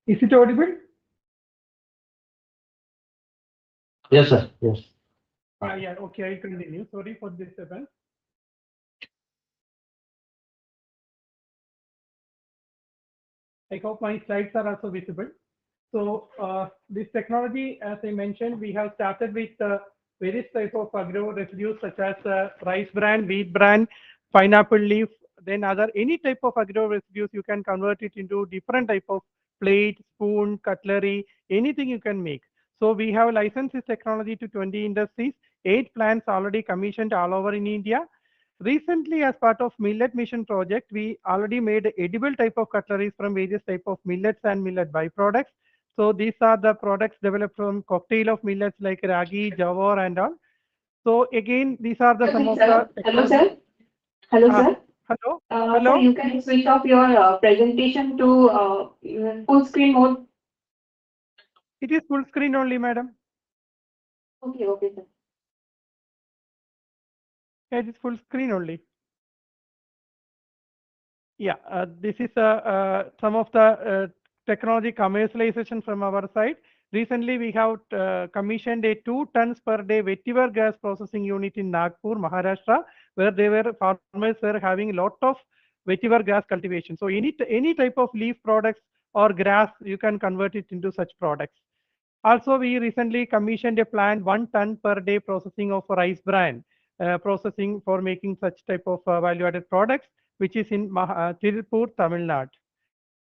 Is it audible? Yes, sir. Yes. Yeah, okay, I continue. Sorry for this event. I hope my slides are also visible. So this technology, as I mentioned, we have started with various type of agro residues such as rice bran, wheat bran, pineapple leaf, then other any type of agro residues you can convert it into different type of plate, spoon, cutlery, anything you can make. So we have licensed this technology to 20 industries, 8 plants already commissioned all over in India. Recently, as part of Millet Mission project, we already made edible type of cutleries from various type of millets and millet byproducts. So these are the products developed from cocktail of millets like ragi, jawar and all. So again, these are the some of the... Hello, sir. Hello, sir. Hello. Hello. So you can switch off your presentation to full screen mode. It is full screen only, madam. Okay, okay, sir. It is full screen only. Yeah, this is some of the technology commercialization from our side. Recently, we have commissioned a 2 tons per day vetiver gas processing unit in Nagpur, Maharashtra, where farmers were having a lot of vetiver gas cultivation. So any type of leaf products or grass, you can convert it into such products. Also, we recently commissioned a plant 1 ton per day processing of rice bran, processing for making such type of value-added products, which is in Tirupur, Tamil Nadu.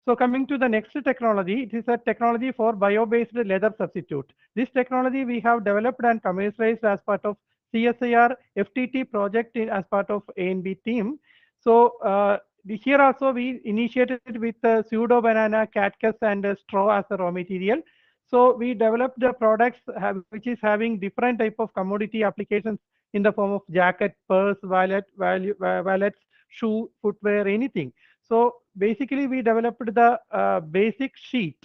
So coming to the next technology, it is a technology for bio-based leather substitute. This technology we have developed and commercialized as part of CSIR FTT project as part of ANB team. So here also we initiated with pseudo banana, cactus and straw as a raw material. So we developed the products which is having different type of commodity applications in the form of jacket, purse, wallets, shoe, footwear, anything. So basically we developed the basic sheet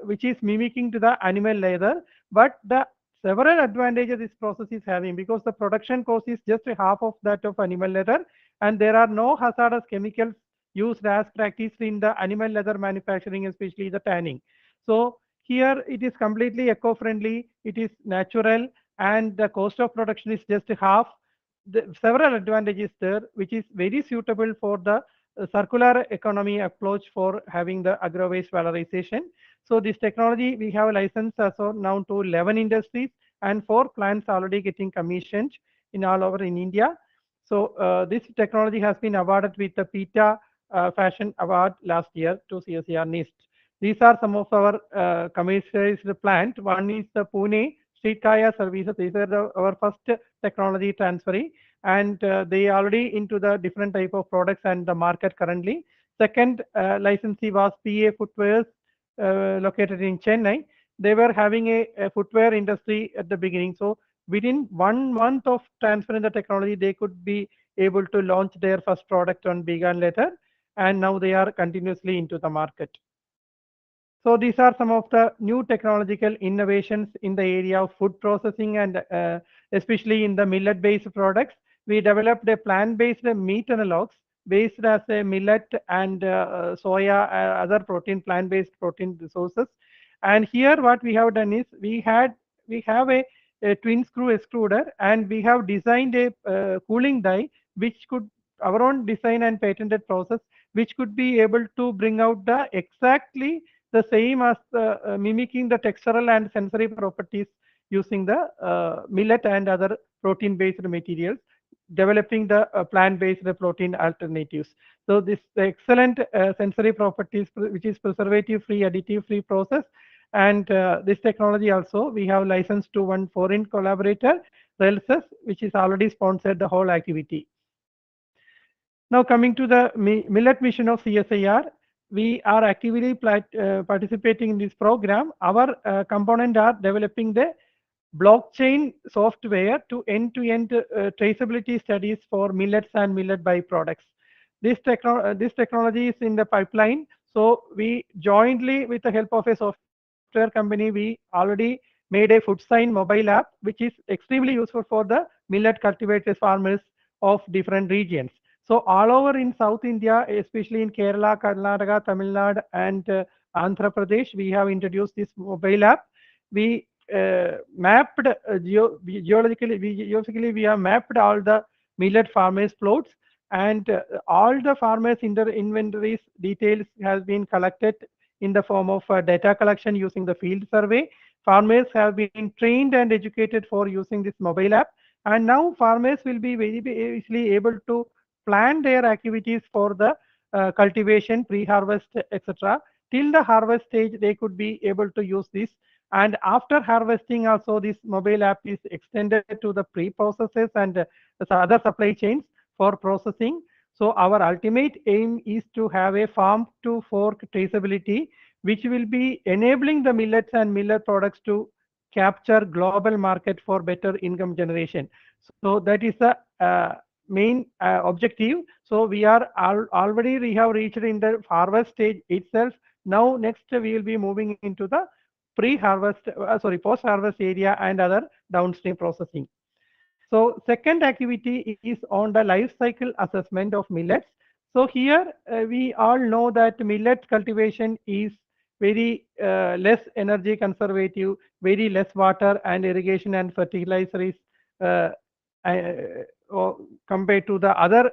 which is mimicking to the animal leather, but the several advantages this process is having because the production cost is just half of that of animal leather and there are no hazardous chemicals used as practiced in the animal leather manufacturing, especially the tanning. So here it is completely eco-friendly, it is natural and the cost of production is just half. Several advantages there which is very suitable for the circular economy approach for having the agro waste valorization. So this technology we have licensed as of now to 11 industries and 4 plants already getting commissioned in all over in India. So this technology has been awarded with the PETA Fashion Award last year to CSIR-NEIST. These are some of our commercialized plant. One is the Pune Street Kaya Services. These are our first technology transferee and they already into the different type of products and the market currently. Second licensee was PA Footwears located in Chennai. They were having a footwear industry at the beginning. So within 1 month of transferring the technology, they could be able to launch their first product on vegan leather and now they are continuously into the market. So these are some of the new technological innovations in the area of food processing and especially in the millet-based products. We developed a plant-based meat analogs based as a millet and soya, other protein, plant-based protein resources. And here what we have done is we have a twin screw extruder and we have designed a cooling die which could our own design and patented process which could be able to bring out the exactly the same as mimicking the textural and sensory properties using the millet and other protein based materials. developing the plant-based protein alternatives. So this the excellent sensory properties, which is preservative-free, additive-free process. And this technology also, we have licensed to one foreign collaborator, Relsus, which is already sponsored the whole activity. Now coming to the millet mission of CSIR, we are actively participating in this program. Our component are developing the blockchain software to end-to-end traceability studies for millets and millet byproducts. This technology is in the pipeline. So we jointly, with the help of a software company, we already made a food sign mobile app, which is extremely useful for the millet cultivators, farmers of different regions. So all over in South India, especially in Kerala, Karnataka, Tamil Nadu, and Andhra Pradesh, we have introduced this mobile app. We mapped geologically, we have mapped all the millet farmers' plots, and all the farmers' inventories details has been collected in the form of data collection using the field survey. Farmers have been trained and educated for using this mobile app, and now farmers will be very easily able to plan their activities for the cultivation, pre-harvest, etc. Till the harvest stage, they could be able to use this. And after harvesting also, this mobile app is extended to the pre-processes and other supply chains for processing. So our ultimate aim is to have a farm to fork traceability, which will be enabling the millets and millet products to capture global market for better income generation. So that is the main objective. So we are already we have reached in the harvest stage itself. Now next we will be moving into the pre-harvest, post-harvest area and other downstream processing. So second activity is on the life cycle assessment of millets. So here we all know that millet cultivation is very less energy conservative, very less water and irrigation and fertilizer is compared to the other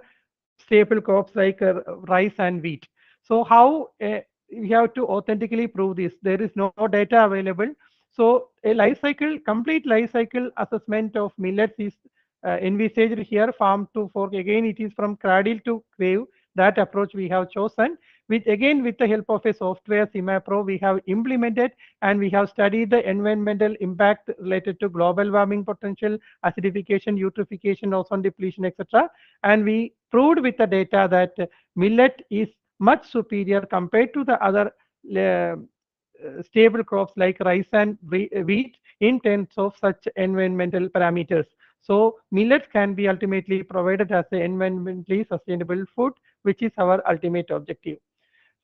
staple crops like rice and wheat. So how we have to authentically prove this? There is no data available. So a life cycle, complete life cycle assessment of millets is envisaged here. Farm to fork, again it is from cradle to grave. That approach we have chosen. With the help of a software, CIMAPRO, we have implemented and we have studied the environmental impact related to global warming potential, acidification, eutrophication, ozone depletion, etc. And we proved with the data that millet is much superior compared to the other stable crops like rice and wheat in terms of such environmental parameters. So millets can be ultimately provided as an environmentally sustainable food, which is our ultimate objective.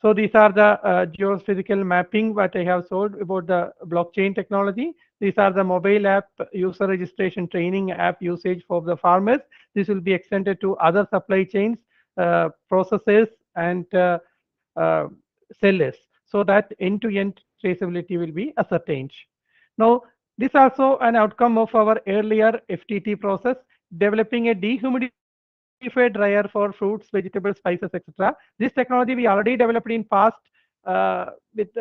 So these are the geophysical mapping what I have showed about the blockchain technology. These are the mobile app user registration training app usage for the farmers. This will be extended to other supply chains, processes, and sellers, so that end-to-end traceability will be ascertained. Now, this is also an outcome of our earlier FTT process, developing a dehumidified dryer for fruits, vegetables, spices, etc. This technology we already developed in past with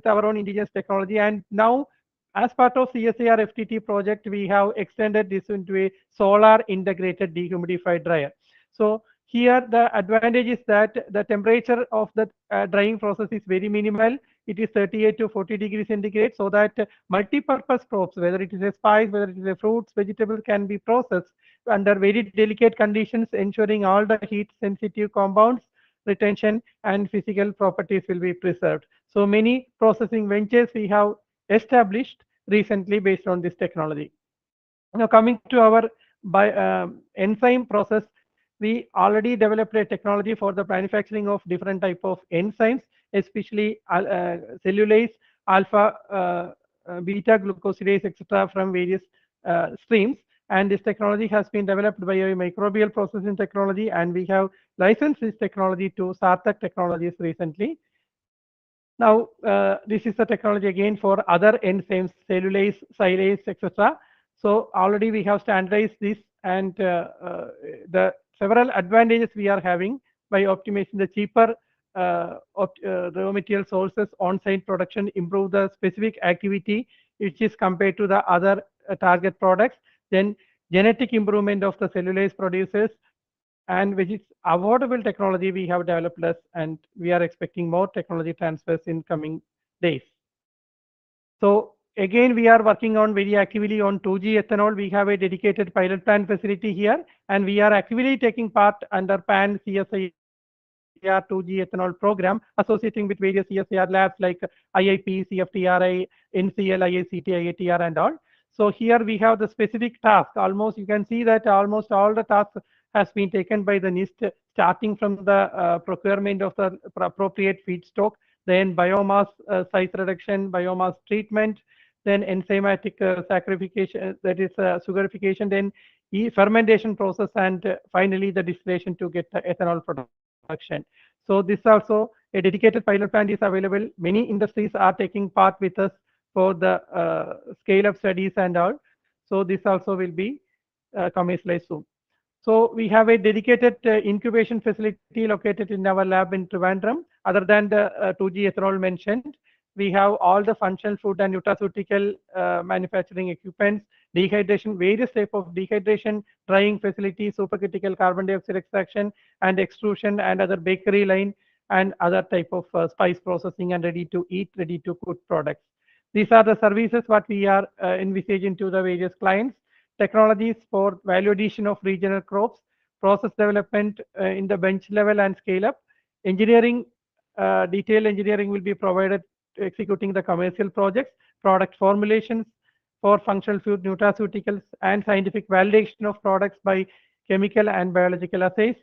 our own indigenous technology, and now as part of CSIR FTT project, we have extended this into a solar integrated dehumidified dryer. So here the advantage is that the temperature of the drying process is very minimal. It is 38 to 40 degrees centigrade, so that multi-purpose crops, whether it is a spice, whether it is a fruits, vegetables, can be processed under very delicate conditions, ensuring all the heat-sensitive compounds, retention, and physical properties will be preserved. So many processing ventures we have established recently based on this technology. Now coming to our enzyme process, we already developed a technology for the manufacturing of different type of enzymes, especially cellulase, alpha, beta glucosidase, etc. from various streams. And this technology has been developed by a microbial processing technology, and we have licensed this technology to Sarthak Technologies recently. Now, this is the technology again for other enzymes, cellulase, silase, etc. So already we have standardized this, and the several advantages we are having by optimizing the cheaper raw material sources, on-site production, improve the specific activity which is compared to the other target products. Then genetic improvement of the cellulose producers, and which is affordable technology we have developed less, and we are expecting more technology transfers in coming days. So again, we are working on very actively on 2G ethanol. We have a dedicated pilot plant facility here, and we are actively taking part under PAN CSIR 2G ethanol program, associating with various CSIR labs like IIP, CFTRI, NCL, IICT, IITR, and all. So here we have the specific task. Almost you can see that almost all the tasks has been taken by the NEIST, starting from the procurement of the appropriate feedstock, then biomass size reduction, biomass treatment, then enzymatic saccharification, that is sugarification, then fermentation process, and finally the distillation to get the ethanol production. So this also a dedicated pilot plant is available. Many industries are taking part with us for the scale-up studies and all. So this also will be commercialized soon. So we have a dedicated incubation facility located in our lab in Trivandrum. Other than the 2G ethanol mentioned, we have all the functional food and nutraceutical manufacturing equipments, dehydration, various type of dehydration, drying facilities, supercritical carbon dioxide extraction and extrusion, and other bakery line, and other type of spice processing and ready to eat, ready to cook products. These are the services what we are envisaging to the various clients. Technologies for value addition of regional crops, process development in the bench level and scale up. Engineering, detailed engineering will be provided executing the commercial projects, product formulations for functional food, nutraceuticals, and scientific validation of products by chemical and biological assays,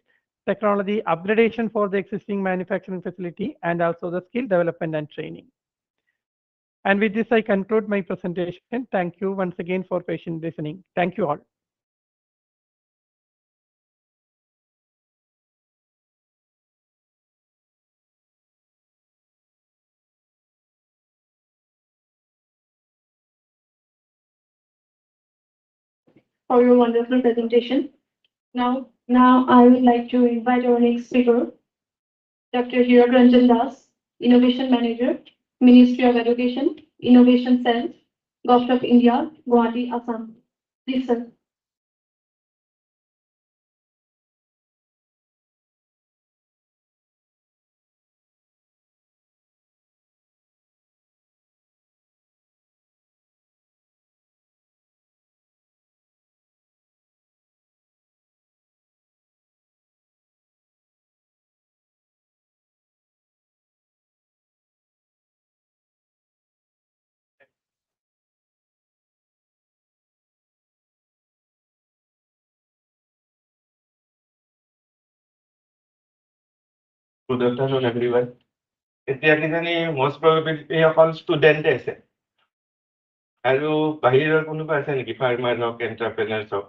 technology upgradation for the existing manufacturing facility, and also the skill development and training. And with this, I conclude my presentation. Thank you once again for patient listening. Thank you all. For your wonderful presentation. Now I would like to invite our next speaker, Dr. Jorhat Das, Innovation Manager, Ministry of Education, Innovation Cell, Government of India, Guwahati, Assam. Please, sir. Good afternoon, everyone. Most probably all student আছে আৰু বাহিৰৰ কোনোবা আছে নেকি farmer হওক এণ্টাৰপ্ৰেনাৰ্ছ হওক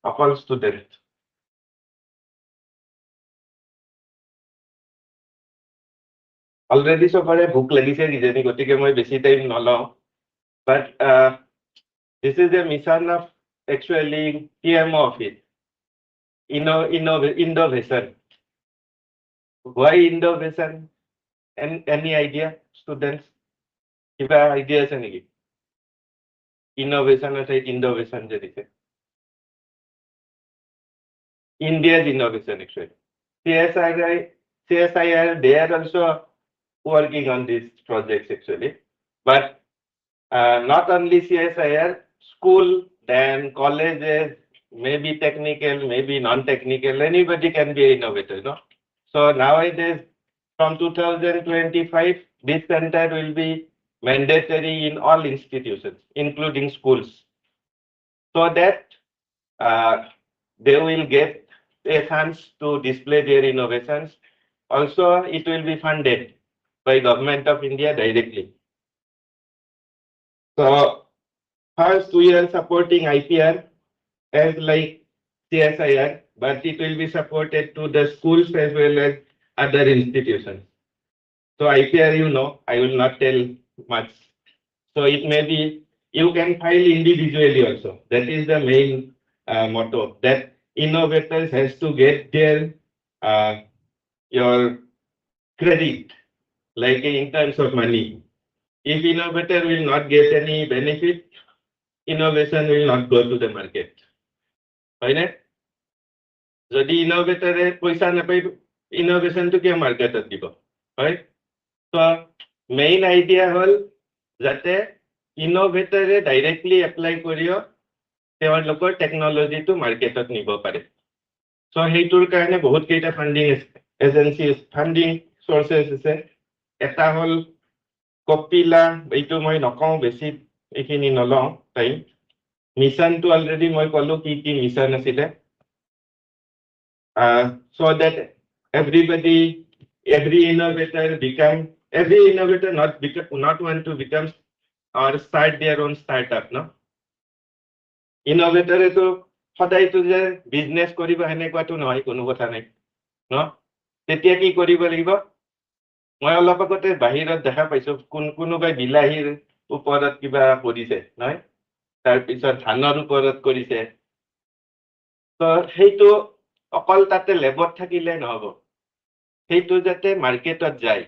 অকল student already চবৰে ভোক লাগিছে কিজানি গতিকে মই বেছি টাইম নলওঁ but this is a mission of actually PMO office innovation. Why innovation? Any idea, students? Kiba ideas any? Innovation or innovation jadise. India's innovation actually. CSIR, they are also working on these projects actually. But not only CSIR, school, then colleges, maybe technical, maybe non-technical, anybody can be an innovator, no? So nowadays, from 2025, this center will be mandatory in all institutions, including schools, so that they will get a chance to display their innovations. Also, it will be funded by Government of India directly. So first, we are supporting IPR as like CSIR, but it will be supported to the schools as well as other institutions. So IPR, you know, I will not tell much. So it may be, you can file individually also. That is the main motto, that innovators has to get their, your credit, like in terms of money. If innovator will not get any benefit, innovation will not go to the market. Right? যদি ইনোভেটৰে পইচা নাপাই ইনোভেশনটো কিয় মাৰ্কেটত দিব হয় তো main idea হল যাতে ইনোভেটৰে ডাইৰেক্টলি এপ্লাই কৰিও তেওঁলোকৰ টেকনলজিটো মাৰ্কেটত নিব পাৰে সো সেইটোৰ কাৰণে বহুত কেইটা ফান্ডিং এজেন্সি ফান্ডিং সোর্সেস আছে এটা হল কপিলা এইটো মই নকওঁ বেছি এইখিনি নলওঁ টাইম মিশনটো অলৰেডি মই কলো কি মিশন আছিলে so that every innovator not want to become or start their own startup no innovator to সদায় তো যে বিজনেস কৰিব হেনেকুৱাটো নহয় কোনো কথা নাই ন তেতিয়া কি কৰিব লাগিব মই অলপ আগতে বাহিৰত দেখা পাইছো কোনোবাই বিলাহীৰ ওপৰত কিবা কৰিছে নহয় তাৰ পিছত ধানৰ ওপৰত কৰিছে তো সেইটো অকল তাতে লেবত থাকিলে নহব সেইটো যাতে মাৰ্কেটত যায়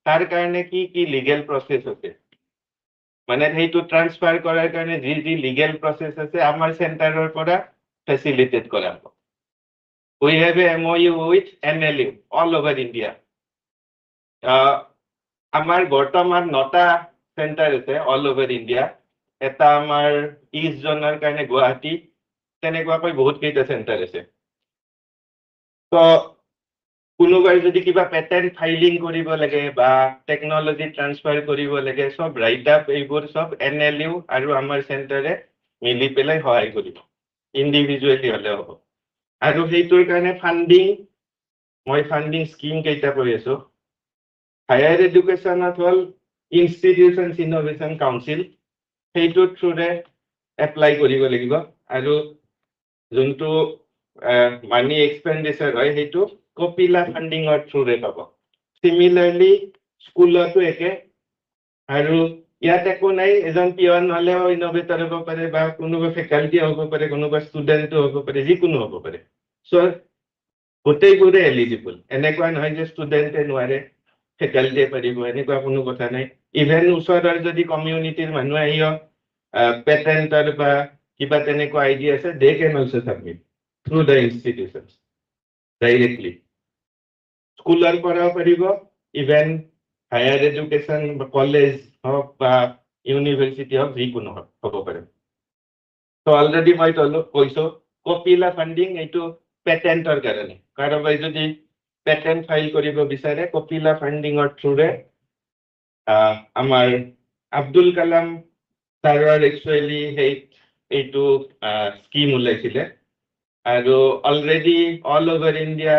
তাৰ কাৰণে কি লিগেল প্ৰসেস আছে মানে সেইটো ট্ৰান্সফাৰ কৰাৰ কাৰণে যি লিগেল প্ৰসেস আছে আমাৰ সেন্টাৰৰ পৰা ফেসিলিটেট কৰা হ'ব we have a MOU with NLU all over India আমাৰ বৰ্তমান 9টা সেন্টাৰ আছে all over India এটা আমাৰ ইষ্ট জোনৰ কাৰণে গুৱাহাটী তেনেকুৱাকৈ বহুত কেইটা সেন্টাৰ আছে তো কোনোবাই যদি কিবা পেটেন্ট ফাইলিং কৰিব লাগে বা টেকনলজি ট্ৰান্সফাৰ কৰিব লাগে সব ৰাইট আপ এইবোৰ সব NLU আৰু আমাৰ সেন্টাৰে মিলি পেলাই সহায় কৰিব ইন্ডিভিজুৱেলি হলে হ'ব আৰু সেইটোৰ কাৰণে ফান্ডিং স্কিম কেইটা কৰি আছো হায়াৰ এডুকেশ্যনত হল ইনষ্টিটিউশনছ ইনোভেশন কাউন্সিল সেইটোৰ থ্ৰুৰে এপ্লাই কৰিব লাগিব আৰু যোনটো মানি এক্সপেন্ডিচাৰ হয় সেইটো কপিলা ফান্ডিঙৰ থ্ৰুৰে পাব সিমিলাৰলি স্কুলতো একে আৰু ইয়াত একো নাই এজন পিয়ন হলেও ইনোভেটৰ হ'ব পাৰে বা কোনোবা ফেকাল্টি হ'ব পাৰে কোনোবা ষ্টুডেন্ট হ'ব পাৰে যিকোনো হ'ব পাৰে সো গোটেইবোৰে এলিজিবল এনেকুৱা নহয় যে ষ্টুডেন্টে নোৱাৰে ফেকাল্টিয়ে পাৰিব এনেকুৱা কোনো কথা নাই ইভেন ওচৰৰ যদি কমিউনিটিৰ মানুহ আহিও পেটেন্টৰ বা কিবা তেনেকুৱা আইডিয়া আছে they can also submit through the institutions directly স্কুলৰ পৰাও পাৰিব ইভেন হায়াৰ এডুকেশ্যন বা কলেজ হওক বা ইউনিভাৰ্চিটি হওক যিকোনো হ'ব পাৰে তো অলৰেডি মই কৈছো কপিলা ফান্ডিং এইটো পেটেন্টৰ কাৰণে কাৰোবাই যদি পেটেন্ট ফাইল কৰিব বিচাৰে কপিলা ফান্ডিঙৰ থ্ৰুৰে আমাৰ আব্দুল কালাম ছাৰৰ একচুৱেলি এইটো স্কিম ওলাইছিলে আৰু already all over India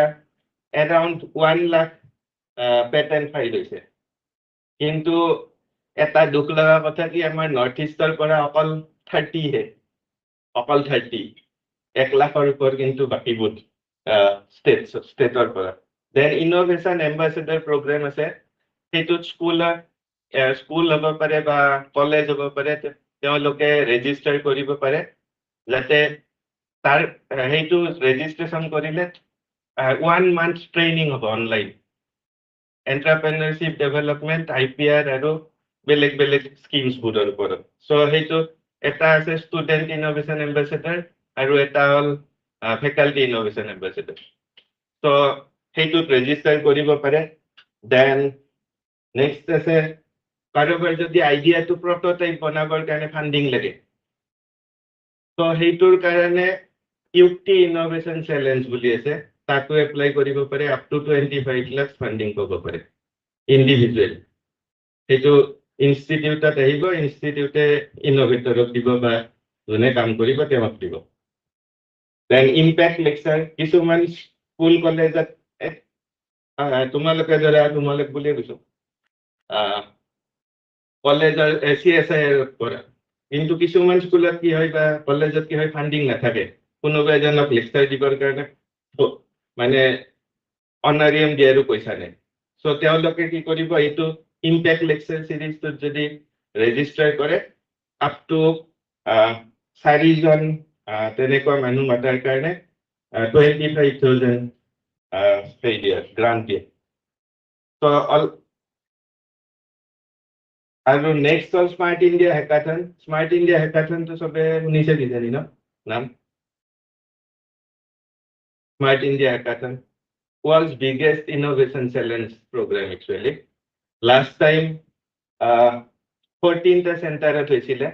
around 1 lakh patent file হৈছে কিন্তু এটা দুখ লগা কথা কি আমাৰ নৰ্থ ইষ্টৰ পৰা অকল 30 হে অকল 30 1 লাখৰ ওপৰ কিন্তু বাকিবোৰ ষ্টেটৰ পৰা দেন ইনোভেশন এম্বাসেডৰ প্ৰগ্ৰাম আছে সেইটোত স্কুল হ'ব পাৰে বা কলেজ হ'ব পাৰে তেওঁলোকে ৰেজিষ্টাৰ কৰিব পাৰে যাতে তাৰ সেইটো ৰেজিষ্ট্ৰেশ্যন কৰিলে 1 মান্থ ট্ৰেইনিং হ'ব অনলাইন এন্টাৰপ্ৰেনাৰশিপ ডেভেলপমেন্ট IPR আৰু বেলেগ স্কিমছবোৰৰ ওপৰত সো সেইটো এটা আছে ষ্টুডেন্ট ইনোভেশন এম্বাসেডৰ আৰু এটা হল ফেকাল্টি ইনোভেশন এম্বাসেডৰ সো সেইটোত ৰেজিষ্টাৰ কৰিব পাৰে দেন নেক্সট আছে কাৰোবাৰ যদি আইডিয়াটো প্ৰটোটাইপ বনাবৰ কাৰণে ফান্ডিং লাগে তো সেইটোৰ কাৰণে ইউটি ইনোভেশন চ্যালেঞ্জ বুলি আছে তাকো এপ্লাই কৰিব পাৰে আপ টু 25 লাখ ফান্ডিং পাব পাৰে ইন্ডিভিজুৱেল সেইটো ইনষ্টিটিউটত আহিব ইনষ্টিটিউটে ইনোভেটৰক দিব বা যোনে কাম কৰিব তেওঁক দিব দেন ইম্প্যাক্ট লেকচাৰ কিছুমান স্কুল কলেজত তোমালোকে বুলিয়ে কৈছো কলেজৰ CSIR পৰা কিন্তু কিছুমান স্কুলত কি হয় বা কলেজত কি হয় ফান্ডিং নাথাকে কোনোবা এজনক লেকচাৰ দিবৰ কাৰণে মানে অনাৰিয়াম দিয়াৰো পইচা নাই সো তেওঁলোকে কি কৰিব এইটো ইম্প্যাক্ট লেকচাৰ সিৰিজটোত যদি ৰেজিষ্টাৰ কৰে আপ টু 4 জন তেনেকুৱা মানুহ মাতাৰ কাৰণে 25,000 গ্ৰান্ট দিয়ে তো আৰু নেক্সট হ'ল smart India hackathon. Smart India হেকাথনটো চবে শুনিছে কিজানি ন নাম? Smart India hackathon world's biggest innovation challenge program actually. Last time 14th center at Vesile.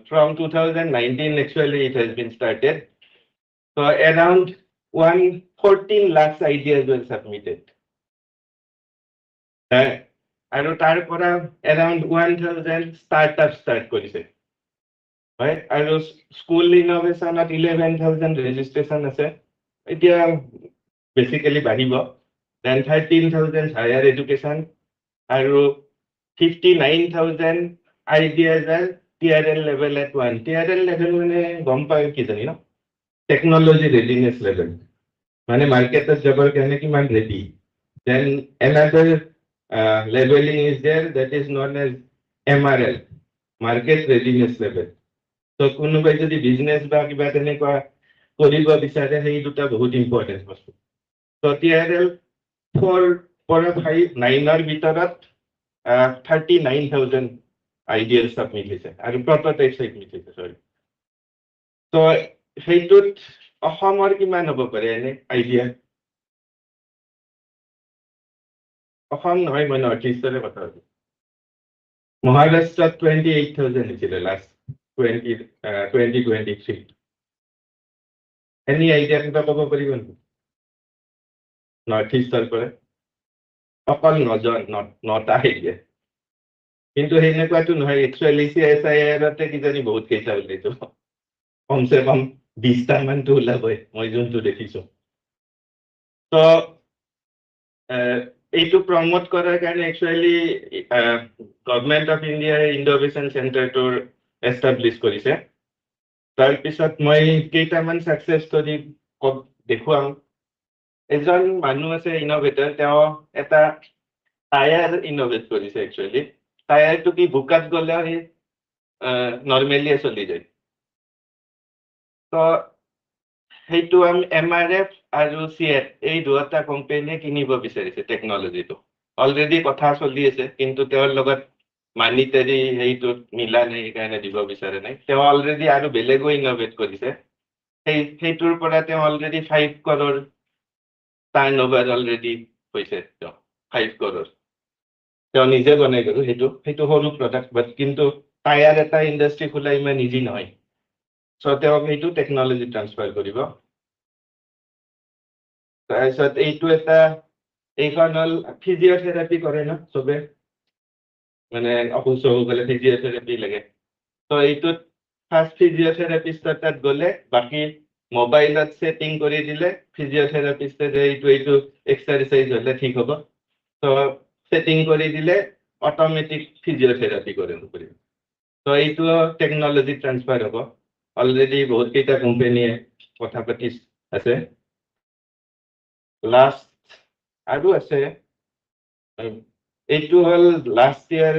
From 2019 actually it has been started. So around 114 lakhs ideas were submitted. And around 1000 startups start korise. Right? And school innovation at 11,000 registration ase. Basically বাঢ়িব, then 13,000 higher education আৰু 59,000 ideas are TRL level at 1. TRL level মানে গম পায় কি জানি ন? Technology readiness level. মানে মার্কেটত যাবৰ কাৰণে কিমান ready. Then another leveling is there that is known as MRL, market readiness level. So কোনোবাই যদি বিজনেস বা কিবা তেনেকুৱা কৰিব বিচাৰে সেই দুটা বহুত ইম্পৰ্টেন্ট বস্তু। So TRL 4 or 5 9 ভিতৰত 39,000 ideas submit হৈছে আৰু prototype submit হৈছে sorry. So সেইটোত অসমৰ কিমান হ'ব পাৰে এনে আইডিয়া? অসম নহয় মই নৰ্থ ইষ্টৰে কথা কৈছো। মহাৰাষ্ট্ৰত 28,000 হৈছিলে লাষ্ট 2023। এনি আইডিয়া কিবা ক'ব পাৰিব নেকি? নৰ্থ ইষ্টৰ পৰা অকল নটা আইডিয়া, কিন্তু সেনেকুৱাটো নহয়। একচুৱেলি CSIR-তে কিজানি বহুত কেইটা ওলাইছো, কমচে কম 20টা মানটো ওলাবই মই যোনটো দেখিছো। তো এইটো প্ৰমোট কৰাৰ কাৰণে একচুৱেলি গভৰ্ণমেণ্ট অফ ইণ্ডিয়াই ইনোভেশ্যন চেণ্টাৰটোৰ এষ্টাব্লিছ কৰিছে। তাৰপিছত মই কেইটামান ছাকচেছ ষ্টৰী দেখুৱাম। এজন মানুহ আছে ইনোভেটৰ, তেওঁ এটা টায়াৰ ইনোভেট কৰিছে একচুৱেলি। টায়াৰটো কি বোকাত গ'লে সি নৰ্মেলিয়ে চলি যায়। তো সেইটো আমি MRF আৰু CF এই দুটা কোম্পানীয়ে কিনিব বিচাৰিছে টেকনলজিটো। অলৰেডি কথা চলি আছে, কিন্তু তেওঁৰ লগত মানিটাৰী সেইটোত মিলা নাই, সেইকাৰণে দিব বিচৰা নাই। তেওঁ অলৰেডি আৰু বেলেগো ইনোভেট কৰিছে। সেইটোৰ পৰা তেওঁ অলৰেডি 5 crore টাৰ্ণঅভাৰ অলৰেডি হৈছে। তেওঁ 5 crore তেওঁ নিজে বনাই গ'লো। সেইটো সৰু প্ৰডাক্ট, বাট কিন্তু টায়াৰ এটা ইণ্ডাষ্ট্ৰী খোলা ইমান ইজি নহয়। চ' তেওঁক সেইটো টেকনলজি ট্ৰান্সফাৰ কৰিব। তাৰপিছত এইখন হ'ল ফিজিঅ'থেৰাপি কৰে ন চবে, মানে অসুস্থ হৈ গ'লে ফিজিঅ'থেৰাপি লাগে। তো এইটোত ফাৰ্ষ্ট ফিজিঅ'থেৰাপিষ্টৰ তাত গ'লে বাকী মোবাইলত ছেটিং কৰি দিলে ফিজিঅ'থেৰাপিষ্টে যে এইটো এক্সাৰচাইজ হ'লে ঠিক হ'ব। তো ছেটিং কৰি দিলে অট'মেটিক ফিজিঅ'থেৰাপি কৰিব। তো এইটো টেকনলজি ট্ৰান্সফাৰ হ'ব। অলৰেডি বহুত কেইটা কোম্পানীয়ে কথা পাতি আছে। লাষ্ট আৰু আছে, এইটো হ'ল last year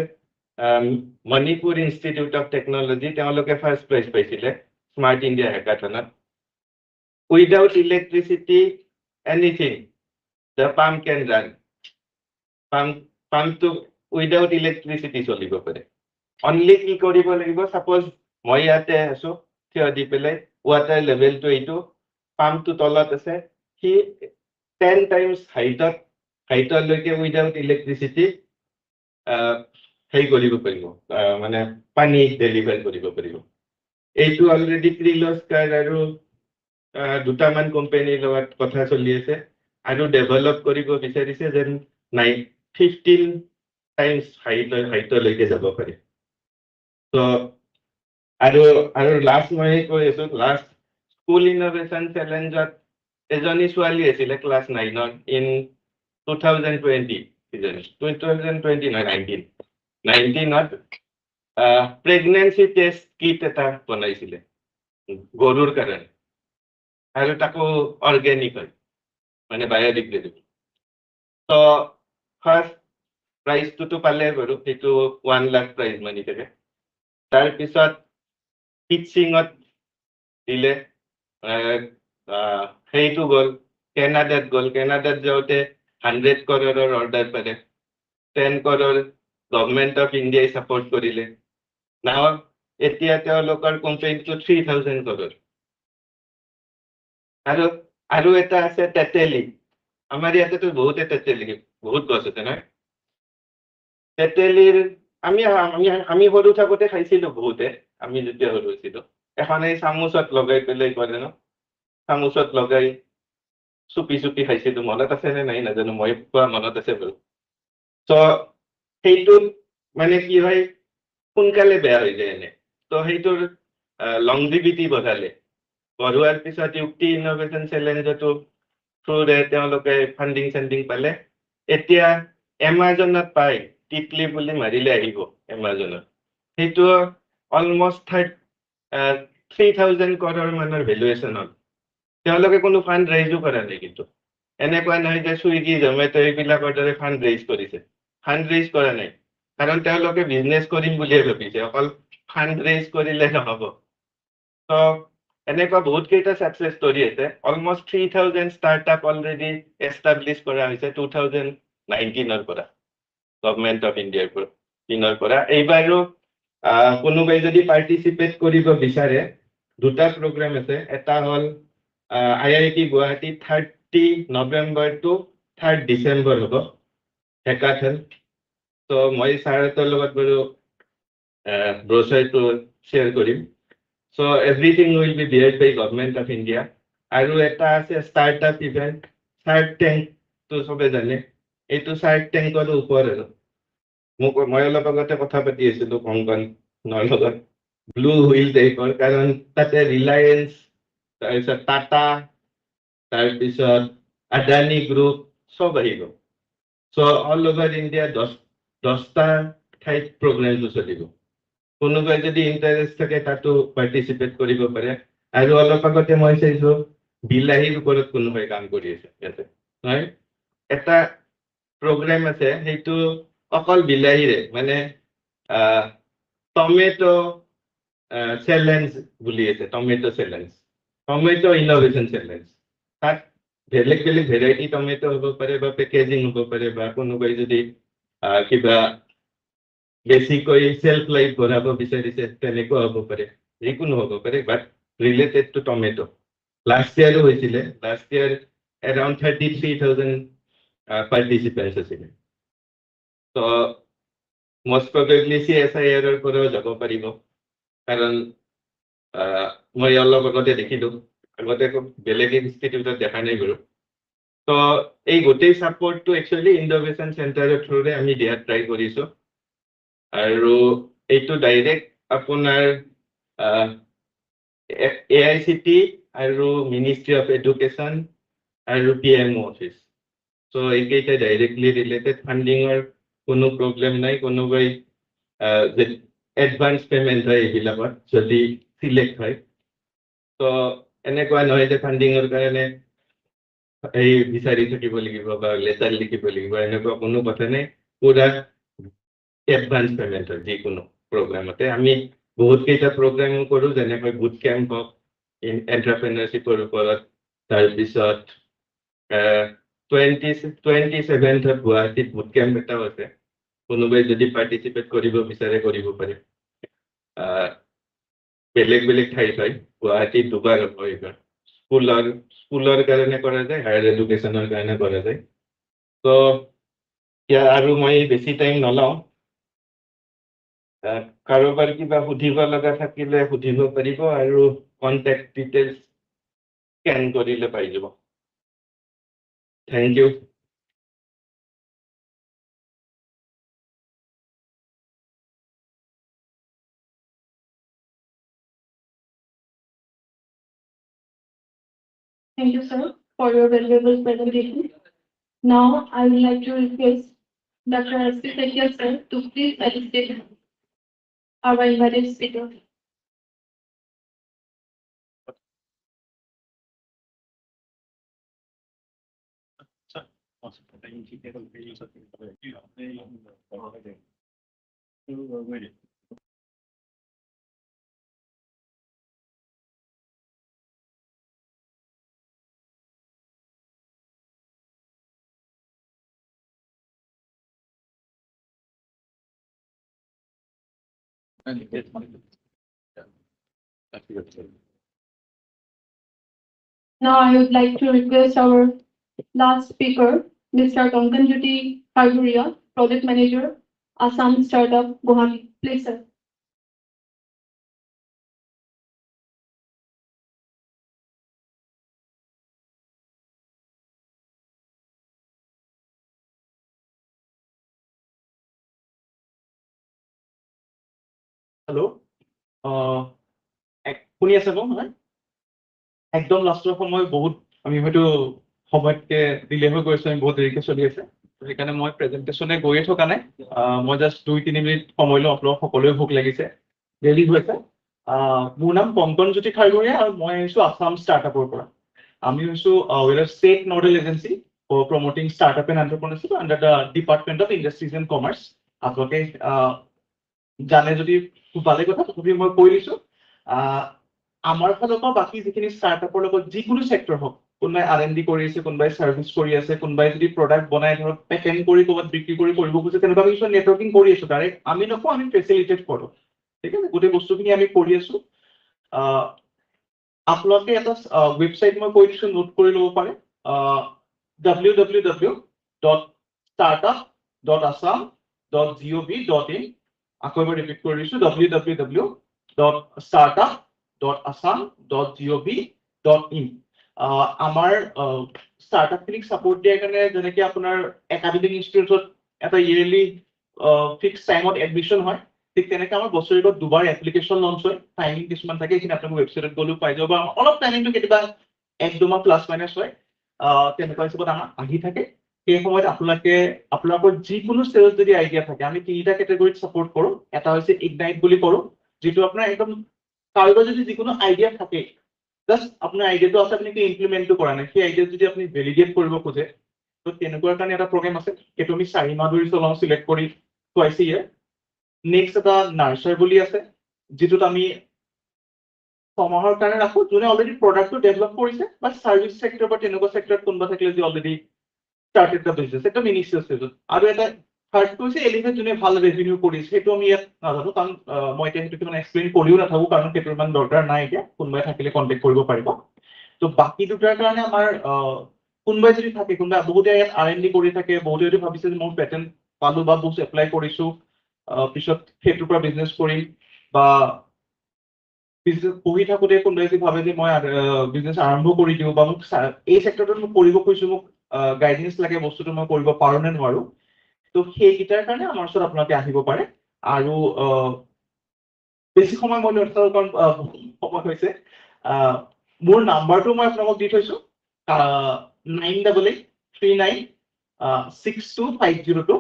Manipur institute of technology, তেওঁলোকে ফাৰ্ষ্ট প্ৰাইজ পাইছিলে স্মাৰ্ট ইণ্ডিয়া হেকাথনত। Without electricity anything the pump can run. পাম্পটো উইদাউট ইলেক্ট্ৰিচিটি চলিব পাৰে। অনলি কি কৰিব লাগিব, ছাপ'জ মই ইয়াতে আছো থিয় দি পেলাই, ৱাটাৰ লেভেলটো এইটো, পাম্পটো তলত আছে, সি 10 times হাইটলৈকে উইদাউট ইলেক্ট্ৰিচিটি হেৰি কৰিব পাৰিব, মানে পানী ডেলিভাৰ কৰিব পাৰিব। এইটো অলৰেডি ক্ৰিলস্কাৰ আৰু দুটামান কোম্পানীৰ লগত কথা চলি আছে আৰু ডেভেলপ কৰিব বিচাৰিছে যেন 15 times হাইটলৈকে যাব পাৰে। তো আৰু লাষ্ট মই কৈ আছো, লাষ্ট স্কুল ইনোভেশ্যন চেলেঞ্জত এজনী ছোৱালী আছিলে ক্লাছ 9ত ইন 2020 নহয় 19ত প্ৰেগনেঞ্চি টেষ্ট কিট এটা বনাইছিলে গৰুৰ কাৰণে, আৰু তাকো অৰ্গেনিক হয়, মানে বায়'ডিগ্ৰেডেবল। তো ফাৰ্ষ্ট প্ৰাইজটোতো পালে বাৰু, সেইটো 1 লাখ প্ৰাইজ মানি থাকে। তাৰপিছত টিচিঙত দিলে, সেইটো গ'ল কেনাডাত গ'ল। কেনাডাত যাওঁতে 100 crore অৰ্ডাৰ পালে, 10 crore গভৰ্ণমেণ্ট অফ ইণ্ডিয়াই ছাপৰ্ট কৰিলে। নাও এতিয়া তেওঁলোকৰ কোম্পানীটো 3000 crore। আৰু এটা আছে তেতেলী। আমাৰ ইয়াতেতো বহুতে তেতেলী, বহুত গছ আছে নহয়। তেতেলীৰ আমি সৰু থাকোঁতে খাইছিলোঁ বহুতে, আমি যেতিয়া সৰু হৈছিলোঁ। এখন এই চামুচত লগাই পেলাই কৰে ন, চামুচত লগাই চুপি চুপি খাইছিলোঁ, মনত আছে নে নাই নাজানো, মই খোৱা মনত আছে বাৰু। চ' সেইটোত মানে কি হয়, সোনকালে বেয়া হৈ যায় এনে। তো সেইটোৰ লংজিভিটি বঢ়ালে। বঢ়োৱাৰ পিছত ইউক্তি ইনোভেশ্যন চেলেঞ্জতো থ্ৰুৰে তেওঁলোকে ফাণ্ডিং চাণ্ডিং পালে। এতিয়া এমাজনত পায়, টিকলি বুলি মাৰিলে আহিব এমাজনত। সেইটো অলমষ্ট 3000 crore মানৰ ভেলুৱেশ্যন হ'ল। তেওঁলোকে কোনো ফাণ্ড ৰেইজো কৰা নাই, কিন্তু এনেকুৱা নহয় যে চুইগি জমেট' এইবিলাকৰ দৰে ফাণ্ড ৰেইজ কৰিছে। ফাণ্ড ৰেইজ কৰা নাই, কাৰণ তেওঁলোকে বিজনেছ কৰিম বুলিয়ে ভাবিছে, অকল ফাণ্ড ৰেইজ কৰিলে নহ'ব। তো এনেকুৱা বহুত কেইটা ছাকচেছ ষ্টৰী আছে। অলমষ্ট 3000 ষ্টাৰ্টআপ অলৰেডি এষ্টাব্লিছ কৰা হৈছে 2019 পৰা, গভৰ্ণমেণ্ট অফ ইণ্ডিয়াৰ পৰা। এইবাৰো কোনোবাই যদি পাৰ্টিচিপেট কৰিব বিচাৰে, দুটা প্ৰগ্ৰাম আছে। এটা হ'ল IIT Guwahati 30 November to 3 December হ'ব হেকাথন। তো মই ছাৰহঁতৰ লগত বাৰু ব্ৰচাৰটো শ্বেয়াৰ কৰিম। So everything will be bared by Government of India. আৰু এটা আছে ষ্টাৰ্টআপ ইভেণ্ট, Shark Tank তো চবে জানে। এইটো Shark Tankৰ ওপৰত আৰু মই অলপ আগতে কথা পাতি আছিলোঁ কংকনৰ লগত, ব্লু হুইল টাইপৰ, কাৰণ তাতে ৰিলায়েন্স, তাৰপিছত টাটা, তাৰপিছত আদানী গ্ৰুপ চব আহিব। চ' অল অভাৰ ইণ্ডিয়া 10টা ঠাইত প্ৰগ্ৰেমটো চলিব। কোনোবাই যদি ইণ্টাৰেষ্ট থাকে তাতো পাৰ্টিচিপেট কৰিব পাৰে। আৰু অলপ আগতে মই চাইছোঁ বিলাহীৰ ওপৰত কোনোবাই কাম কৰি আছে ইয়াতে, নহয়? এটা প্ৰগ্ৰেম আছে, সেইটো অকল বিলাহীৰে, মানে টমেটো চেলেঞ্জ বুলি আছে, tomato challenge, tomato innovation challenge. তাত বেলেগ বেলেগ ভেৰাইটি টমেটো হ'ব পাৰে, বা পেকেজিং হ'ব পাৰে, বা কোনোবাই যদি কিবা বেছিকৈ চেল্ফ লাইফ বঢ়াব বিচাৰিছে তেনেকুৱা হ'ব পাৰে, যিকোনো হ'ব পাৰে, but related to tomato. Last ইয়াৰো হৈছিলে, লাষ্ট ইয়াৰ এৰাউণ্ড 33,000 পাৰ্টিচিপেণ্টছ আছিলে। তো মষ্ট প্ৰবেবলি CSIR-ৰ পৰাও যাব পাৰিব, কাৰণ মই অলপ আগতে দেখিলোঁ, আগতে বেলেগ ইনষ্টিটিউটত দেখা নাই বাৰু। তো এই গোটেই ছাপৰ্টটো একচুৱেলি ইনোভেশ্যন চেণ্টাৰৰ থ্ৰুৰে আমি দিয়াত ট্ৰাই কৰিছোঁ। আৰু এইটো ডাইৰেক্ট আপোনাৰ AICT আৰু মিনিষ্ট্ৰী অফ এডুকেশ্যন আৰু PMO অফিচ। চ' এইকেইটা ডাইৰেক্টলি ৰিলেটেড, ফাণ্ডিঙৰ কোনো প্ৰব্লেম নাই। কোনোবাই এডভান্স পে'মেণ্ট হয় এইবিলাকত যদি চিলেক্ট হয়। তো এনেকুৱা নহয় যে ফাণ্ডিঙৰ কাৰণে এই বিচাৰি থাকিব লাগিব বা লেটাৰ লিখিব লাগিব, এনেকুৱা কোনো কথা নাই। পুৰা এডভান্স পে'মেণ্ট হয় যিকোনো প্ৰগ্ৰামতে। আমি বহুত কেইটা প্ৰগ্ৰামো কৰোঁ, যেনেকৈ বুট কেম্প হওক এণ্টাৰপ্ৰেনাৰশ্বিপৰ ওপৰত, তাৰপিছত 27th গুৱাহাটীত বুট কেম্প এটাও আছে, কোনোবাই যদি পাৰ্টিচিপেট কৰিব বিচাৰে কৰিব পাৰে। বেলেগ বেলেগ ঠাইত হয়, গুৱাহাটীত দুবাৰ হ'ব এইবাৰ। স্কুলৰ কাৰণে কৰা যায়, হায়াৰ এডুকেশ্যনৰ কাৰণে কৰা যায়। তো আৰু মই বেছি টাইম নলওঁ, কাৰোবাৰ কিবা সুধিব লগা থাকিলে সুধিব পাৰিব, আৰু কণ্টেক্ট ডিটেইলছ স্কেন কৰিলে পাই যাব। Thank you. Thank you, sir, for your valuable presentation. Now, I would like to request Dr. S.P. Setia, sir, to please assist our invited speaker. Now I would like to request our last speaker, Mr. Kankanjyoti Harburia, Project Manager, Assam Startup, Guwahati. Please, sir. Hello. শুনি আছে ন হয় একদম লাষ্টৰ সময় বহুত আমি হয়তো সময়তকে দিলে হৈ গৈছো আমি বহুত দেৰিকে চলি আছে সেইকাৰণে মই প্ৰেজেন্টেশ্যনে গৈয়ে থকা নাই মই জাষ্ট 2-3 মিনিট সময় লওঁ আপোনালোক সকলোৱে ভোক লাগিছে দেৰি হৈছে মোৰ নাম কংকনজ্যোতি খাৰগৰীয়া আৰু মই আহিছো আসাম ষ্টাৰ্টআপৰ পৰা আমি হৈছো state nodal agency for promoting startup and entrepreneurship under the department of industries and commerce আপোনালোকে জানে যদি খুব ভালে কথা তথাপি মই কৈ দিছো আমাৰ ফালৰ পৰা বাকী যিখিনি ষ্টাৰ্টআপৰ লগত যিকোনো চেক্টৰ হওক কোনোবাই R&D কৰি আছে কোনোবাই চাৰ্ভিচ কৰি আছে কোনোবাই যদি প্ৰডাক্ট বনাই ধৰক পেকেট কৰি ক'ৰবাত বিক্ৰী কৰিব খোজে তেনেকুৱা কিছু নেটৱৰ্কিং কৰি আছো ডাইৰেক্ট আমি নকওঁ আমি ফেচিলিটেট কৰো ঠিক আছে গোটেই বস্তুখিনি আমি কৰি আছো আপোনালোকে এটা ৱেবছাইট মই কৈ দিছো নোট কৰি ল'ব পাৰে www.startup.assam.gov.in আকৌ এবাৰ ৰিপিট কৰি দিছো www.startup.assam.gov.in আমাৰ ষ্টাৰ্টআপখিনিক ছাপোৰ্ট দিয়াৰ কাৰণে যেনেকে আপোনাৰ একাডেমিক ইনষ্টিটিউটত এটা ইয়েৰলি ফিক্স টাইমত এডমিশ্যন হয় ঠিক তেনেকৈ আমাৰ বছৰেকত দুবাৰ এপ্লিকেশ্যন লঞ্চ হয় টাইমিং কিছুমান থাকে এইখিনি আপোনালোকে ৱেবছাইটত গ'লেও পাই যাব বা অলপ টাইমিংটো কেতিয়াবা 1-2 মাহ প্লাছ মাইনাছ হয় তেনেকুৱা হিচাপত আহি থাকে সেই সময়ত আপোনালোকৰ যিকোনো ষ্টেজত যদি আইডিয়া থাকে আমি 3টা কেটেগৰীত ছাপোৰ্ট কৰোঁ এটা হৈছে ইগনাইট বুলি কৰোঁ যিটো আপোনাৰ একদম কাৰোবাৰ যদি যিকোনো আইডিয়া থাকে জাষ্ট আপোনাৰ আইডিয়াটো আছে আপুনি ইমপ্লিমেণ্টটো কৰা নাই সেই আইডিয়া যদি আপুনি ভেলিডেট কৰিব খোজে তো তেনেকুৱা কাৰণে এটা প্ৰগ্ৰেম আছে সেইটো আমি 4 মাহ ধৰি চলাওঁ চিলেক্ট কৰি টুৱাইচ এ ইয়েৰ নেক্সট এটা নাৰ্চাৰ বুলি আছে যিটোত আমি 6 মাহৰ কাৰণে ৰাখো যোনে অলৰেডি প্ৰডাক্টটো ডেভেলপ কৰিছে বা চাৰ্ভিচ চেক্টৰ বা তেনেকুৱা চেক্টৰত কোনোবা থাকিলে যে অলৰেডি started the business একদম ইনিশিয়াল ষ্টেজত আৰু এটা থাৰ্ডটো হৈছে এলিভেট যোনে ভাল ৰেভিনিউ কৰিছে সেইটো আমি ইয়াত নাজানো কাৰণ মই এতিয়া সেইটো কিমান এক্সপ্লেইন কৰিও নাথাকো কাৰণ সেইটো ইমান দৰকাৰ নাই এতিয়া কোনোবাই থাকিলে কণ্টেক্ট কৰিব পাৰিব তো বাকী দুটাৰ কাৰণে আমাৰ কোনোবাই যদি থাকে কোনোবাই বহুতে ইয়াত R&D কৰি থাকে বহুতে যদি ভাবিছে যে মই পেটেণ্ট পালো বা বস্তু এপ্লাই কৰিছো পিছত সেইটোৰ পৰা বিজনেছ কৰিম বা বিজনেছ পঢ়ি থাকোঁতে কোনোবাই যদি ভাবে যে মই বিজনেছ আৰম্ভ কৰি দিওঁ বা মোক এই চেক্টৰটোত মোক কৰিব খুজিছো মোক গাইডেন্স লাগে বস্তুটো মই কৰিব পাৰো নে নোৱাৰো তো সেইকেইটাৰ কাৰণে আমাৰ ওচৰত আপোনালোকে আহিব পাৰে আৰু বেছি সময় মই নথওঁ কাৰণ সময় হৈছে মোৰ নাম্বাৰটো মই আপোনালোকক দি থৈছো 9883962502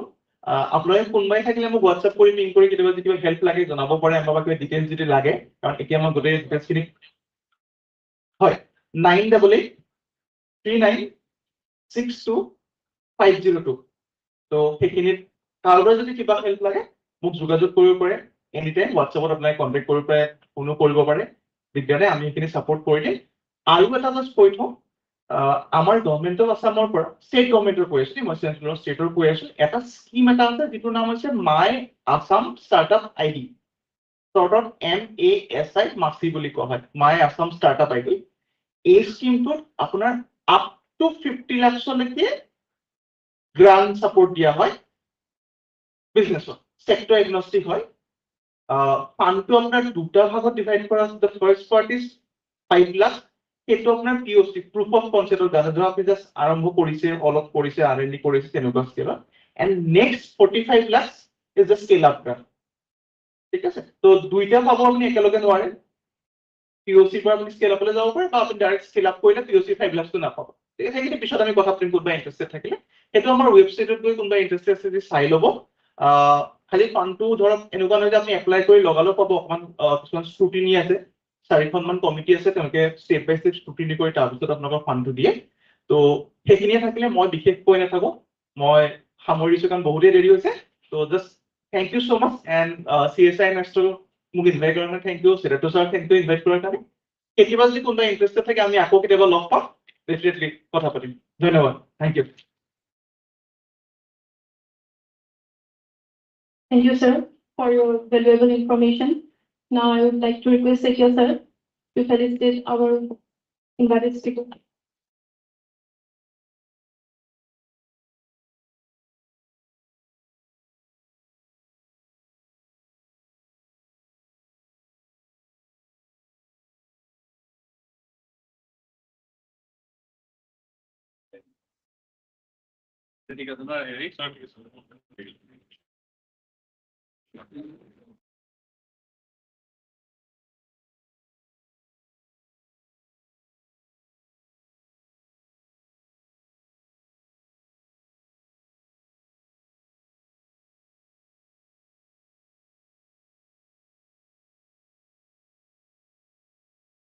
আপোনালোকে কোনোবাই থাকিলে মোক হোৱাটছআপ কৰি পিং কৰি কেতিয়াবা যদি হেল্প লাগে জনাব পাৰে আমাৰ কিবা ডিটেইলছ যদি লাগে কাৰণ এতিয়া মই গোটেই ডিটেইলছখিনি হয় 9883962502 তো সেইখিনিত কাৰোবাৰ যদি কিবা হেল্প লাগে মোক যোগাযোগ কৰিব পাৰে এনি টাইম হোৱাটছআপত আপোনালোকে কণ্টেক্ট কৰিব পাৰে ফোনো কৰিব পাৰে বিদ্যালয় আমি সেইখিনি ছাপোৰ্ট কৰি দিম আৰু এটা জাষ্ট কৈ থওঁ আমাৰ গভৰ্ণমেণ্ট অফ আছামৰ পৰা ষ্টেট গভৰ্ণমেণ্টৰ কৈ আছো মই চেণ্ট্ৰেলৰ ষ্টেটৰ কৈ আছো এটা স্কিম এটা আছে যিটোৰ নাম হৈছে মাই আছাম ষ্টাৰ্টআপ ID শ্বৰ্টত MASI মাছি বুলি কোৱা হয় মাই আছাম ষ্টাৰ্টআপ ID এই স্কিমটোত আপোনাৰ আপ টু 50 লাখলৈকে গ্ৰান্ট ছাপোৰ্ট দিয়া হয় বিজনেছত চেক্টৰ এগনষ্টিক হয় ফাণ্ডটো আপোনাৰ দুটা ভাগত ডিভাইড কৰা আছে ফাৰ্ষ্ট পাৰ্ট ইজ 5 লাখ সেইটো আপোনাৰ POC প্ৰুফ অফ কনচেপ্টৰ কাৰণে ধৰক আপুনি জাষ্ট আৰম্ভ কৰিছে অলপ কৰিছে R&D কৰিছে তেনেকুৱা স্কেলত and next 45 lakh is the scale up grant ঠিক আছে তো দুইটা পাব আপুনি একেলগে নোৱাৰে POC পৰা আপুনি স্কেল আপলৈ যাব পাৰে বা আপুনি ডাইৰেক্ট স্কেল আপ কৰিলে POC 5 লাখটো নাপাব ঠিক আছে সেইখিনি পিছত আমি কথা পাতিম কোনোবা ইণ্টাৰেষ্টেড থাকিলে সেইটো আমাৰ ৱেবছাইটত গৈ কোনোবা ইণ্টাৰেষ্টেড আছে যদি চাই ল'ব খালি ফাণ্ডটো ধৰক এনেকুৱা নহয় যে আপুনি এপ্লাই কৰি লগালেও পাব অকণমান কিছুমান স্ক্ৰুটিনি আছে 4খনমান কমিটি আছে তেওঁলোকে ষ্টেপ বাই ষ্টেপ স্ক্ৰুটিনি কৰি তাৰপিছত আপোনালোকৰ ফাণ্ডটো দিয়ে তো সেইখিনিয়ে থাকিলে মই বিশেষ কৈ নাথাকো মই সামৰিছো কাৰণ বহুতেই দেৰি হৈছে তো just thank you so' much and CSIR-NEIST মোক ইনভাইট কৰাৰ কাৰণে থেংক ইউ চিৰাটো ছাৰ থেংক ইউ ইনভাইট কৰাৰ কাৰণে কেতিয়াবা যদি কোনোবা ইণ্টাৰেষ্টেড থাকে আমি আকৌ কেতিয়াবা লগ পাম ডেফিনেটলি কথা পাতিম ধন্যবাদ thank you Thank you, sir, for your valuable information. Now I would like to request Sekia sir to felicitate our invited speaker.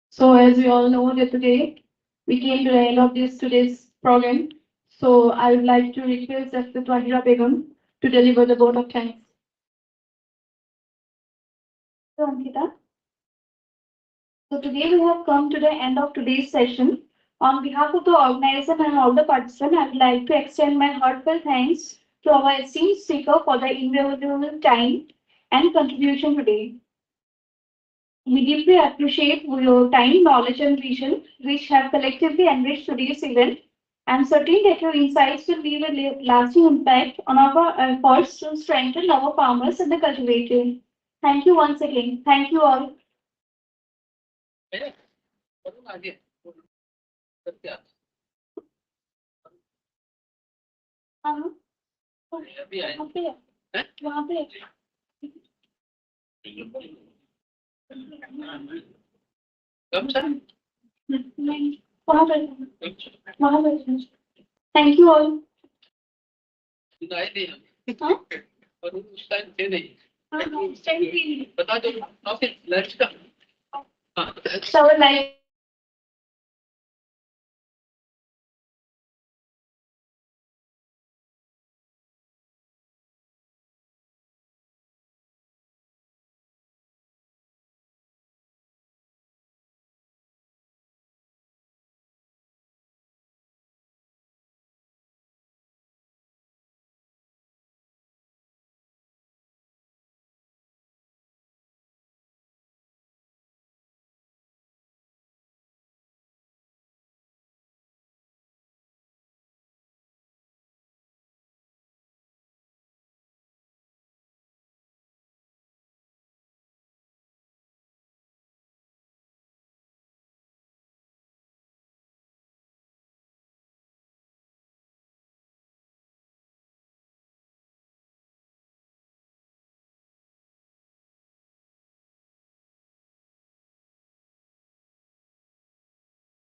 So as we all know that today we came to the end of today's program. So I would like to request Dr. Tahira Begum to deliver the vote of thanks. So Ankita. So today we have come to the end of today's session. On behalf of the organizer and all the participants, I would like to extend my heartfelt thanks to our esteemed speaker for their invaluable time and contribution today. We deeply appreciate your time, knowledge, and vision, which have collectively enriched today's event. I'm certain that your insights will leave a lasting impact on our efforts to strengthen our farmers and the cultivators. Thank you once again. Thank you all. Thank you all. बता दो lunch का So, like